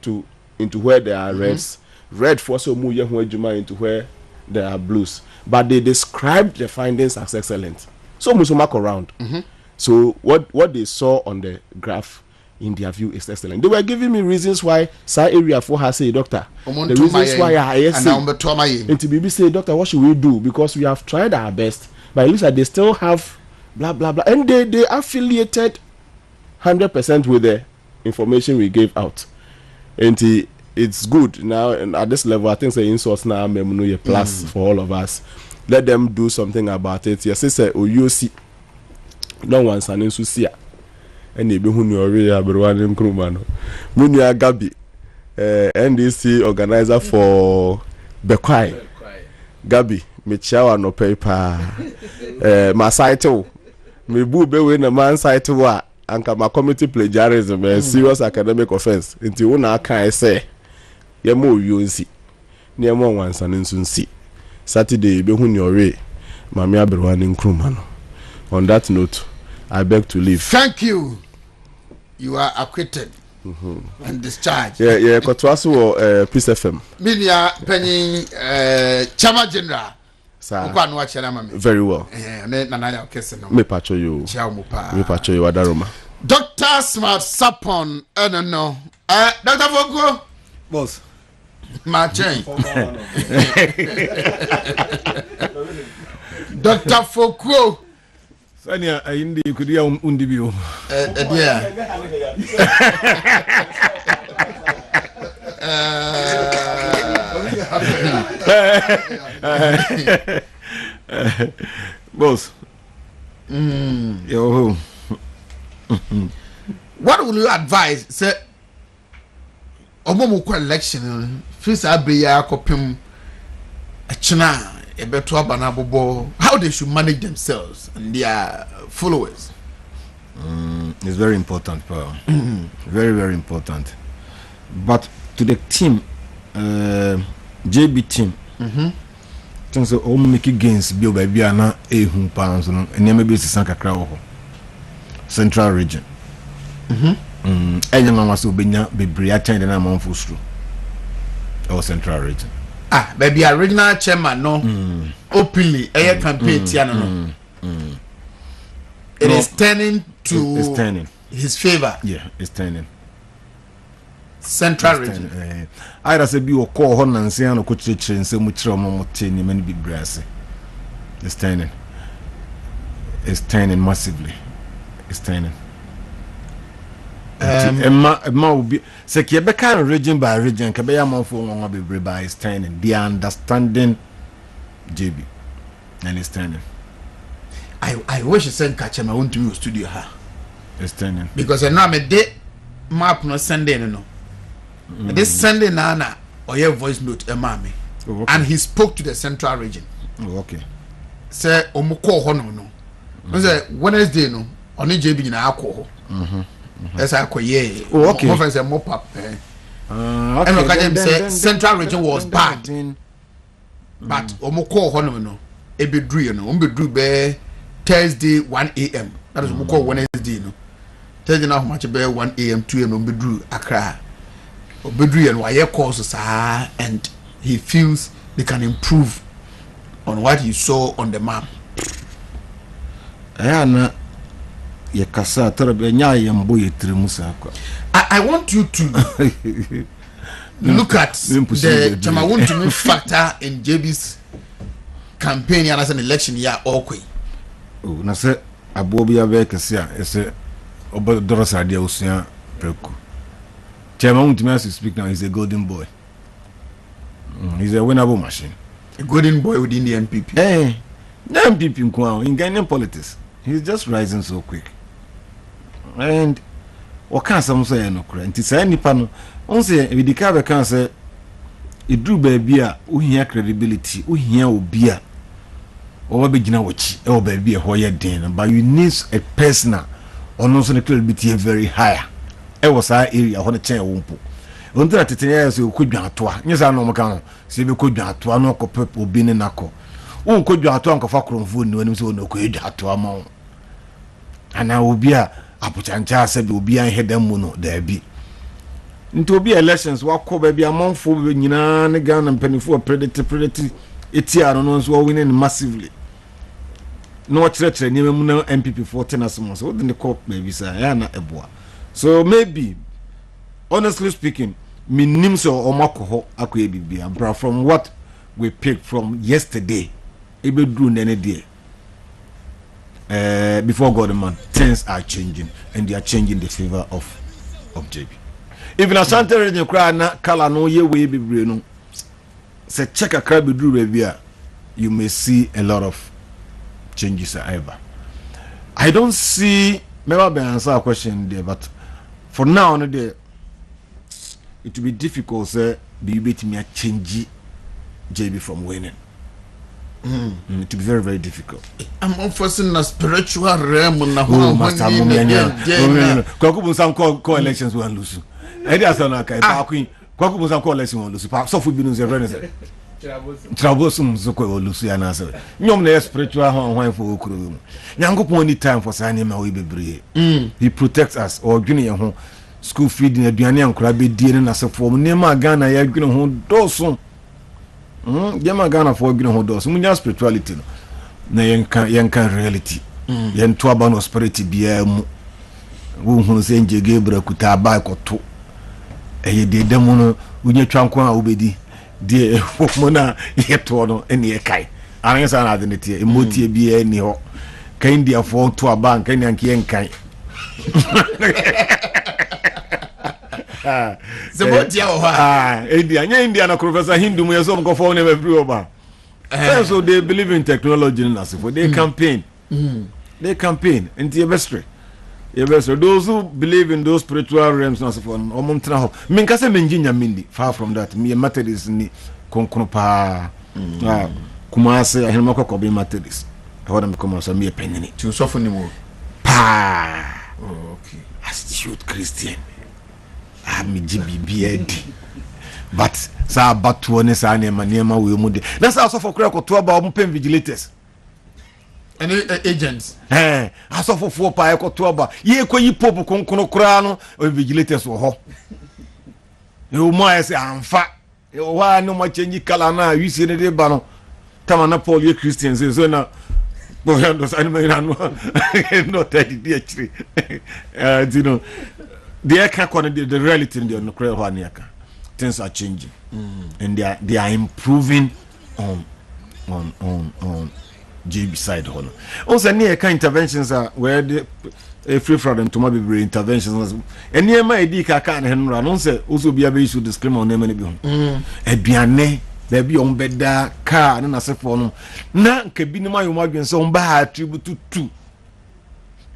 To into where there are reds, red for so into where there are blues. But they described the findings as excellent. So musumak around. So what they saw on the graph in their view is excellent. They were giving me reasons why Sa area for has a doctor. The reasons why I say and to BB say, doctor, what should we do? Because we have tried our best, but at least they still have blah blah blah, and they affiliated 100% with the information we gave out. And it's good now, and at this level I think the insource now memory plus for all of us. Let them do something about it. Yes, it's a OUC. No one's an insucia. And you be who you already have one Krumano. Munia Gabi, NDC organizer for Bekwai. Gabi, me chawa no paper. My site, me boo be when a man site wa. Anka my committee plagiarism a serious academic offense. Into una can say, Yamo UNC. Near more once and in see. Saturday, be who you already. Mamia Berwan Krumano. On that note, I beg to leave. Thank you. You are acquitted and discharged. Yeah. Kotwasu or Peace FM. Minia Penny Chama General. Very well. Me pacho you. Me pacho you Adaroma. Dr. Smart Sapon. No. Dr. Fogo. Boss. My chain. Dr. Fogo. Sanya ayindi kudia undibio. Yeah. Boss. Yo. What will you advise? Say, Omomo election. First, I be a copim. A china. How they should manage themselves and their followers. It's very important, very, very important. But to the team, JB team, things all make gains be by Biana a pounds and maybe Sanka Central region. And must be Briata and I'm on Fustru or Central region. Baby, original chairman, no, openly, air campaign, Tiano. It is turning to his favor. Yeah, it's turning. Central region. I say be call Hon and say, no coach and so much more many big brassy. It's turning. It's turning massively. It's turning. Emma will be say Quebec region by region, Kabayama for one be by standing. They are understanding JB and it's turning. I wish you send catch him. I want to use studio her. It's turning. Because I know I'm a day map no Sunday no. This Sunday nana or your voice note a mommy. And he spoke to the Central region. Okay. Say Omuko Hono no. Say Wednesday no only JB in alcohol. That's how okay. More say mop up. And say Central region was bad. But Omuko Hono no. Ebedru no. Ombedru be Thursday 1 a.m. That is Omuko Wednesday no. Thursday now much be 1 a.m. 2 a.m. Ombedru Accra. Obedru and why courses and he feels they can improve on what he saw on the map. I want you to look at the Chamawun factor in JB's campaign as an election year. Okay, Oh, na say abo bi abe kese a ese obo doros ade osia preku. Chairman Untimas speak now, he's a golden boy. He's a winnable machine. A golden boy within the NPP. Hey, the NPP in Ghanaian politics, he's just rising so quick. And what can some say no current? It's any panel. On say with the cover can say it drew baby who hear credibility, who hear obia or begin watch or baby a hoya den, but you need a personal or also the credibility very high. I was our area on a chair wumpo. Until at 10 years you could be at one. Yes, I know Macano. See, we could be at one or purple being in a co. Who could be at one of Fakron food when you no could at to amount. And I will be a Apuchancha said will be a head and mono there be. Into be elections, what could be among four when you know the gun and penny for predator. It's here on us were winning massively. No church, near MPP 14 as months. What in the court, baby, sir? I am not a boy. So maybe, honestly speaking, me nimso omako akwe bra from what we picked from yesterday, ebe do any day. Before God man, things are changing and they are changing the favor of JB. Even Asante region cry na kala no ye we be no. Say check a crab do review, you may see a lot of changes ever. I don't see maybe answer a question there, but for now, it will be difficult, sir. Be able to change JB from winning. It will be very, very difficult. I'm enforcing a spiritual realm. Oh, Master Mumia. Kwaku some call elections will lose. Eddie Asana Kai, Kwaku some call elections will lose. So for being a Troublesome Zoko or Luciana. Nyom the spiritual home for Okuru. Yango pony time for signing my way be. He protects us or junior home. School feeding a Duanian crabby deer as a form. Nema Ghana, you're going to hold dorsum. Yama Ghana for going to hold dorsum. Munya spirituality. Na yankan reality. Yan tuaban of spirituality be a who say Gabriel Kutaba or two. A de demono, when you tranquil obedi. Dear Mona Yetono and Yekai. I answer identity, a motive be any ho. Can dear fall to a bank and Yankee Kai. Indiana Professor Hindu, my son go for never blew over. So they believe in technology and as for they campaign. They campaign into your best. Those who believe in those spiritual realms, not for Omontra. Minkasa Menjinia Mindi, far from that. Me a Methodist ni Konkonopa Kumase, I Helmoko Kobe Methodist. I want them to come out me a penny to soften the more. Pa, okay. Astute Christian. I'm a GBBD. But sa batuone sa nema we mude. That's also for crack to about open vigilators. And agents. As of 4 pa eko to about ye ko yi pop konkono kra no vigilators wo ho. You mo say amfa. You wa no mo change kala na you see the ba no. Tamana Paul ye Christians so na boyandos anime na no. No take the actually. You know the reality in the nuclear things are changing and they are improving on JB side. Also, near interventions are where the free fraud and to be interventions and near my idea can Henry also be able to discriminate on them and a biane there be on bed car and as a phone na cabinima you might be so bad attribute to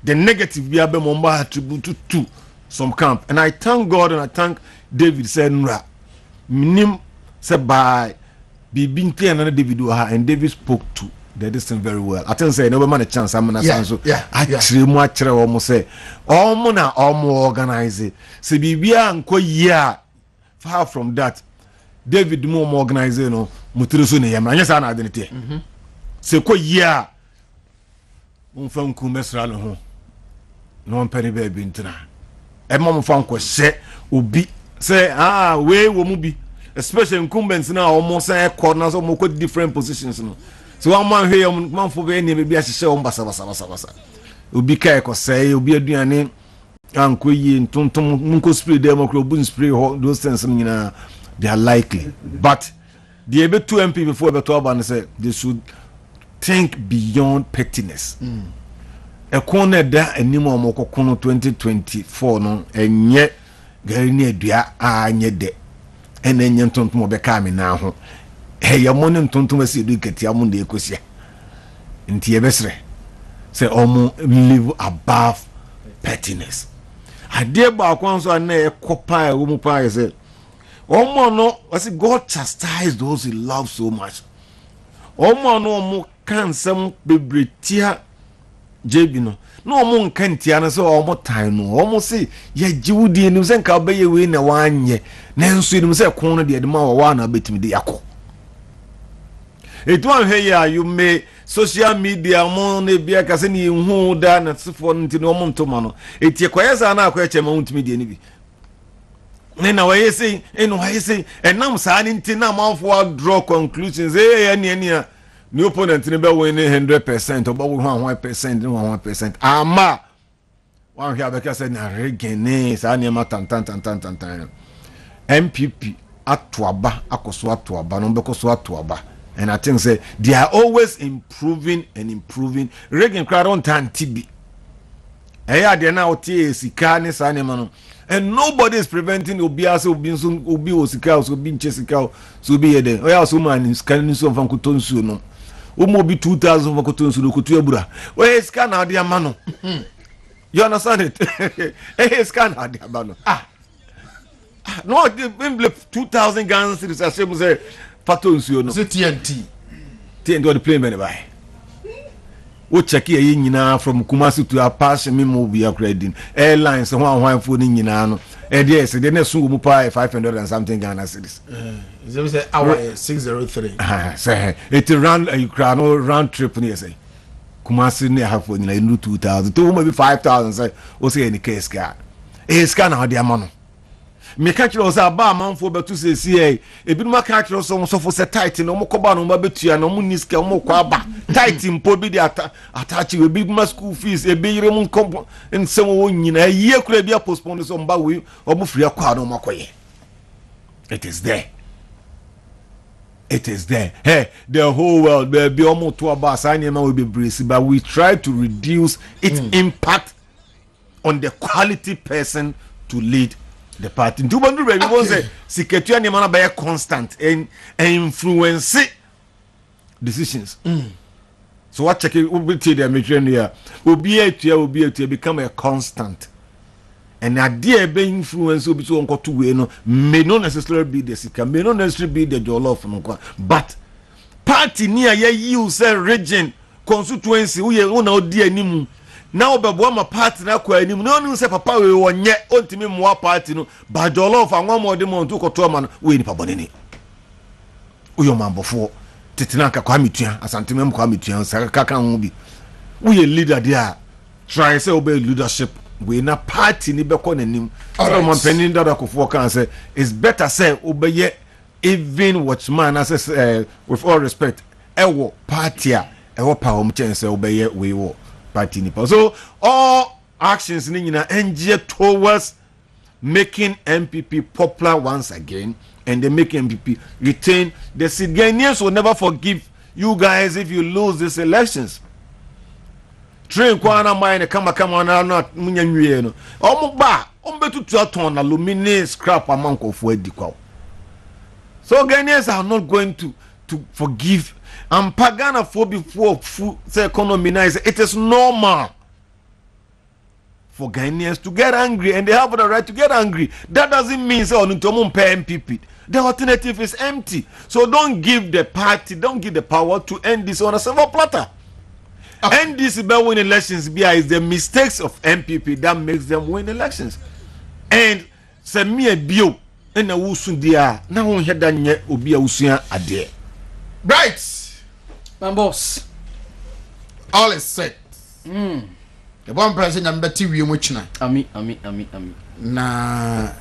the negative be able to attribute to some camp. And I thank God and I thank David said Nra minim said by be being clear and David and David spoke to the distance very well. I tell say no man a chance I'm gonna so actually much almost say all mona all organize it. So bibia anko year far from that David more organize no mutiriso ne yam anya sa na identity. Se ko year unfam ku mesra no ho no mpani ba bi ntina e mom fanko se obi say we wo mu bi especially incumbents now almost say corners so mo different positions no so one man here man for be any be ahye o basa obi kai ko say obi aduane anko yi ntontom nko spray dem ko obu spray those things nyina they are likely but the able 2 MP before the 12 and say they should think beyond pettiness. A corner that anymore mokokono 2024 no enye gari ni adua anye de ene nye ntontom obeka me na ho hey ya money ntontom asi edu kati amu de ekosia nti ye besre say omo live above pettiness ade ba kwanso na e kopa e wo mu pa say omo no was God chastise those he loves so much omo no omo kansem bebretia JB no omo nkantia no so omo tan no omo se ya jiwudi ni se nka obeye we na wanye nanso ni se kon no de ma wa na betimi de yakọ etu ahwe ya you may social media mo na bia ka se ni hu da na sefo nti no omo ntoma no etie kwayesa na akwa chema ntimi de ni bi na wa yesi eno wa yesi enam sa ni nti na manfo draw conclusions enia ni opponent ni be win 100% oba wo 1% ni 1% ama wan hia be ka say na regene sa ni ma tan MPP atoaba akoso atoaba no be koso atoaba and I think say they are always improving and improving regen crowd on tan tibi eya de na otie sika ni sa ni ma no and nobody is preventing obiase obi osika so obi nchesika so obi yede oya so man scan ni so fan ko tonsu no umo bi 2000 vakoto nsu kotu ebura we scan na de amano you understand it scan na de amano no the 2000 Ghana cedis asem say pato nsu no say TNT the plane man by o check ye nyina from Kumasi to Apache me mo bi accrediting airlines ho phone nyina no yes they na so mu pa 500 and something Ghana cedis they say hour 603 say it run round trip ni say Kumasi ne have for nyina 2000 to maybe 5000 say o say any case ka scan na de amano me catch us aba manfo betu say see ebi no catch us so for set tight no mo koba no ma betua no mo niska mo kwa aba tight mpo bi de attach we big school fees e be yire mo kompo nsem wo nyina ye kura bi postpone so mba we o mo free akwa no makoye it is there hey the whole world be omo to aba sanye ma we be brace but we try to reduce its impact on the quality person to lead the party. Do you want to say secretary ni mana be constant and influence decisions. So what check it will be the mission here. Will be to become a constant. And idea be influence will be so uncle to may not necessarily be the secret, may not necessarily be the jollof, but party near you say region constituency we una odi animu. Now bebo ma party na kwa anim no nu se papa we wonye ontimi mo party no ba jollof anwa mo de mo ntu koto ma no we ni pabone ni uyo mambofo tetina ka kwa mitua asanteme kwa mitua saka kan ho bi we leader there try say obey leadership we na party ni be ko nanim so man penin da akofo kan say it's better say obey even watchman as with all respect ewo party a ewo pa o mchen say obey we wo party nipa. So all actions ni nyina enje towards making MPP popular once again and they make MPP retain the seat. Ghanaians will never forgive you guys if you lose these elections. Train kwana mine kama na not munyanwie no. Omo ba ombetu ton aluminium scrap amanko fu adikwa. So Ghanaians are not going to forgive. And Pagana for before the economy nice. It is normal for Ghanaians to get angry, and they have the right to get angry. That doesn't mean so on pay MPP. The alternative is empty. So don't give the power to end this on a silver platter. End this by win elections is the mistakes of MPP that makes them win elections. And say me a bio and a wusun dia na won head anye obi a wusun ade. Right. My boss. All is set. The one person I'm betting we muchina. Ami. Na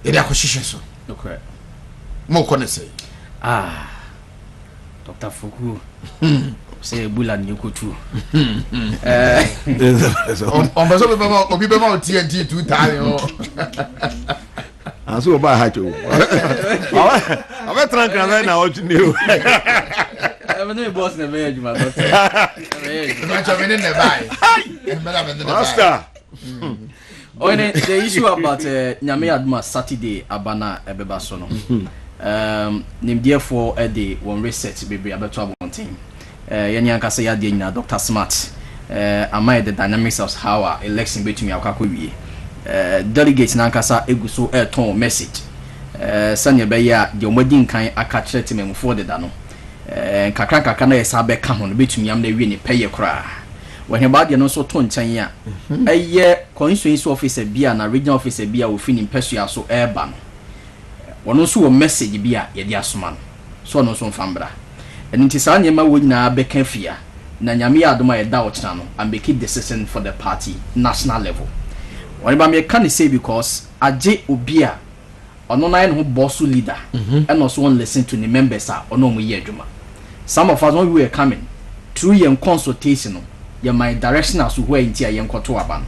ida akoshishe so. Okay. Mo kone say. Dr. Fuku. Say bula ni kutu. On beso be mama obi be ma TNT 2000. Aso ba ha cho. Awe tranka na o tuni o. no boss never heard you man. Master. The issue about Nyame Adma Saturday abana ebeba so no. Nim therefore the one research baby abeto abonten. Yeni ankasa ya de nyina Dr. Smart. Am I the dynamics of how our election between akwa wie. Delegate na ankasa eguso ton message. Sanya be ya de omadi nkan aka kire tememfo de da no. Kakra na yesa be ka ho no betumi am na wie ne peye kra. When ba de no so to nchen ya. Constituency officer bia na regional officer bia wo fini mpesua so eba no. Wono so wo message bia ye de asoma no. So no so mfambra. Enti sa nyema wo nyina be ka fia. Na nyame adoma ye da wo china no and make it decision for the party national level. When ba me can say because aje obia ono na no boss leader and also one listen to the members are ono mo ye adwuma. Some of us when we were coming through your consultation your my direction as to where intia yen kwoto aba no.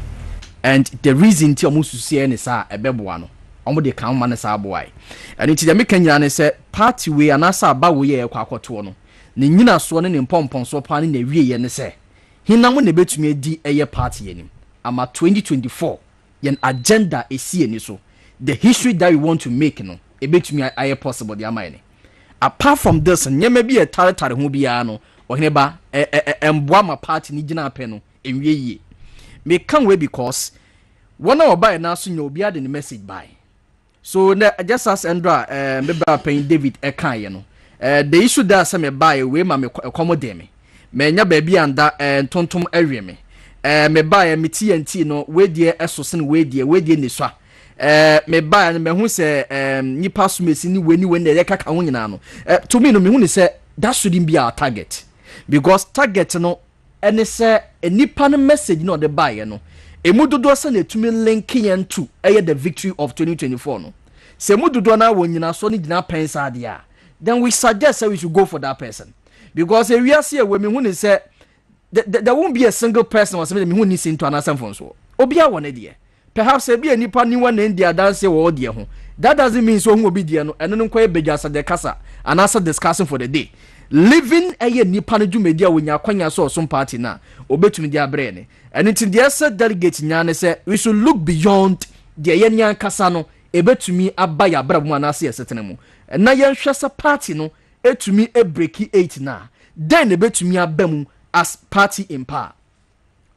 And the reason ti omo susie ne sa ebeboa no omo de kan ma ne sa aboai. And inti de me kan nyina ne say party we anasa aba we ye kwa kwoto no. Ne nyina so ne mpompon so pa ne wie ye ne say hinam ne betumi adi eye party yenim. Ama 2024 yen agenda esi eni so. The history that we want to make no e betumi aye possible the amane. Apart from this nyema bi e tare ho bia no oheneba emboa ma party ni gina apɛ no enwie yie. Me can we because one of buy na so nya obi ade the message buy. So just as Andra me bra pen David ekan ye no. The issue that say me buy we ma me accommodate me. Me nya ba bi anda tontom awie me. Me buy me TNT no we die esose no we die ne so. Me buy me hu say nipa sumesi ni weni we na kaka ho nyina no. To me no me hu ni say that shouldn't be our target. Because target no ene say nipa no message no the buy no. Emudodo say na tumi link yen to the victory of 2024 no. Se mudodo na wo nyina so ni gina pensa ade a. Then we suggest that we should go for that person. Because we are here when me hu ni say there won't be a single person or something me hu ni sin to anasem fon so. Obia won e perhaps e be nipa ni one in dia dance wo de ho. That doesn't mean so hu obi de no eno no kwa bejasa de kasa and answer discussing for the day. Living a nipa no dwumedia wonya kwanya so some party na obetumi dia bre ne. And it the said delegate nyane say we should look beyond the yenyan kasa no ebetumi abaya brabo anase yesetene mu. Na yenhwesa party no etumi breaki 8 na. Then ebetumi abamu as party in power.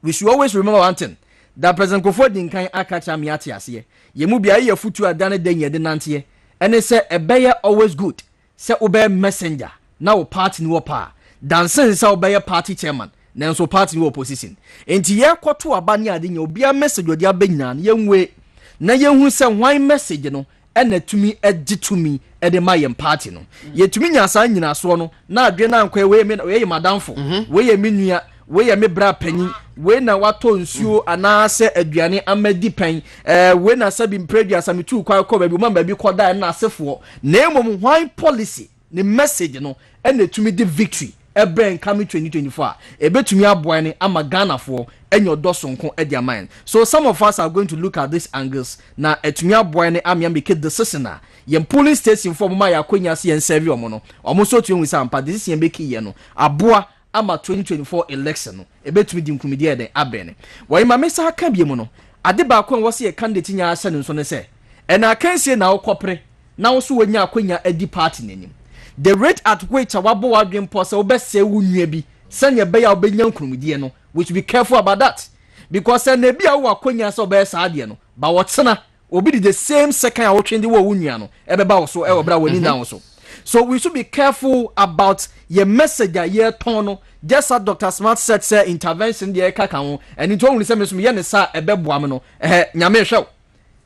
We should always remember one thing. That President Kofodi nkan akacha mi ate ase. Yemu bia ye futu adane den ye de nante. Ene say ebeye always good. Say obey messenger. Now party ni wo pa. Dan sense say obey party chairman. Nanso party ni opposition. Enti ye kwoto aba ni ade nya obi a message odi abanyina na yenwe. Na yenhu say why message no ena tumi egitumi e de mayem party no. Ye tumi nya san nyina so no na adwe na nkwa we ye madamfo. We ye menua we ye me bra panyi we na wato nsuo anase aduane amadi pen we na sabi mpredi asamitu kwa ko baby mama baby koda na asefo na emom why policy ne message no ena tumi de victory ebren coming 2024 ebetumi aboa ne ama Ghana for enyo dosonko e dia mind. So some of us are going to look at these angles na etumi aboa ne amia make decision na yem polling station for mama yakonya se yen serve omo no omo so tuen wisa ampa decision make ye no aboa ama 2024 election no ebetumi di nkumidi e den abene wo ima mesa aka bie mu no ade ba ko wo se ye candidate nya ase no so ne se ena kansie na okopre na wo so wonya akonya adi party nanim. The rate at which awabo wadwen pose obese wunua bi sanya be ya obenya nkumidi no we should be careful about that because na bia wo akonya se obese ade no ba wotsena obi the same second a wo twende wo wunua no ebeba wo so e wo bra wani na wo so. So we should be careful about your message ye tono. Just as Dr. Smart said, say intervention the kaka and it only say me yen sa ebeboa me no nyame hwew.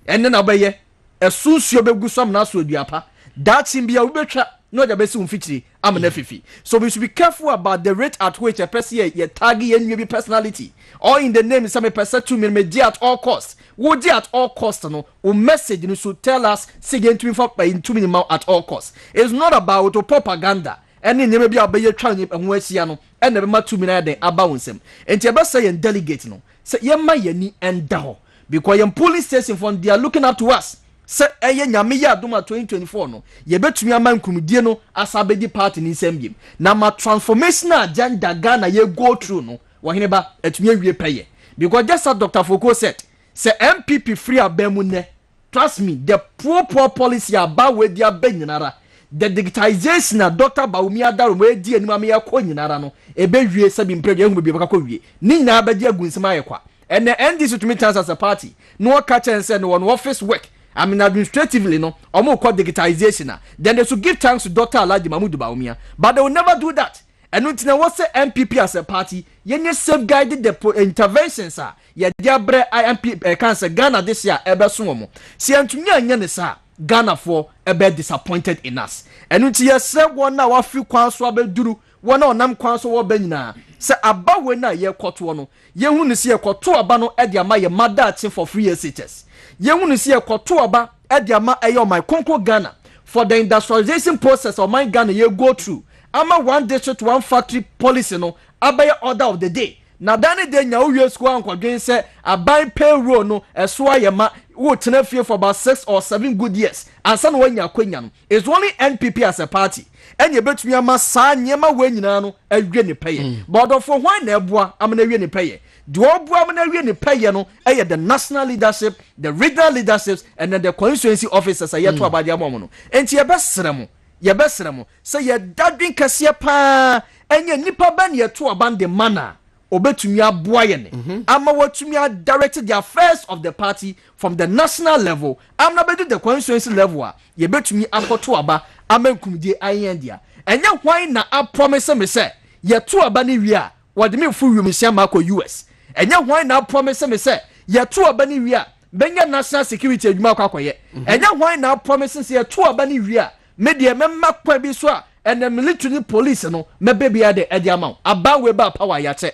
And then obeye esunsuo begu som na so aduapa. That thing bia we betwa no ja besi umfitiri am na fifi. So we should be careful about the rate at which a person ye tag ye new personality or in the name some person to me at all costs. Would you at all costs no o message you should tell us say into minimum at all costs. It's not about propaganda. Any name be abeye twa ni ho asia no e na be ma 2 minute den aba wonsem. Enti e be say delegate no say ye ma ye ni enda ho because your police station from they are looking up to us. se eye nyame ya adoma 2024 no ye betumi ama nkumudie no asabedi party ni nsembiem na ma transformational agenda Ghana ye go through no wahene ba etumi awie peye because just as Dr. Foucault said se MPP free abemu ne trust me the poor policy about we dia benyinara the digitization na Dr. Baumi Adaro we di anim ame yakọ nyinara no ebe wie se bi mpre ehun bi bakọ wie ni nyina abedi agunsema ayekwa and the NDC to meet us as a party no catch and say no one office work I mean administratively no omo call digitization then they should give thanks to Dr. Alhaji Mahmoud Baumia but they will never do that and until what say MPP as a party yenye safeguarded the interventions ye dia bre IMP cancer Ghana this year ebe so mo si antumi anya ne sa Ghana for ebe disappointed in us and until ye say one na wa fi kwan so abeduru one na onam kwan so wo ba nyina se aba we na ye kwoto no ye hu ne se ye kwoto aba no e dia ma ye madachi for free SHS ye hu ne se ye kwoto aba e dia ma eyo my konko Ghana for the industrialization process of my Ghana ye go through ama one district one factory policy no abaya order of the day na dane de nya owie school ankwadwen se aban payroll no eso ayema wo tena fie for about 6 or 7 good years ansa no wanya kwanya no is only NPP as a party enye betumi ama saa nyema we nyina no awie ne peye but for why na eboa amana awie ne peye the obu amana awie ne peye no eye the national leadership the regional leaderships and then the constituency officers ayeto abade amomo no enti ye besremo say ye dadwin kase pa enye nipa ba ne yeto abande mana obetumi aboa ye ne ama watumi direct the affairs of the party from the national level amna bedu the constituency level ye betumi akoto aba amankumdie ayendia enye hwan na a promise me say ye to aba ne wi a wode me fu wiemisia mako US enye hwan na promise me say ye to aba ne wi a benya national security adwuma akoye enye hwan na promise say ye to aba ne wi a media memma kwa bi so a and military police no mebe bia de edi amount aba we ba power yate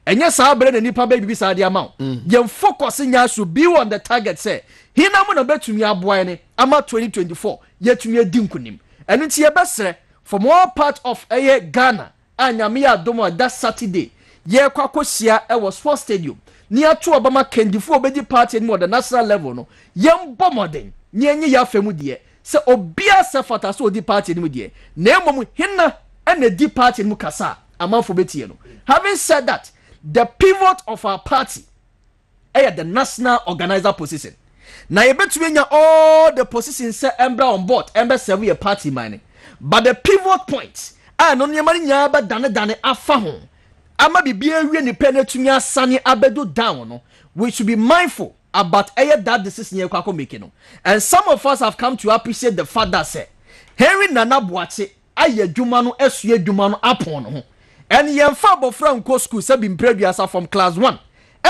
enye saa bre na nipa ba bi saa de amount yem focus nya so be on the target say hina mo na betumi aboa ne ama 2024 yetumi edi nkunim enu ti ye besre from all part of Ghana anyame ya domo that Saturday ye kwakosia e was sports stadium ni atu obama kendifo obedi party ni the national level no yem bomodin ni enye ya femu de se obia se fata so di party ni mu de na emom hinna ena di party ni mu kasa amanfo betie no. Having said that, the pivot of our party the national organizer position na ye betumi all the positions say embra on board embe serve your party mining but the pivot point no nyama nya ba dane afa ho ama bibia wie ni pe na tumi asane abedo down no. We should be mindful about that decision you can make no. And some of us have come to appreciate the fact that say Henry Nana Boache aye dwuma no esue dwuma no apon ho and yemfa bofra nko school say be previous from class 1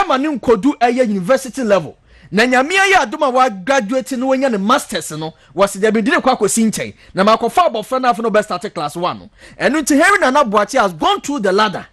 ema ne nkodu university level na nyame aye adoma wa graduate no wanya ne masters no was there be dire kwakosi nchen na makofa bofra na no best start class 1 no and until Henry Nana Boache has gone through the ladder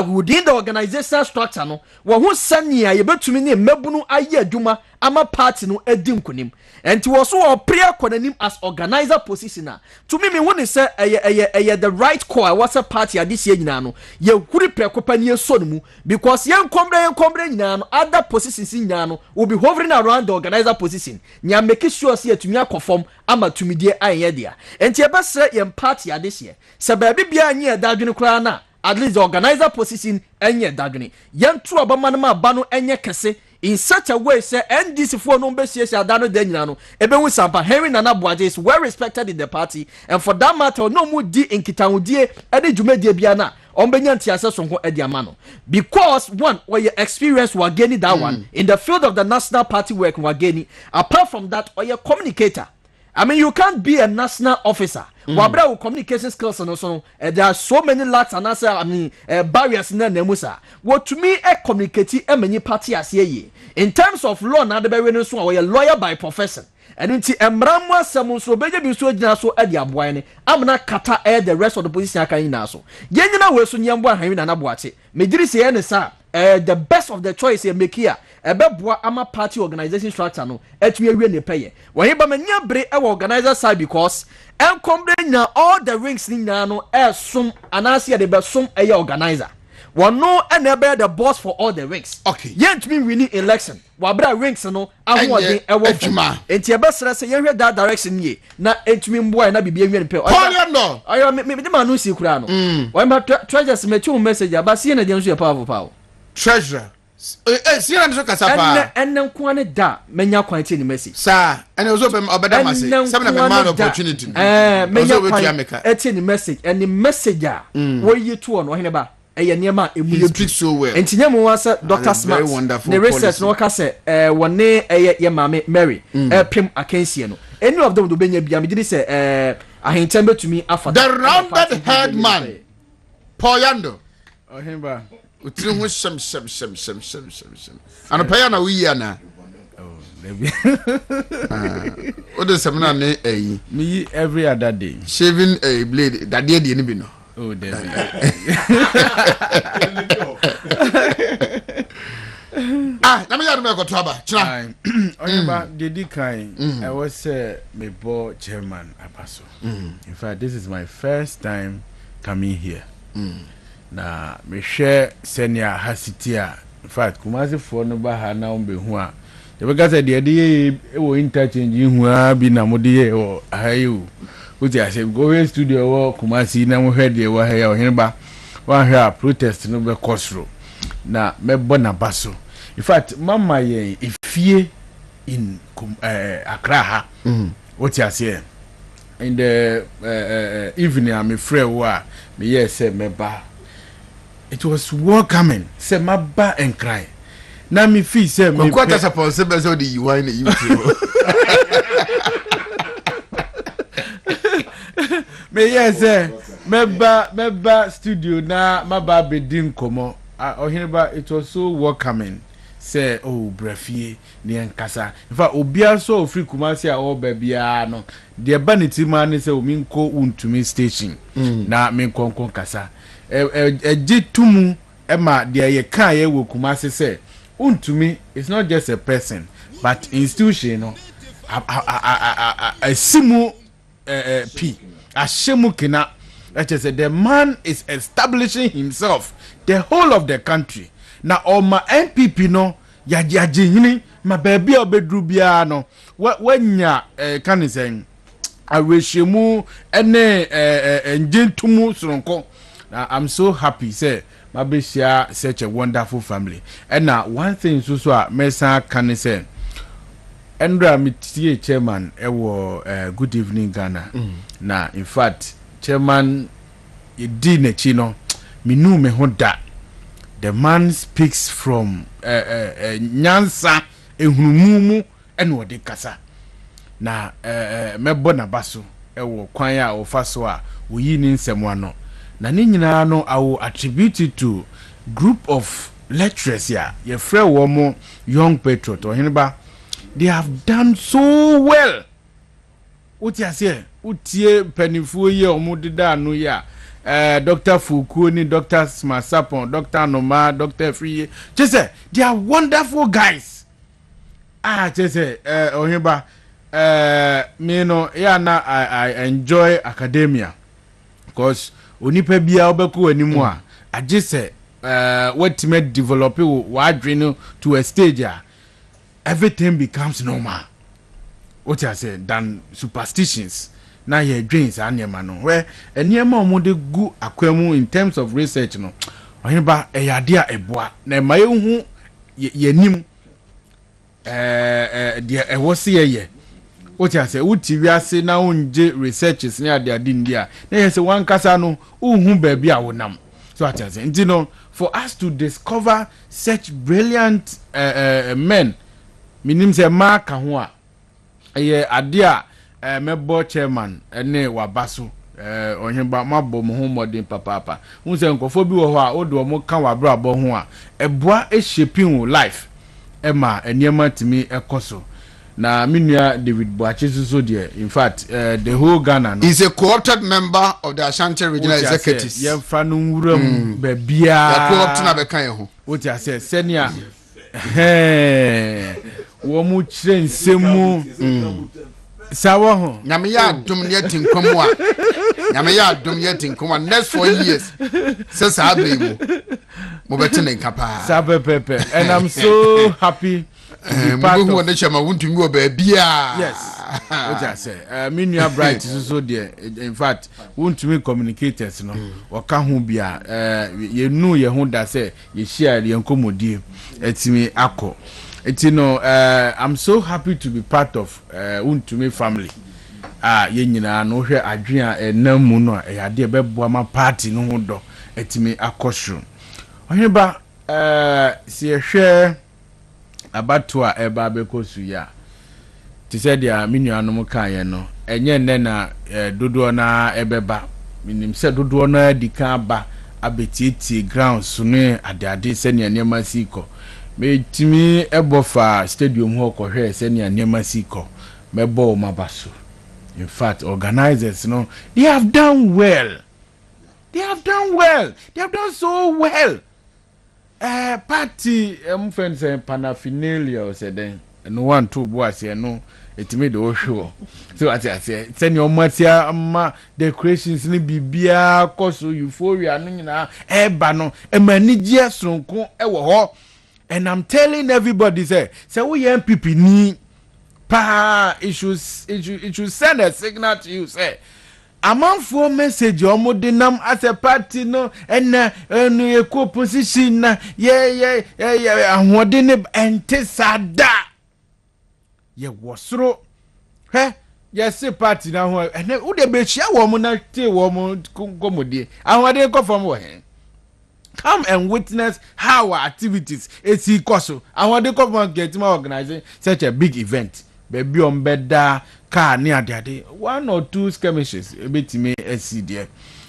within the organizational structure no wo hu sania ye betumi ne mabunu aye adwuma ama party no edi nkonim and he was so prayer konanim as organizer positioner to me when say the right core was a party this year nyina no ye huri prekopani so no mu because yen kombre nyina no other positions nyina no will be hovering around the organizer position nya make sure say atumi akofom ama tumidie aye dia and ye besre yen party this year se ba bibia nya dadwene kra na at least the organizer position enye dadwene yen tu obama na ba no enye kese in such a way say NDC for no be adano de nyina no ebe hu sampa Henry Nana Boache is well respected in the party and for that matter no mu di nkitahudie ene dwumadie bia na ombenya ntiase so ho edi ama no because one where your experience were gaining that one in the field of the national party work were gaining apart from that or your communicator. I mean, you can't be a national officer. Wabra with communication skills and so there are so many lacks and answer. I mean, barriers in the nemusa. What to me a communicating many party as ye. In terms of law, now the very so or a lawyer by profession. And until Emramwa Samuso Beja Biso Jaso Edia Boyne, I'm not kata the rest of the position I can naso. Yenina Wilson Yamba Henry and Abuache. Mediri say sa the best of the choice here make here. Ebeboa ama party organization structure no etwe awie ne peye when ba manya bre e organizer side because enkombre nya all the rings ni nya no som anase de be som organizer one no and never the boss for all the ranks. Okay. Yent me winning election. Wabra ranks no award e wo enti e be sere se ye hwe that direction ye na entumi mboa na bibia nwe pe. Polyando. Ayo me de ma no si kura no. Why ma treasures me chu message abasi na dem so ye powerful. Treasure. See you so kasapa. And nko ne da menya kwanti ni message. Sir, and also obeda mase. Some na man opportunity. Menya kwanti eti ni message and the messenger wo yi to no hene ba. Eye niema emu ye speak so well. Enti nyemu wasa Dr. Smart. The research no ka say wone eye ye mame Mary pim akansie no. Any of them do benya bia me did say ahentembe to me after the rounded head man Poyando. Ohimba utiri ho sham. Ano paya na wi ana. What does semina ne me every other day shaving a blade that dey ni bi no. Oh, there. Na me yadu me go toba. Chira. Oyeba dedi kai. I was me bo chairman apaso. In fact, this is my first time coming here. Na me share senior hasitia. In fact, Kumasi for no ba ha na umbe hu a. Ye be say de e wo interchange hu a bi na modi o ayu. Uti ase go studio wo Kumasi na mo hwede wo ha ya ohenba. Wa hwa protest no be kosro. Na me bo na baso. In fact, mama ye ifie in Accra ha. Uti ase in the evening I'm afraid wa me yes say me ba. It was welcoming. Say my ba and cry. Na me feel say me kwata suppose say be so the wine you too. Me yes me ba studio na ma ba bedin komo. Ohinba it was so welcoming. Say oh brafie ni enkasa. In fact obia so free Kumasi a o ba bia no. De ba ne ti ma ne say o min ko untumi station. Na min konkon kasa. Tumu ema de ye kan ye wo Kumasi say untumi it's not just a person but institution no a simu p a shemu kina that is the man is establishing himself the whole of the country na oma MPP no yaji hini ma baby obedru bia no wanya kan say aweshemu ene enjentumu soronko. I'm so happy say my share such a wonderful family. And now one thing so Mesa can say Andra Mitie chairman good evening Ghana. Now in fact chairman Idine Chino minu me hoda. The man speaks from Nyansa ehumumu enwode kasa. Na mebo na baso kwanya ofaso a oyi ni nsemwano. Na ni nyina no I will attribute it to group of lecturers here. Ye frɛ wo young patriot ohenba. They have done so well. Uti ase utie panifuo ye omudida anu ya. Dr. Fuku ni Dr. Smasapon, Dr. Noma, Dr. Free. Just say they are wonderful guys. Just say ohenba me no ya na I enjoy academia because onipa bia obeku animu a age se what me develop wa adwene to a stage everything becomes normal. What I say than superstitions na ye dreams anema no where enema omode gu akwemu in terms of research no ohinba eyade a eboa na ma yehu yenim de ewose ye. What I say, uti wiase na unje researches ni ade ndia. Na yese wan kasa no uhu baby a wonam. So what I say, you know, for us to discover such brilliant men, minim se ma ka ho a eye ade a mebo chairman ene wabaso onhemba mabo mo ho modern papa. Unse nkofo bi wo ho a odo mo ka wabra bo ho a eboa e shaping life. Ema eniema timi ekoso. Na minua David Boachisu so there. In fact, the whole Ghana no. He's a co-opted member of the Ashanti Regional Executives. Ye fa no wuram bebia. Ya co-opt na be kan ho. What you say senior. Wo mu kire nsemu. sawa ho nyame ya dum ne tinkomo a nyame ya dum ye tinkomo next 4 years say sa abremu mo beti ne nkapa sapepepe and I'm so happy to be part of the chama wuntumi wo ba bia yes what I say me nua bright so there in fact wuntumi communicators no waka ho bia ye nu ye ho da say ye share ye nkomodie etimi akọ etino I'm so happy to be part of wuntumi family ye nyina no hwe adwen a enamu no e ade beboa ma party no ho do etimi akọhru oheba si ehwe abato a eba bekosu ya ti said ya minuanom kan ye no enye nne na dodo na ebeba minim se dodo na dika ba abetieti ground so ne ade se ne nneema siko metimi ebofa stadium ho kohwe se ne nneema siko mebo mabaso. In fact, organizers, they have done well. They have done well. They have done so well. Party, friends, paraphernalia, or said then, no one two boys here, no, it made the show. So as I say, send your matia, decorations, ni bibia, koso, euphoria, bano, manija, sonko, and I'm telling everybody, say we MPP ni. It should send a signal to you, say. Among for message, your modinam as a party, no, and a co-position, and what didn't and Tessada. Ye was through, eh? Yes, a party now, and then would be a woman, I tell woman, comedy. I want to go from where. Come and witness how our activities is equal. I want to come and get my organizing such a big event. Baby on beda car near daddy 1 or 2 skirmishes a bit me see there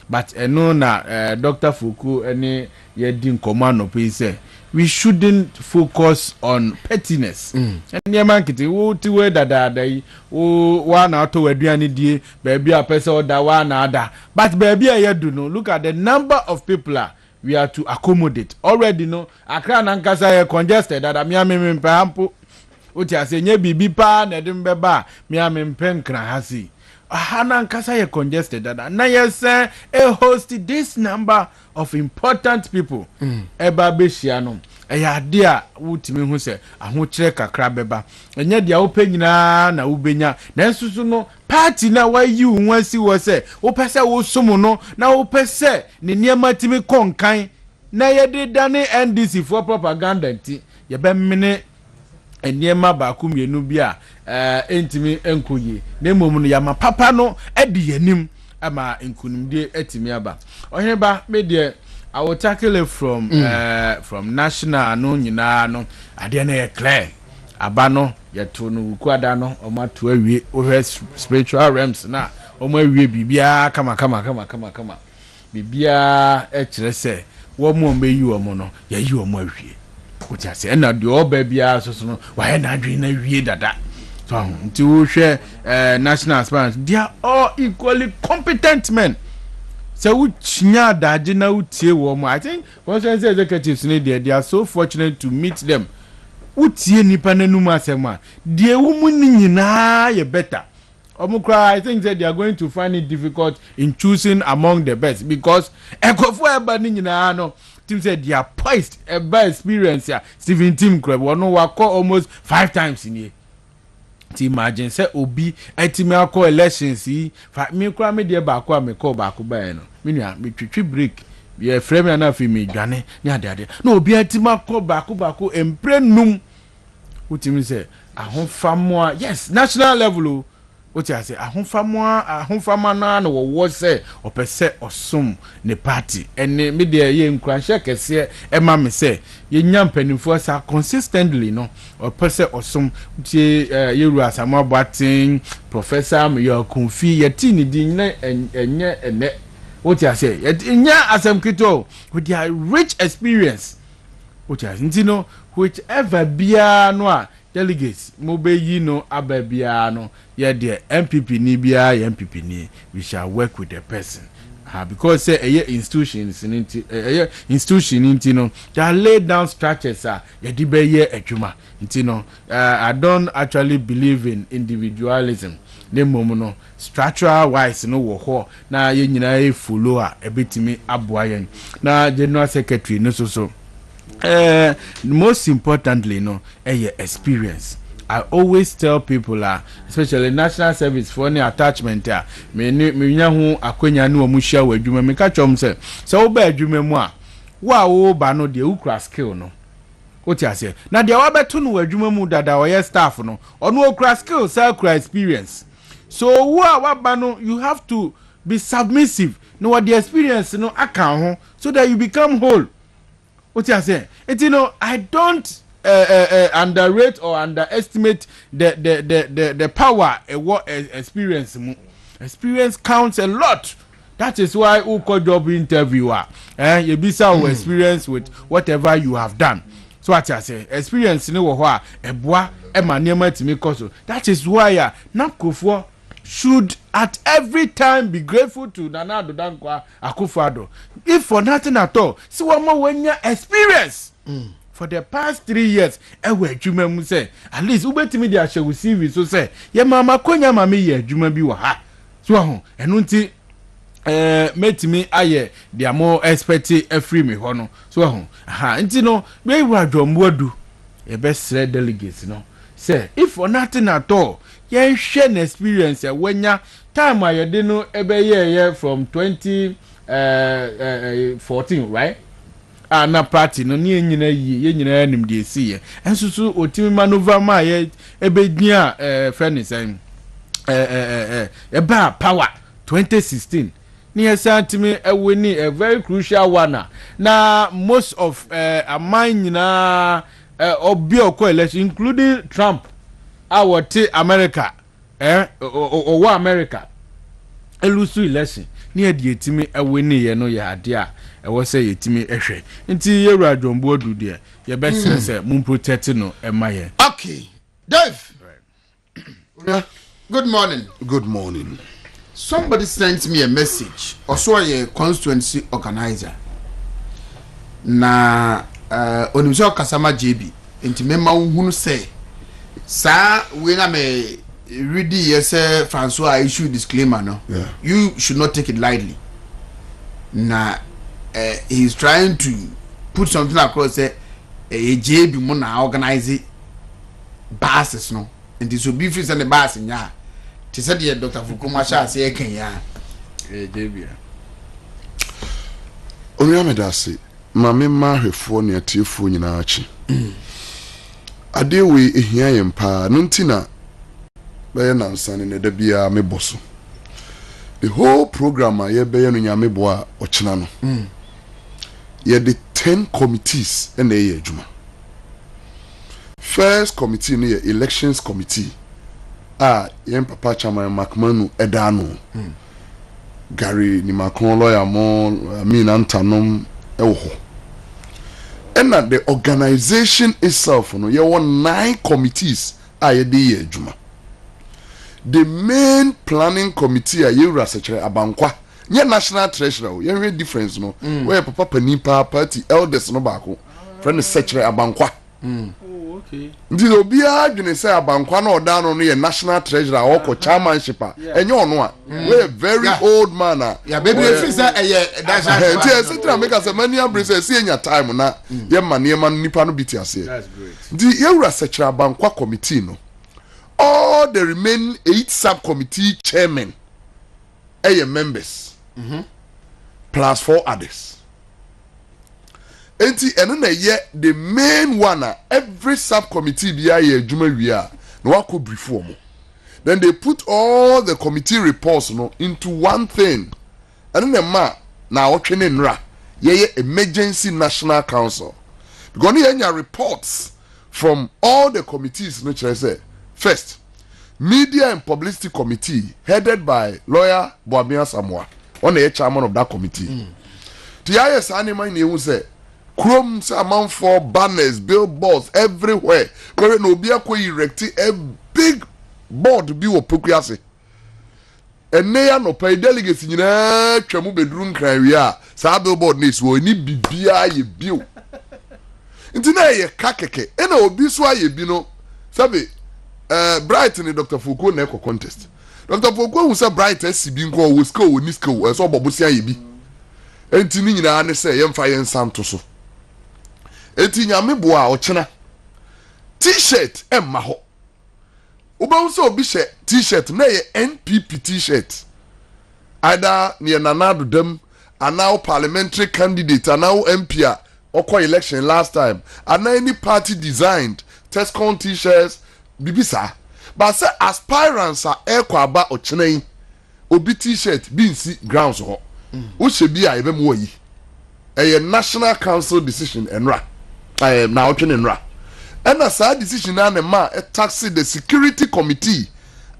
but no na Dr. Fuku any ye din command of say we shouldn't focus on pettiness and your market wo ti we dada o one out to aduani die baby a person that one other but baby a do no look at the number of people we are to accommodate already no Accra na nkasa congested that me amempa Uti ase nye bibi pa na edembeba mi amempen kra hasi ahana nkasa ye congested dada na yes a host this number of important people eba behia no eya de a wutimi hu se ahokire kakra beba enye de a opanyina na ubenya na nsusu no party na wayi hu asi wo se wo pese wo somo no na wo pese ne niema timi konkan na ye de dane NDC for propaganda nti ye be mene enema ba ku mienu bia entimi enkoye na emom no yama papa no edi yanim ama enkunimde etimi aba oheba me de I will tackle it from national no nyina no ade na ye clear aba no ye to no kwada no o ma to awie o spiritual realms na o ma awie bibia kama bibia e kire se wo mo meyi wo mo no ye yi wo mo awie Uti say na the oba bia so no why na adwin na wie dada so nti wo hwe national aspirants they are all equally competent men so we chinya daje na utie wo mo I think constituency executives they are so fortunate to meet them utie nipa nanum asema de wo mu nyina ye better I think that they are going to find it difficult in choosing among the best because ekofo eba ni nyina no Tim said they are poised a bad experience here. Stephen Tim Crab one wako almost 5 times in here. Imagine say obi etimi call elections see me kra me dey back me call back by no. Me twitwi break. Ye frame na fi me dwane ni ade. No obi etimi call back emprenum. Utimi say ahonfamo yes national level What I say, ahonfama na no wo say opese osom ne party ene me de ye nkranhye kese e ma me say ye nya mpanimfo sa consistently no opese osom tie ye ru asama batin professor me yo konfi ye ti ni din na enye ene what I say ye nya asam kito with their rich experience what I say no whichever bia no a delegates mobeyi no ababia no ye de MPP ni bia ye MPP ni we shall work with the person because say institutions no they lay down structures ye be ye adwuma no I don't actually believe in individualism ne mom no structural wise no wo ho na ye nyina follow ebetimi aboa yen na general secretary no so most importantly no experience. I always tell people especially national service for any attachment me nya ho akwanya ne omuhia wa adwuma me ka chom se wo ba adwuma mu wo ba no de ukra skill no o ti ase na de wa beto no adwuma mu dada wo staff no ono ukra skill ukra experience so wa ba no you have to be submissive no what the experience no aka ho so that you become whole o ti ase I don't underrate or underestimate the power what experience experience counts a lot. That is why who call job interviewer you be some experience with whatever you have done. So what I say experience no wa eboa e ma niam timi koso. That is why Nakufo should at every time be grateful to Nana Addo Dankwa Akufo-Addo if for nothing at all see one more when your experience for the past 3 years ewe adwuma mu say at least ubetimi dia hye wo CV so say ye mama konya mama ye adwuma bi wo ha so ho enu nti metimi aye dia mo expect every me ho no so ho nti no we wura dwombo adu e be sre delegates no say if for nothing at all ye hwe an experience wanya time ayede no ebe ye from 2014 right na party no ni nyina yi ye nyina nim de esi ye enso so otimi maneuver ma ye ebedua friend sen eba power 2016 ni esantimi ewini a very crucial one na most of among nyina obi okọ election including Trump awoti America owo America elusu election ni edi etimi ewini ye no ye ade a ewo say yetimi ehwe nti yewura dwombo adu de ye be say mun protect no emaye. Okay Dave, right. Good morning. Somebody sent me a message also a constituency organizer na onimso kasama JB nti mema hunu say sa we na me ready yes Francois issue disclaimer no you should not take it lightly na he's trying to put something across a JB mo na organize bases no and this will be free and the bas nya ti said the Dr. Fukuma sha say ken ya JB Onyame dase mame ma hwefo ne atiefo nyina achi ade we ehia yempa no ntina be na nsane ne da bia me boso the whole program ye be no nyame bo a ochina no ye the 10 committees and ye adwuma. First committee no ye elections committee yen papa chairman Macmanu edano Gary ni Macron lawyer mo me nantanom ewo ho. And the organization itself no ye won 9 committees ye de ye adwuma. The main planning committee ye rasechere abankwa nye national treasurer ye real difference no where papa panipa party elders no baako friend secretary abankwa okay ndi obi adwene say abankwa na odano no ye national treasurer or chairmanship enye ono a we very old man ya baby free say that's secretary make us many abrise see enya time na ye mane man nipa no biti ase that's great ndi ye wura secretary abankwa committee no all the remaining 8 subcommittee chairmen members plus 4 others. Enti eno na ye the main one every subcommittee be ye adwuma wi no wako brief mo. Then they put all the committee reports no into one thing. Eno na ma na otwene nra ye emergency national council. Because ni enya reports from all the committees no chere say first media and publicity committee headed by lawyer Boabia Samoa on the chairman of that committee. TIS animal in say crumbs amount for banners, billboards everywhere. Where no be erect a big board be wo procreate. ene ya no pay delegates nyina twam beduru nkran wi a saa billboard news wo ni bibia ye bio nti na ye ka keke ena obi so aye bi no sabe Bright ni Dr. Foucault na contest Dr. Foucault hu say Bright SCB nko wo skill wo ni skill so obobosi aye bi enti ni nyina ne say yemfa yen santo so enti nyame bo a ochena t-shirt emma ho uba so obi she t-shirt na ye NPP t-shirt either near nanado dem now parliamentary candidate now MP or election last time and any party designed Tescon t-shirts bibisa but say aspirants are ekwaba ochene obi t-shirt binsi grounds ho wo shebi a ebe mo yi a national council decision enra na ochene enra and a sad decision na ma taxi the security committee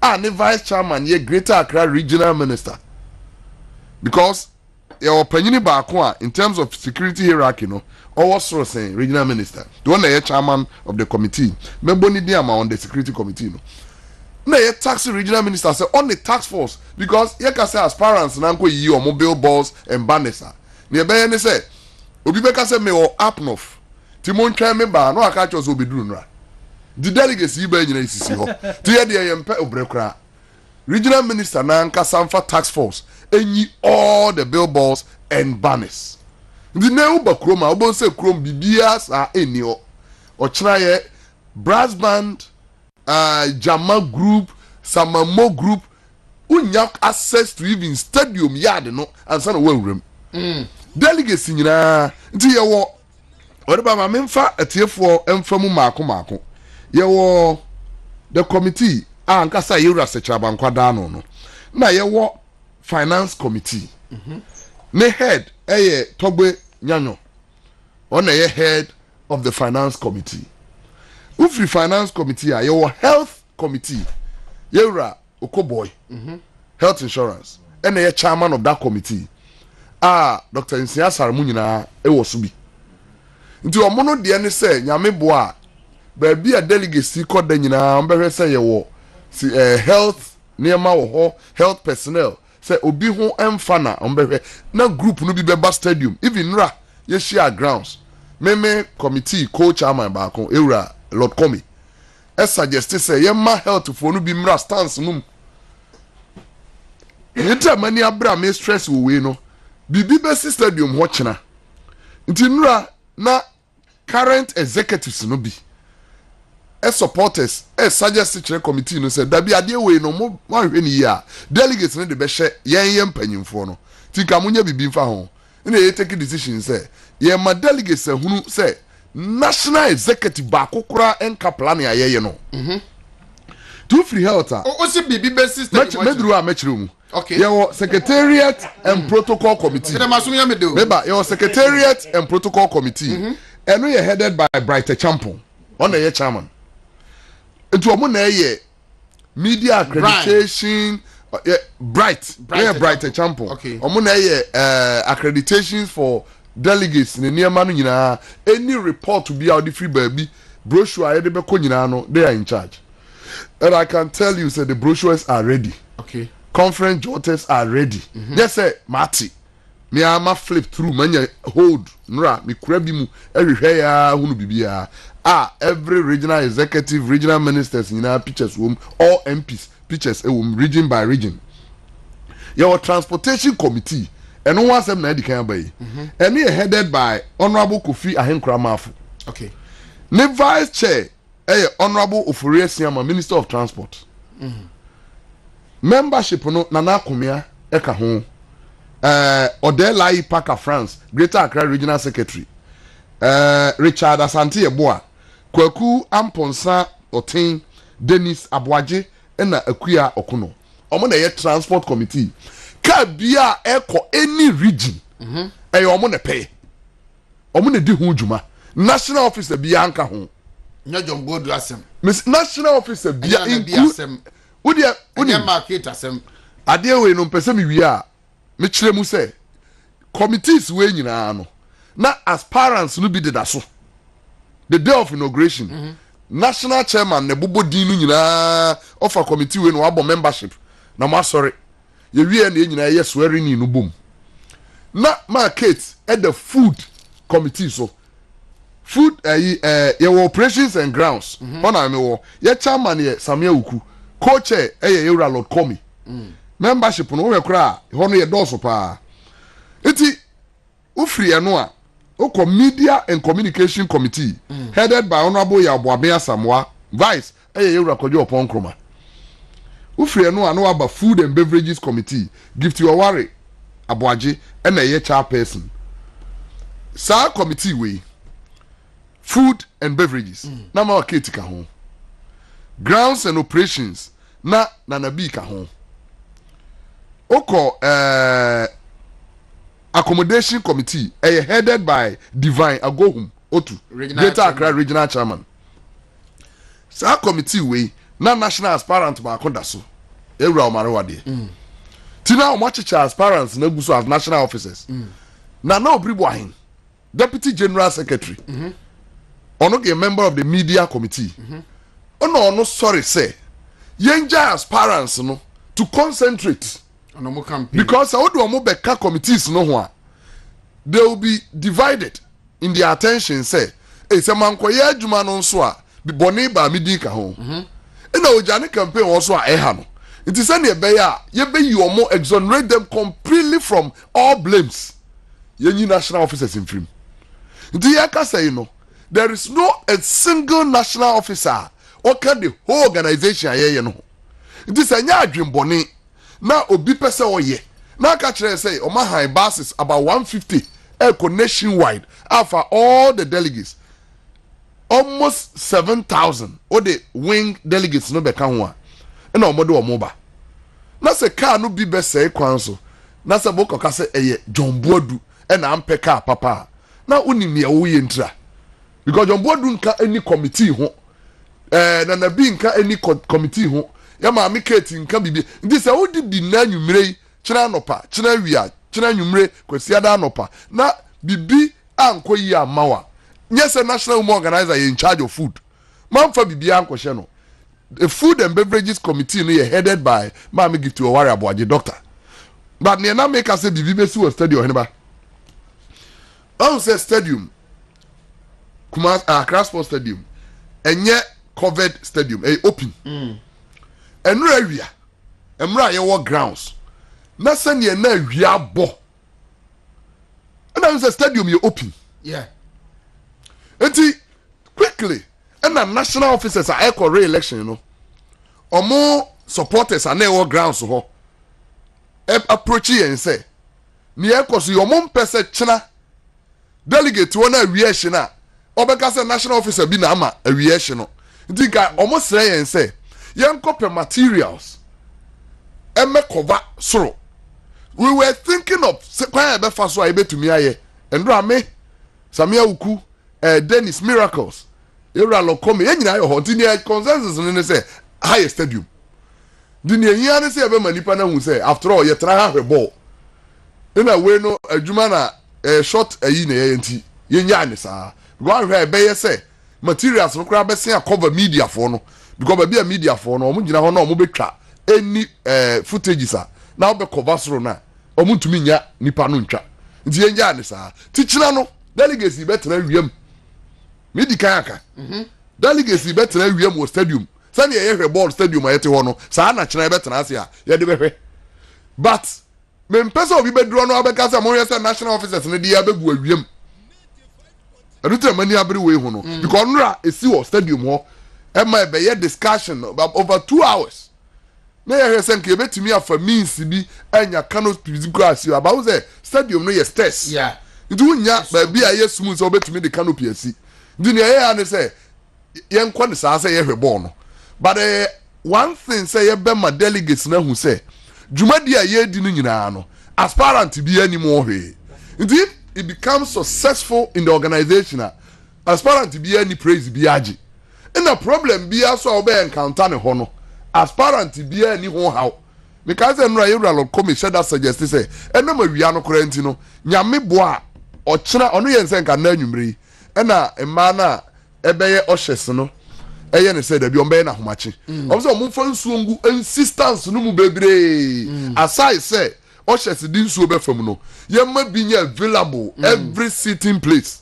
and the vice chairman ye Greater Accra regional minister because your opinion back in terms of security hierarchy no or what sort of saying regional minister the one that chairman of the committee member ni on the security committee no na ye taxi regional minister say on the task force because ye can say aspirants na go yi or mobile balls and banners ne be ne say obi be ka say me or apnof Timon try me ba no aka cho so beduru nra the delegates yi ba nyina isisi ho to ye de ye mpe obrekra regional minister na nka samfa task force enyi all the billboards and banners the new bakroma obon say krom bibia sa eni o ochira ye brass band jama group samamo group unya access to even stadium yard no ansa na wawrem delegates nyina nti ye wo Whatever my memfa atiefo emfamu maako ye wo the committee ankasa yura sechaba nkwada no na ye wo finance committee ne head eye togbe nyanyo ona ye head of the finance committee ufri finance committee ye wo health committee yura okoboy health insurance and ye chairman of that committee Dr. Nsia Sarmu nyina e wo so bi nti omono de ne se nyame bo a ba bia delegacy kɔ da nyina mbehwe se ye wo health niema wo ho health personnel se obi ho emfa na mbehwe na group no bi beba stadium even ra ye share grounds meme committee co-chairman ba ko ewura Lord Komi suggest say ye ma health for no bi mra stance mum yeta mani abra me stress we no bibi be stadium ho chena nti nra na current executives no bi supporters suggest to committee no say da bi ade we no mo hwe ni ya delegates no de be hye yen mpanyimfo no ti ka munya bibi mfa ho na ye take decision say ye ma delegates hunu say national executive ba kokora enka plan ya ye no to free health o si bibi be system medru a mechire mu okay your secretariat and protocol committee remember your secretariat and protocol committee and we are headed by Brighter Champon on the chairman into omo na ye media accreditation Brighter Champon okay omo na ye accreditations for delegates in the no nyina any report to be out the free baby brochure e de be ko nyina no they are in charge and I can tell you say the brochures are ready okay conference joters are ready just say Marty me ama flip through manya hold nra me kura bi mu ehwehwe ya hunu bibia every regional executive regional ministers nyina pictures wom all MPs pictures wom region by region your transportation committee and no one sem na di kan bayi and he headed by honorable Kofi Ahenkramafu okay ne vice chair honorable Ofori Siama minister of transport membership no Nana Kumia eka ho Odelai Parker France Greater Accra regional secretary Richard Asante Eboa Kwaku Amponsa Otin Dennis Abwaje na Akuya Okuno omo na ye transport committee ka bia eko any region omo na pay omo na di ho djuma national officer bia anka ho nya John Bodu asem national officer bia include Udi market asem ade we no pese mi wi a me kire mu say committees we nyina no na aspirants no bi deda so the day of inauguration national chairman ne bobo din no nyina offer committee we no abo membership na ma sorry ye wie na nyina ye swearing in no bom na market at the food committee so food your operations and grounds ona me wo ye chairman ye Samia Uku co-chair Yura Lord Komi membership no we kra ho no ye doso pa enti ufri eno a oko media and communication committee headed by honorable Yaboabea Samoa vice Yura Kojo Ponkroma ufri eno a no aba food and beverages committee gift your worry Aboaje and a chairperson sa committee we food and beverages na ma waketi ka ho grounds and operations na nanabi ka ho oko accommodation committee headed by Divine Agohum Otu Greater Accra regional chairman sa committee we na national aspirant ba akoda so ewura omarewa de tina omachicha aspirants na guso as national officers na obribo ahin deputy general secretary ono ge member of the media committee ono sorry say yenja aspirants no to concentrate on mo campaign because how do omo beka committees no ho a they will be divided in their attention say say mankoye adwuma no nso a bi boni ba midi ka ho na ojane campaign also a eha no it is any be ya ye be you omo exonerate them completely from all blames yenyi national officers in film the yaka say you know there is no a single national officer or can the whole organization aye no it is anya adwemboni na obi pese oye na ka kire say o ma high buses about 150 nationwide after all the delegates almost 7,000 or the wing delegates no be kan ho a na omodo omoba na se car no bi be say kwan so na se boko ka say eye John Boadu e na ampeka papa na unim ye wo ye ntra because John Boadu nka any committee ho na bi nka any committee ho ya ma amiketi nka bibi ndi se wodi di na nwumre kira nopa kira wia kira nwumre kwasi ada nopa na bibi anko yi amawa nyese national women organizer in charge of food manfa bibi anko hye no the food and beverages committee no headed by Mami Gift Owari Aboaje doctor but ne na make us say bibi be si wo stadium heneba on say stadium Kumasi Accra Sports Stadium enye covered stadium open enura awia emra ye wo grounds na sane na awia bo and say stadium ye open yeah enti quickly and the national officers are echo re-election you know omo supporters are na wo grounds ho approach and say ni echo so your mom pese china delegate wona awia hye na obeka say national officer bi na ama awia hye no enti ka omo sere yen say yen copy materials eme cover soro we were thinking of kwan ebe fa so ayebetumi aye endra me Samia Uku Dennis Miracles Electoral come yenyina yo ho tini consensus ne say high stadium dini enyia ne say ebe manipa na hu say after all ye tra ha hwe ball ina we no adwuma na short ayi na ye nti yenya ne saa because hwe ebe ye say materials no kra be say cover media for no because ba bia media for no omo gina ho na omo betwa any footages na obe cover soro na omo ntumi nya nipa no ntwa nti yenya ne saa tichina no delegates betra wiem midi kayaka delegates betra wiem wo stadium sani ye hwe ball stadium ayete ho no saa na china betra ase a ye de behwe but me mpesa obi bedro no abeka say mo yesa national officers ne dia begu awiem adutre mani abere we ho no because nra esi wo stadium ho e ma be ye discussion over 2 hours na ye hwe senke betimi afa means bi anya canopy grass you about say stadium no ye stairs yeah ndu nya ba bia ye smooth so betimi de canopy asi ndu ne ye ya say ye nkwa ne saa say ye hwe ball no but one thing say ye be ma delegates na hu say dwumadi a ye di no nyina no aspirant bi ani mo hwe ndu it becomes successful in the organization aspirant bi ani praise bi agi and the problem bi aso obe encounter ne ho no aspirant bi ani ho how because enra Electoral come share that suggest say enam awia no korantino no nyame boa ochira ono ye nsenka na anwumre na ema na ebeye ohwese no ɛyɛ ne sɛ dabi ɔmbɛyɛ na ahomakye ɔmo sɛ ɔmo fa nsuo ngu insistance no mu bebree aside sɛ ɔhyɛ sɛ di nsuo bɛfam no yɛma bi nyɛ available every sitting place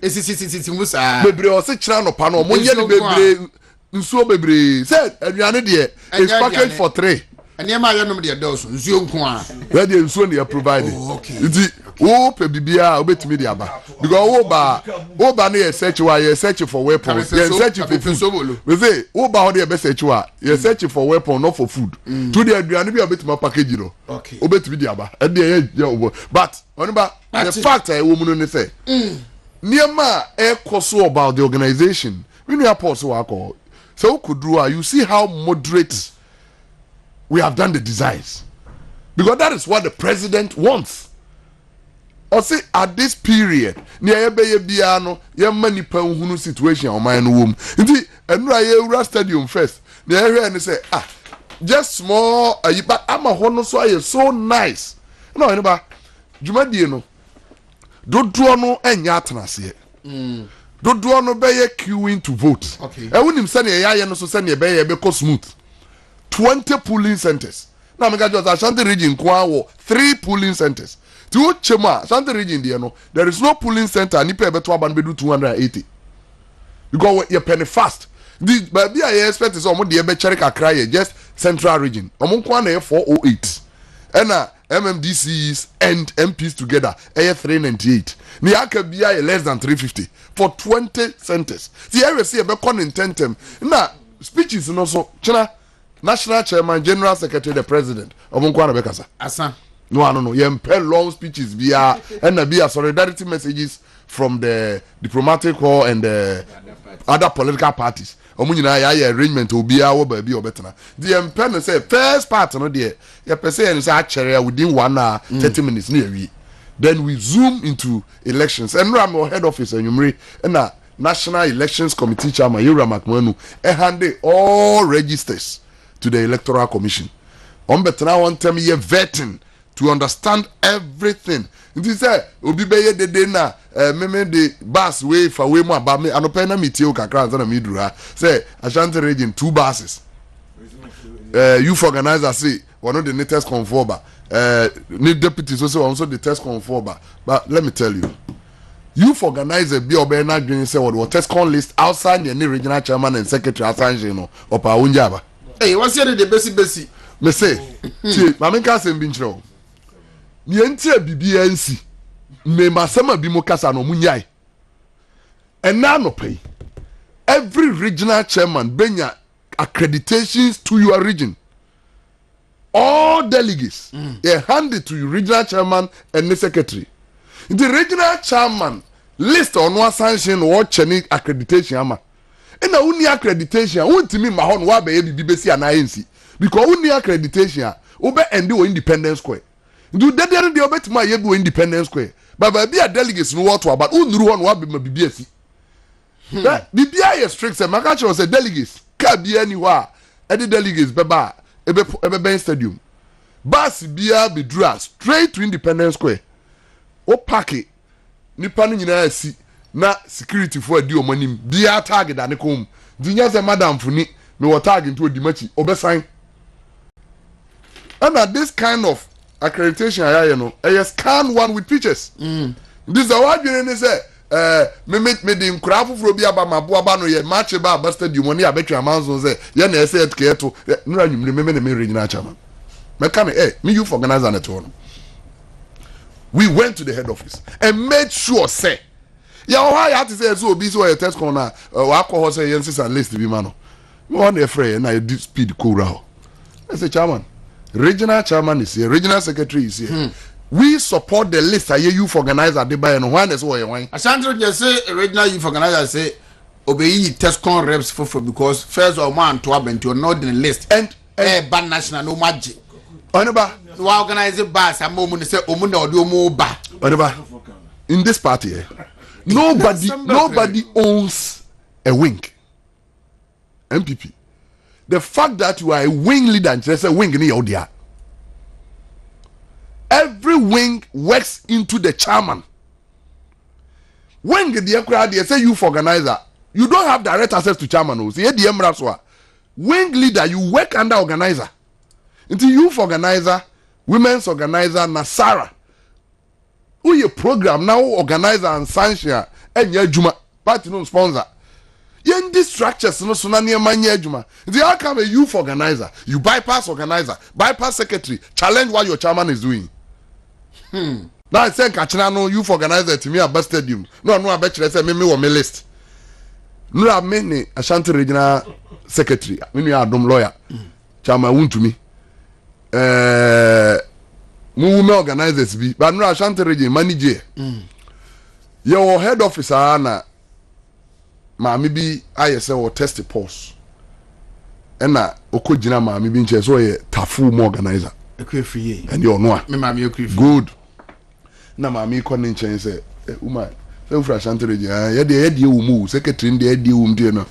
esisi mu saa bebree ɔsɛ kyerɛ anɔpa no ɔmo nyɛ ne bebree nsuo bebree sɛ aduane deɛ is package for 3 nneɛma ayɛ nom deɛ dɔɔso nsuo nko a wɛdeɛ nsuo ne yɛ provide nti wo pɛ biribiara wobɛtumi de aba because wo ba no yɛ search wa yɛ search for weapons yɛ search for food we say wo ba hɔ de yɛ search wa yɛ search for weapon not for food to the aduane bi a wobɛtumi package no wobɛtumi de aba ɛdeɛ yɛ wo but ɔno the fact a ɛwɔ mu no ne sɛ nneɛma a ɛkɔ so about the organization when you are pause so akɔ so kuduru you see how moderate we have done the designs because that is what the president wants. Or say at this period, near Ebeye Biano, young nipa nhunu situation on my womb. Indeed, and Raya Stadium first. Near here and they say, just small, but I'm a honor so nice. No, anybody, Jumadiano. Don't draw no and yatnas here. Don't draw no bay queuing to vote. Okay. I wouldn't send a yayan so send a bay because smooth. 20 polling centers. Now, I got just Ashanti region, 3 polling centers. To Chema, Ashanti region, there is no polling center. Nipe beto abanbedu 280. Because you're penny fast. The baby I expect is almost the Ebecherika cry just central region. Among 408. And MMDCs and MPs together, 398. Niaka BI less than 350 for 20 centers. The area see a becon intentem. Now, speeches and also China. National Chairman, General Secretary, the President. Omunkwana Bekasa. Asa. No. You long speeches via and via solidarity messages from the diplomatic corps and the other political parties. Omunyina ya arrangement obi a wo ba bi obetena. The pen say first part no there. You per say and say actually within 1 hour 30 minutes near we. Then we zoom into elections. And Ram head office and Yumri and National Elections Committee Chairman Yura Makmanu hand all registers to the Electoral Commission. Betena one time ye vetting to understand everything. It is obi beye de de na meme the bus way for way more about me anopena mitio kakra na midura say Ashanti region 2 buses. Youth organizer say one of the latest conformer. Need deputies also the test conformer. But let me tell you, youth organizer be obena green say what test con list outside the regional chairman and secretary outside or pa unjaba. Hey, what's your the besi? Me say, see, mama kasa mbinchiro. Ni enti bibia nsi. Me masama bi mo kasa no munyai. And now no pay. Every regional chairman benya accreditations to your region. All delegates, they hand it to you, regional chairman and the secretary. The regional chairman list on one sanction or cheni accreditation ama. And na uni accreditation untimi ma hon wa be bi besi anayensi because uni accreditation obe end wo independence square do de obetima ye bi independence square baba bi a delegates no what about unuru hon wa be ma bibi asi bibia ye strict say maka che say delegates ka bia ni ho a e de delegates beba ebe stadium bus bia be dura straight to independence square o park nipa no nyina asi na security for di omanim dia tag da ne kom dinya se madam funi me wo tag into odimachi obesan and this kind of accreditation aya no scan one with pictures this is what you say me di nkura foforo bi aba mabo aba no ye match ba stadium oni abetwa manzo say ye na ese etiketo nura nwumre me regional chairman me come me youth organizer na to no we went to the head office and made sure say ya why have to say so obi so test corner wa ko say yensis and list bi ma no me wan dey free na you speed ko ra ho I say chairman regional chairman is here regional secretary is here we support the list aye youth organizer dey buy no one is why wan Ashanti just say regional youth organizer say obeyi test con reps for because first of man to abent not in the list and ban national no magic oneba wa organize bus amomu say omu na odi omu ba oneba in this party nobody owns a wing. MPP. The fact that you are a wing leader and say wing in your dia. Every wing works into the chairman. Wing the crowd they say youth organizer You don't have direct access to chairman. Oh, see, the Emraswa. Wing leader, you work under organizer. Until youth organizer, women's organizer, Nasara. Who your program now organizer and sanction and your Juma party no sponsor. Yen these structures no sunani manya Juma. The outcome a youth organizer. You bypass organizer, bypass secretary, challenge what your chairman is doing. Now I say Kachina no youth organizer to me at stadium. No, I bet you say me on my list. No, I mean Ashanti regional secretary. Me you are dumb lawyer. Chairman won to me. Women organizers be, but no Ashanti region manager. Your head officer na maame bi ayese or test the pulse. Na okojina maame bi nche so ye tafu mo organizer. Free. And you know. Me maame ekwe. Good. Na maame ko ne nche say woman say for Ashanti region ye de wo secretary de wo mde no.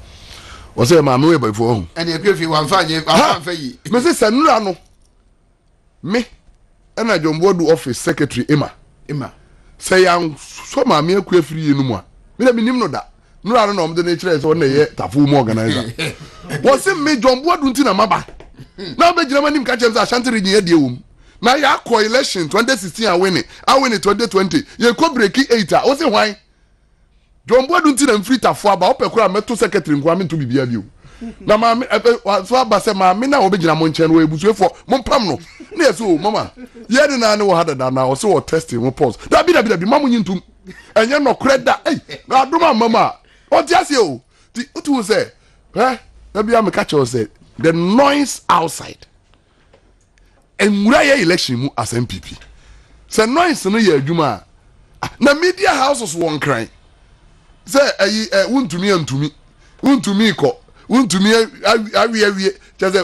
O say maame we by for ho. And ekwe free wan fa yi. Me say sanura no. Me na John Bodu office secretary Emma say am so ma me akua free no mu a me na minim no da no ara no omde na kire so na ye tafu mu organizer was me John Bodu nti na maba na be gira manim ka chem say Ashanti region ye de wom na ya ko election 2016 a win 2020 ye ko break 8 a o say why John Bodu nti na mfiri tafu aba opekura meto secretary nkwa me to bibia bi o na ma so abase ma me na obegina mo nchen wo ebusuefo mo mpam no na yeso mama ye de na ne wo hada da na o so wo testing mo pause da bi ma mo nyintum enye no kreda na adoma mama o ti ase o ti utu say na bi am catch us say the noise outside enwura ye election mu as MPP say noise no ye adwuma na media houses won cry say wuntumi ko wuntumi awie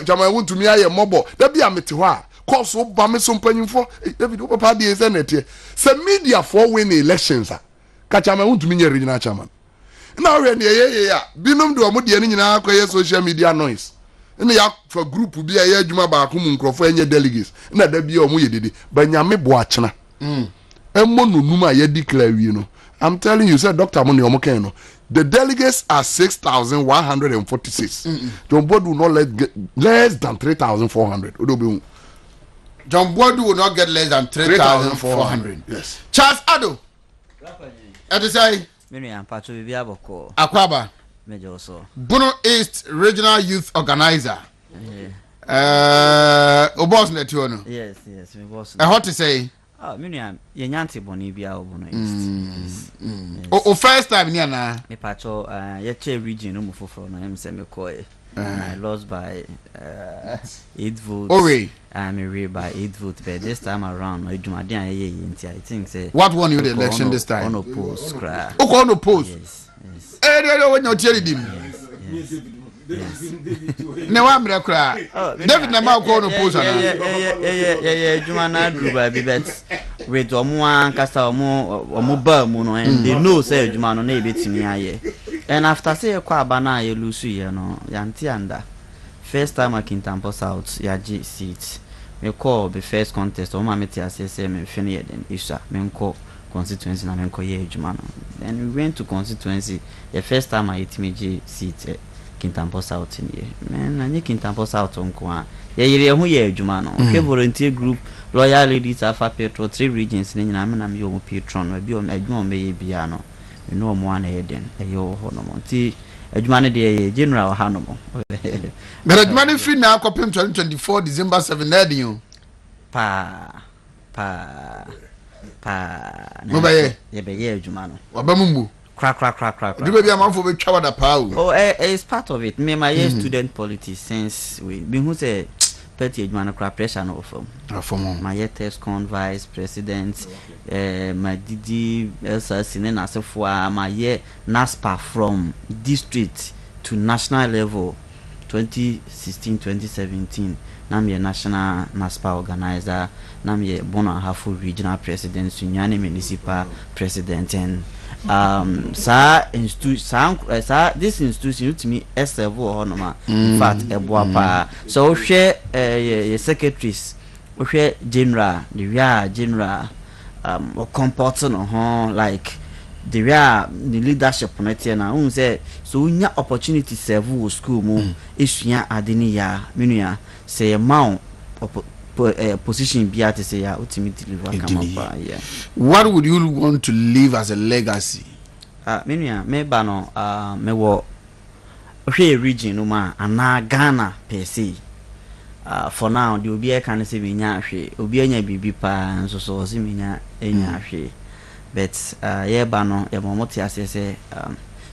chama wuntumi aye mobo da bia mete ho a cause ba me so mpanyimfo David o papa de ese nete se media for win elections a ka chama wuntumi nya regional chairman na we ne ye ya binom de o mo de ne nyina akoye social media noise ne ya for group bi ya adwuma ba ko mu nkrofo enye delegates na da bia o mo ye dede ba nyame bo achena emmo nonum a ye declare wi no I'm telling you, said Dr. Moni Omokeno, the delegates are 6,146. John Boyd will not get less than 3,400. John Boyd will not get less than 3,400. Yes. Charles Ado. Edisai. Akwaba. Bono East Regional Youth Organizer. Obos Netuono. Yes, my boss. I want to say. Miniam, Yanti Bonibia Obono East. O first time near na. Me pacho, Yache region, no for him, Semikoy. I lost by 8 votes. Oh, wait. I'm a by 8 votes, but this time around, I think say. What won you the election this time? Unopposed, cry. Oh, unopposed. Yes. Eh, when you're telling him. No, I'm not cry. David Nama go unopposed. Juma na Druba be bet with Omuan Casta Omuba Muno, and they know say Juma no bit to me. And after say a quabana, you lose you know, Yantianda. First time I can tamper South, Yaji seats. Me call the first contest, Omamiti SSM and Finiad and Isha, Menko constituency, and Menko Ye Jumano. Then we went to constituency the first time I hit me seat. Kintampo South in here. Man, I need Kintampo South on Kwa. Yeah, who ye, Jumano. Okay, volunteer group, loyal ladies, Alpha Petro, 3 regions, and I'm your patron, will be on a Jumon Bay piano. You know, one head then, a yo honomonti, a Jumani general Hanomo. But a money free now, copy 2024, December 7, you. Pa. Mobaye, ye, Jumano. Wabamumu. Crack. Do maybe a man for which cover the power. Oh, it's part of it. Me, my student politics since we been who say petty man crap pressure no from. My test con vice president, my DD Elsa as for my year NASPA from district to national level 2016-2017. Nam ye national NASPA organizer, nam ye Bono Hafu regional president, Sunyani municipal president and this institution to me honoma in fact eboapa so share secretaries share general the general comporting like the way the leadership on it na un say so nya opportunity serve school mu esua adeni ya menua say mount position be at say ya ultimate deliver come yeah. What would you want to leave as a legacy? Menua me ba no me wo hwe region no ma ana Ghana per se. For now the obi e kan say me nya hwe obi anya bibi pa nso so say me nya enya hwe. But yeah bano ya momoti asese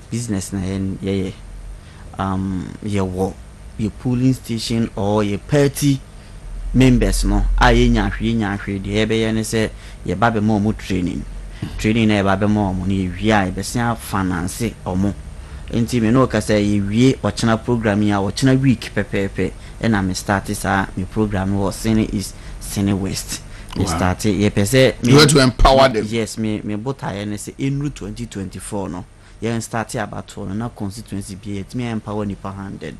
business na ye wo your polling station or your party members no aye nya hwe de ebe ye ne se ye ba be mo training na ye ba be mo ni wi be sia finance omo enti me no ka say ye wi ochina program ya ochina week pepepe na me start sa me program was Sene East Sene West. We started you want to empower them. Yes, me both I say in 2024 no. Yeah, started about one na constituency be it me empower nipa 100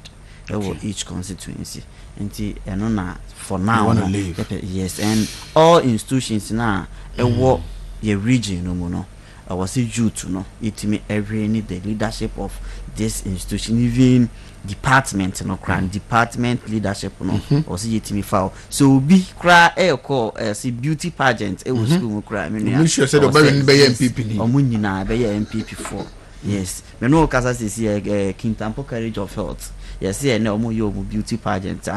each constituency. And na for now want to leave. Yes, and all institutions na what your region no. I was a youth no. It me every need the leadership of this institution, even department no department leadership no or see it me foul so be cry call see beauty pageant was school cry me sure said be MPP or munina be MPP for yes me no kasa see Kintampo College of Health yes here na omo yo beauty pageant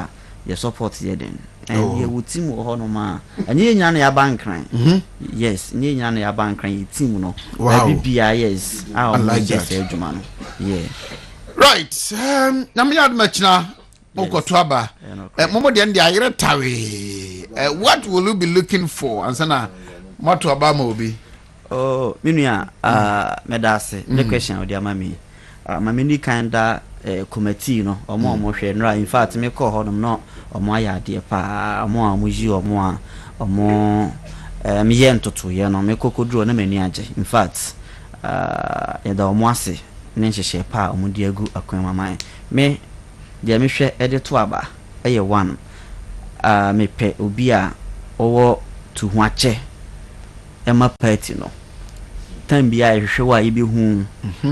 you support here then and you would team ho no ma and you nya na ya bank cry yes you nya na ya bank cry team no yes I like that yeah. Right. Na me admachna okotwaba. Momo de ndi ayere tawe. What will you be looking for? Ansana matwaba ma obi. Oh, minua medase. The question odi amami. Mami ni kinda committee no omo hwe nra in fact me call hodom no omo ayade pa omo amuji omo me ye ntoto ye no me kokoduro na mani age in fact ya da omo ase ne nhyehyɛ pa omudi agu akwan mama me dia me hwɛ ede to aba eye one me pɛ obi a owo to ho akyɛ ema party no time bia yehwehwɛ wa ibi hu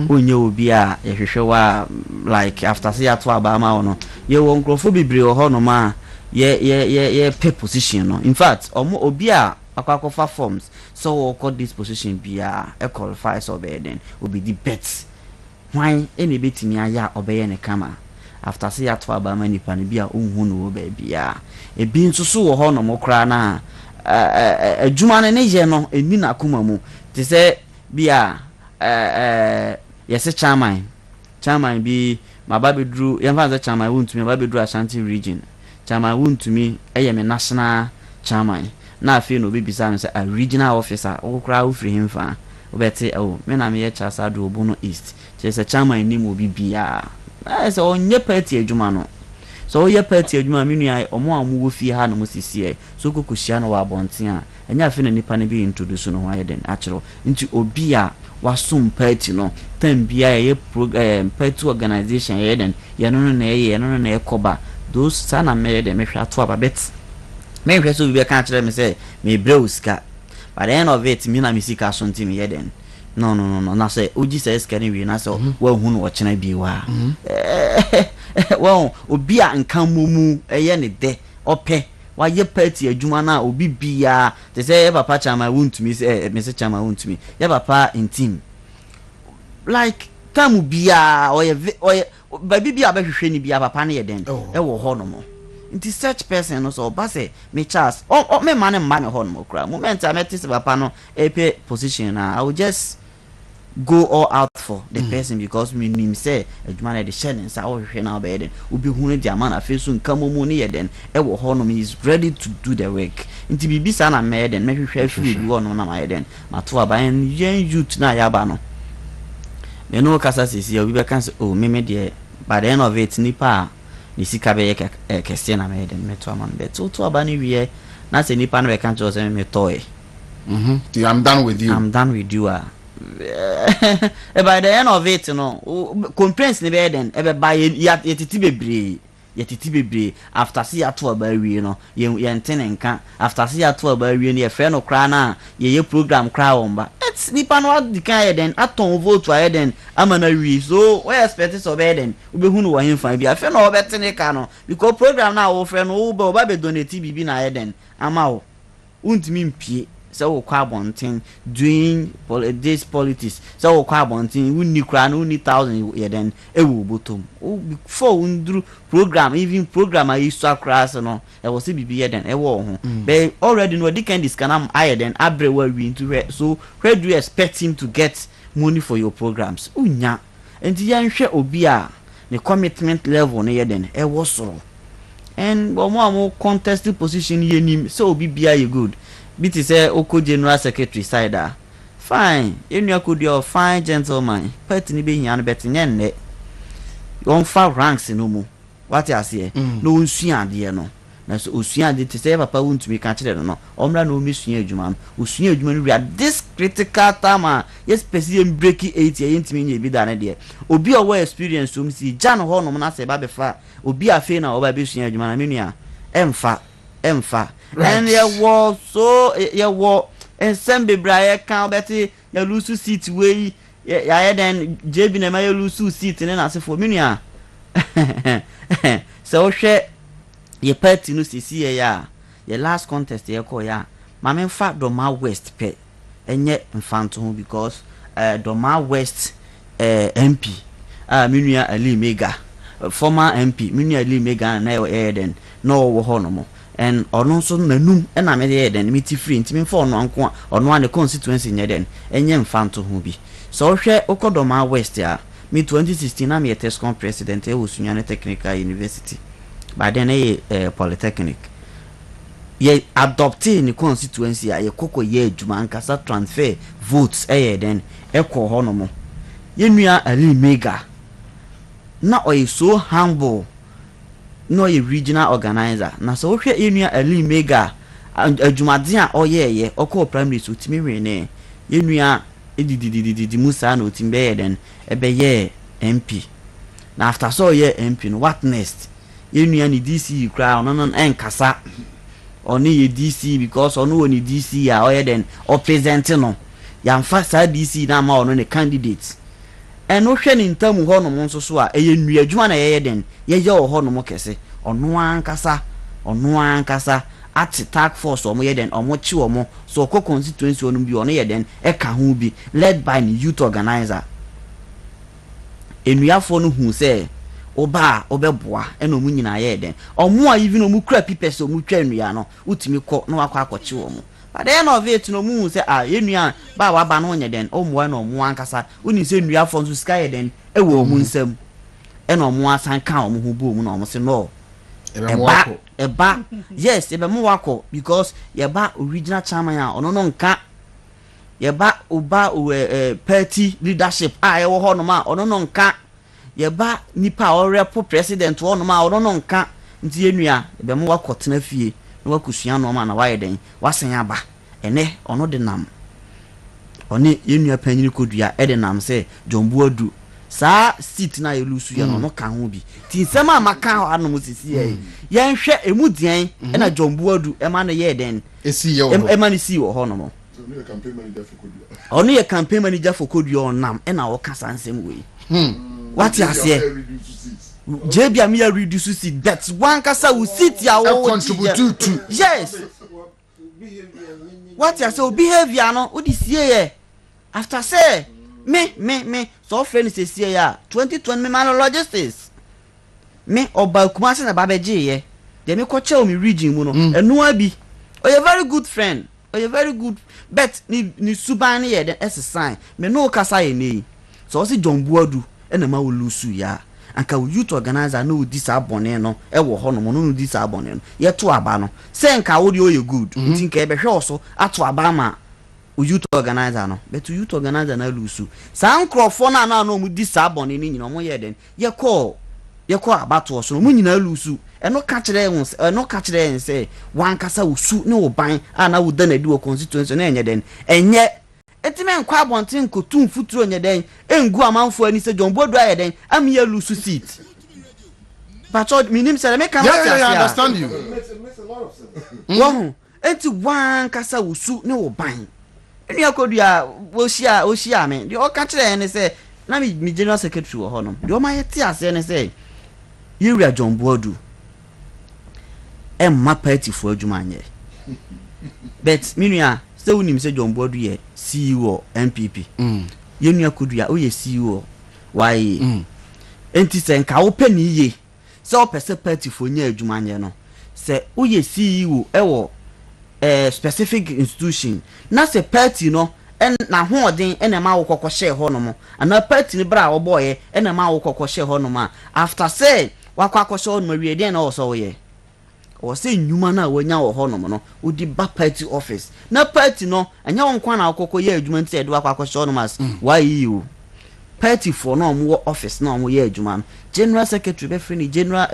onye obi a yehwehwɛ wa like after say ato aba ma no ye wo nkrofo bibre ho no ma ye pay position no in fact obi a akwakofa forms so we call this position bia e qualify so be then obi the bet why any betimi aya obeye ne kama after say ato aba ma nipa ne bia onhu no ba bia e bi nso so wo ho no mokra na adwuma ne ye no eni na akoma mu te se bia yesi chairman bi mababedru yemfa chairman wontumi mababedru Ashanti region chairman wontumi eye me national chairman na afi no bibisa no say a regional officer okra ofri himfa obete me na me ye chasa do obuno east say chairman ni mo bibia say onye party adwuma no so ye party adwuma me nua omo amu wo fie ha no mo sisie so kokohia no wa abonten a enya afi na nipa ne bi introduce no wa yeden achiro nti obi a wasum party no tambia ye program party organization yeden ye no na ekoba those sana me de me hwa to ababet me hwe so bi ka kire me say me brewska by the end of it me na me sika so nti me yeden no na say oji say skani wi na so wa hu no ochena bi wa well obi a nkan momu eye ne de ope wa ye party adwuma na obi bia te say papa chama wontumi say me say chama wontumi ye papa in team like time bia oye baby bia ba hwehwe ni bia papa na ye den e wo ho no mo nti such person no so ba say me chance me man ho no mo kra moment I met this papa no epe position na I will just go all out for the person because me nim say adwuma na de share nsa wo hwehwe na ba den obi hu ne dia man afi so nka momu ne ye den e wo ho no is ready to do the work nti bibi sa na me den me hwehwe afi bi wo no na ma den mato aba en yen youth na ya ba no me no kasa sisi obi be kan say oh me de by the end of it nipa ni sika be kese na me den me to am be to aba ni wie na say nipa na be kan cho say me toy I'm done with you by the end of it no complaints ni be den e be buy yetiti bebre yɛtete bebree after see ato aba wie no yɛntene nka after see ato aba wie no yɛfrɛ no koraa na yɛyɛ program koraa wɔmba it's nipa no adi kan yɛ den aton vote ayɛ den ama na wie so we expect so be den wobɛhu no wɔ hemfa bi afɛ na wɔbɛtene ka no because program na wɔfrɛ no wo ba be donate bibi na ayɛ den ama wo untimi mpie sɛ wo kwa abɔnten doing this politics sɛ wo kwa abɔnten wonni kura no wonni 1000 yɛ den ɛwɔ botom before wonduru program even program ayi so akra se no ɛwɔ sɛ bibi yɛ den ɛwɔ ho but already no di kan discanam ayɛ den abre wa wi into where so where do you expect him to get money for your programs unya enti yɛnhwɛ obi a ne commitment level no yɛ den ɛwɔ soro and mo contest position yɛ nim sɛ obi bia yɛ good biti say oko general secretary side fine enu akodi o fine gentleman party ni be hia no betenye nne on fa ranks no mu what you say no nsua ade no na so osua ade te say papa wuntumi ka kire no omra na omesua adwuma no osua adwuma no we are this critical time yes person break 8 ye ntimi nya bi da na de obi o experience so msi jan ho no na se ba be fa obi afi na oba be sua adwuma na menua emfa and ye was so ye wo ensem bebraye kan beti ye lose seat we ya den JB na ma ye lose seat ne na asefo menua so hwe ye party no sisi ye ya ye last contest ye call ya ma me fa Doma West pe enye mfanto ho because Doma West MP menua Ali Mega former MP menua Ali Mega na ye den no wo ho no mo and ono so nanum e na me dey den me ti free ntimi for ono anko ono an constituency nye den enye mfanto ho bi so hwe Okodoma West a me 2016 na me Tescom president e Osunyane Technical University by then polytechnic ye adopted ni constituency a ye koko ye adwuma ankasa transfer votes den e ko ho no mo ye nua Ali Mega na o so humble no ye regional organizer na so hwe enua Ali Mega adwumade a oyeye okọ primary so timi wene enua edididididi musa na otimbe ye den ebeye MP na after so ye MP no what next enua ni DC kra no enkasa oni ye DC because ono woni DC a oye den o present no ya mfa sa DC na ma ono ne candidate eno hwe ni ntamu ho no mo nso so a eye nua adwuma na ye den ye ho no mo kese ono ankasa at task force omo ye den omo chi omo so ko constituency onu bi ono ye den e ka ho bi led by the youth organizer enuafo no hu se oba obeboa eno mu nyina ye den omo a even omu kra pipes omu twa enua no utimi kọ na wakọ akọchi omo but then of it no mu se enua ba wa ba no nye den omo na omo ankasa uni se enuafo nso sky den e wo omu nsam eno omo asan ka omo hu bo omu na omo se no eba yes ebe mu wako because yeba original chairman a ono no nka yeba oba party leadership ye wo ho no ma ono no nka yeba nipa o rep president wo no ma ono no nka nti enua ebe mu wako tena fie na wakusua no ma na waye den wasen aba ene ono de nam oni enua panyini kodua e de nam se jombuadu sa seat na yelusu ya no ka ho bi ti nsema maka anom sisi ye yenhwe emudian na jombuadu e ma no ye den esi ye wo e ma no si wo ho no mo onu ye campaign manager for kodua onam e na wo kasa nsem we what you say JB amia reduce seat that one kasa will sit ya wo contribute to yes what you say behavior no odi sie ye after say me so friend say see ya 2020 me man logistics me oba kumase na babeje ye de me ko che me region mu no enu abi oye very good friend oye very good bet ni suban ye den ese sign me no kasa ye nei so si jombuadu ena ma wolusu ya anka youth organizer no di sa bone no e wo ho no no di sa bone no ye to aba no se nka wo de oye good tinka e be hwe oso ato aba ma youth organizer no but youth organizer na lusu sa nkrofo na mu di sa bone ni nyina mo ye den ye call abato so mo nyina lusu eno ka kire en se wan kasa usu ne oban ana wo da na di wo constituency na enye den enye etime nkwa abonten kotum futuro enye den engu amanfo ani se John Bodu aye den am ye lusu seat but minim say make am I understand you. Wo enti wan kasa wusu ne wo ban eni akodua wo hia me de o ka kire ne say na me general secretary wo honom de o ma yete ase ne say Yewura John Boadu emma party for adwuma anye but minua say unim say John Boadu ye CEO MPP yenua kodua o ye CEO why enti say nka wo pani ye say o pese party for nya adwuma anye no say o ye CEO ewo specific institution na say party no en na hoden en ma wo kokko share ho no mo ana party ni bra wo boye en ma wo kokko share ho no ma after say wakwa akoshe ho no wie den na wo so ye o say nyuma na wanya wo ho no mo no odi ba party office na party no anya won kwa na akokko ye adwuma nti e do wakwa akoshe ho no mas why you party for no mo office na mo ye adwuma no general secretary be free ni general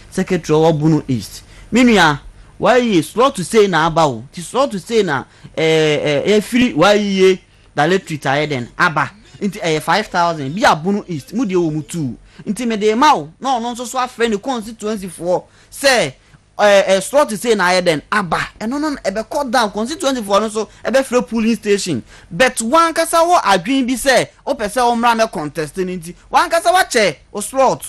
secretary wo bunu east minua why is slow to say na about ti slow to say na free why ye da electric tired then aba into 5000 bi abunu east mu de wo mu 2 into me de mawo no no so afre ni constituency for say slow to say na then aba no no e be cut down constituency for no so e be free polling station but one kasa wo adwin bi say o pese o mra me contest nti one kasa wa che o slot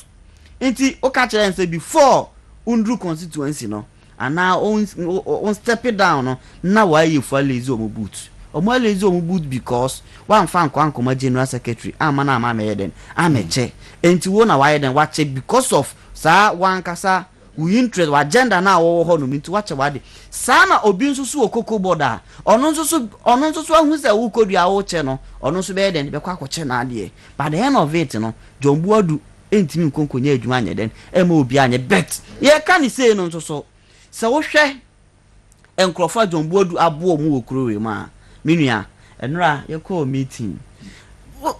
nti o ka chere say before undru constituency no and now on step it down no na why you for lazy o boot o mo lazy o boot because one fan kwa general secretary ama na ama me den ameche enti wo na why den watch because of sa one kasa we interest wa agenda na wo ho no minti watch wade sa na obi nsusu okoko border ono nsusu ahu se wo kodua wo che no ono nsu be den be kwa akoche na ade but the end of it no John Boadu entimi nkonkonya adwuma anye den ema obi anye bet ye ka ni say no nsusu se wo hwe enkrofo John Boadu abo mu okuro we ma minua enra ye call meeting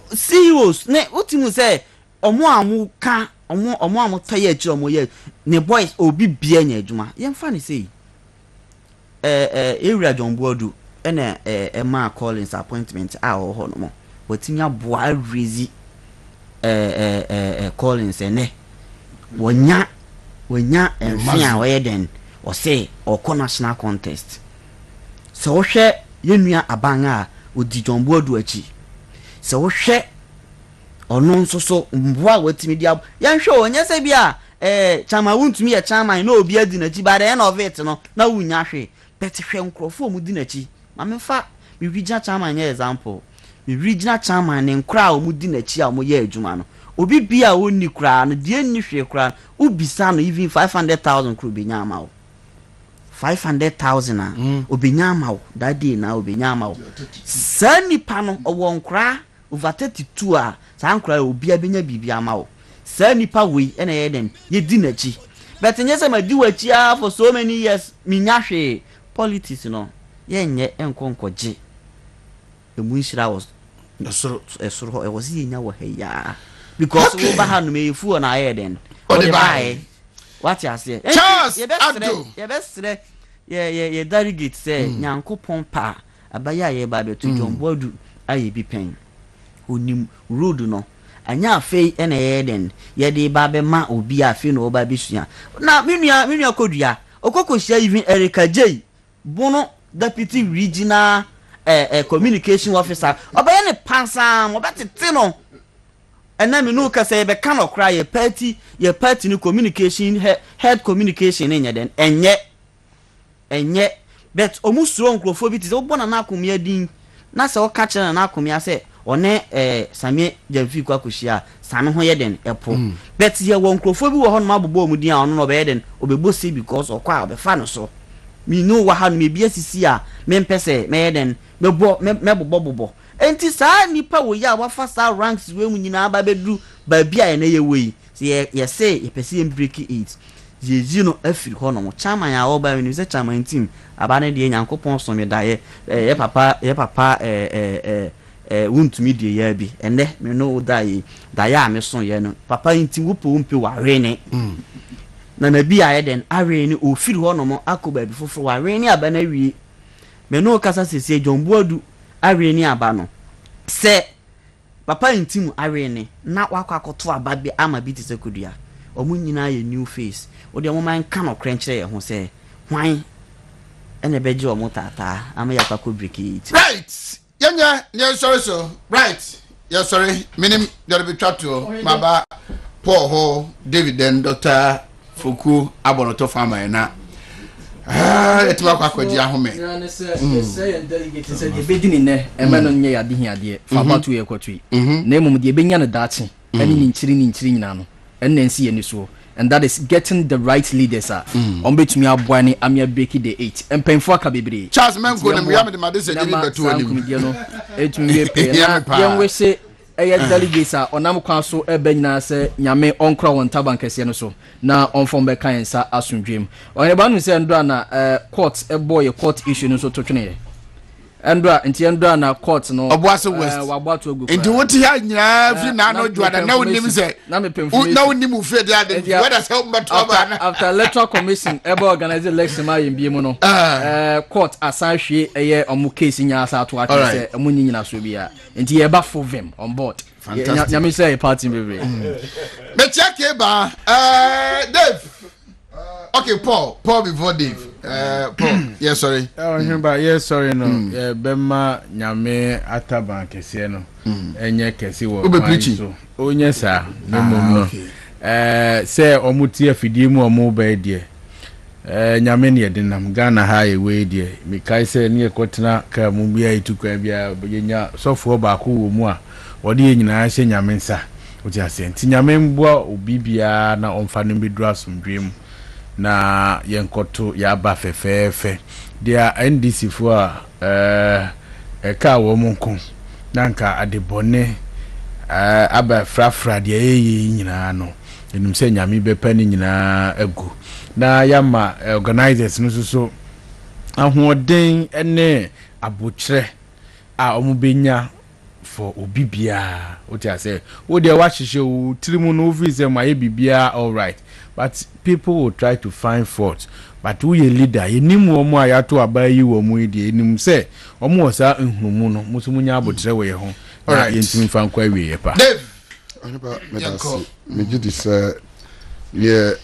CEOs ne utimu say omo amu ka omo amu taye achi omo ye ne boys obi bia nya adwuma ye mfa ne say Yewura John Boadu ena ma Collins appointment a ho ho no mo watimi aboa rezi Collins ene wonya enfia we den o say o national contest so wo hwe yenua abanga odi John Boadu achi so wo hwe ono nso so mboa watimi dia yan hwe onye se bia chama wuntumi ye chama na obi adi na chi ba the end of it no na wunya hwe bet hwe nkrofo mu di na chi ma mefa mi regional chama nya example mi regional chama ne nkra o mu di na chi a mo ye adwuma no obi bia wonni kra no die nni hwe kra ubisa no even 500,000 kro be nya ma o 500,000 obenya ma that day na obenya ma sani pano owo nkra over 32 a san nkra obi abenya bibia ma o sani pa we ena ye den ye di nachi but nyese ma di wachi for so many years minya hwe politics no ye nye enkonkoje emu nhira was esoro e was ye nya wo heya because we ba hanu me fu na ye den o de bai what you say ye besre ye delegate say nyankopon pa abaya ye ba betu John Boadu aye bi pen onim road no anya afei ena ye den ye de ba be ma obi afei no ba bisua na menua kodua okokohia even Erika J bono deputy regional communication officer obaye ne pansam obetete no ena me no ka say be kan okra ye party ni communication head communication enya den enye bet omusuro nkrofo bi ti se obona na akomia din na se o ka kire na akomia se one samie jamfi kwa koshia same ho ye den epo bet ye wo nkrofo bi wo ho no mabobo mu din a ono no be den obebo se because okwa obefa no so mi no wa ha no me bia sisi a me mpese me ye den mebobo enti saa nipa wo ya wafa saa ranks we mu nyina aba bedu ba bia ye na ye wei se ye say ye pese em break it ye no afiri ho no chairman ya wo ba we ni se chairman team aba na de Nyankopon so me da ye papa wuntumi de ya bi ene me no da ya me so ye no papa nti wo po mpe wa rene na bi aye den arene ofiri ho no mo akoba bi foforo wa rene aba na wie me no kasa sese John Boadu arene aba no se papa ntim arene na wakwa akoto aba bi ama bi ti se kodua omu nyina ye new face odi omu man ka no krenkyere ye ho se hwan ene beje omu tata ama ya kwa break it right yeah sorry so right yeah sorry minim there be chat to baba Paul ho David and Dr. Fuku abonoto farmer na etima kwa kwaji ahome na say delegate say the bedini ne emeno nye ya de hiade fa batu ye kwatui na emum de benya na dachi ani ni nchiri nyina no enne nsi ye ni so and that is getting the right leaders on betumi aboa ni amia break the 8 empenfo aka bebre Charles Mengo na miya me de madese jini betu oni no etumi ye pe na yenwe se delegates onam kwa so ebe nyina se nyame onkra won taban kese no so na onfom be kan sa asundwem oneba nu se ndo na court boy court issue no so to twene endra nti endra na court no obuase west wabatu ogu nti woti ha nyina fi na no duada na onim se na onim ufie de ade whether say umbeto ba after electoral commission ebe organize election ma yembie mu no court asan hwe eye omu case nya asa ato ake se omu nyina so bia nti ye ba for them on board nyame say party baby me check e ba Dave okay Paul before Dave Paul yes sorry yes sorry no bema nyame ataban kese no enye kese wo so onye sa no no say omutie afidie mu omu ba die nyame ne yedinam Ghana ha ewe die mi kai say ne ekotena ka mu bia itukwa bia benya sofo ba ko wo mu a wode nyina hye nyame nsa oti ase nti nyame mbua obibia na omfa no bedura somdwem na yenkoto ya ba fefefe dia NDC fo ka wo monko nanka adebone aba frafra dia yeyi nyina no enum se nyame bepani nyina agu na yama organizers no so ahoden ene abokyere a omubenya for obibia oti ase wo de wa hihye o tirimu no visa ma ye bibia all right but people will try to find fault but we a leader enimu omo ayato abayi wo mu de enim se omo osa nhunu no musumunya abotre we ho all right yentimi fan kwa we ye pa Dave aniba medasi meji dis ye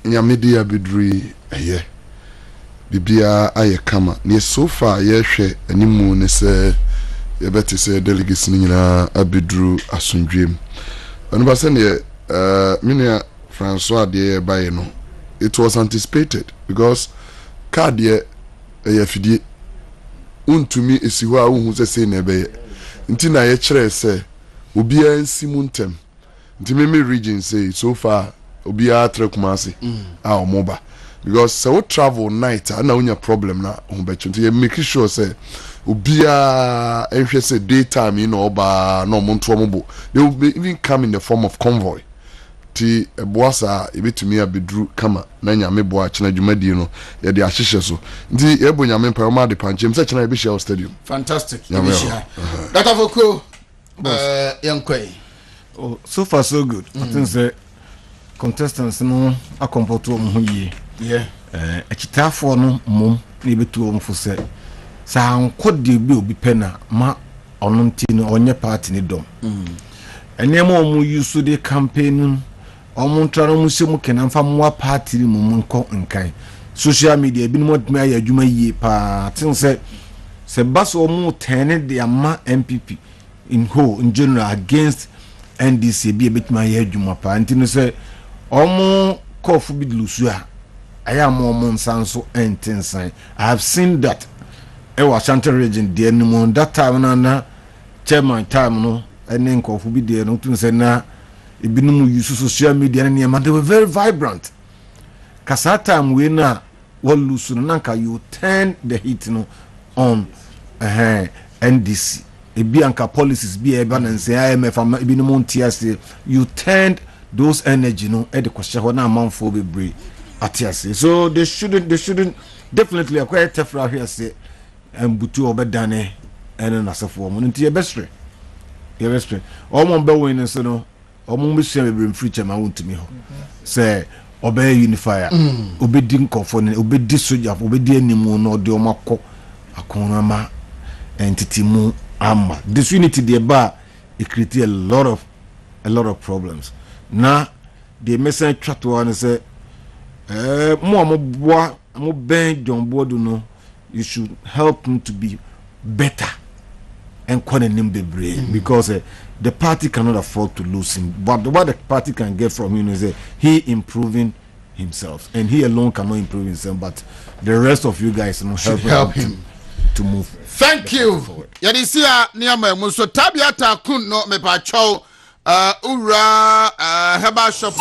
nyamedia bidri eye bibia aye kama ne so far ye hwe enimu ne se ye beti se delegates ni nyina abidru asundwem aniba se ne minia Francois de baye no it was anticipated because card ye fidie untumi esiho a hu se na ebe nti na ye kire se obia nsimu ntem nti me region say so far obia trekumase a omoba because so travel night na unya problem na obecho nti ye make sure say obia enhwe say daytime no oba no monto omobo they will even come in the form of convoy ti eboasa ebetumi abedru kama na nyame boa chena dwumadi no ye de ahyehye so nti ebo nyame pa ma de panchem se chena ebe share stadium fantastic ebe share Dr. Fuku yankoi oh so far so good I think say contestants no akompoto mo yie yeah ekitafo no mom na ebetu o mfo se sa ankode bi obi pena ma ono nti no onye party ni dom enema o mu use the campaign omo ntara mu se mu kenan fa mo party mu nko nkan social media bi no modme aya adwuma yie pa tin se baso mu ten de ama MPP in whole in general against NDC bi betuma aya adwuma pa ntino se omo kofu bi lusu a aya mo nsanso entensan I have seen that e was Ashanti region de animo that time na chairman time no ene nkofu bi de no tun se na ebinum use social media na they were very vibrant kasa time we na wolusu na nka you turn the heat no on NDC ebi anka policies bi e ba na nse IMF ebinum ntiase you turned those energy no e de kwahye na amanfo bebre atiase so they shouldn't definitely acquire tefra here say butu obedane ene nasefo mo nti e bestre omo be win so no omo be sia bebre mfiri chama wontumi ho say obey unifier obedi nkofo ne obedi soja obedi animu no de omakọ akonama entity mu ama disunity de ba it create a lot of problems na the message try to and say mo ben John Bodu no, you should help him to be better and call him the brain because the party cannot afford to lose him. But what the party can get from him is he improving himself, and he alone cannot improve himself. But the rest of you guys help him to move. Thank you. Yadisia niama muso tabiata kun no me pacho ura heba shop.